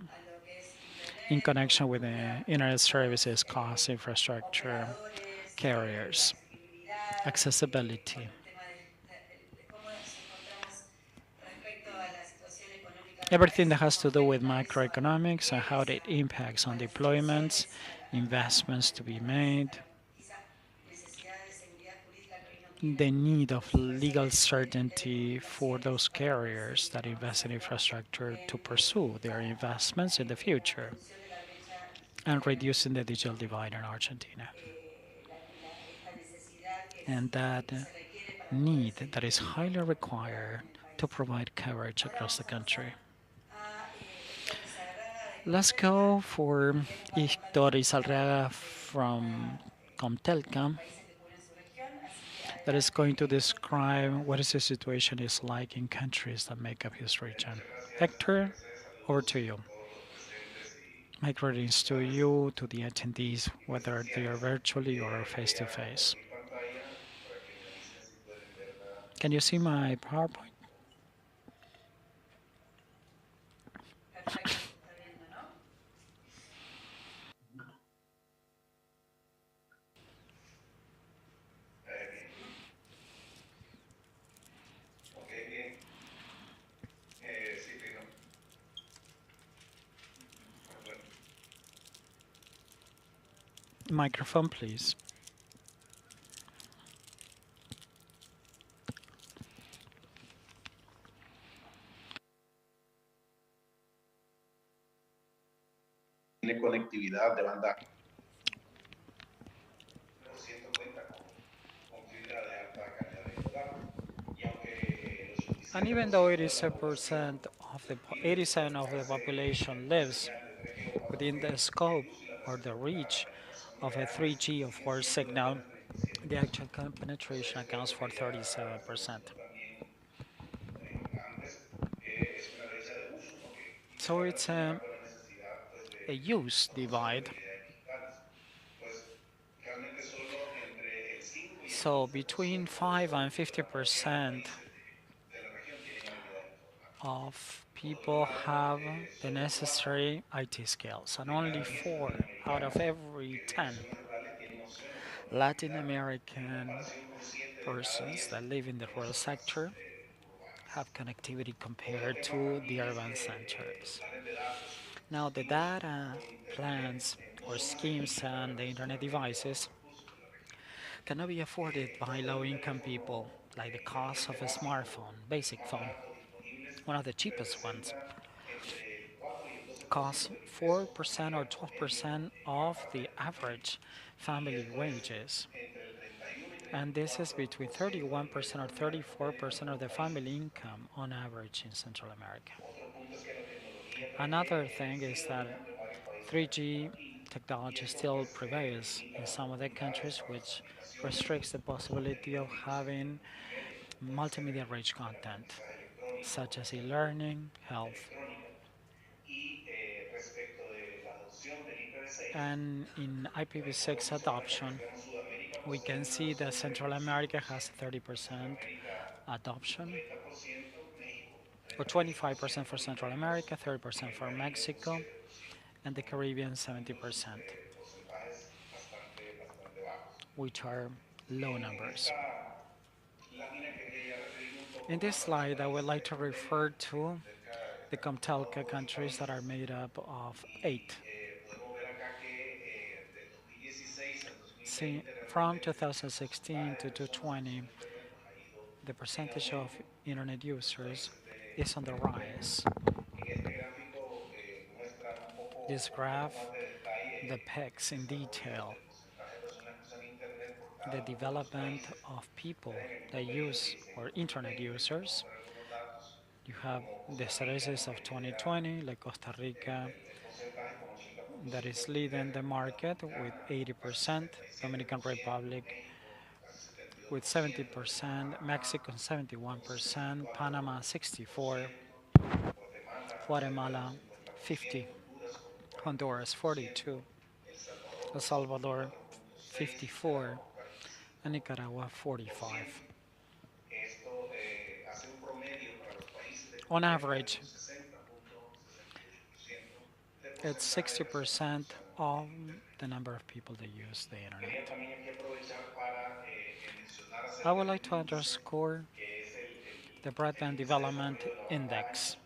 in connection with the internet services, cost, infrastructure, carriers, accessibility. Everything that has to do with macroeconomics and how it impacts on deployments, investments to be made, the need of legal certainty for those carriers that invest in infrastructure to pursue their investments in the future, and reducing the digital divide in Argentina. And that need that is highly required to to provide coverage across the country. Let's go for Hector Izalriaga from Comtelca that is going to describe what is the situation is like in countries that make up his region. Hector, over to you. My greetings to you, to the attendees, whether they are virtually or face-to-face. Can you see my PowerPoint? Microphone, please. Tiene conectividad de banda. And even though 87% of the 87 of the population lives within the scope or the reach of a 3G or 4 signal, the actual penetration accounts for 37%. So it's a use divide. So between 5 and 50% of people have the necessary IT skills, and only 4 out of every 10 Latin American persons that live in the rural sector have connectivity compared to the urban centers. Now, the data plans or schemes and the internet devices cannot be afforded by low-income people, like the cost of a smartphone, basic phone, one of the cheapest ones, costs 4% or 12% of the average family wages. And this is between 31% or 34% of the family income on average in Central America. Another thing is that 3G technology still prevails in some of the countries, which restricts the possibility of having multimedia-rich content, such as e-learning, health. And in IPv6 adoption, we can see that Central America has 30% adoption, or 25% for Central America, 30% for Mexico, and the Caribbean 70%, which are low numbers. In this slide, I would like to refer to the Comtelca countries that are made up of 8. See, from 2016 to 2020, the percentage of internet users is on the rise. This graph depicts in detail the development of people that use, or internet users. You have the statistics of 2020, like Costa Rica, that is leading the market with 80%, Dominican Republic with 70%, Mexico 71%, Panama 64%, Guatemala 50%, Honduras 42%, El Salvador 54%, and Nicaragua 45%. On average, it's 60% of the number of people that use the internet. I would like to underscore the Broadband Development Index.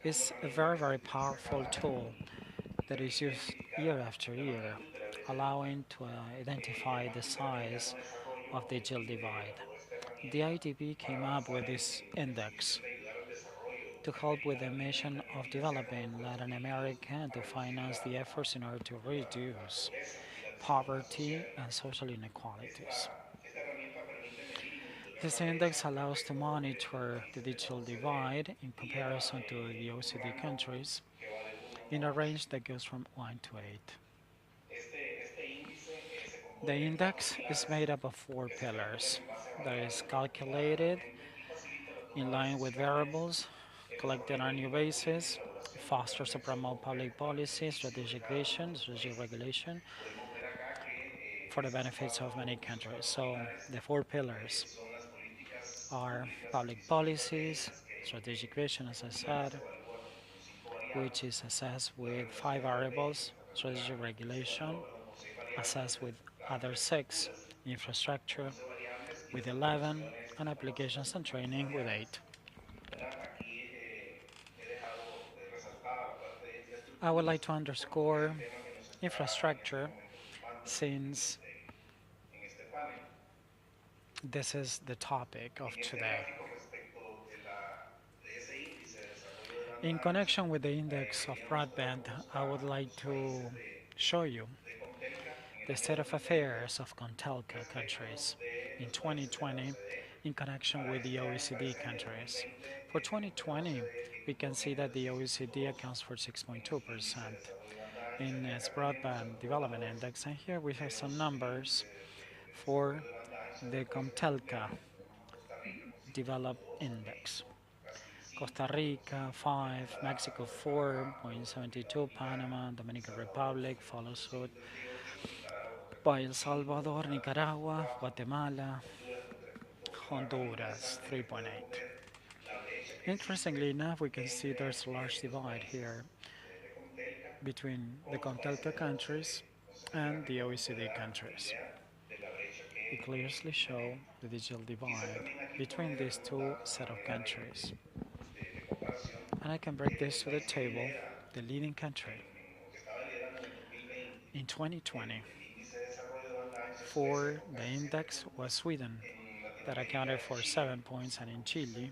It's a very, very powerful tool that is used year after year, allowing to identify the size of the digital divide. The IDB came up with this index to help with the mission of developing Latin America and to finance the efforts in order to reduce poverty and social inequalities. This index allows to monitor the digital divide in comparison to the OECD countries in a range that goes from 1 to 8. The index is made up of 4 pillars that is calculated in line with variables collected on a new basis, fosters to promote public policy, strategic vision, strategic regulation for the benefits of many countries. So the 4 pillars are public policies, strategic vision, as I said, which is assessed with 5 variables, strategic regulation, assessed with other 6, infrastructure with 11, and applications and training with 8. I would like to underscore infrastructure since this is the topic of today. In connection with the index of broadband, I would like to show you the state of affairs of CONTELCA countries in 2020 in connection with the OECD countries. For 2020, we can see that the OECD accounts for 6.2% in its broadband development index, and here we have some numbers for the CONTELCA developed index. Costa Rica 5, Mexico 4.72, Panama, Dominican Republic follow suit by El Salvador, Nicaragua, Guatemala, Honduras 3.8. Interestingly enough, we can see there's a large divide here between the CONTELCA countries and the OECD countries. We clearly show the digital divide between these two set of countries. And I can break this to the table, the leading country. In 2020, for the index was Sweden, that accounted for 7 points, and in Chile,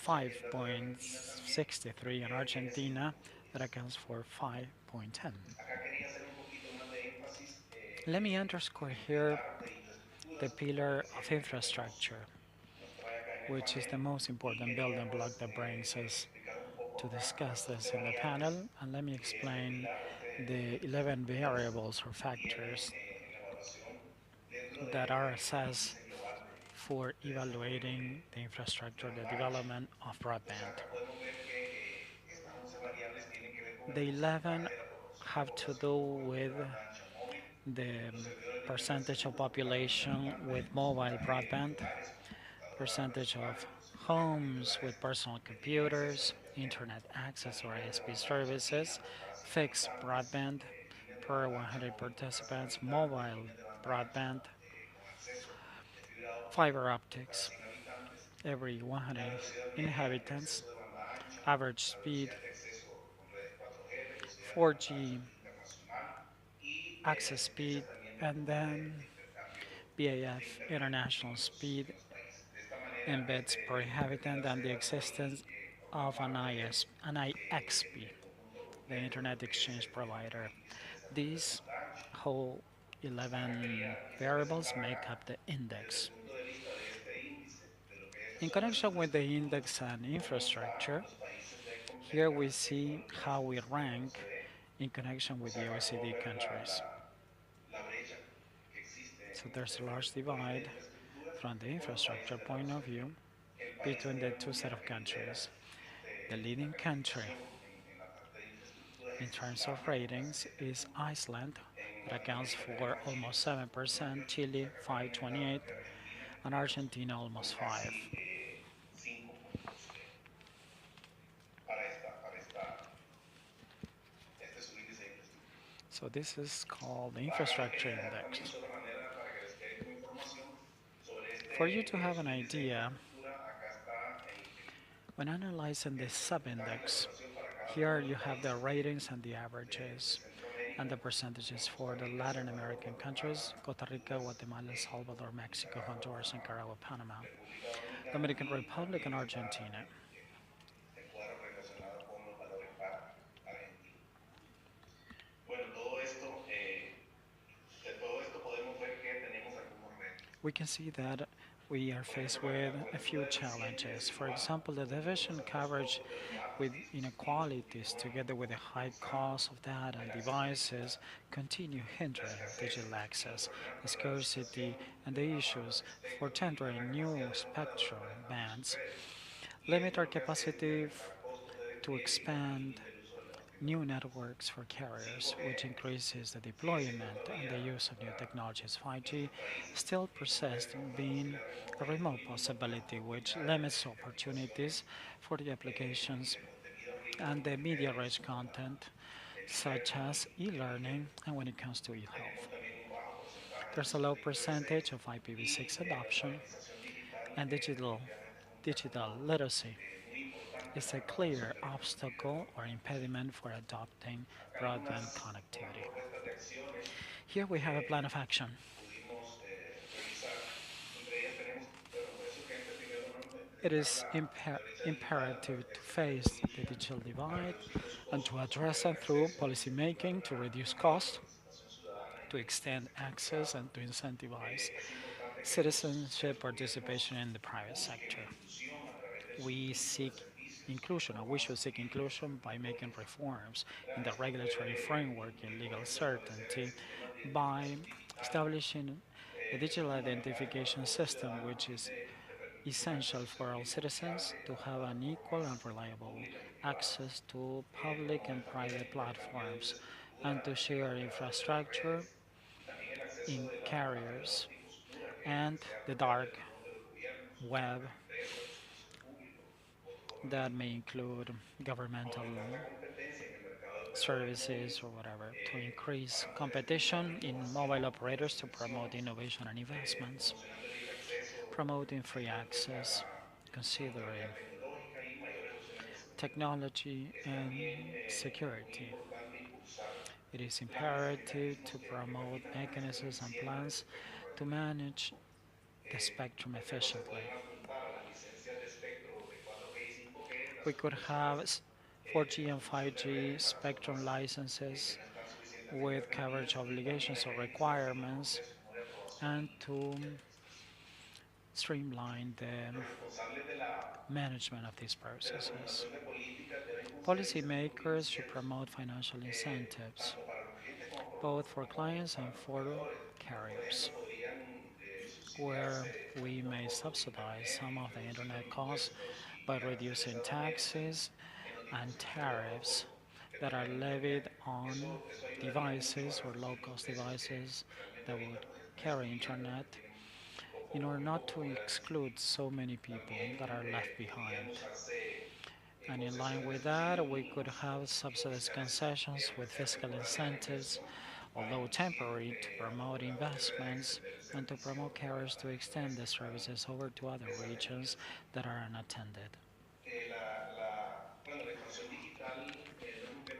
5.63, and Argentina, that accounts for 5.10. Let me underscore here the pillar of infrastructure, which is the most important building block that brings us to discuss this in the panel, and let me explain the 11 variables or factors that are assessed for evaluating the infrastructure, the development of broadband. The 11 have to do with the percentage of population with mobile broadband, percentage of homes with personal computers, internet access or ISP services, fixed broadband per 100 participants, mobile broadband, fiber optics every 100 inhabitants, average speed, 4G access speed, and then BAF international speed in bits per inhabitant, and the existence of an IXP, the Internet Exchange Provider. These whole 11 variables make up the index. In connection with the index and infrastructure, here we see how we rank in connection with the OECD countries. So there's a large divide from the infrastructure point of view between the two set of countries. The leading country in terms of ratings is Iceland, that accounts for almost 7%, Chile 5.28, and Argentina almost 5. So this is called the infrastructure index. For you to have an idea, when analyzing the sub-index, here you have the ratings and the averages and the percentages for the Latin American countries: Costa Rica, Guatemala, El Salvador, Mexico, Honduras, Nicaragua, Panama, Dominican Republic, and Argentina. We can see that we are faced with a few challenges. For example, the division coverage with inequalities together with the high cost of data and devices continue hindering digital access, the scarcity, and the issues for tendering new spectrum bands limit our capacity to expand new networks for carriers, which increases the deployment and the use of new technologies. 5G still persists being a remote possibility, which limits opportunities for the applications and the media-rich content, such as e-learning and when it comes to e-health. There's a low percentage of IPv6 adoption, and digital literacy is a clear obstacle or impediment for adopting broadband connectivity. Here we have a plan of action. It is imperative to face the digital divide and to address it through policymaking to reduce costs, to extend access, and to incentivize citizenship participation in the private sector. We seek inclusion, or we should seek inclusion by making reforms in the regulatory framework and legal certainty, by establishing a digital identification system which is essential for all citizens to have an equal and reliable access to public and private platforms and to share infrastructure in carriers and the dark web that may include governmental services or whatever, to increase competition in mobile operators to promote innovation and investments, promoting free access, considering technology and security. It is imperative to promote mechanisms and plans to manage the spectrum efficiently. We could have 4G and 5G spectrum licenses with coverage obligations or requirements, and to streamline the management of these processes. Policymakers should promote financial incentives, both for clients and for carriers, where we may subsidize some of the internet costs by reducing taxes and tariffs that are levied on devices or low-cost devices that would carry internet, in order not to exclude so many people that are left behind. And in line with that, we could have subsidized concessions with fiscal incentives, although temporary, to promote investments and to promote carriers to extend the services over to other regions that are unattended.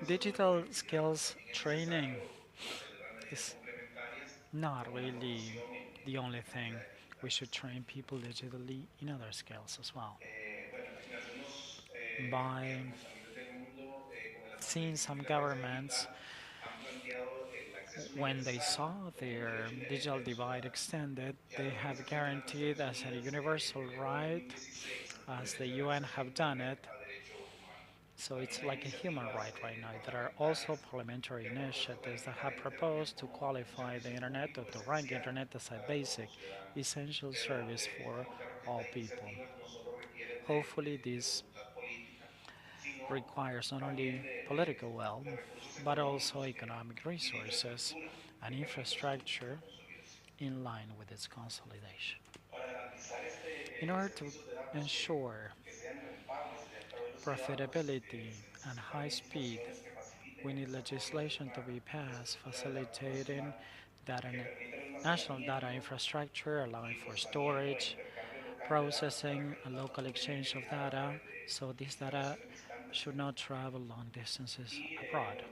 Digital skills training is not really the only thing. We should train people digitally in other skills as well. By seeing some governments, when they saw their digital divide extended, they have guaranteed as a universal right, as the UN have done it. So it's like a human right now. There are also parliamentary initiatives that have proposed to qualify the internet or to rank internet as a basic, essential service for all people. Hopefully this requires not only political will, but also economic resources and infrastructure in line with its consolidation. In order to ensure profitability and high speed, we need legislation to be passed facilitating national data infrastructure, allowing for storage, processing, and local exchange of data, so this data should not travel long distances abroad.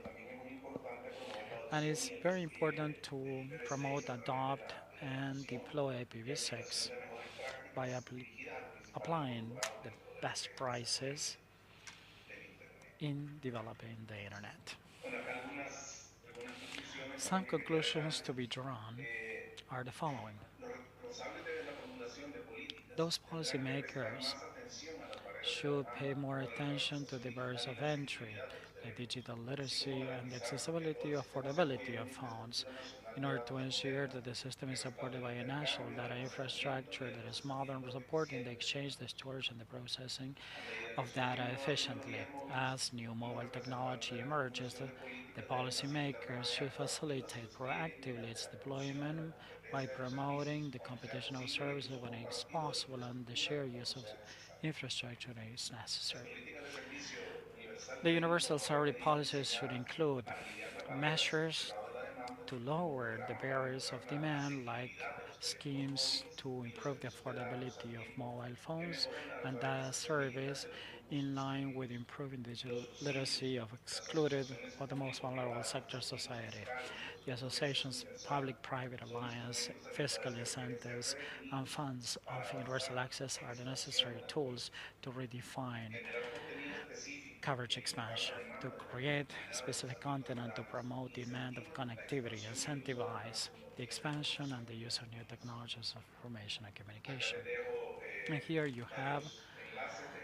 And it's very important to promote, adopt, and deploy IPv6 by applying the best prices in developing the internet. Some conclusions to be drawn are the following. Those policymakers should pay more attention to the barriers of entry, the digital literacy, and the accessibility and affordability of phones in order to ensure that the system is supported by a national data infrastructure that is modern, supporting the exchange, the storage, and the processing of data efficiently. As new mobile technology emerges, the policymakers should facilitate proactively its deployment by promoting the competition of services when it is possible and the shared use of infrastructure when it is necessary. The universal salary policies should include measures to lower the barriers of demand, like schemes to improve the affordability of mobile phones and data service in line with improving digital literacy of excluded or the most vulnerable sectors of society. The association's public-private alliance, fiscal incentives, and funds of universal access are the necessary tools to redefine coverage expansion, to create specific content and to promote demand of connectivity, incentivize the expansion and the use of new technologies of information and communication. And here you have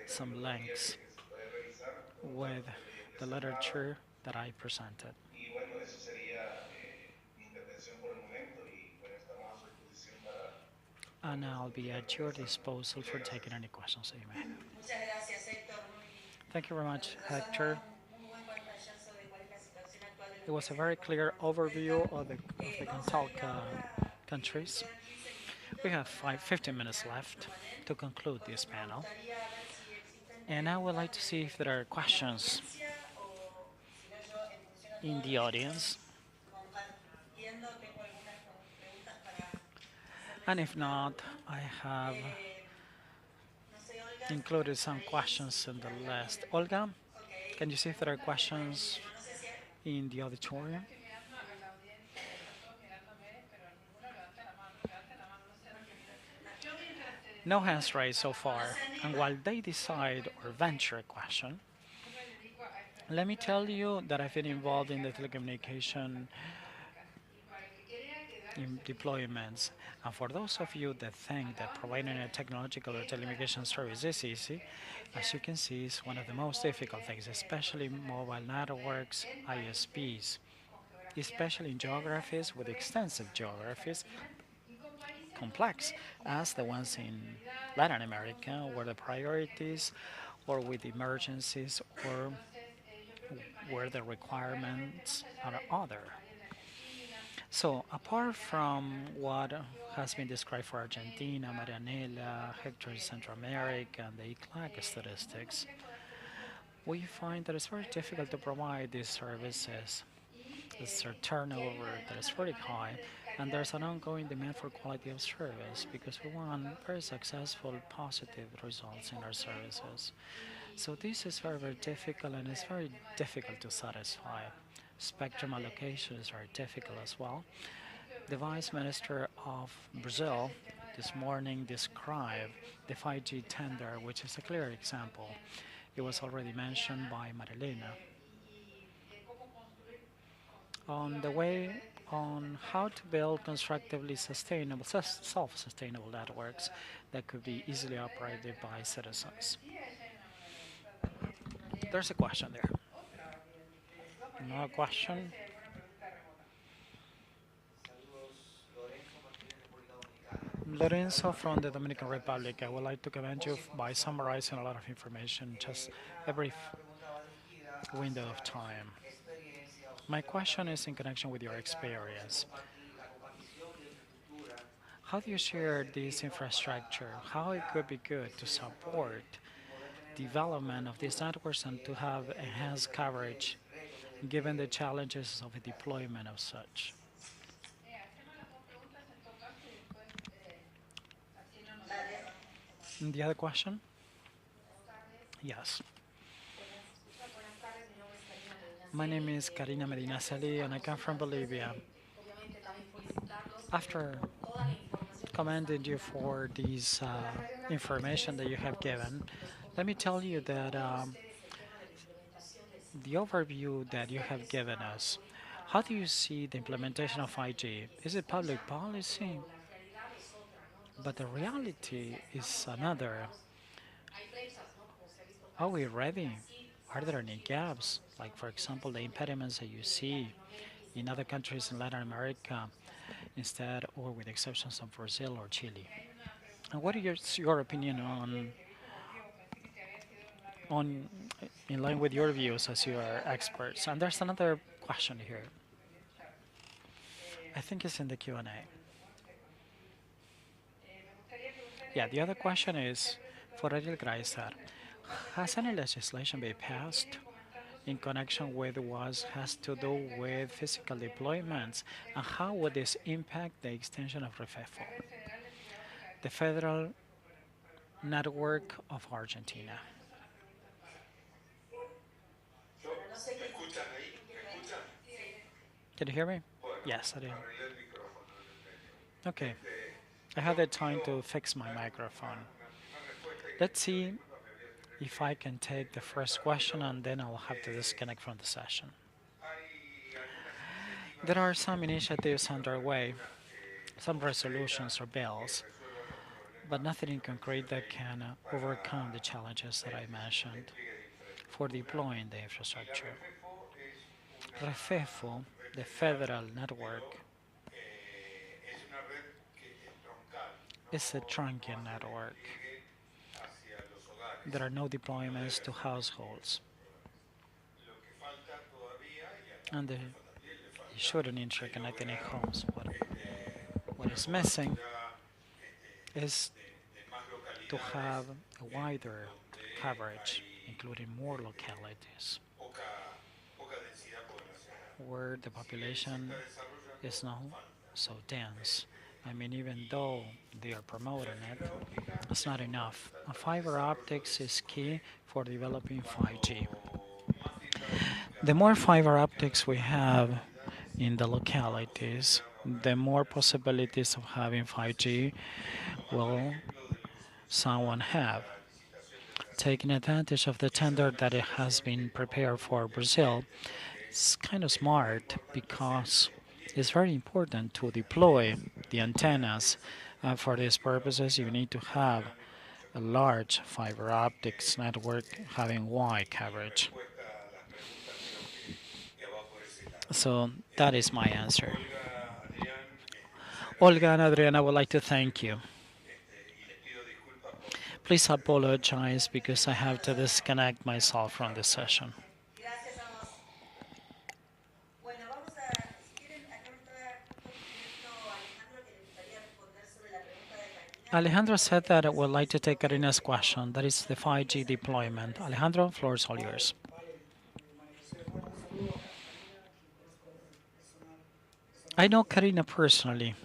some links with the literature that I presented. And I'll be at your disposal for taking any questions that you may have. Thank you very much, Hector. It was a very clear overview of the Contalca countries. We have 15 minutes left to conclude this panel. And I would like to see if there are questions in the audience. And if not, I have included some questions in the list. Olga, can you see if there are questions in the auditorium? No hands raised so far, and while they decide or venture a question, let me tell you that I've been involved in the telecommunication in deployments. And for those of you that think that providing a technological or telecommunication service is easy, as you can see, it's one of the most difficult things, especially mobile networks, ISPs, especially in geographies with extensive geographies, complex as the ones in Latin America, where the priorities or with emergencies or where the requirements are other. So apart from what has been described for Argentina, Marianela, Hector in Central America, and the ICLAC statistics, we find that it's very difficult to provide these services. There's a turnover that is very high, and there's an ongoing demand for quality of service because we want very successful, positive results in our services. So this is very, very difficult, and it's very difficult to satisfy. Spectrum allocations are difficult as well. The Vice Minister of Brazil this morning described the 5G tender, which is a clear example. It was already mentioned by Marilena. On the way on how to build constructively sustainable, self-sustainable networks that could be easily operated by citizens. There's a question there. Another question. Lorenzo from the Dominican Republic. I would like to commend you by summarizing a lot of information, just a brief window of time. My question is in connection with your experience. How do you share this infrastructure? How it could be good to support development of these networks and to have enhanced coverage given the challenges of the deployment of such? And the other question? Yes. My name is Karina Medina Sali and I come from Bolivia. After commending you for this information that you have given, let me tell you that the overview that you have given us, how do you see the implementation of 5G? Is it public policy But the reality is another. Are we ready? Are there any gaps? Like, for example, the impediments that you see in other countries in Latin America instead, or with exceptions of Brazil or Chile? And what is your opinion on in line with your views as you are experts? And there's another question here. I think it's in the Q&A. Yeah, the other question is for Ariel Greiser. Has any legislation been passed in connection with what has to do with physical deployments, and how would this impact the extension of REFEFO, the Federal Network of Argentina? Can you hear me? Yes, I did. Okay. I had the time to fix my microphone. Let's see if I can take the first question, and then I'll have to disconnect from the session. There are some initiatives underway, some resolutions or bills, but nothing in concrete that can overcome the challenges that I mentioned for deploying the infrastructure. REFEFO, the federal network, is a trunking network. There are no deployments to households. And it shouldn't interconnect any homes. What is missing is to have a wider coverage, including more localities where the population is not so dense. I mean, even though they are promoting it, it's not enough. Fiber optics is key for developing 5G. The more fiber optics we have in the localities, the more possibilities of having 5G will someone have. Taking advantage of the tender that it has been prepared for Brazil, it's kind of smart because it's very important to deploy the antennas. For these purposes, you need to have a large fiber optics network having wide coverage. So that is my answer. Olga and Adriana, I would like to thank you. Please apologize because I have to disconnect myself from this session. Alejandro said that I would like to take Karina's question. That is the 5G deployment. Alejandro, floor is all yours. I know Karina personally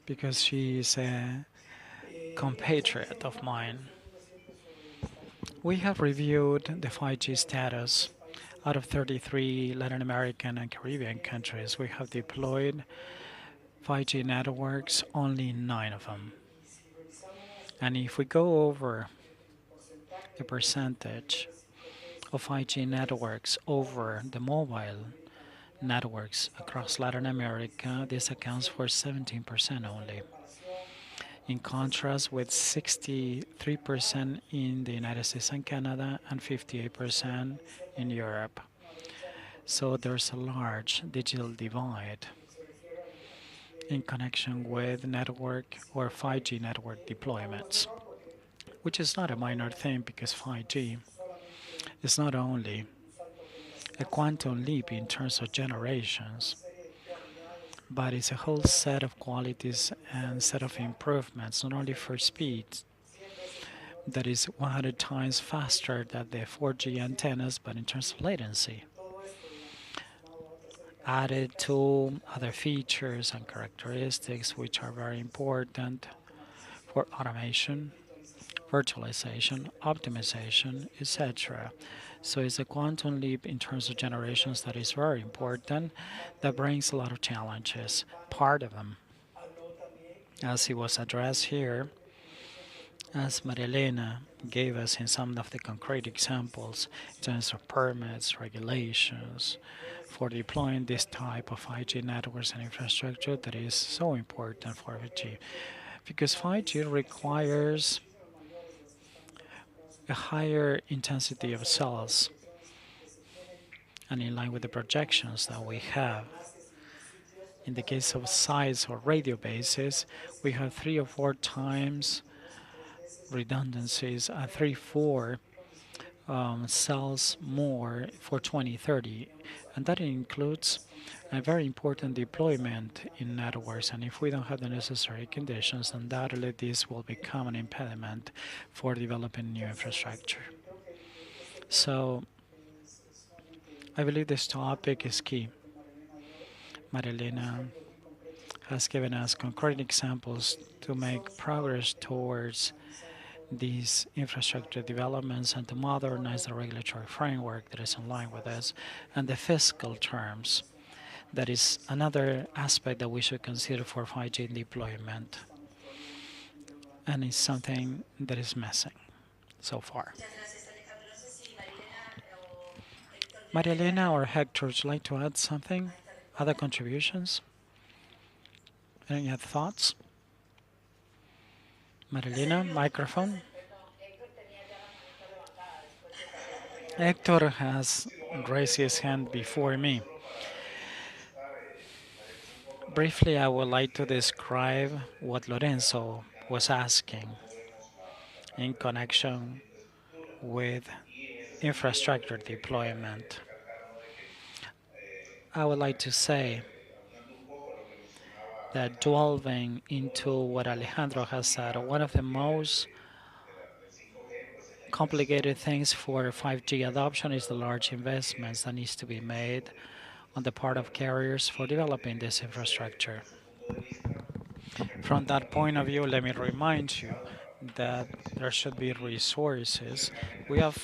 because she is a compatriot of mine. We have reviewed the 5G status. Out of 33 Latin American and Caribbean countries, we have deployed 5G networks only in 9 of them. And if we go over the percentage of 5G networks over the mobile networks across Latin America, this accounts for 17% only. In contrast with 63% in the United States and Canada and 58% in Europe. So there's a large digital divide in connection with network or 5G network deployments, which is not a minor thing because 5G is not only a quantum leap in terms of generations, but it's a whole set of qualities and set of improvements, not only for speed, that is 100 times faster than the 4G antennas, but in terms of latency, added to other features and characteristics which are very important for automation, virtualization, optimization, etc. So it's a quantum leap in terms of generations that is very important, that brings a lot of challenges. Part of them, as it was addressed here, as Maria Elena gave us in some of the concrete examples in terms of permits, regulations, for deploying this type of 5G networks and infrastructure that is so important for 5G. because 5G requires a higher intensity of cells, and in line with the projections that we have. In the case of size or radio bases, we have 3 or 4 times redundancies, 3-4 cells more for 2030, and that includes a very important deployment in networks. And if we don't have the necessary conditions, undoubtedly this will become an impediment for developing new infrastructure. So I believe this topic is key. Marilena has given us concrete examples to make progress towards these infrastructure developments and to modernize the regulatory framework that is in line with this, and the fiscal terms. That is another aspect that we should consider for 5G deployment, and it's something that is missing so far. Maria Elena or Hector, would you like to add something? Other contributions? Any other thoughts? Marilena, microphone. Hector has raised his hand before me. Briefly, I would like to describe what Lorenzo was asking in connection with infrastructure deployment. I would like to say that delving into what Alejandro has said, one of the most complicated things for 5G adoption is the large investments that needs to be made on the part of carriers for developing this infrastructure. From that point of view, let me remind you that there should be resources. We have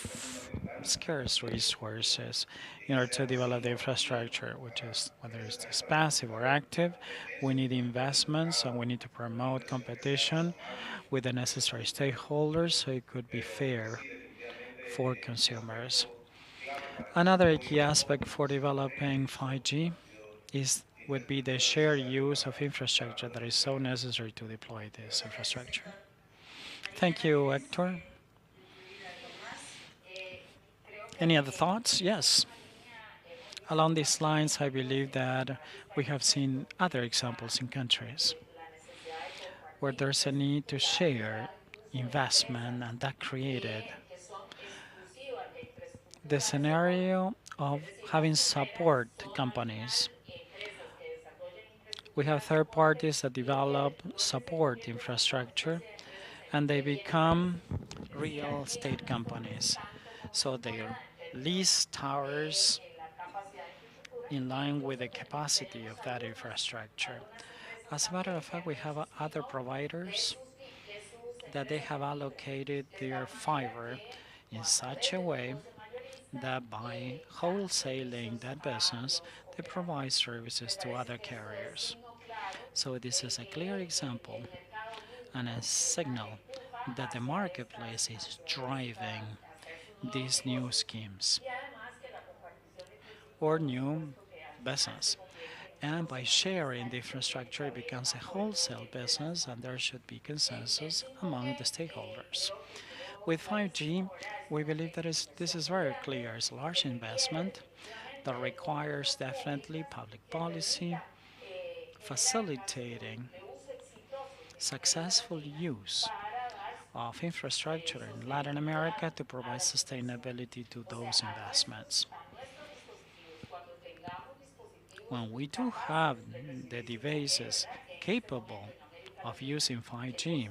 scarce resources in order to develop the infrastructure, which is whether it's passive or active. We need investments and we need to promote competition with the necessary stakeholders so it could be fair for consumers. Another key aspect for developing 5G would be the shared use of infrastructure that is so necessary to deploy this infrastructure. Thank you, Hector. Any other thoughts? Yes. Along these lines, I believe that we have seen other examples in countries where there's a need to share investment, and that created the scenario of having support companies. We have third parties that develop support infrastructure, and they become real estate companies. So they lease towers in line with the capacity of that infrastructure. As a matter of fact, we have other providers that they have allocated their fiber in such a way that by wholesaling that business, they provide services to other carriers. So this is a clear example and a signal that the marketplace is driving these new schemes or new business. And by sharing the infrastructure, it becomes a wholesale business, and there should be consensus among the stakeholders. With 5G, we believe that this is very clear. It's a large investment that requires definitely public policy, facilitating successful use of infrastructure in Latin America to provide sustainability to those investments. When we do have the devices capable of using 5G,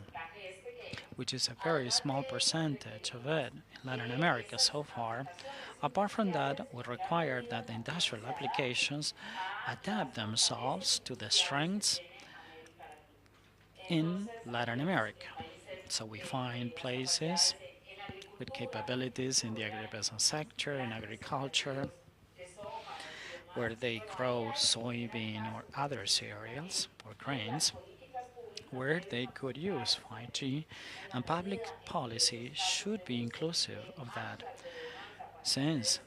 which is a very small percentage of it in Latin America so far, apart from that, we require that the industrial applications adapt themselves to the strengths in Latin America. So we find places with capabilities in the agribusiness sector, in agriculture, where they grow soybean or other cereals or grains, where they could use 5G, and public policy should be inclusive of that. Since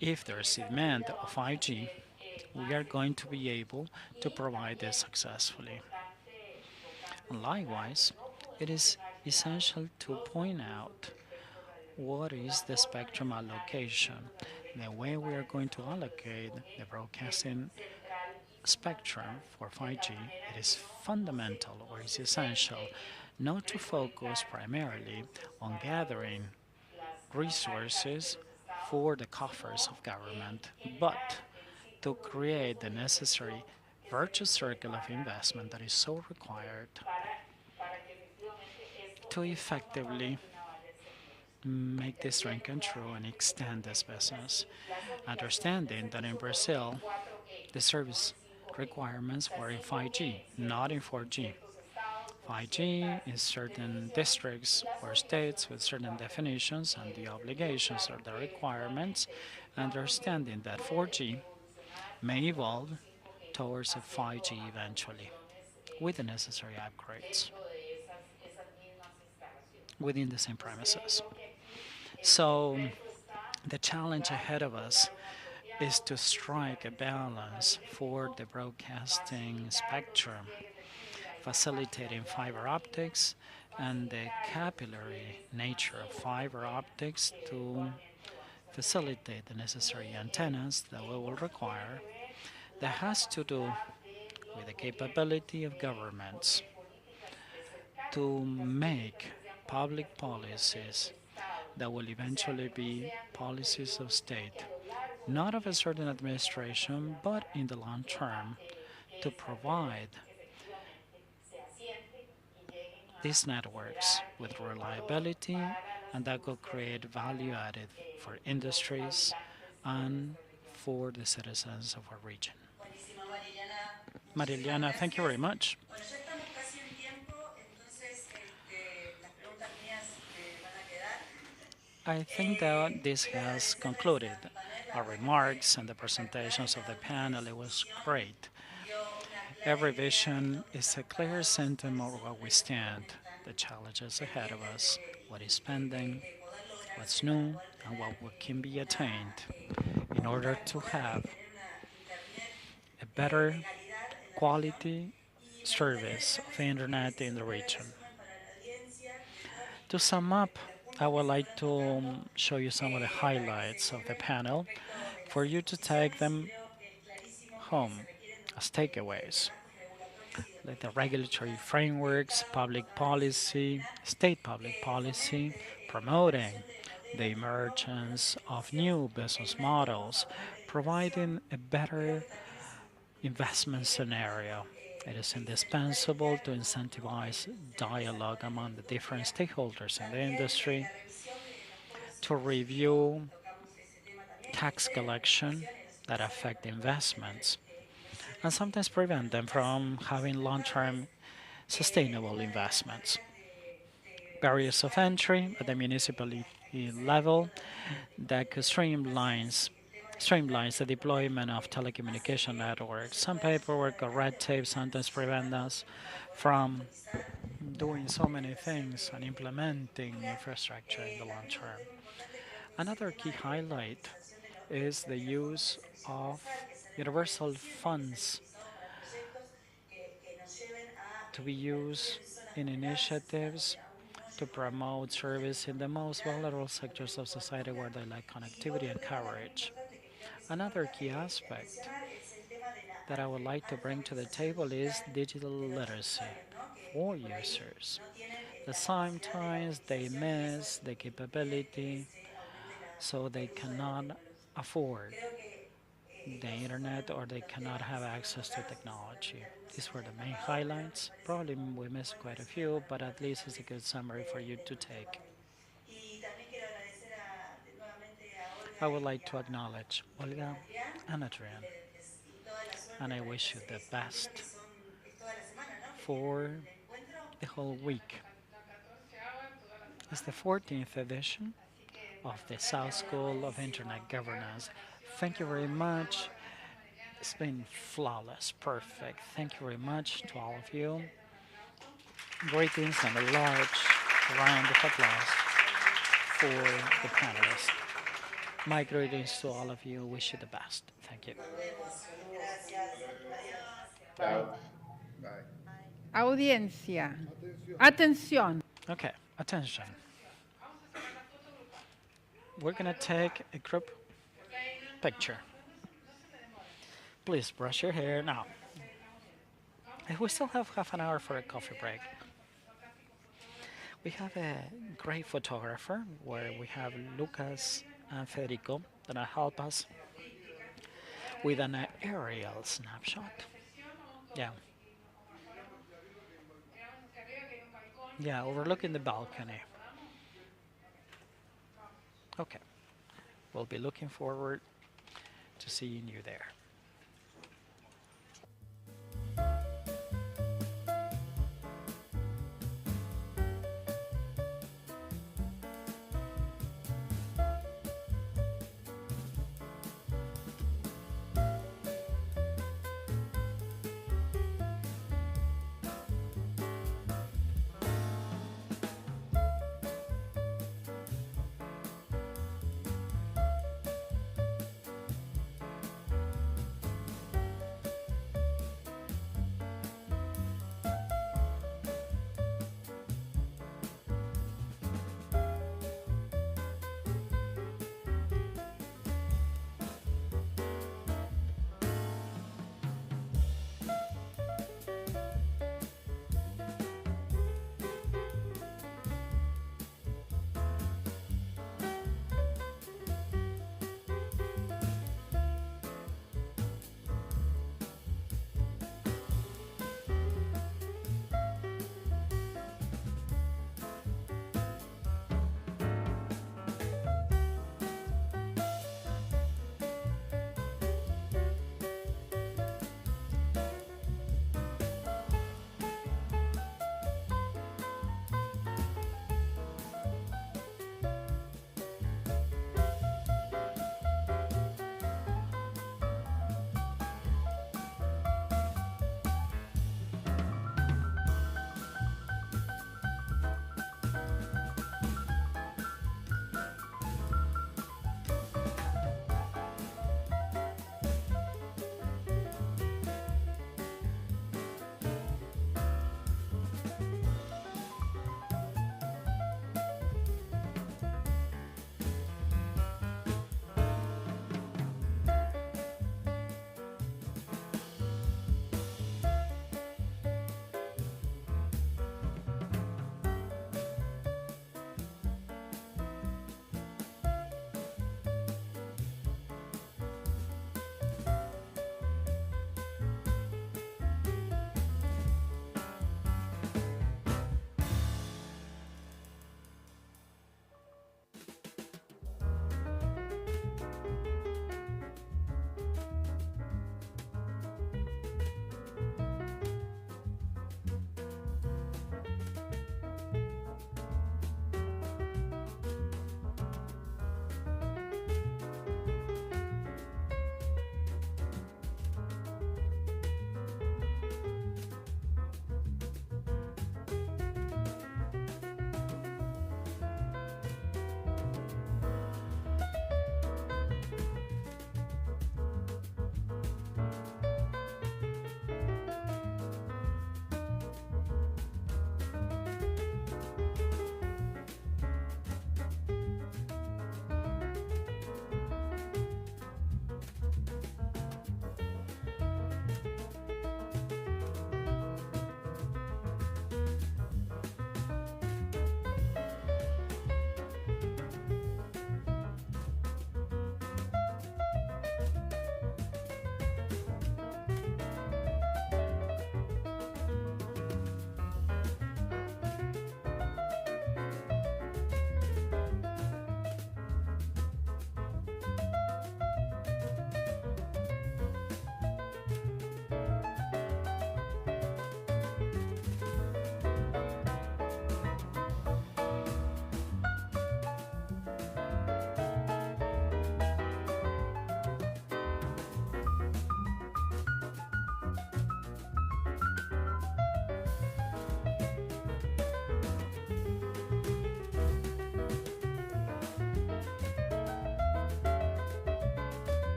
if there's demand of 5G, we are going to be able to provide this successfully. Likewise, it is essential to point out what is the spectrum allocation. The way we are going to allocate the broadcasting spectrum for 5G, it is fundamental or is essential not to focus primarily on gathering resources for the coffers of government, but to create the necessary virtuous circle of investment that is so required to effectively make this dream come true and extend this business. Understanding that in Brazil, the service requirements were in 5G, not in 4G. 5G in certain districts or states with certain definitions and the obligations or the requirements, understanding that 4G may evolve towards a 5G eventually with the necessary upgrades within the same premises. So the challenge ahead of us is to strike a balance for the broadcasting spectrum, facilitating fiber optics and the capillary nature of fiber optics to facilitate the necessary antennas that we will require. That has to do with the capability of governments to make public policies that will eventually be policies of state, not of a certain administration, but in the long term, to provide these networks with reliability, and that could create value added for industries and for the citizens of our region. Mariliana, thank you very much. I think that this has concluded our remarks and the presentations of the panel. It was great. Every vision is a clear sentiment of where we stand, the challenges ahead of us, what is pending, what's new, and what can be attained in order to have a better quality service of internet in the region. To sum up, I would like to show you some of the highlights of the panel for you to take them home as takeaways, like the regulatory frameworks, public policy, state public policy, promoting the emergence of new business models, providing a better investment scenario. It is indispensable to incentivize dialogue among the different stakeholders in the industry, to review tax collection that affect investments, and sometimes prevent them from having long-term sustainable investments. Barriers of entry at the municipality level that could streamlines the deployment of telecommunication networks. Some paperwork or red tape sometimes prevent us from doing so many things and implementing infrastructure in the long term. Another key highlight is the use of universal funds to be used in initiatives to promote service in the most vulnerable sectors of society where they lack connectivity and coverage. Another key aspect that I would like to bring to the table is digital literacy for users. That sometimes they miss the capability, so they cannot afford the internet or they cannot have access to technology. These were the main highlights. Probably we missed quite a few, but at least it's a good summary for you to take. I would like to acknowledge Olga and Adrian, and I wish you the best for the whole week. It's the 14th edition of the South School of Internet Governance. Thank you very much. It's been flawless, perfect. Thank you very much to all of you. Greetings and a large round of applause for the panelists. My greetings to all of you. Wish you the best. Thank you. Ciao. Bye. Audiencia. Atención. Okay, attention. We're gonna take a group picture. Please brush your hair now. We still have half an hour for a coffee break. We have a great photographer where we have Lucas and Federico that will help us with an aerial snapshot. Yeah. Yeah, overlooking the balcony. Okay. We'll be looking forward to seeing you there.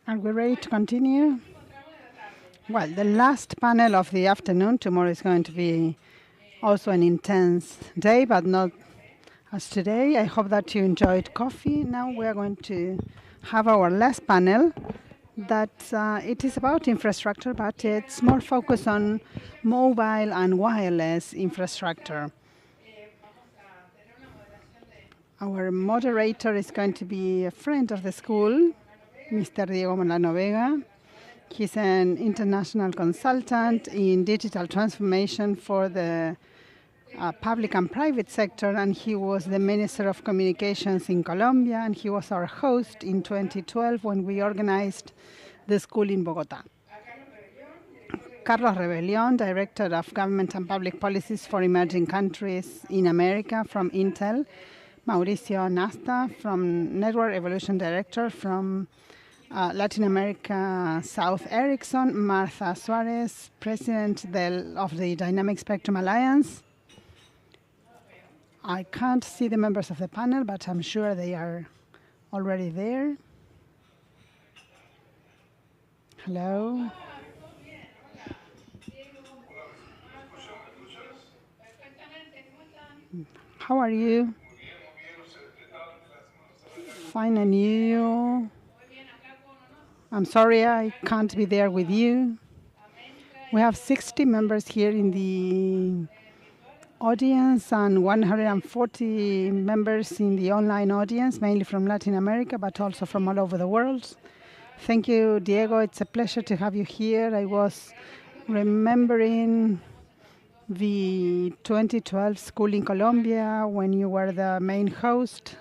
Are we ready to continue? Well, the last panel of the afternoon, tomorrow is going to be also an intense day, but not as today. I hope that you enjoyed coffee. Now we are going to have our last panel that it is about infrastructure, but it's more focused on mobile and wireless infrastructure. Our moderator is going to be a friend of the school, Mr. Diego Molano Vega. He's an international consultant in digital transformation for the public and private sector, and he was the Minister of Communications in Colombia, and he was our host in 2012 when we organized the school in Bogota. Carlos Rebellion, Director of Government and Public Policies for Emerging Countries in America from Intel. Mauricio Nasta, from Network Evolution Director from Latin America, South Ericsson. Martha Suarez, President of the Dynamic Spectrum Alliance. I can't see the members of the panel, but I'm sure they are already there. Hello. How are you? Fine, and you? I'm sorry I can't be there with you. We have 60 members here in the audience and 140 members in the online audience, mainly from Latin America, but also from all over the world. Thank you, Diego. It's a pleasure to have you here. I was remembering the 2012 school in Colombia when you were the main host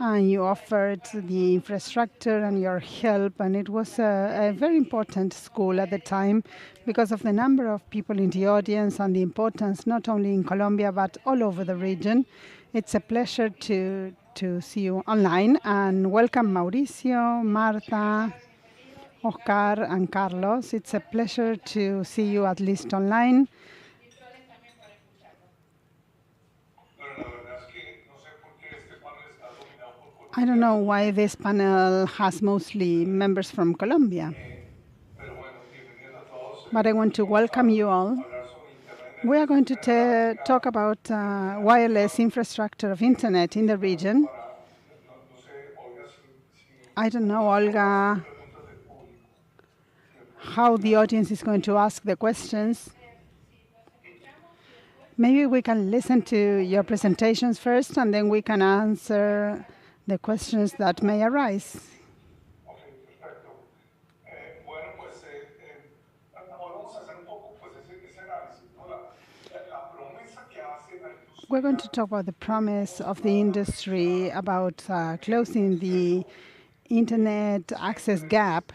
and you offered the infrastructure and your help, and it was a very important school at the time because of the number of people in the audience and the importance not only in Colombia but all over the region. It's a pleasure to see you online, and welcome Mauricio, Marta, Oscar and Carlos. It's a pleasure to see you at least online. I don't know why this panel has mostly members from Colombia, but I want to welcome you all. We are going to talk about wireless infrastructure of internet in the region. I don't know, Olga, how the audience is going to ask the questions. Maybe we can listen to your presentations first, and then we can answer the questions that may arise. We're going to talk about the promise of the industry about closing the internet access gap,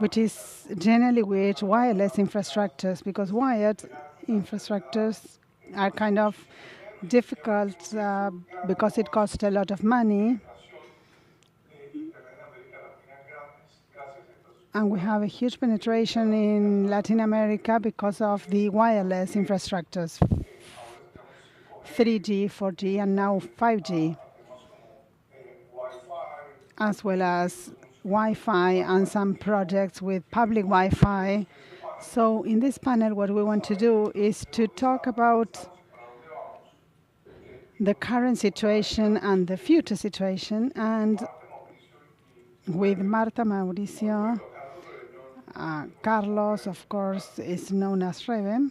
which is generally with wireless infrastructures, because wired infrastructures are kind of difficult because it costs a lot of money. And we have a huge penetration in Latin America because of the wireless infrastructures, 3G, 4G, and now 5G, as well as Wi-Fi and some projects with public Wi-Fi. So in this panel, what we want to do is to talk about the current situation and the future situation. And with Marta, Mauricio, Carlos, of course, is known as Rebe.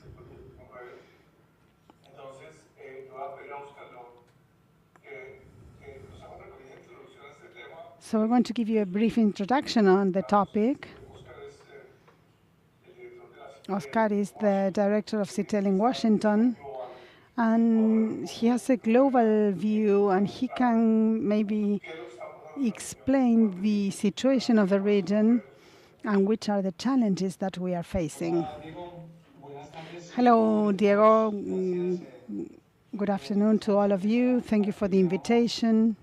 So we're going to give you a brief introduction on the topic. Oscar is the director of CITEL in Washington, and he has a global view, and he can maybe explain the situation of the region and which are the challenges that we are facing. Hello, Diego. Good afternoon to all of you. Thank you for the invitation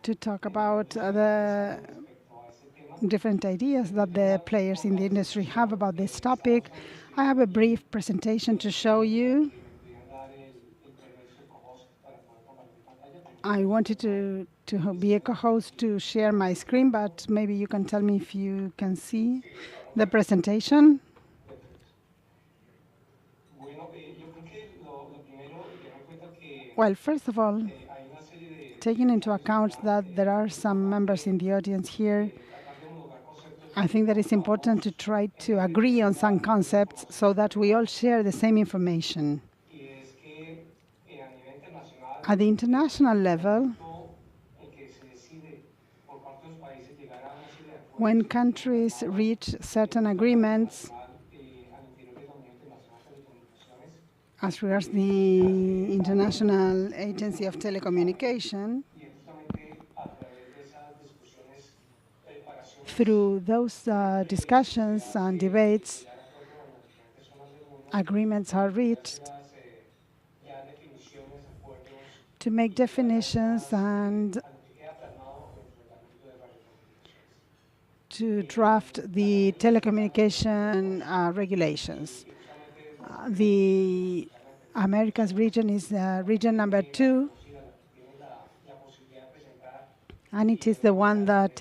to talk about the different ideas that the players in the industry have about this topic. I have a brief presentation to show you. I wanted to be a co-host to share my screen, but maybe you can tell me if you can see the presentation. Well, first of all, taking into account that there are some members in the audience here, I think that it's important to try to agree on some concepts so that we all share the same information. At the international level, when countries reach certain agreements as regards the International Agency of Telecommunication, through those discussions and debates, agreements are reached to make definitions and to draft the telecommunication regulations. The Americas region is region number 2, and it is the one that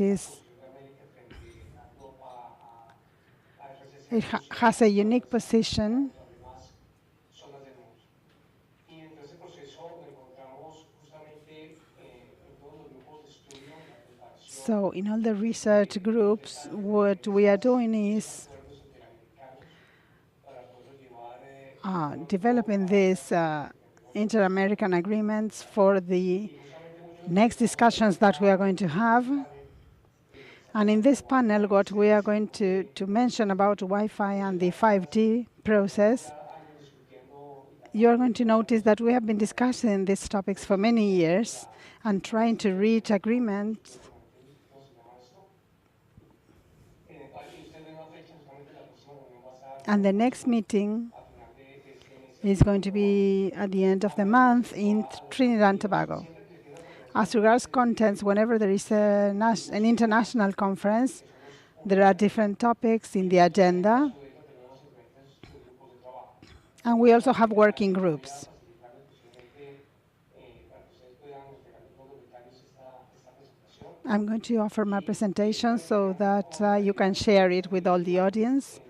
has a unique position. So in all the research groups, what we are doing is developing these inter-American agreements for the next discussions that we are going to have. And in this panel, what we are going to mention about Wi-Fi and the 5G process, you are going to notice that we have been discussing these topics for many years and trying to reach agreements. And the next meeting is going to be at the end of the month in Trinidad and Tobago. As regards contents, whenever there is an international conference, there are different topics in the agenda. And we also have working groups. I'm going to offer my presentation so that you can share it with all the audience.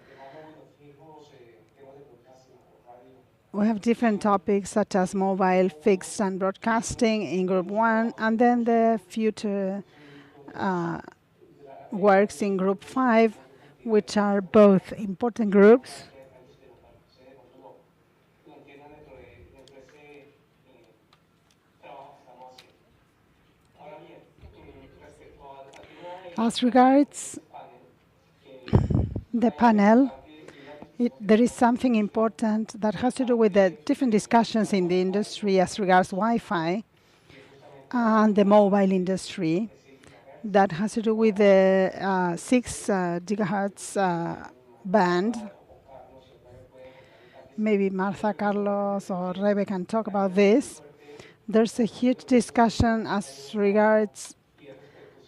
We have different topics such as mobile, fixed, and broadcasting in Group 1, and then the future works in Group 5, which are both important groups. As regards the panel, there is something important that has to do with the different discussions in the industry as regards Wi-Fi and the mobile industry that has to do with the 6 gigahertz band. Maybe Martha, Carlos, or Rebe can talk about this. There's a huge discussion as regards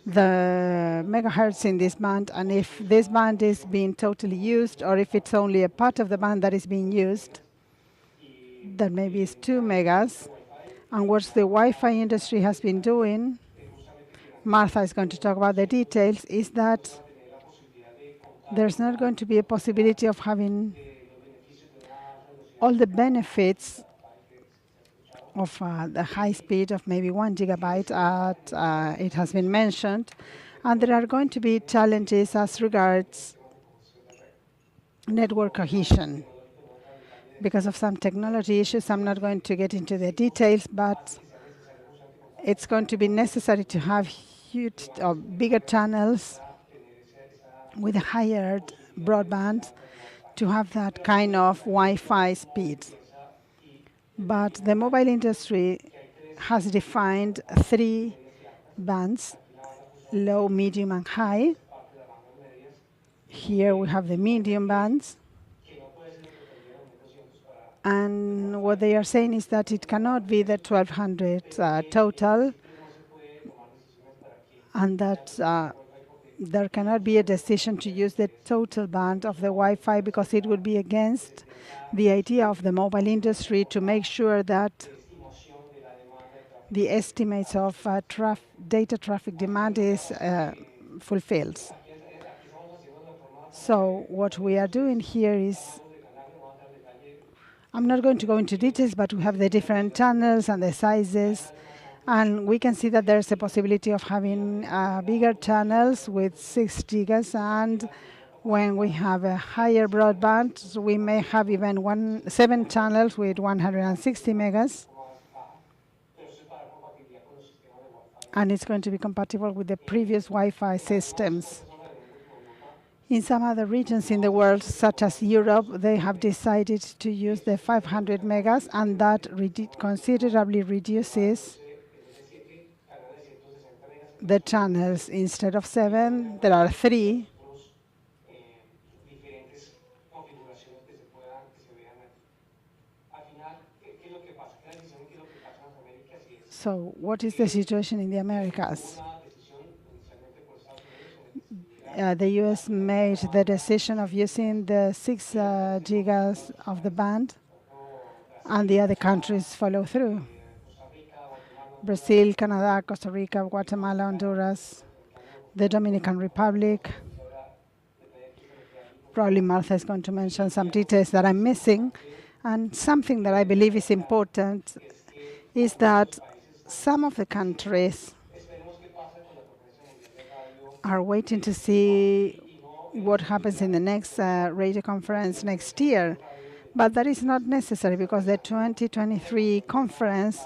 the megahertz in this band, and if this band is being totally used, or if it's only a part of the band that is being used, that maybe is 2 megas. And what the Wi-Fi industry has been doing, Martha is going to talk about the details, is that there's not going to be a possibility of having all the benefits of the high speed of maybe 1 gigabyte, it has been mentioned. And there are going to be challenges as regards network cohesion. Because of some technology issues, I'm not going to get into the details, but it's going to be necessary to have huge or bigger channels with a higher broadband to have that kind of Wi-Fi speed. But the mobile industry has defined 3 bands, low, medium, and high. Here we have the medium bands. And what they are saying is that it cannot be the 1200 total, and that there cannot be a decision to use the total band of the Wi-Fi because it would be against the idea of the mobile industry to make sure that the estimates of data traffic demand is fulfilled. So what we are doing here is, I'm not going to go into details, but we have the different channels and the sizes. And we can see that there's a possibility of having bigger channels with 6 gigas. And when we have a higher broadband, we may have even 7 channels with 160 megas. And it's going to be compatible with the previous Wi-Fi systems. In some other regions in the world, such as Europe, they have decided to use the 500 megas, and that considerably reduces the channels. Instead of 7, there are 3. So what is the situation in the Americas? The US made the decision of using the 6 gigas of the band, and the other countries follow through. Brazil, Canada, Costa Rica, Guatemala, Honduras, the Dominican Republic. Probably Martha is going to mention some details that I'm missing. And something that I believe is important is that some of the countries are waiting to see what happens in the next radio conference next year. But that is not necessary, because the 2023 conference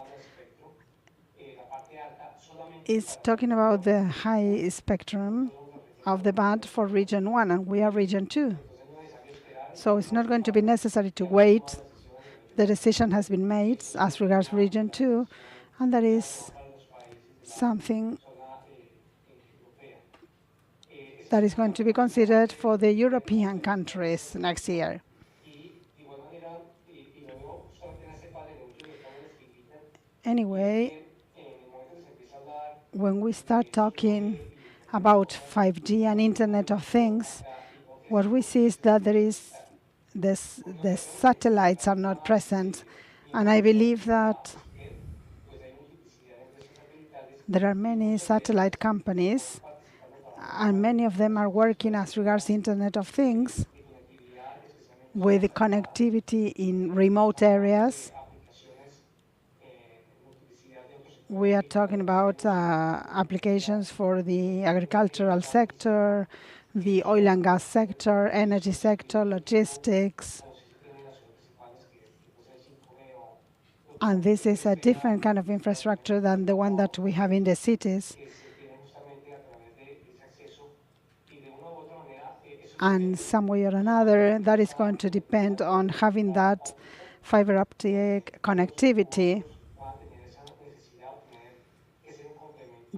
is talking about the high spectrum of the band for Region 1, and we are Region 2. So it's not going to be necessary to wait. The decision has been made as regards Region 2, and that is something that is going to be considered for the European countries next year. Anyway, when we start talking about 5G and Internet of Things, what we see is that the satellites are not present. And I believe that there are many satellite companies, and many of them are working as regards Internet of Things with connectivity in remote areas. We are talking about applications for the agricultural sector, the oil and gas sector, energy sector, logistics. And this is a different kind of infrastructure than the one that we have in the cities. And some way or another, that is going to depend on having that fiber optic connectivity.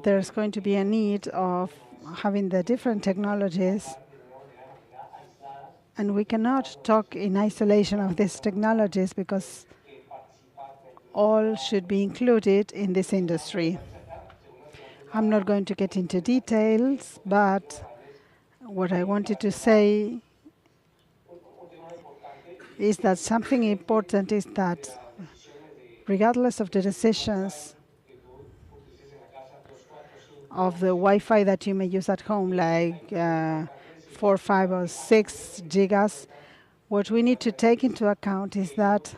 There's going to be a need of having the different technologies, and we cannot talk in isolation of these technologies, because all should be included in this industry. I'm not going to get into details, but what I wanted to say is that something important is that regardless of the decisions of the Wi-Fi that you may use at home, like 4, 5, or 6 gigas, what we need to take into account is that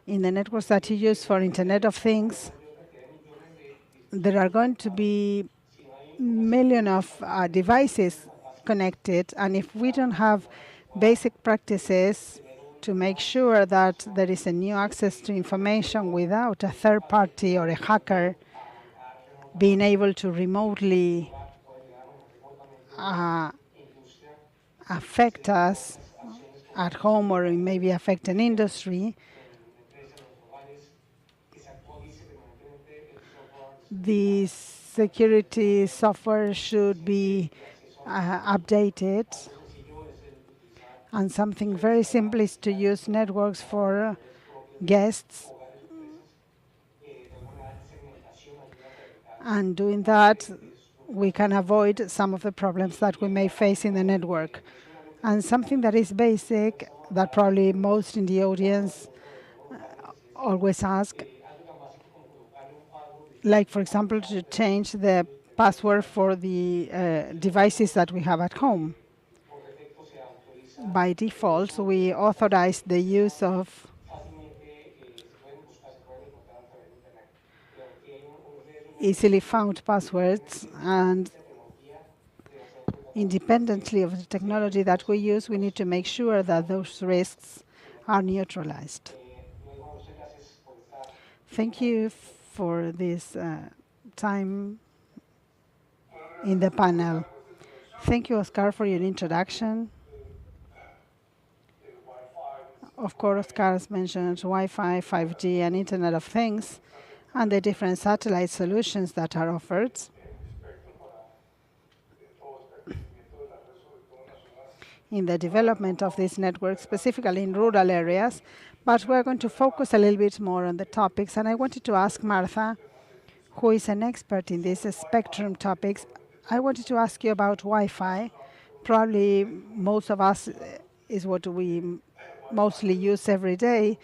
in the networks that you use for Internet of Things, there are going to be millions of devices connected, and if we don't have basic practices to make sure that there is a new access to information without a third party or a hacker being able to remotely affect us at home, or maybe affect an industry, the security software should be updated. And something very simple is to use networks for guests. And doing that, we can avoid some of the problems that we may face in the network. And something that is basic, that probably most in the audience always ask, like for example, to change the password for the devices that we have at home. By default, we authorize the use of easily found passwords, and independently of the technology that we use, we need to make sure that those risks are neutralized. Thank you for this time in the panel. Thank you, Oscar, for your introduction. Of course, Oscar has mentioned Wi-Fi, 5G, and Internet of Things, and the different satellite solutions that are offered. In the development of this network, specifically in rural areas, but we're going to focus a little bit more on the topics. And I wanted to ask Martha, who is an expert in these spectrum topics, I wanted to ask you about Wi-Fi. Probably most of us is what we mostly use every day,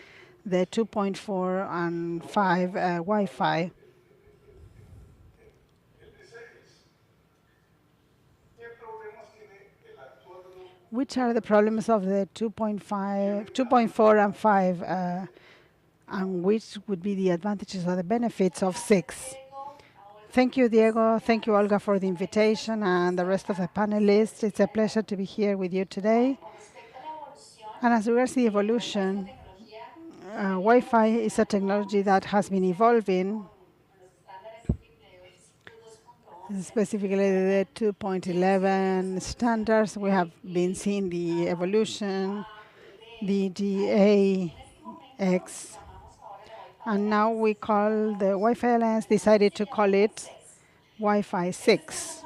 the 2.4 and 5 Wi-Fi. Which are the problems of the 2.4 and 5, and which would be the advantages or the benefits of 6? Thank you, Diego. Thank you, Olga, for the invitation, and the rest of the panelists. It's a pleasure to be here with you today. And as regards the evolution, Wi-Fi is a technology that has been evolving, specifically the 2.11 standards. We have been seeing the evolution, the DAX, and now we call the Wi-Fi Alliance decided to call it Wi-Fi 6.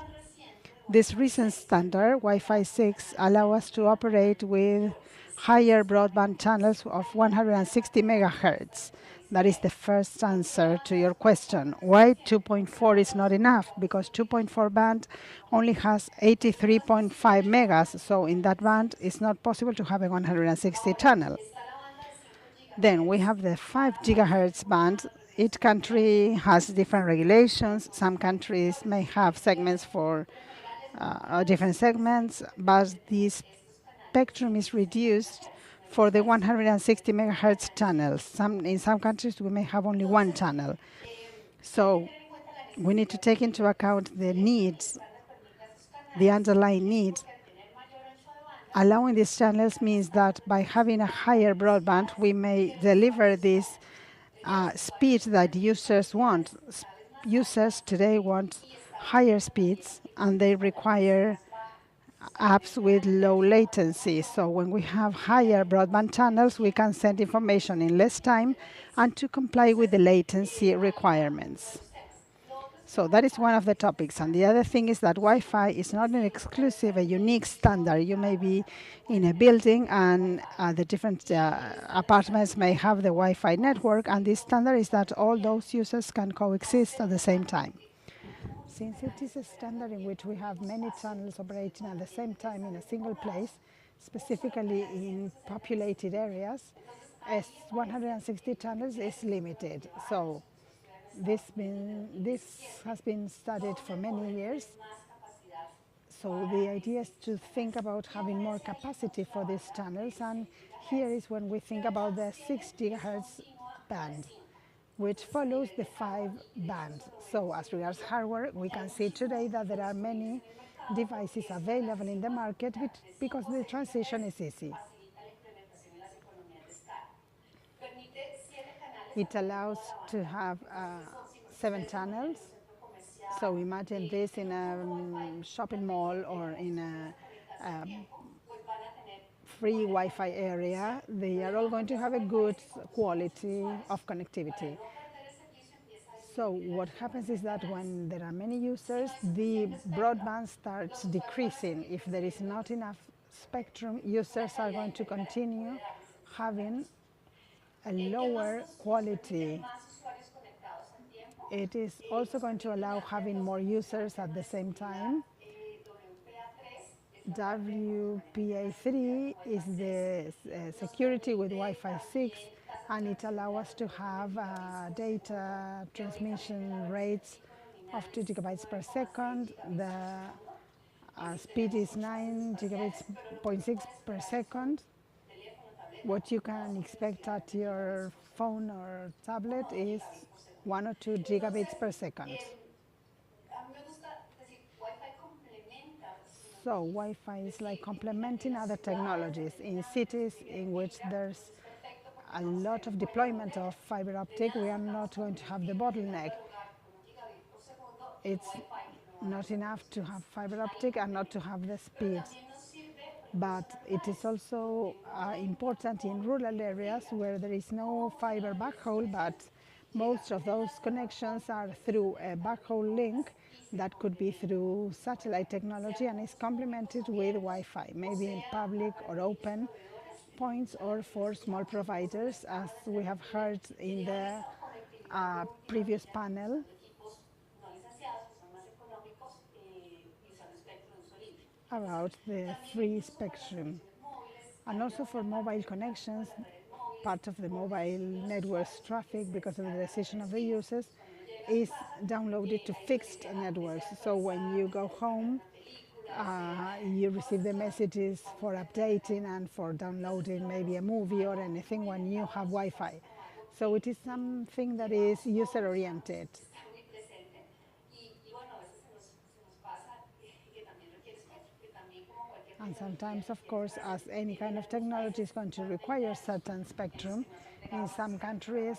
This recent standard, Wi-Fi 6, allows us to operate with higher broadband channels of 160 megahertz. That is the first answer to your question. Why 2.4 is not enough? Because 2.4 band only has 83.5 megas, so in that band it's not possible to have a 160 channel. Then we have the 5 gigahertz band. Each country has different regulations. Some countries may have segments for different segments, but this spectrum is reduced for the 160 megahertz channels. In some countries, we may have only one channel. So we need to take into account the needs, the underlying needs. Allowing these channels means that by having a higher broadband, we may deliver this speed that users want. Users today want higher speeds, and they require apps with low latency. So when we have higher broadband channels, we can send information in less time and to comply with the latency requirements. So that is one of the topics. And the other thing is that Wi-Fi is not an exclusive, a unique standard. You may be in a building and the different apartments may have the Wi-Fi network, and the standard is that all those users can coexist at the same time. Since it is a standard in which we have many channels operating at the same time in a single place, specifically in populated areas, as 160 channels is limited. So this has been studied for many years. So the idea is to think about having more capacity for these channels, and here is when we think about the 6 gigahertz band, which follows the 5 band. So as regards hardware, we can see today that there are many devices available in the market because the transition is easy. It allows to have 7 channels. So imagine this in a shopping mall or in a free Wi-Fi area. They are all going to have a good quality of connectivity. So what happens is that when there are many users, the broadband starts decreasing. If there is not enough spectrum, users are going to continue having a lower quality. It is also going to allow having more users at the same time. WPA3 is the security with Wi-Fi 6, and it allows us to have data transmission rates of 2 gigabytes per second. The speed is 9 gigabits 0.6 per second. What you can expect at your phone or tablet is 1 or 2 gigabits per second. So Wi-Fi is like complementing other technologies in cities in which there's a lot of deployment of fiber optic. We are not going to have the bottleneck. It's not enough to have fiber optic and not to have the speed. But it is also important in rural areas where there is no fiber backhaul, but most of those connections are through a backhaul link that could be through satellite technology and is complemented with Wi-Fi, maybe in public or open points or for small providers, as we have heard in the previous panel. About the free spectrum. And also for mobile connections, part of the mobile network's traffic, because of the decision of the users, is downloaded to fixed networks. So when you go home, you receive the messages for updating and for downloading maybe a movie or anything when you have Wi-Fi. So it is something that is user-oriented. And sometimes, of course, as any kind of technology is going to require certain spectrum, in some countries,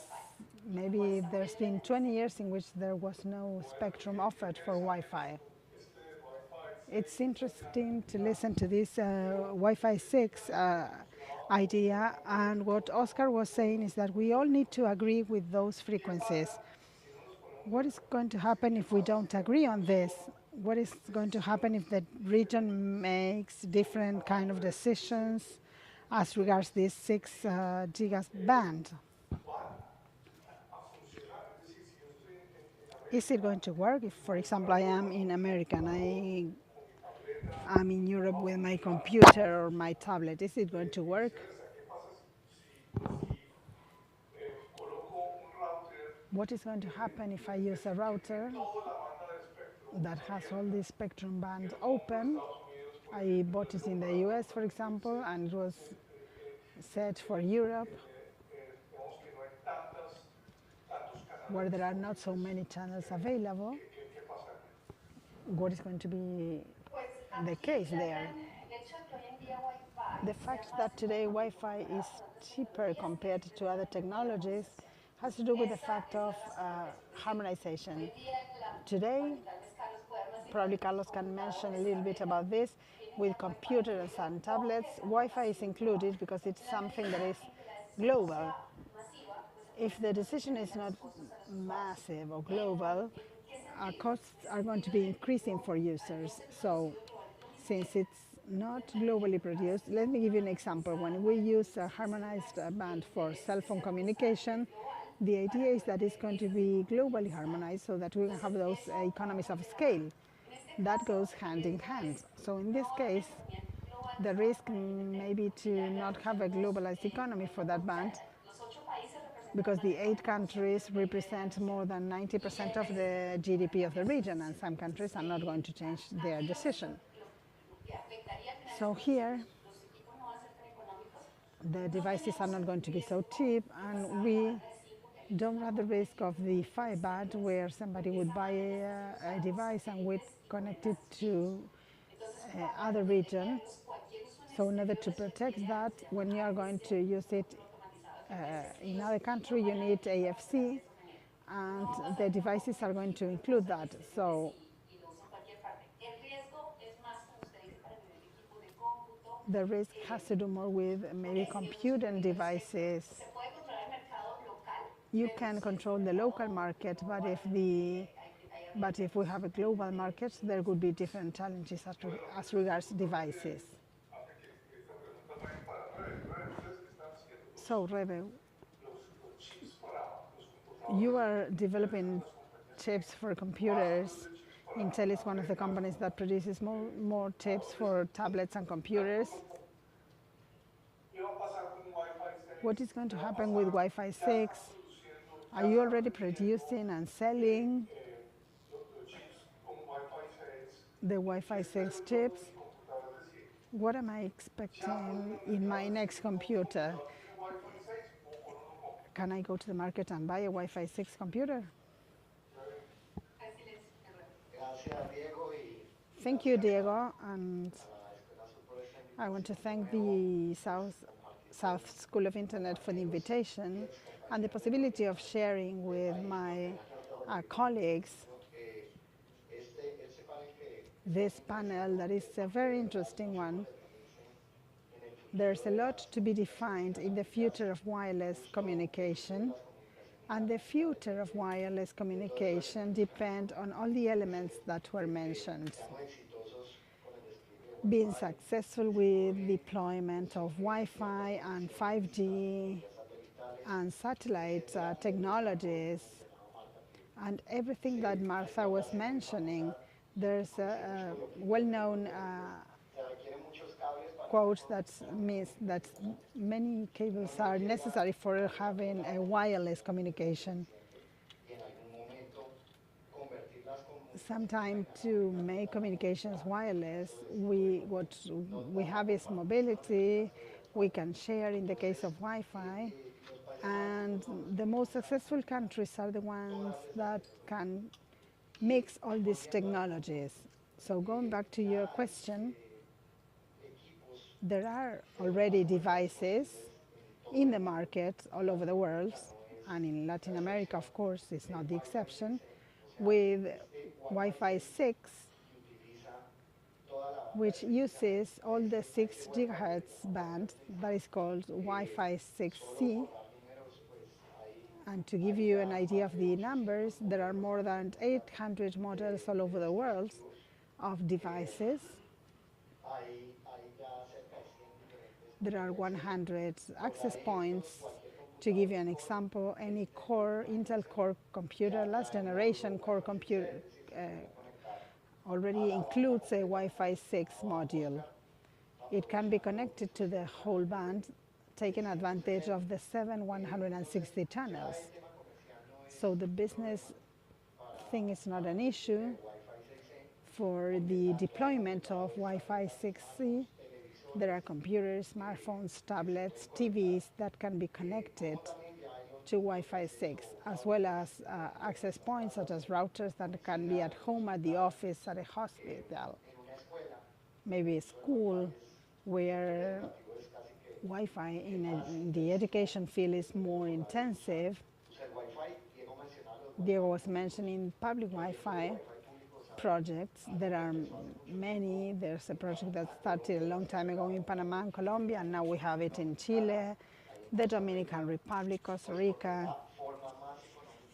maybe there's been 20 years in which there was no spectrum offered for Wi-Fi. It's interesting to listen to this Wi-Fi 6 idea, and what Oscar was saying is that we all need to agree with those frequencies. What is going to happen if we don't agree on this? What is going to happen if the region makes different kind of decisions as regards this 6 gigas band? Is it going to work? If, for example, I am in America and I'm in Europe with my computer or my tablet, is it going to work? What is going to happen if I use a router that has all the spectrum band open? I bought it in the US, for example, and it was set for Europe, where there are not so many channels available. What is going to be the case there? The fact that today Wi-Fi is cheaper compared to other technologies has to do with the fact of harmonization. Today, probably Carlos can mention a little bit about this, with computers and tablets, Wi-Fi is included because it's something that is global. If the decision is not massive or global, costs are going to be increasing for users. So since it's not globally produced, let me give you an example. When we use a harmonized band for cell phone communication, the idea is that it's going to be globally harmonized so that we can have those economies of scale. That goes hand in hand. So in this case, the risk may be to not have a globalized economy for that band, because the 8 countries represent more than 90% of the GDP of the region, and some countries are not going to change their decision. So here, the devices are not going to be so cheap, and we don't run the risk of the 5 band, where somebody would buy a device and would connect it to other region. So in order to protect that, when you are going to use it in other country, you need AFC, and the devices are going to include that. So the risk has to do more with maybe computing devices. You can control the local market, but if we have a global market, there could be different challenges as regards devices. So, Rebe, you are developing chips for computers. Intel is one of the companies that produces more chips for tablets and computers. What is going to happen with Wi-Fi 6? Are you already producing and selling the Wi-Fi 6 chips? What am I expecting in my next computer? Can I go to the market and buy a Wi-Fi 6 computer? Thank you, Diego, and I want to thank the South School of Internet for the invitation and the possibility of sharing with my colleagues this panel that is a very interesting one. There's a lot to be defined in the future of wireless communication, and the future of wireless communication depends on all the elements that were mentioned. Being successful with deployment of Wi-Fi and 5G and satellite technologies and everything that Martha was mentioning. There's a well-known quote that means that many cables are necessary for having a wireless communication. Sometime to make communications wireless, what we have is mobility. We can share in the case of Wi-Fi, and the most successful countries are the ones that can mix all these technologies. So going back to your question, there are already devices in the market all over the world, and in Latin America, of course, is not the exception, with Wi-Fi 6, which uses all the 6 gigahertz band that is called Wi-Fi 6C. And to give you an idea of the numbers, there are more than 800 models all over the world of devices. There are 100 access points. To give you an example, any Intel Core computer, last generation Core computer, already includes a Wi-Fi 6 module. It can be connected to the whole band, taking advantage of the 160 channels. So the business thing is not an issue. For the deployment of Wi-Fi 6E, there are computers, smartphones, tablets, TVs that can be connected to Wi-Fi 6, as well as access points such as routers that can be at home, at the office, at a hospital, maybe a school, where Wi-Fi in the education field is more intensive. Diego was mentioning public Wi-Fi projects. There are many. There's a project that started a long time ago in Panama and Colombia, and now we have it in Chile, the Dominican Republic, Costa Rica,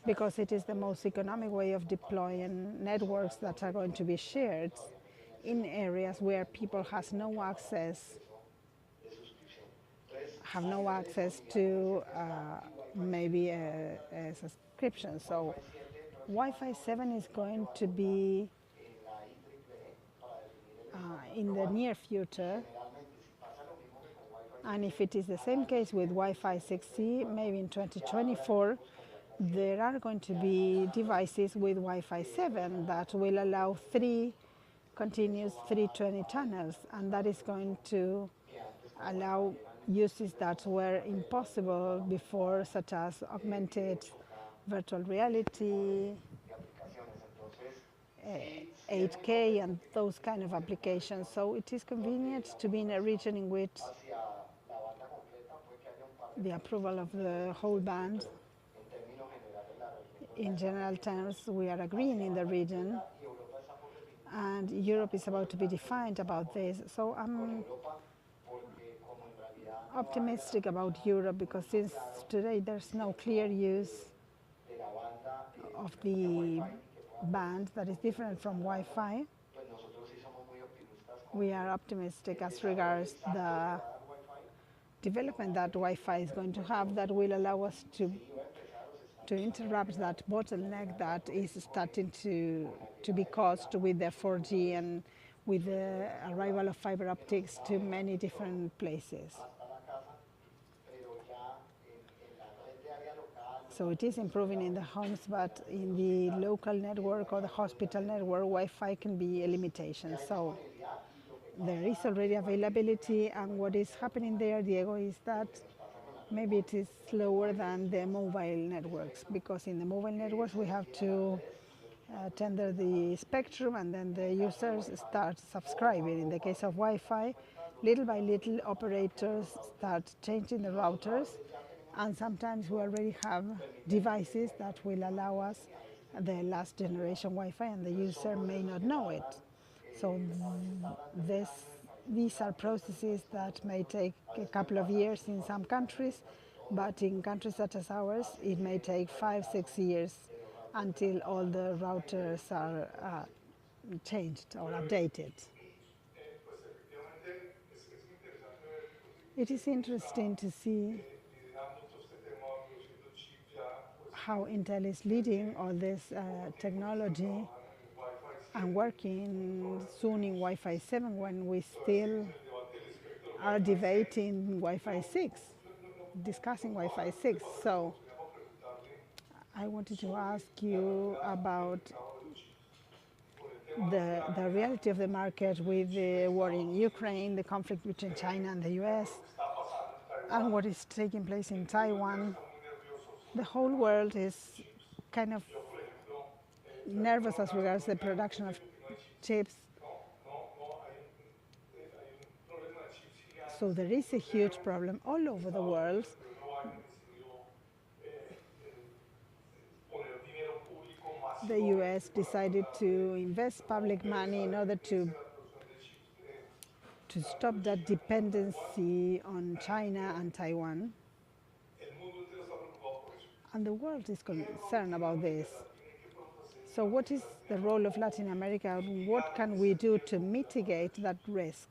because it is the most economic way of deploying networks that are going to be shared in areas where people have no access to maybe a subscription. So Wi-Fi 7 is going to be in the near future, and if it is the same case with Wi-Fi 6E, maybe in 2024, there are going to be devices with Wi-Fi 7 that will allow 3 continuous 320 channels, and that is going to allow uses that were impossible before, such as augmented virtual reality, 8K, and those kind of applications. So it is convenient to be in a region in which the approval of the whole band, in general terms, we are agreeing in the region, and Europe is about to be defined about this. So I'm optimistic about Europe, because since today there's no clear use of the band that is different from Wi-Fi, we are optimistic as regards the development that Wi-Fi is going to have that will allow us to interrupt that bottleneck that is starting to be caused with the 4G and with the arrival of fiber optics to many different places. So it is improving in the homes, but in the local network or the hospital network, Wi-Fi can be a limitation. So there is already availability, and what is happening there, Diego, is that maybe it is slower than the mobile networks, because in the mobile networks we have to tender the spectrum and then the users start subscribing. In the case of Wi-Fi, little by little operators start changing the routers, and sometimes we already have devices that will allow us the last generation Wi-Fi and the user may not know it. So these are processes that may take a couple of years in some countries, but in countries such as ours, it may take 5-6 years until all the routers are changed or updated. It is interesting to see how Intel is leading all this technology and working soon in Wi-Fi 7 when we still are debating Wi-Fi 6, discussing Wi-Fi 6. So I wanted to ask you about the reality of the market with the war in Ukraine, the conflict between China and the US, and what is taking place in Taiwan. The whole world is kind of nervous as regards the production of chips. So there is a huge problem all over the world. The US decided to invest public money in order to stop that dependency on China and Taiwan. And the world is concerned about this. So what is the role of Latin America? What can we do to mitigate that risk?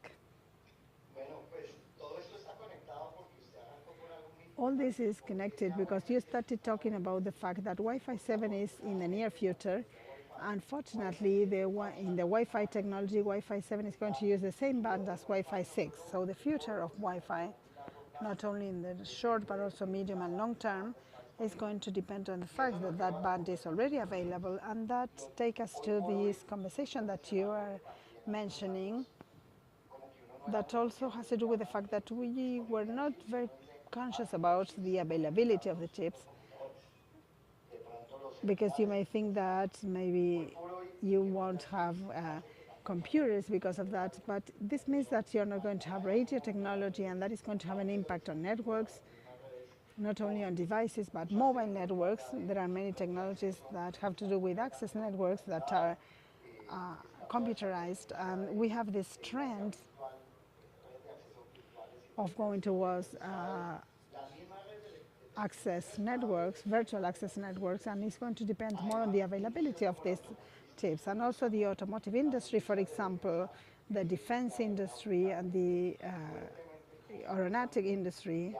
All this is connected because you started talking about the fact that Wi-Fi 7 is in the near future. Unfortunately, in the Wi-Fi technology, Wi-Fi 7 is going to use the same band as Wi-Fi 6. So the future of Wi-Fi, not only in the short but also medium and long term, is going to depend on the fact that that band is already available. And that takes us to this conversation that you are mentioning, that also has to do with the fact that we were not very conscious about the availability of the chips, because you may think that maybe you won't have computers because of that, but this means that you're not going to have radio technology, and that is going to have an impact on networks, not only on devices but mobile networks. There are many technologies that have to do with access networks that are computerized, and we have this trend of going towards access networks, virtual access networks, and it's going to depend more on the availability of these chips. And also the automotive industry, for example, the defense industry and the aeronautic industry,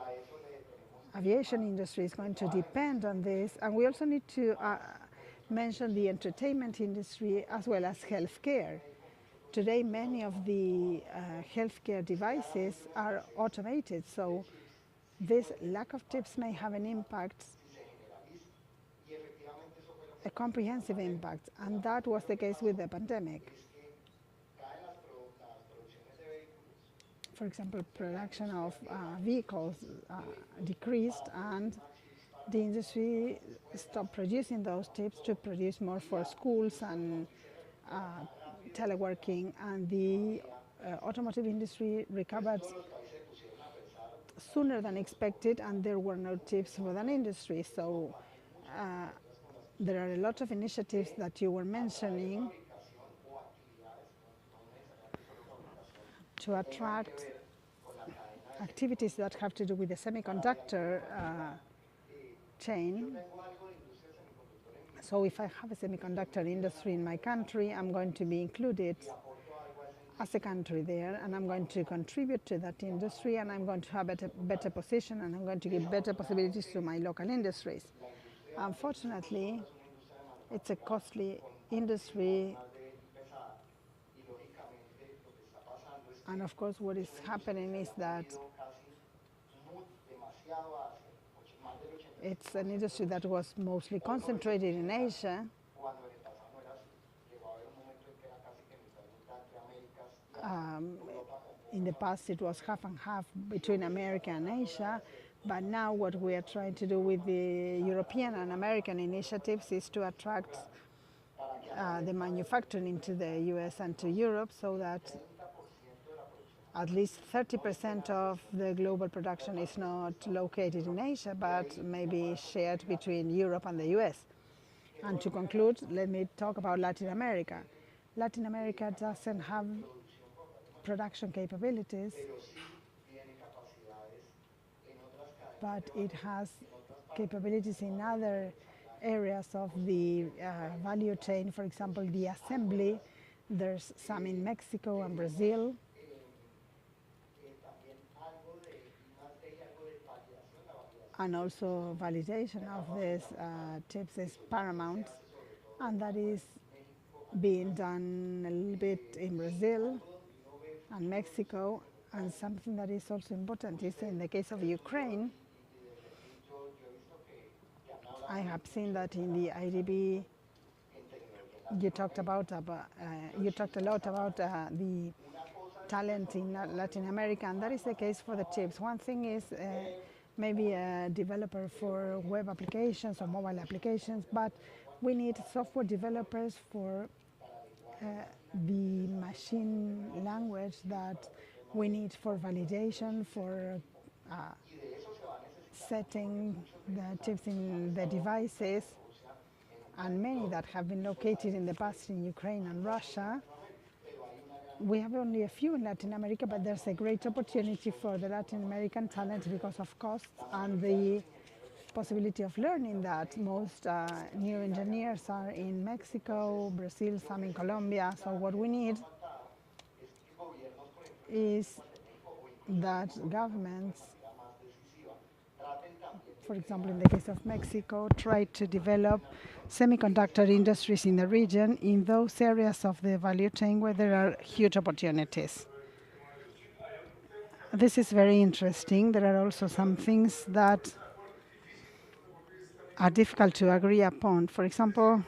aviation industry is going to depend on this. And we also need to mention the entertainment industry as well as healthcare. Today, many of the healthcare devices are automated, so this lack of chips may have an impact, a comprehensive impact, and that was the case with the pandemic. For example, production of vehicles decreased, and the industry stopped producing those chips to produce more for schools and teleworking, and the automotive industry recovered sooner than expected, and there were no chips for that industry. So there are a lot of initiatives that you were mentioning to attract activities that have to do with the semiconductor chain. So if I have a semiconductor industry in my country, I'm going to be included as a country there, and I'm going to contribute to that industry, and I'm going to have a better position, and I'm going to give better possibilities to my local industries. Unfortunately, it's a costly industry, and of course what is happening is that it's an industry that was mostly concentrated in Asia. In the past, it was half and half between America and Asia, but now what we are trying to do with the European and American initiatives is to attract the manufacturing into the US and to Europe, so that at least 30% of the global production is not located in Asia, but maybe shared between Europe and the US. And to conclude, let me talk about Latin America. Latin America doesn't have production capabilities, but it has capabilities in other areas of the value chain. For example, the assembly. There's some in Mexico and Brazil. And also validation of these chips is paramount, and that is being done a little bit in Brazil and Mexico. And something that is also important is in the case of Ukraine, I have seen that in the IDB you talked a lot about the talent in Latin America, and that is the case for the chips. One thing is maybe a developer for web applications or mobile applications, but we need software developers for the machine language that we need for validation, for setting the chips in the devices, and many that have been located in the past in Ukraine and Russia. We have only a few in Latin America, but there's a great opportunity for the Latin American talent because of costs and the possibility of learning that. Most new engineers are in Mexico, Brazil, some in Colombia. So what we need is that governments, for example, in the case of Mexico, try to develop semiconductor industries in the region, in those areas of the value chain where there are huge opportunities. This is very interesting. There are also some things that are difficult to agree upon. For example,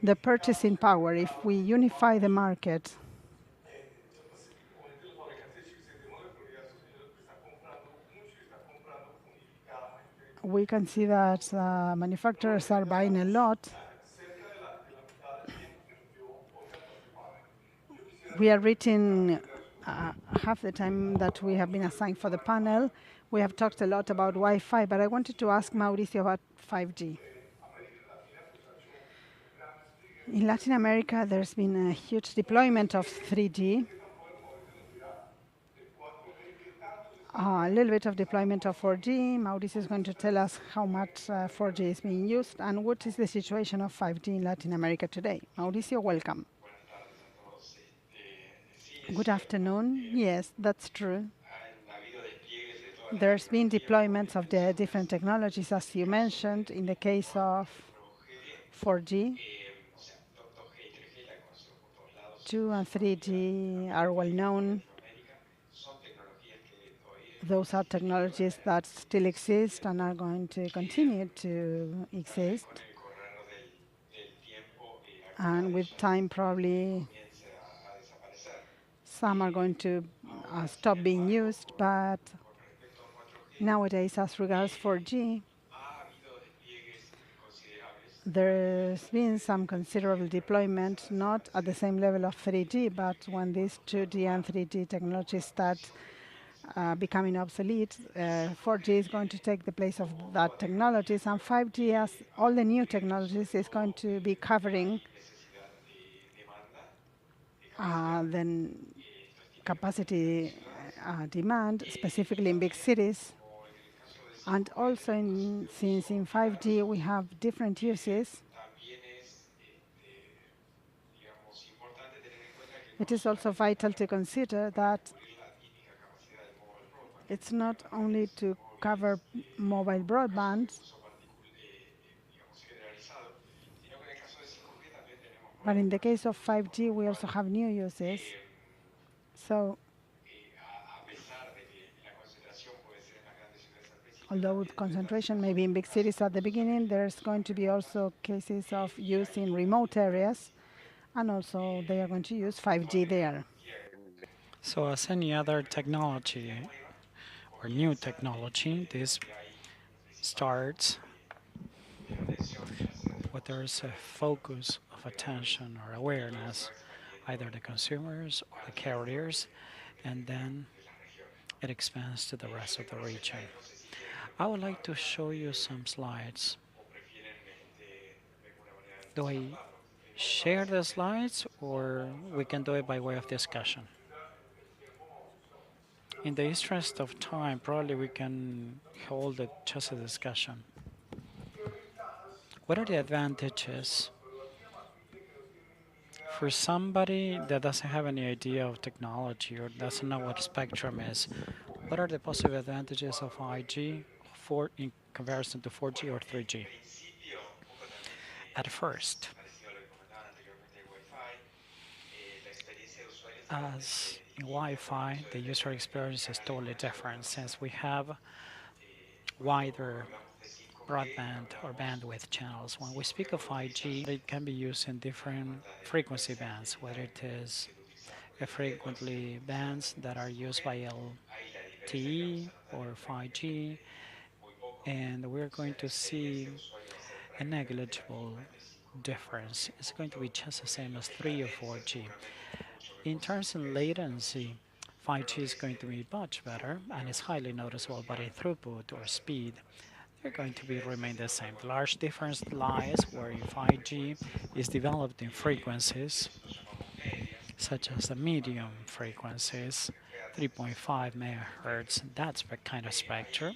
the purchasing power. If we unify the market, we can see that manufacturers are buying a lot. We are reaching half the time that we have been assigned for the panel. We have talked a lot about Wi-Fi, but I wanted to ask Mauricio about 5G. In Latin America, there's been a huge deployment of 3G. A little bit of deployment of 4G. Mauricio is going to tell us how much 4G is being used and what is the situation of 5G in Latin America today. Mauricio, welcome. Good afternoon. Yes, that's true. There's been deployments of the different technologies, as you mentioned. In the case of 4G, 2 and 3G are well known. Those are technologies that still exist and are going to continue to exist. And with time, probably some are going to stop being used. But nowadays, as regards 4G, there's been some considerable deployment, not at the same level of 3G, but when these 2G and 3G technologies start becoming obsolete, 4G is going to take the place of that technologies, and 5G, as all the new technologies, is going to be covering then capacity demand, specifically in big cities. And also, since in 5G we have different uses, it is also vital to consider that it's not only to cover mobile broadband, but in the case of 5G, we also have new uses. So low concentration, maybe in big cities at the beginning. There's going to be also cases of use in remote areas, and also they are going to use 5G there. So as any other technology or new technology, this starts where there's a focus of attention or awareness, either the consumers or the carriers, and then it expands to the rest of the region. I would like to show you some slides. Do I share the slides or we can do it by way of discussion? In the interest of time, probably we can hold it just a discussion. What are the advantages for somebody that doesn't have any idea of technology or doesn't know what spectrum is? What are the possible advantages of 5G in comparison to 4G or 3G? At first, as in Wi-Fi, the user experience is totally different since we have wider broadband or bandwidth channels. When we speak of 5G, it can be used in different frequency bands, whether it is frequently bands that are used by LTE or 5G, and we're going to see a negligible difference. It's going to be just the same as 3 or 4G. In terms of latency, 5G is going to be much better and it's highly noticeable, but in throughput or speed, they're going to remain the same. The large difference lies where 5G is developed in frequencies such as the medium frequencies, 3.5 megahertz. That's the kind of spectrum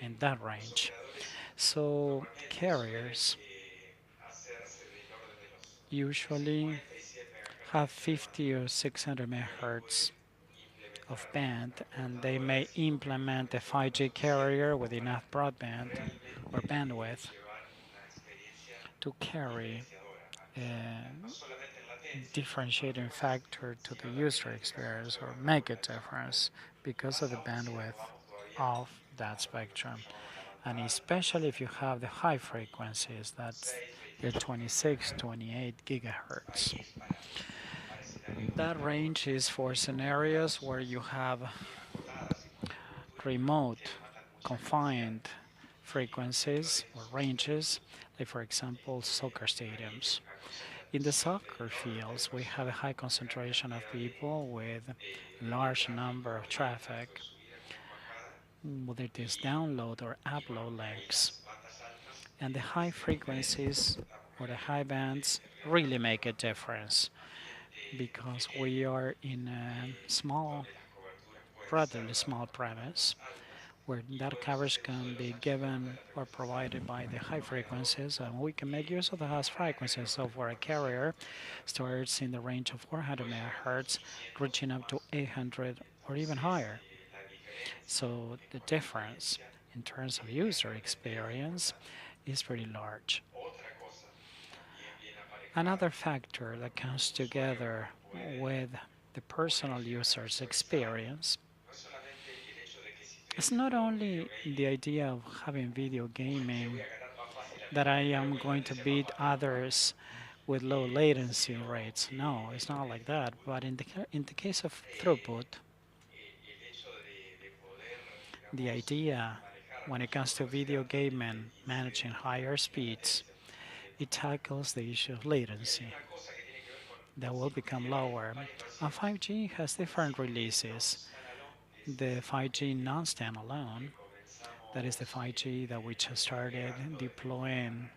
in that range. So carriers usually have 50 or 600 megahertz of band, and they may implement a 5G carrier with enough broadband or bandwidth to carry a differentiating factor to the user experience or make a difference because of the bandwidth of that spectrum. And especially if you have the high frequencies, that's the 26, 28 gigahertz. That range is for scenarios where you have remote, confined frequencies or ranges, like for example, soccer stadiums. In the soccer fields, we have a high concentration of people with a large number of traffic, whether it is download or upload links. And the high frequencies or the high bands really make a difference because we are in a small, relatively small premise where that coverage can be given or provided by the high frequencies, and we can make use of the high frequencies. So for a carrier, starts in the range of 400 megahertz, reaching up to 800 or even higher. So the difference in terms of user experience is pretty large. Another factor that comes together with the personal user's experience it's not only the idea of having video gaming that I am going to beat others with low latency rates. No, it's not like that. But in the case of throughput, the idea when it comes to video gaming managing higher speeds, it tackles the issue of latency that will become lower. And 5G has different releases. The 5G non-standalone, that is the 5G that we just started deploying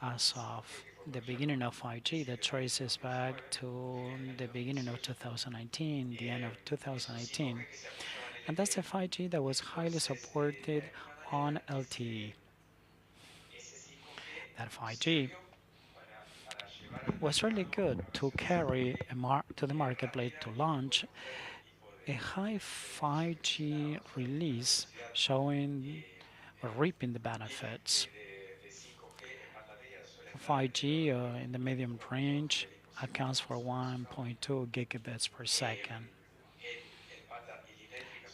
as of the beginning of 5G that traces back to the beginning of 2019, the end of 2018. And that's the 5G that was highly supported on LTE. That 5G was really good to carry to the marketplace to launch a high 5G release showing or reaping the benefits. 5G in the medium range accounts for 1.2 gigabits per second.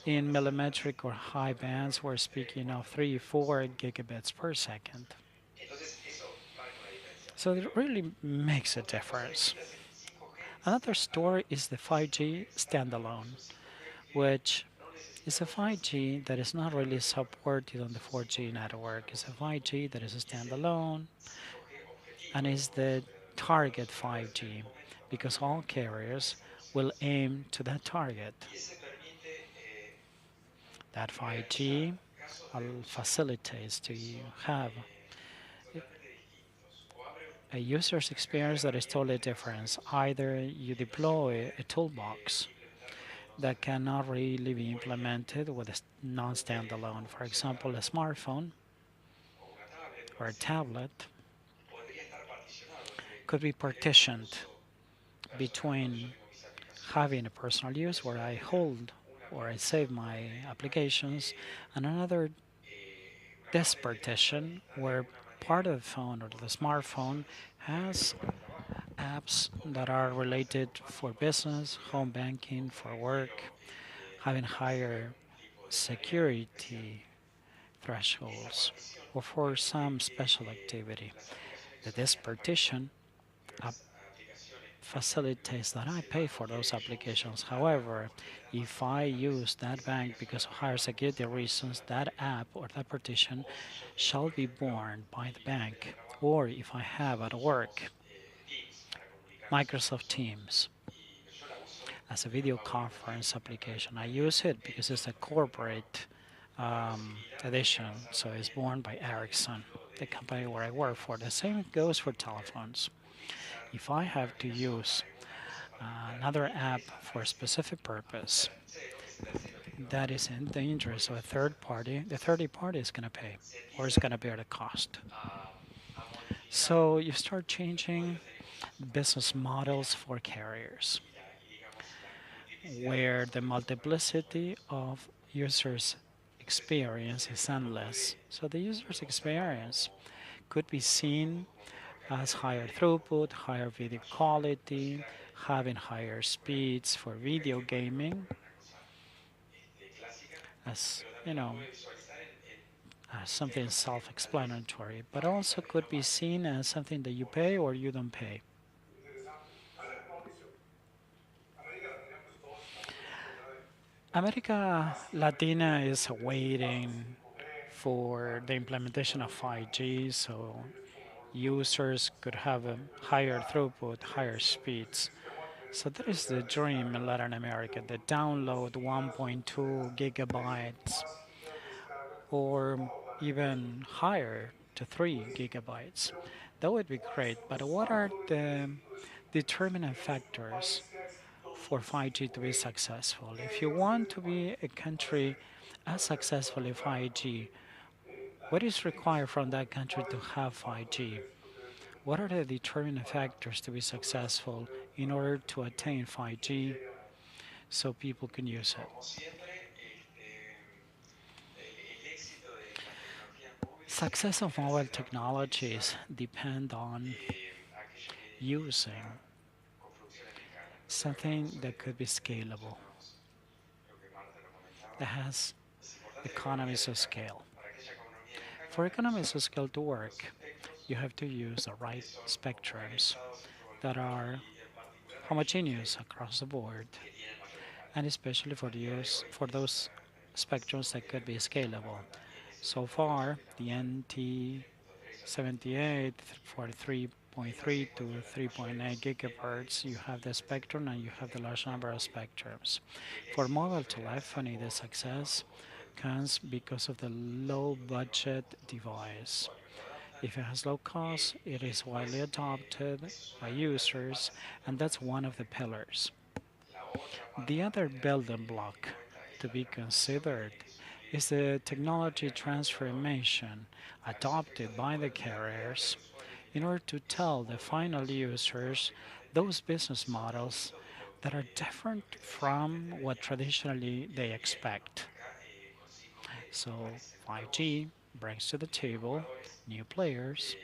In millimetric or high bands, we're speaking of 3, 4 gigabits per second. So it really makes a difference. Another story is the 5G standalone, which is a 5G that is not really supported on the 4G network. It's a 5G that is a standalone and is the target 5G because all carriers will aim to that target. That 5G facilitates to you have a user's experience that is totally different. Either you deploy a toolbox that cannot really be implemented with a non-standalone. For example, a smartphone or a tablet could be partitioned between having a personal use where I hold or I save my applications and another disk partition where part of the phone or the smartphone has apps that are related for business, home banking, for work, having higher security thresholds, or for some special activity. The disk partition facilitates that I pay for those applications. However, if I use that bank because of higher security reasons, that app or that partition shall be borne by the bank. Or if I have at work Microsoft Teams as a video conference application, I use it because it's a corporate edition, so it's borne by Ericsson, the company where I work for. The same goes for telephones. If I have to use another app for a specific purpose that is in the interest of a third party, the third party is going to pay or is going to bear the cost. So you start changing business models for carriers where the multiplicity of users' experience is endless. So the user's experience could be seen as higher throughput, higher video quality, having higher speeds for video gaming, as you know, as something self-explanatory, but also could be seen as something that you pay or you don't pay. America Latina is waiting for the implementation of 5G, so users could have a higher throughput, higher speeds. So that is the dream in Latin America, the download 1.2 gigabytes or even higher to 3 gigabytes. That would be great, but what are the determinant factors for 5G to be successful? If you want to be a country as successful in 5G, what is required from that country to have 5G? What are the determinant factors to be successful in order to attain 5G so people can use it? Success of mobile technologies depend on using something that could be scalable, that has economies of scale. For economies of scale to work, you have to use the right spectrums that are homogeneous across the board, and especially for those spectrums that could be scalable. So far, the NT78 for 3.3 to 3.8 gigahertz, you have the spectrum and you have the large number of spectrums. For mobile telephony, the success comes because of the low budget device. If it has low cost, it is widely adopted by users, and that's one of the pillars. The other building block to be considered is the technology transformation adopted by the carriers in order to tell the final users those business models that are different from what traditionally they expect. So 5G brings to the table new players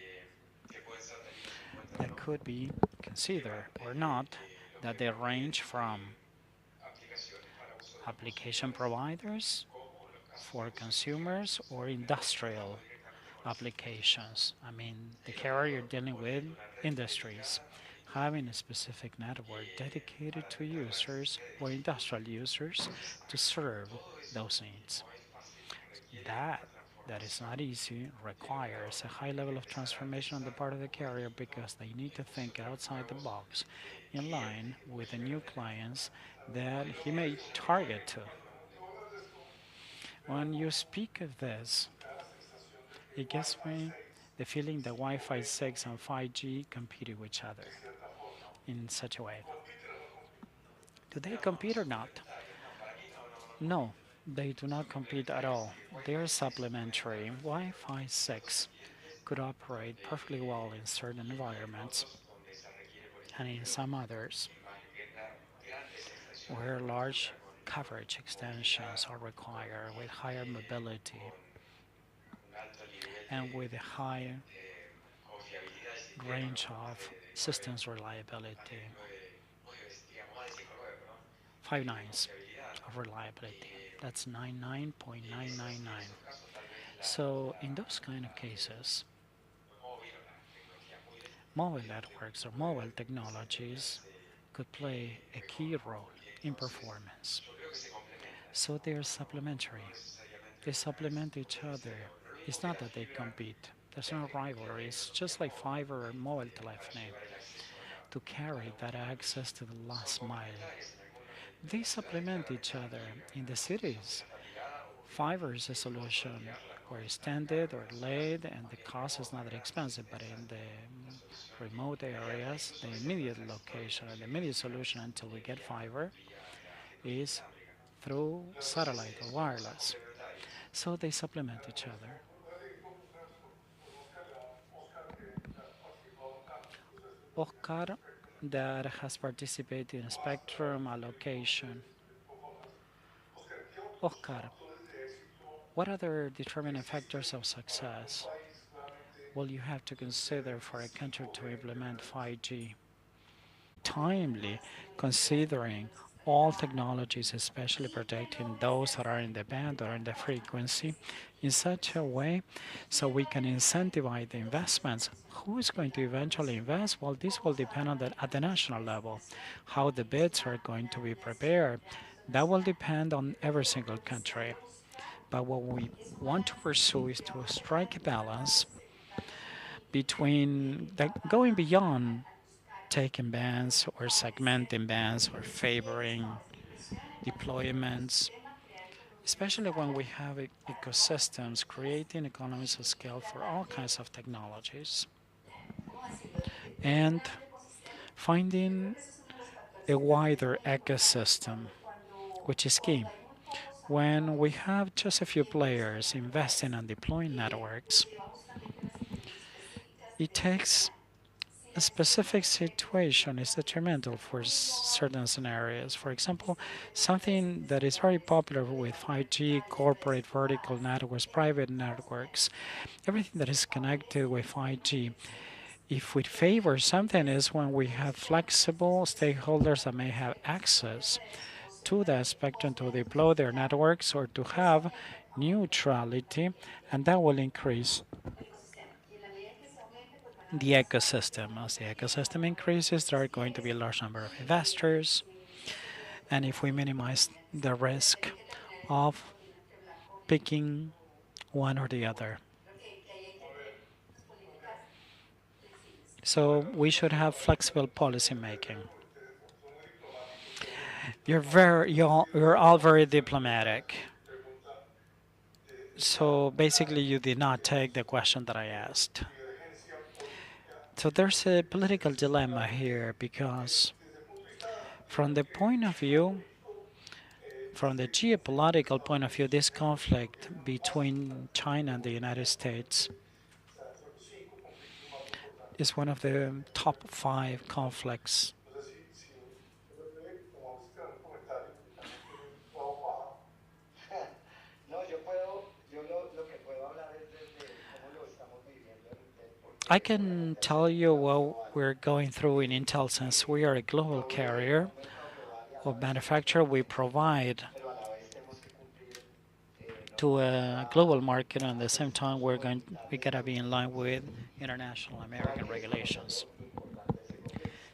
that could be considered or not, that they range from application providers, for consumers, or industrial applications. I mean, the carrier you're dealing with industries, having a specific network dedicated to users or industrial users to serve those needs. That that is not easy, requires a high level of transformation on the part of the carrier because they need to think outside the box in line with the new clients that he may target to. When you speak of this, it gives me the feeling that Wi-Fi 6 and 5G compete with each other in such a way. Do they compete or not? No, they do not compete at all. They are supplementary. Wi-Fi 6 could operate perfectly well in certain environments and in some others where large coverage extensions are required with higher mobility and with a high range of systems reliability. 5 nines of reliability. That's 99.999. So in those kind of cases, mobile networks or mobile technologies could play a key role in performance. So they are supplementary. They supplement each other. It's not that they compete. There's no rivalry. It's just like fiber or mobile telephony to carry that access to the last mile. They supplement each other in the cities. Fiber is a solution where it's extended or laid and the cost is not that expensive, but in the remote areas, the immediate location or the immediate solution until we get fiber is through satellite or wireless. So they supplement each other. Oscar, that has participated in spectrum allocation. Oscar, what other determining factors of success will you have to consider for a country to implement 5G? Timely, considering all technologies, especially protecting those that are in the band or in the frequency, in such a way so we can incentivize the investments. Who is going to eventually invest? Well, this will depend on at the national level, how the bids are going to be prepared. That will depend on every single country. But what we want to pursue is to strike a balance between going beyond taking bans or segmenting bans or favoring deployments, especially when we have ecosystems creating economies of scale for all kinds of technologies, and finding a wider ecosystem, which is key. When we have just a few players investing and deploying networks, it takes a specific situation is detrimental for certain scenarios. For example, something that is very popular with 5G, corporate vertical networks, private networks, everything that is connected with 5G. If we favor something is when we have flexible stakeholders that may have access to that spectrum to deploy their networks or to have neutrality, and that will increase the ecosystem. As the ecosystem increases, there are going to be a large number of investors, and if we minimize the risk of picking one or the other. So we should have flexible policy making. You're all very diplomatic. So basically you did not take the question that I asked. So there's a political dilemma here because from the point of view, from the geopolitical point of view, this conflict between China and the United States is one of the top 5 conflicts. I can tell you what we're going through in Intel since we are a global carrier of manufacturer. We provide to a global market, and at the same time we gotta be in line with international American regulations.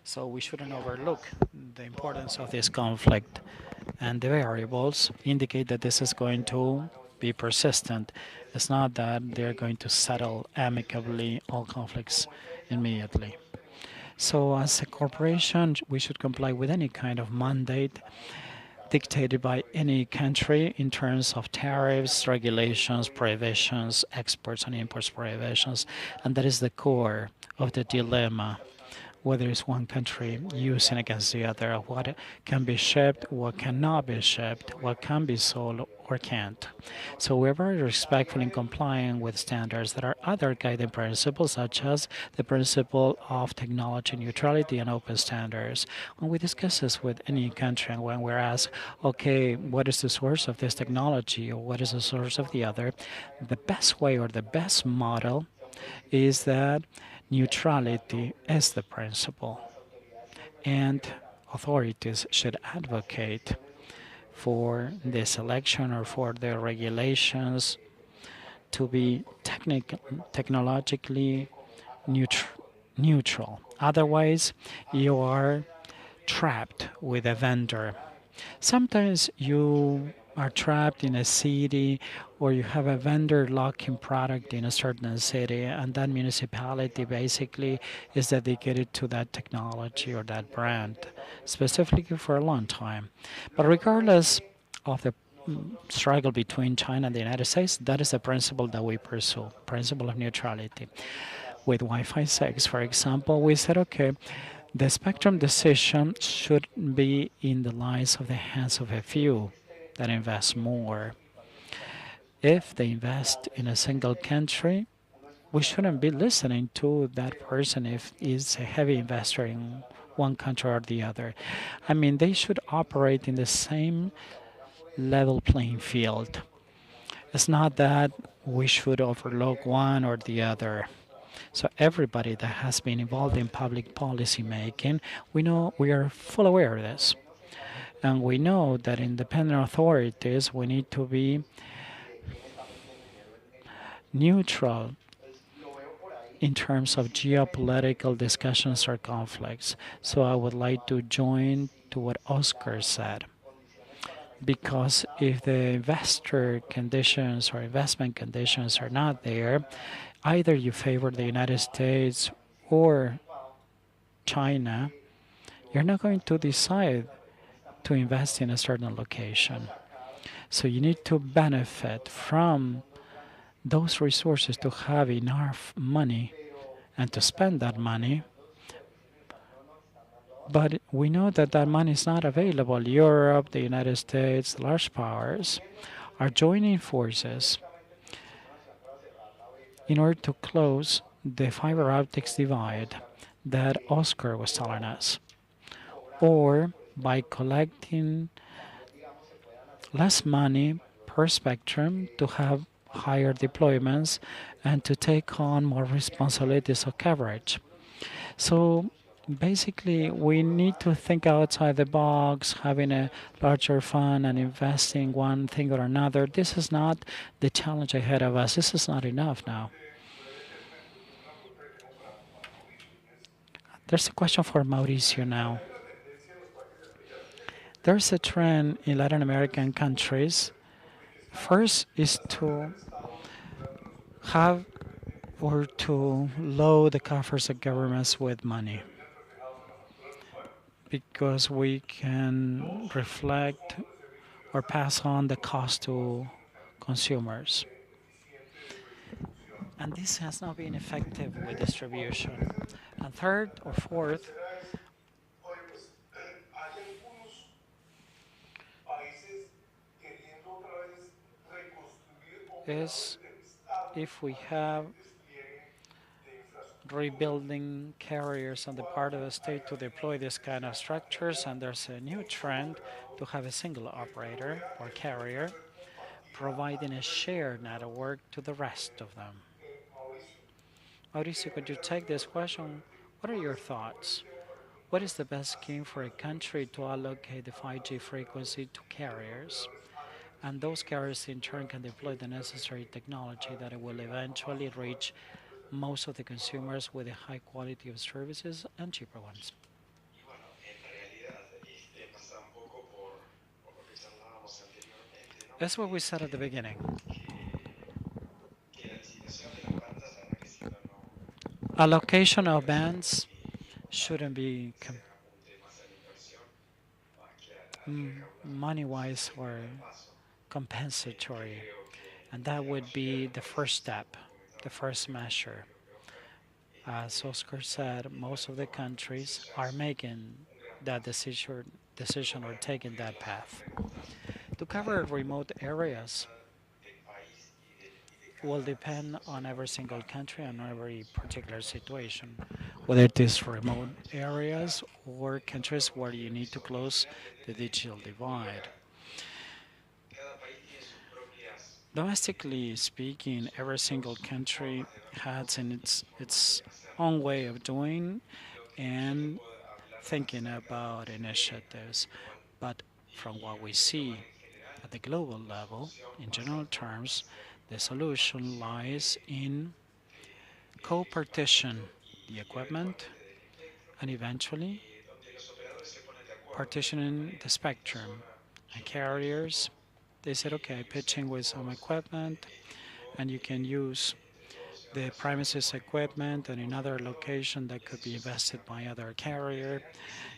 So we shouldn't overlook the importance of this conflict, and the variables indicate that this is going to be persistent. It's not that they're going to settle amicably all conflicts immediately. So as a corporation, we should comply with any kind of mandate dictated by any country in terms of tariffs, regulations, prohibitions, exports and imports prohibitions, and that is the core of the dilemma. Whether it's one country using against the other, what can be shipped, what cannot be shipped, what can be sold or can't. So we're very respectful in complying with standards. There are other guiding principles, such as the principle of technology neutrality and open standards. When we discuss this with any country and when we're asked, okay, what is the source of this technology or what is the source of the other, the best way or the best model is that neutrality is the principle, and authorities should advocate for the selection or for the regulations to be technologically neutral. Otherwise, you are trapped with a vendor. Sometimes you are trapped in a city or you have a vendor locking product in a certain city, and that municipality basically is dedicated to that technology or that brand specifically for a long time. But regardless of the struggle between China and the United States, that is the principle that we pursue, principle of neutrality. With Wi-Fi 6, for example, we said, okay, the spectrum decision should be in the lives of the hands of a few that invest more. If they invest in a single country, we shouldn't be listening to that person if he's a heavy investor in one country or the other. I mean, they should operate in the same level playing field. It's not that we should overlook one or the other. So everybody that has been involved in public policy making, we know we are full aware of this. And we know that independent authorities, we need to be neutral in terms of geopolitical discussions or conflicts. So I would like to join to what Oscar said. Because if the investor conditions or investment conditions are not there, either you favor the United States or China, you're not going to decide to invest in a certain location. So you need to benefit from those resources to have enough money and to spend that money. But we know that that money is not available. Europe, the United States, large powers are joining forces in order to close the fiber optics divide that Oscar was telling us, or by collecting less money per spectrum to have higher deployments and to take on more responsibilities of coverage. So basically, we need to think outside the box, having a larger fund and investing one thing or another. This is not the challenge ahead of us. This is not enough now. There's a question for Mauricio now. There's a trend in Latin American countries. First is to have or to load the coffers of governments with money, because we can reflect or pass on the cost to consumers. And this has not been effective with distribution. And third or fourth, is if we have rebuilding carriers on the part of the state to deploy this kind of structures, and there's a new trend to have a single operator or carrier providing a shared network to the rest of them. Mauricio, could you take this question? What are your thoughts? What is the best scheme for a country to allocate the 5G frequency to carriers? and those carriers in turn can deploy the necessary technology that it will eventually reach most of the consumers with a high quality of services and cheaper ones. That's what we said at the beginning. Allocation of bands shouldn't be money-wise or compensatory, and that would be the first step, the first measure. As Oscar said, most of the countries are making that decision or taking that path. To cover remote areas will depend on every single country and every particular situation, whether it is remote areas or countries where you need to close the digital divide. Domestically speaking, every single country has its own way of doing and thinking about initiatives. But from what we see at the global level, in general terms, the solution lies in co-partition the equipment and eventually partitioning the spectrum. And carriers, they said, okay, pitching with some equipment, and you can use the premises equipment and another location that could be invested by other carrier,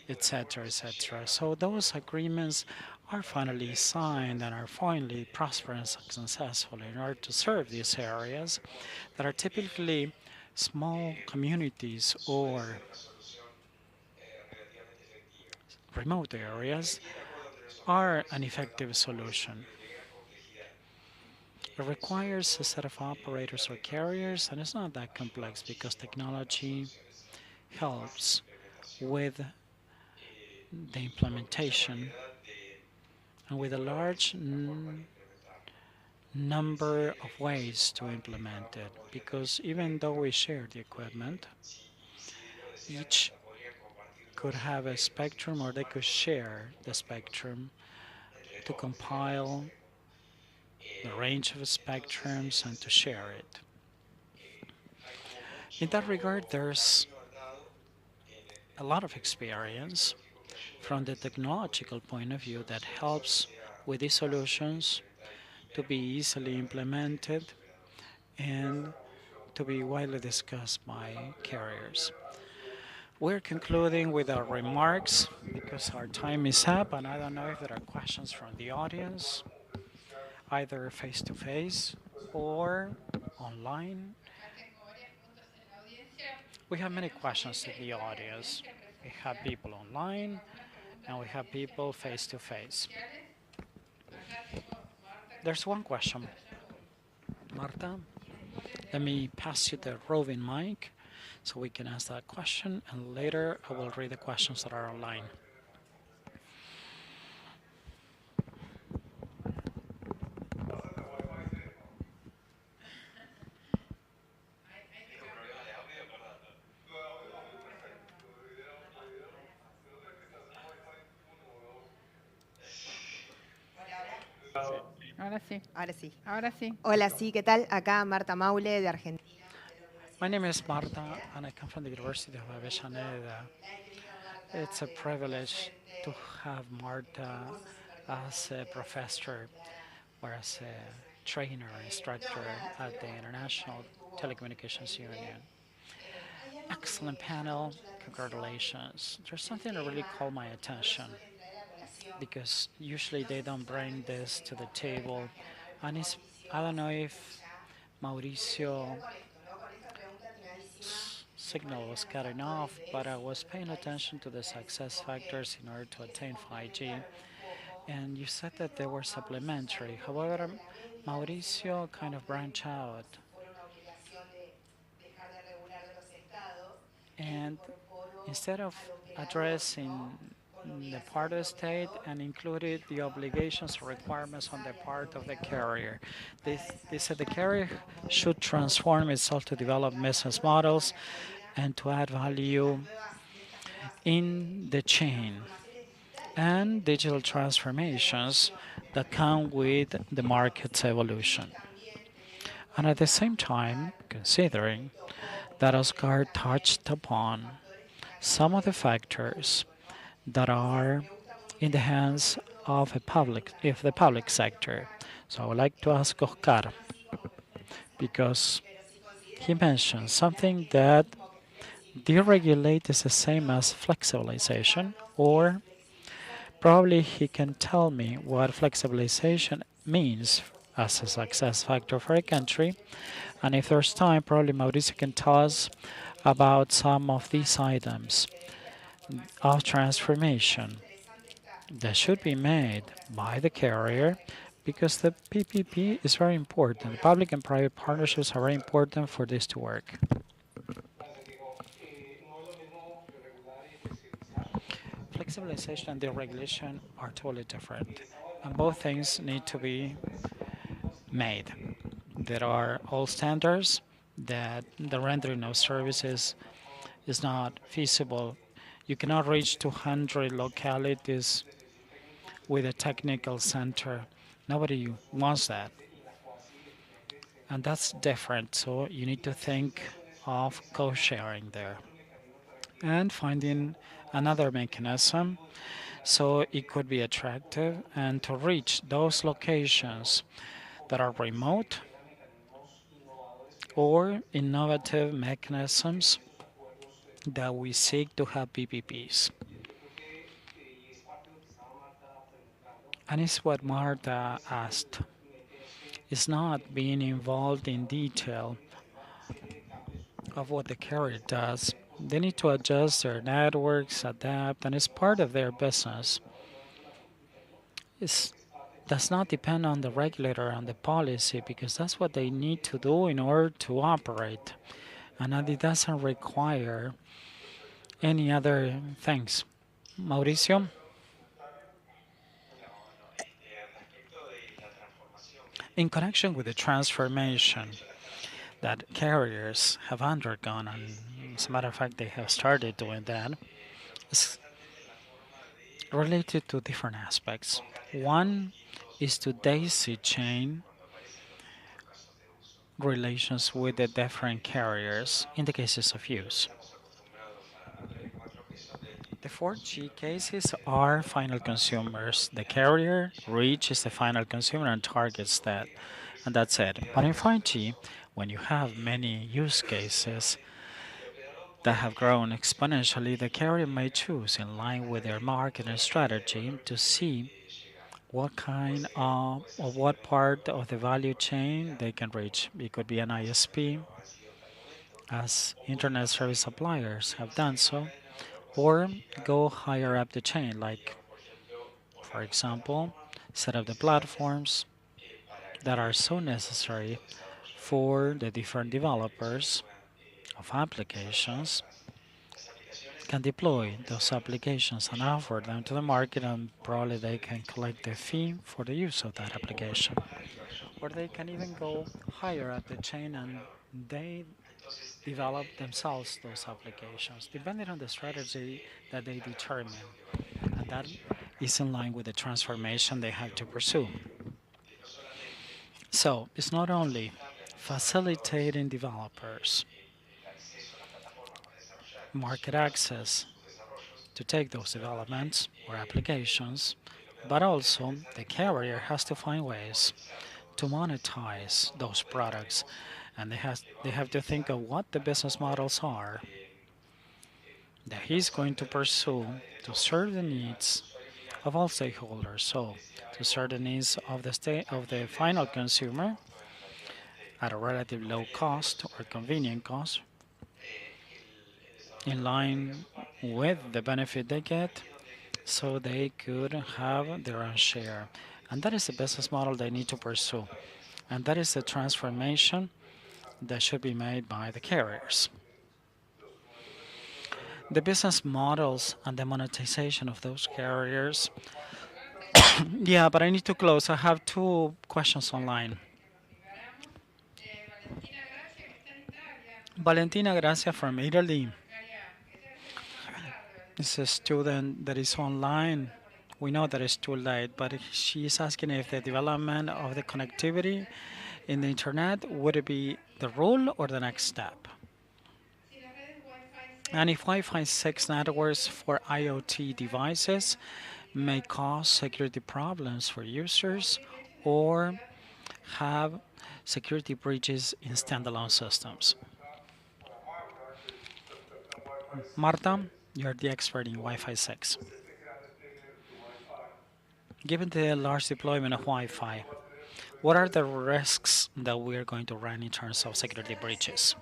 etc., etc. So those agreements are finally signed and are finally prosperous and successful in order to serve these areas that are typically small communities or remote areas are an effective solution. It requires a set of operators or carriers, and it's not that complex because technology helps with the implementation and with a large number of ways to implement it. Because even though we share the equipment, each could have a spectrum or they could share the spectrum to compile the range of spectrums and to share it. In that regard, there's a lot of experience from the technological point of view that helps with these solutions to be easily implemented and to be widely discussed by carriers. We're concluding with our remarks because our time is up, and I don't know if there are questions from the audience, either face-to-face or online. We have many questions in the audience. We have people online, and we have people face-to-face. There's one question. Marta, let me pass you the roving mic so we can ask that question, and later I will read the questions that are online. Ahora sí. Ahora sí. Ahora sí. Hola, sí, ¿qué tal? Acá Marta Maule de Argentina. My name is Marta, and I come from the University of Avellaneda. It's a privilege to have Marta as a professor or as a trainer, instructor at the International Telecommunications Union. Excellent panel, congratulations. There's something that really caught my attention because usually they don't bring this to the table, and I don't know if Mauricio signal was cutting off, but I was paying attention to the success factors in order to attain 5G, and you said that they were supplementary. However, Mauricio kind of branched out, and instead of addressing the part of the state and included the obligations or requirements on the part of the carrier. They said the carrier should transform itself to develop business models and to add value in the chain. And digital transformations that come with the market's evolution. And at the same time, considering that Oscar touched upon some of the factors that are in the hands of the public sector. So I would like to ask Oscar, because he mentioned something that deregulate is the same as flexibilization, or probably he can tell me what flexibilization means as a success factor for a country. And if there's time, probably Mauricio can tell us about some of these items of transformation that should be made by the carrier, because the PPP is very important. Public and private partnerships are very important for this to work. Flexibilization and deregulation are totally different, and both things need to be made. There are all standards that the rendering of services is not feasible. You cannot reach 200 localities with a technical center. Nobody wants that. And that's different, so you need to think of co-sharing there and finding another mechanism so it could be attractive and to reach those locations that are remote or innovative mechanisms that we seek to have PPPs. And it's what Marta asked. It's not being involved in detail of what the carrier does. They need to adjust their networks, adapt, and it's part of their business. It does not depend on the regulator and the policy, because that's what they need to do in order to operate. And it doesn't require any other things. Mauricio? In connection with the transformation that carriers have undergone, and as a matter of fact, they have started doing that, is related to different aspects. One is to daisy chain relations with the different carriers in the cases of use. The 4G cases are final consumers. The carrier reaches the final consumer and targets that, and that's it. But in 5G, when you have many use cases that have grown exponentially, the carrier may choose, in line with their marketing strategy, to see what kind of, or what part of the value chain they can reach. It could be an ISP, as internet service suppliers have done so, or go higher up the chain, like, for example, set up the platforms that are so necessary for the different developers of applications can deploy those applications and offer them to the market, and probably they can collect the fee for the use of that application. Or they can even go higher up the chain and they develop themselves those applications, depending on the strategy that they determine. And that is in line with the transformation they have to pursue. So it's not only facilitating developers market access to take those developments or applications, but also the carrier has to find ways to monetize those products, and they have to think of what the business models are that he's going to pursue to serve the needs of all stakeholders. So to serve the needs of the final consumer at a relatively low cost or convenient cost, in line with the benefit they get, so they could have their own share. And that is the business model they need to pursue. And that is the transformation that should be made by the carriers. The business models and the monetization of those carriers. Yeah, but I need to close. I have 2 questions online. Valentina Gracia from Italy is a student that is online We know that it's too late, but she is asking if the development of the connectivity in the internet would it be the rule or the next step. And if Wi-Fi 6 networks for IoT devices may cause security problems for users or have security breaches in standalone systems. Marta, you're the expert in Wi-Fi 6. Given the large deployment of Wi-Fi, what are the risks that we are going to run in terms of security breaches?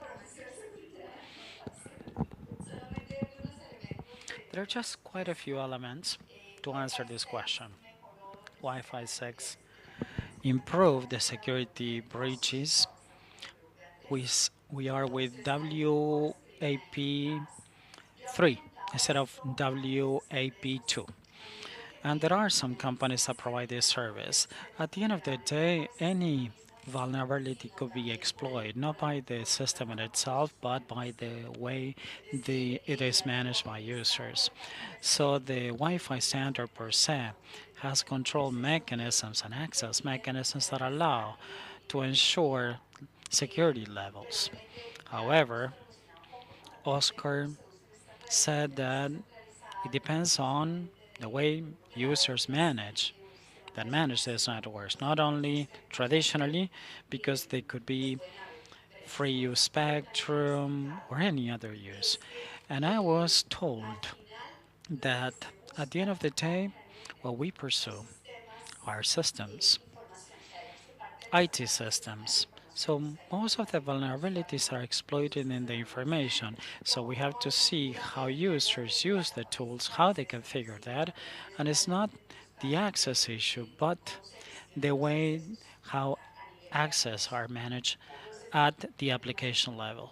There are just quite a few elements to answer this question. Wi-Fi 6 improved the security breaches. We are with WAP 3 instead of WAP2. And there are some companies that provide this service. At the end of the day, any vulnerability could be exploited, not by the system in itself, but by the way it is managed by users. So the Wi-Fi standard per se has control mechanisms and access mechanisms that allow to ensure security levels. However, Oscar said that it depends on the way users manage these networks, not only traditionally, because they could be free use spectrum or any other use. And I was told that at the end of the day, what we pursue are systems, IT systems. So most of the vulnerabilities are exploited in the information. So we have to see how users use the tools, how they configure that. And it's not the access issue, but the way how access are managed at the application level.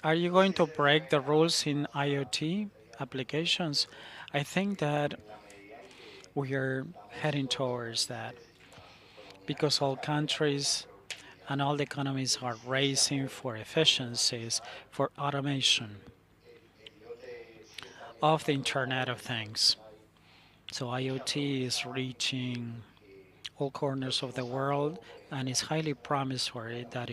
Are you going to break the rules in IoT applications? I think that we are heading towards that because all countries and all the economies are racing for efficiencies, for automation of the Internet of Things. So IoT is reaching all corners of the world and is highly promissory that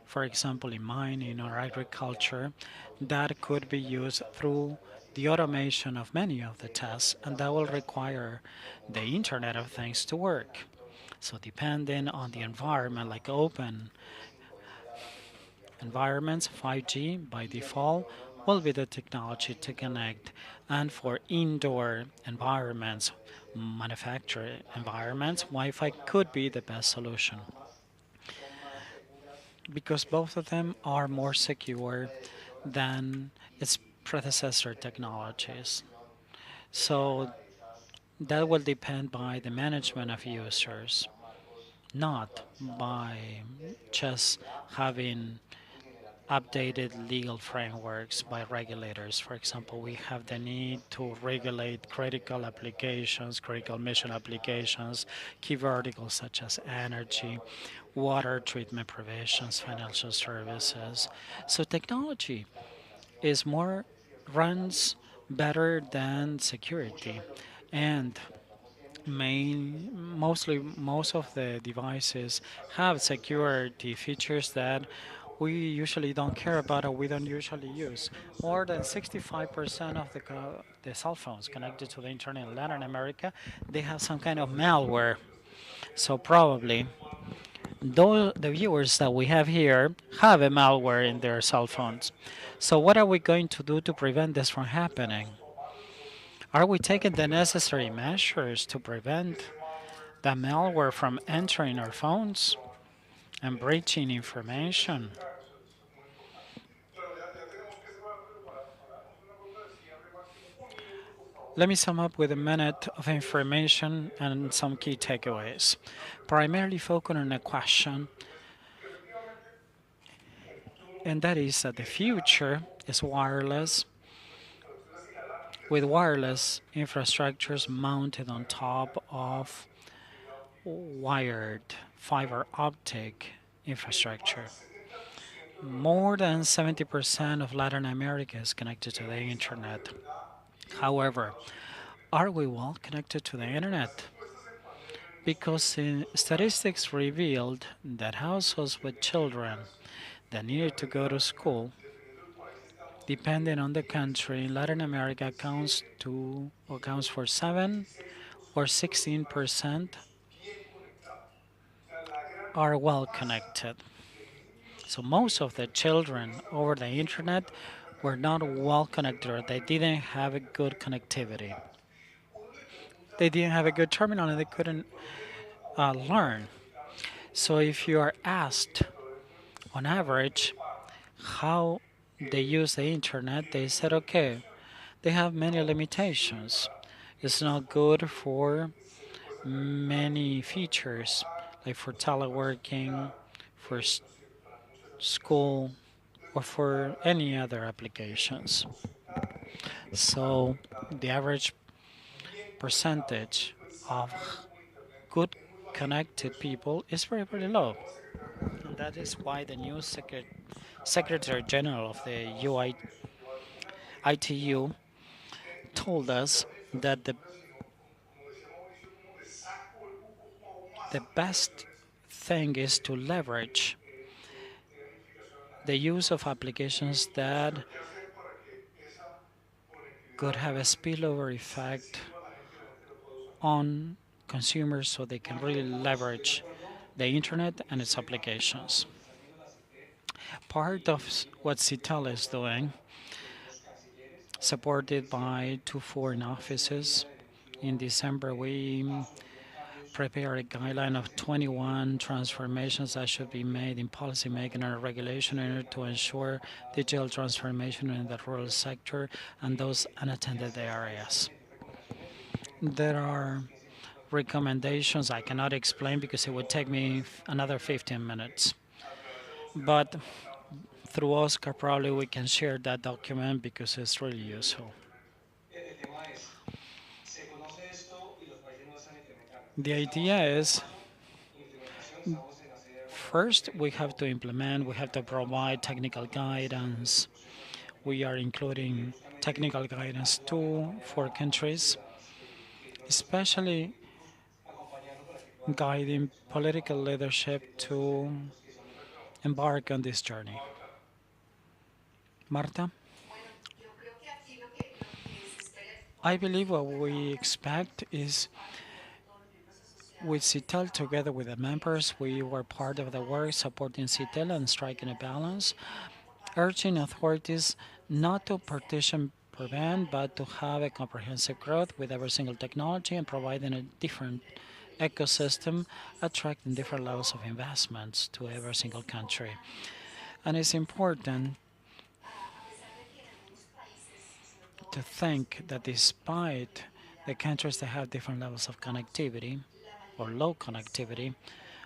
for example, in mining or agriculture, that could be used through the automation of many of the tasks, and that will require the Internet of Things to work. So depending on the environment, like open environments, 5G by default will be the technology to connect. And for indoor environments, manufacturing environments, Wi-Fi could be the best solution because both of them are more secure than its predecessor technologies. So that will depend by the management of users, not by just having updated legal frameworks by regulators. For example, we have the need to regulate critical applications, critical mission applications, key verticals such as energy, water treatment provisions, financial services. So technology is runs better than security. And most of the devices have security features that we usually don't care about or we don't usually use. More than 65% of the cell phones connected to the internet in Latin America, they have some kind of malware. So probably the viewers that we have here have a malware in their cell phones. So what are we going to do to prevent this from happening? Are we taking the necessary measures to prevent the malware from entering our phones and breaching information? Let me sum up with a minute of information and some key takeaways. Primarily focus on a question, and that is that the future is wireless, with wireless infrastructures mounted on top of wired fiber optic infrastructure. More than 70% of Latin America is connected to the internet. However, are we well connected to the internet? Because statistics revealed that households with children that needed to go to school, depending on the country, Latin America accounts for 7 or 16% are well connected. So most of the children over the internet were not well connected, or they didn't have a good connectivity. They didn't have a good terminal and they couldn't learn. So if you are asked on average how they use the internet, they said, okay, they have many limitations. It's not good for many features, like for teleworking, for school, or for any other applications. So the average percentage of good connected people is very, very low. And that is why the new Secretary General of the ITU told us that the best thing is to leverage the use of applications that could have a spillover effect on consumers so they can really leverage the internet and its applications. Part of what CITEL is doing, supported by 2 foreign offices, in December we prepared a guideline of 21 transformations that should be made in policy making and regulation in order to ensure digital transformation in the rural sector and those unattended areas. There are recommendations I cannot explain because it would take me another 15 minutes. But through Oscar, probably we can share that document because it's really useful. The idea is, first, we have to implement, we have to provide technical guidance. We are including technical guidance too for countries, especially guiding political leadership to embark on this journey. Marta? I believe what we expect is with CITEL, together with the members, we were part of the work supporting CITEL and striking a balance, urging authorities not to partition prevent, but to have a comprehensive growth with every single technology and providing a different ecosystem, attracting different levels of investments to every single country. And it's important to think that despite the countries that have different levels of connectivity or low connectivity,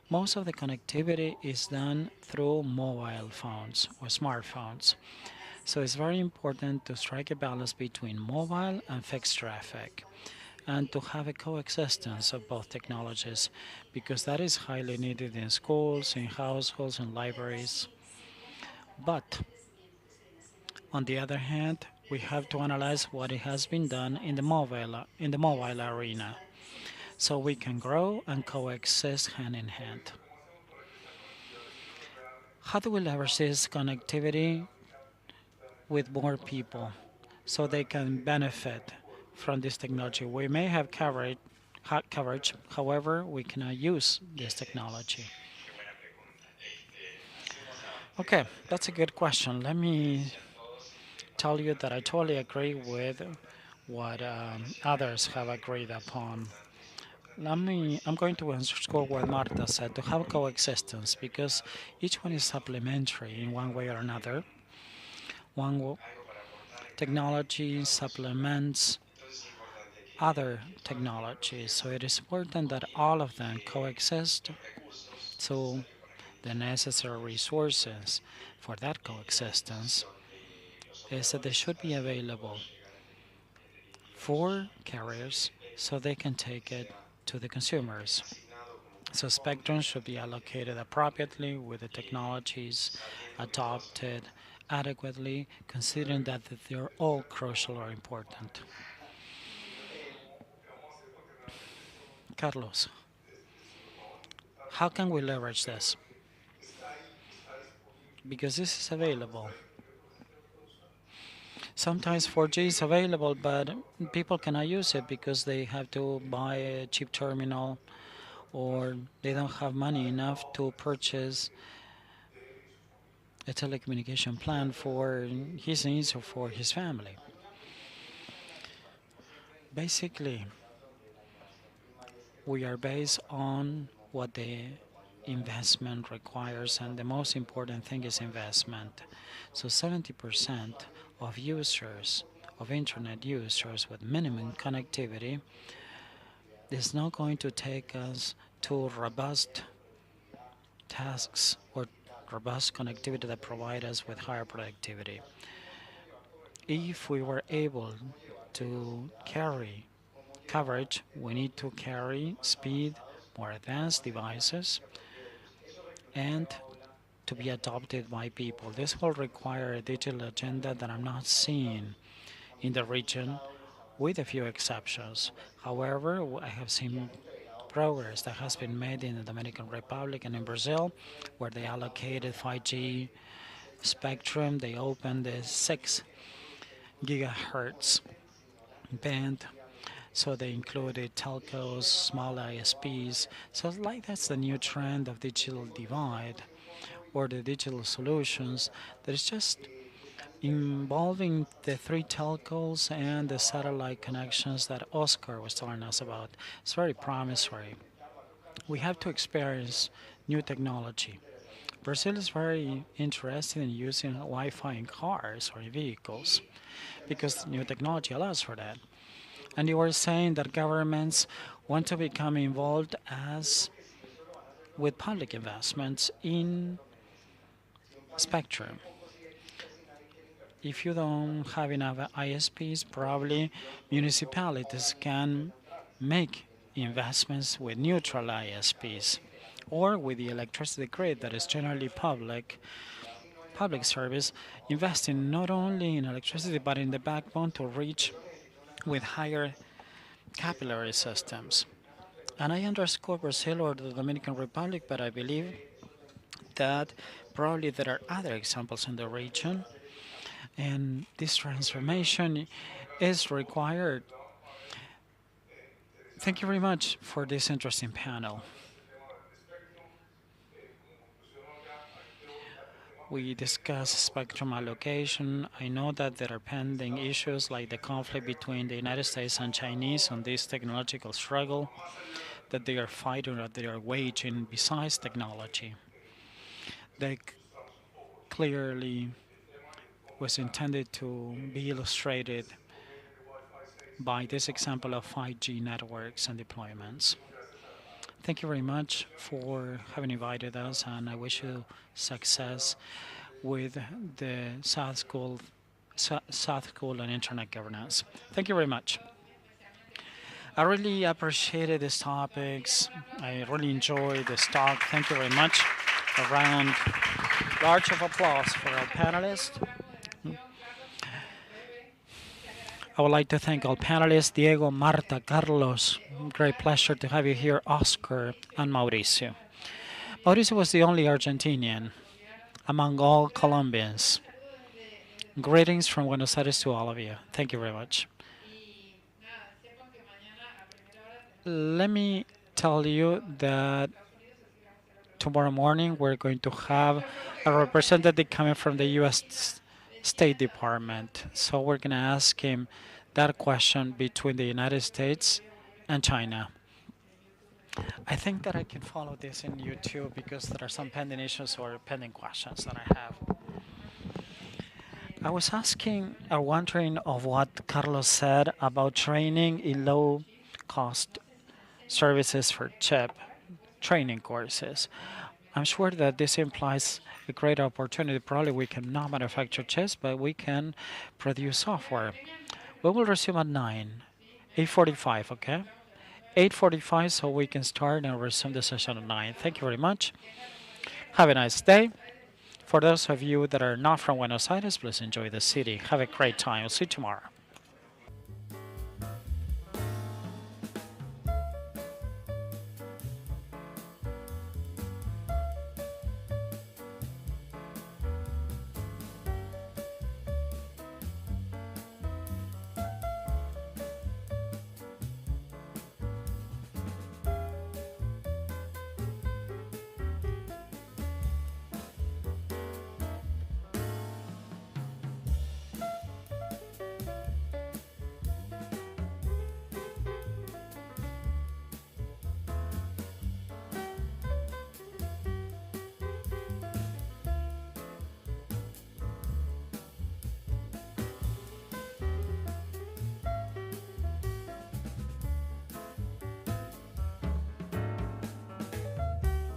most of the connectivity is done through mobile phones or smartphones. So it's very important to strike a balance between mobile and fixed traffic and to have a coexistence of both technologies because that is highly needed in schools, in households, and libraries. But on the other hand, we have to analyze what it has been done in the mobile arena so we can grow and coexist hand in hand. How do we leverage this connectivity with more people so they can benefit from this technology? We may have coverage, however, we cannot use this technology. Okay, that's a good question. Let me tell you that I totally agree with what others have agreed upon. I'm going to underscore what Marta said, to have coexistence, because each one is supplementary in one way or another. One technology supplements other technologies, so it is important that all of them coexist, so the necessary resources for that coexistence is that they should be available for carriers so they can take it to the consumers. So spectrum should be allocated appropriately with the technologies adopted adequately, considering that they're all crucial or important. Carlos, how can we leverage this? Because this is available. Sometimes 4G is available, but people cannot use it because they have to buy a cheap terminal or they don't have money enough to purchase a telecommunication plan for his needs or for his family. Basically, we are based on what the investment requires, and the most important thing is investment. So 70% of users, of internet users with minimum connectivity, is not going to take us to robust tasks or robust connectivity that provide us with higher productivity. If we were able to carry coverage, we need to carry speed, more advanced devices, and to be adopted by people. This will require a digital agenda that I'm not seeing in the region, with a few exceptions. However, I have seen progress that has been made in the Dominican Republic and in Brazil, where they allocated 5G spectrum. They opened the 6 gigahertz band, so they included telcos, small ISPs. So like that's the new trend of digital divide or the digital solutions that is just involving the 3 telcos and the satellite connections that Oscar was telling us about. It's very promissory. We have to experience new technology. Brazil is very interested in using Wi-Fi in cars or in vehicles because new technology allows for that. And you were saying that governments want to become involved as with public investments in spectrum. If you don't have enough ISPs, probably municipalities can make investments with neutral ISPs or with the electricity grid that is generally public service, investing not only in electricity but in the backbone to reach with higher capillary systems. And I underscore Brazil or the Dominican Republic, but I believe that probably there are other examples in the region, and this transformation is required. Thank you very much for this interesting panel. We discussed spectrum allocation. I know that there are pending issues like the conflict between the United States and Chinese on this technological struggle that they are fighting or they are waging besides technology. They clearly was intended to be illustrated by this example of 5G networks and deployments. Thank you very much for having invited us, and I wish you success with the South School and Internet Governance. Thank you very much. I really appreciated these topics. I really enjoyed this talk. Thank you very much. A round, large of applause for our panelists. I would like to thank all panelists, Diego, Marta, Carlos. Great pleasure to have you here, Oscar and Mauricio. Mauricio was the only Argentinian among all Colombians. Greetings from Buenos Aires to all of you. Thank you very much. Let me tell you that tomorrow morning we're going to have a representative coming from the U.S. State Department. So we're going to ask him that question between the United States and China. I think that I can follow this in YouTube because there are some pending issues or pending questions that I have. I was asking or wondering of what Carlos said about training in low-cost services for chip training courses. I'm sure that this implies a great opportunity. Probably we cannot manufacture chips, but we can produce software. We will resume at 8:45, okay? 8:45, so we can start and resume the session at 9. Thank you very much. Have a nice day. For those of you that are not from Buenos Aires, please enjoy the city. Have a great time. We'll see you tomorrow.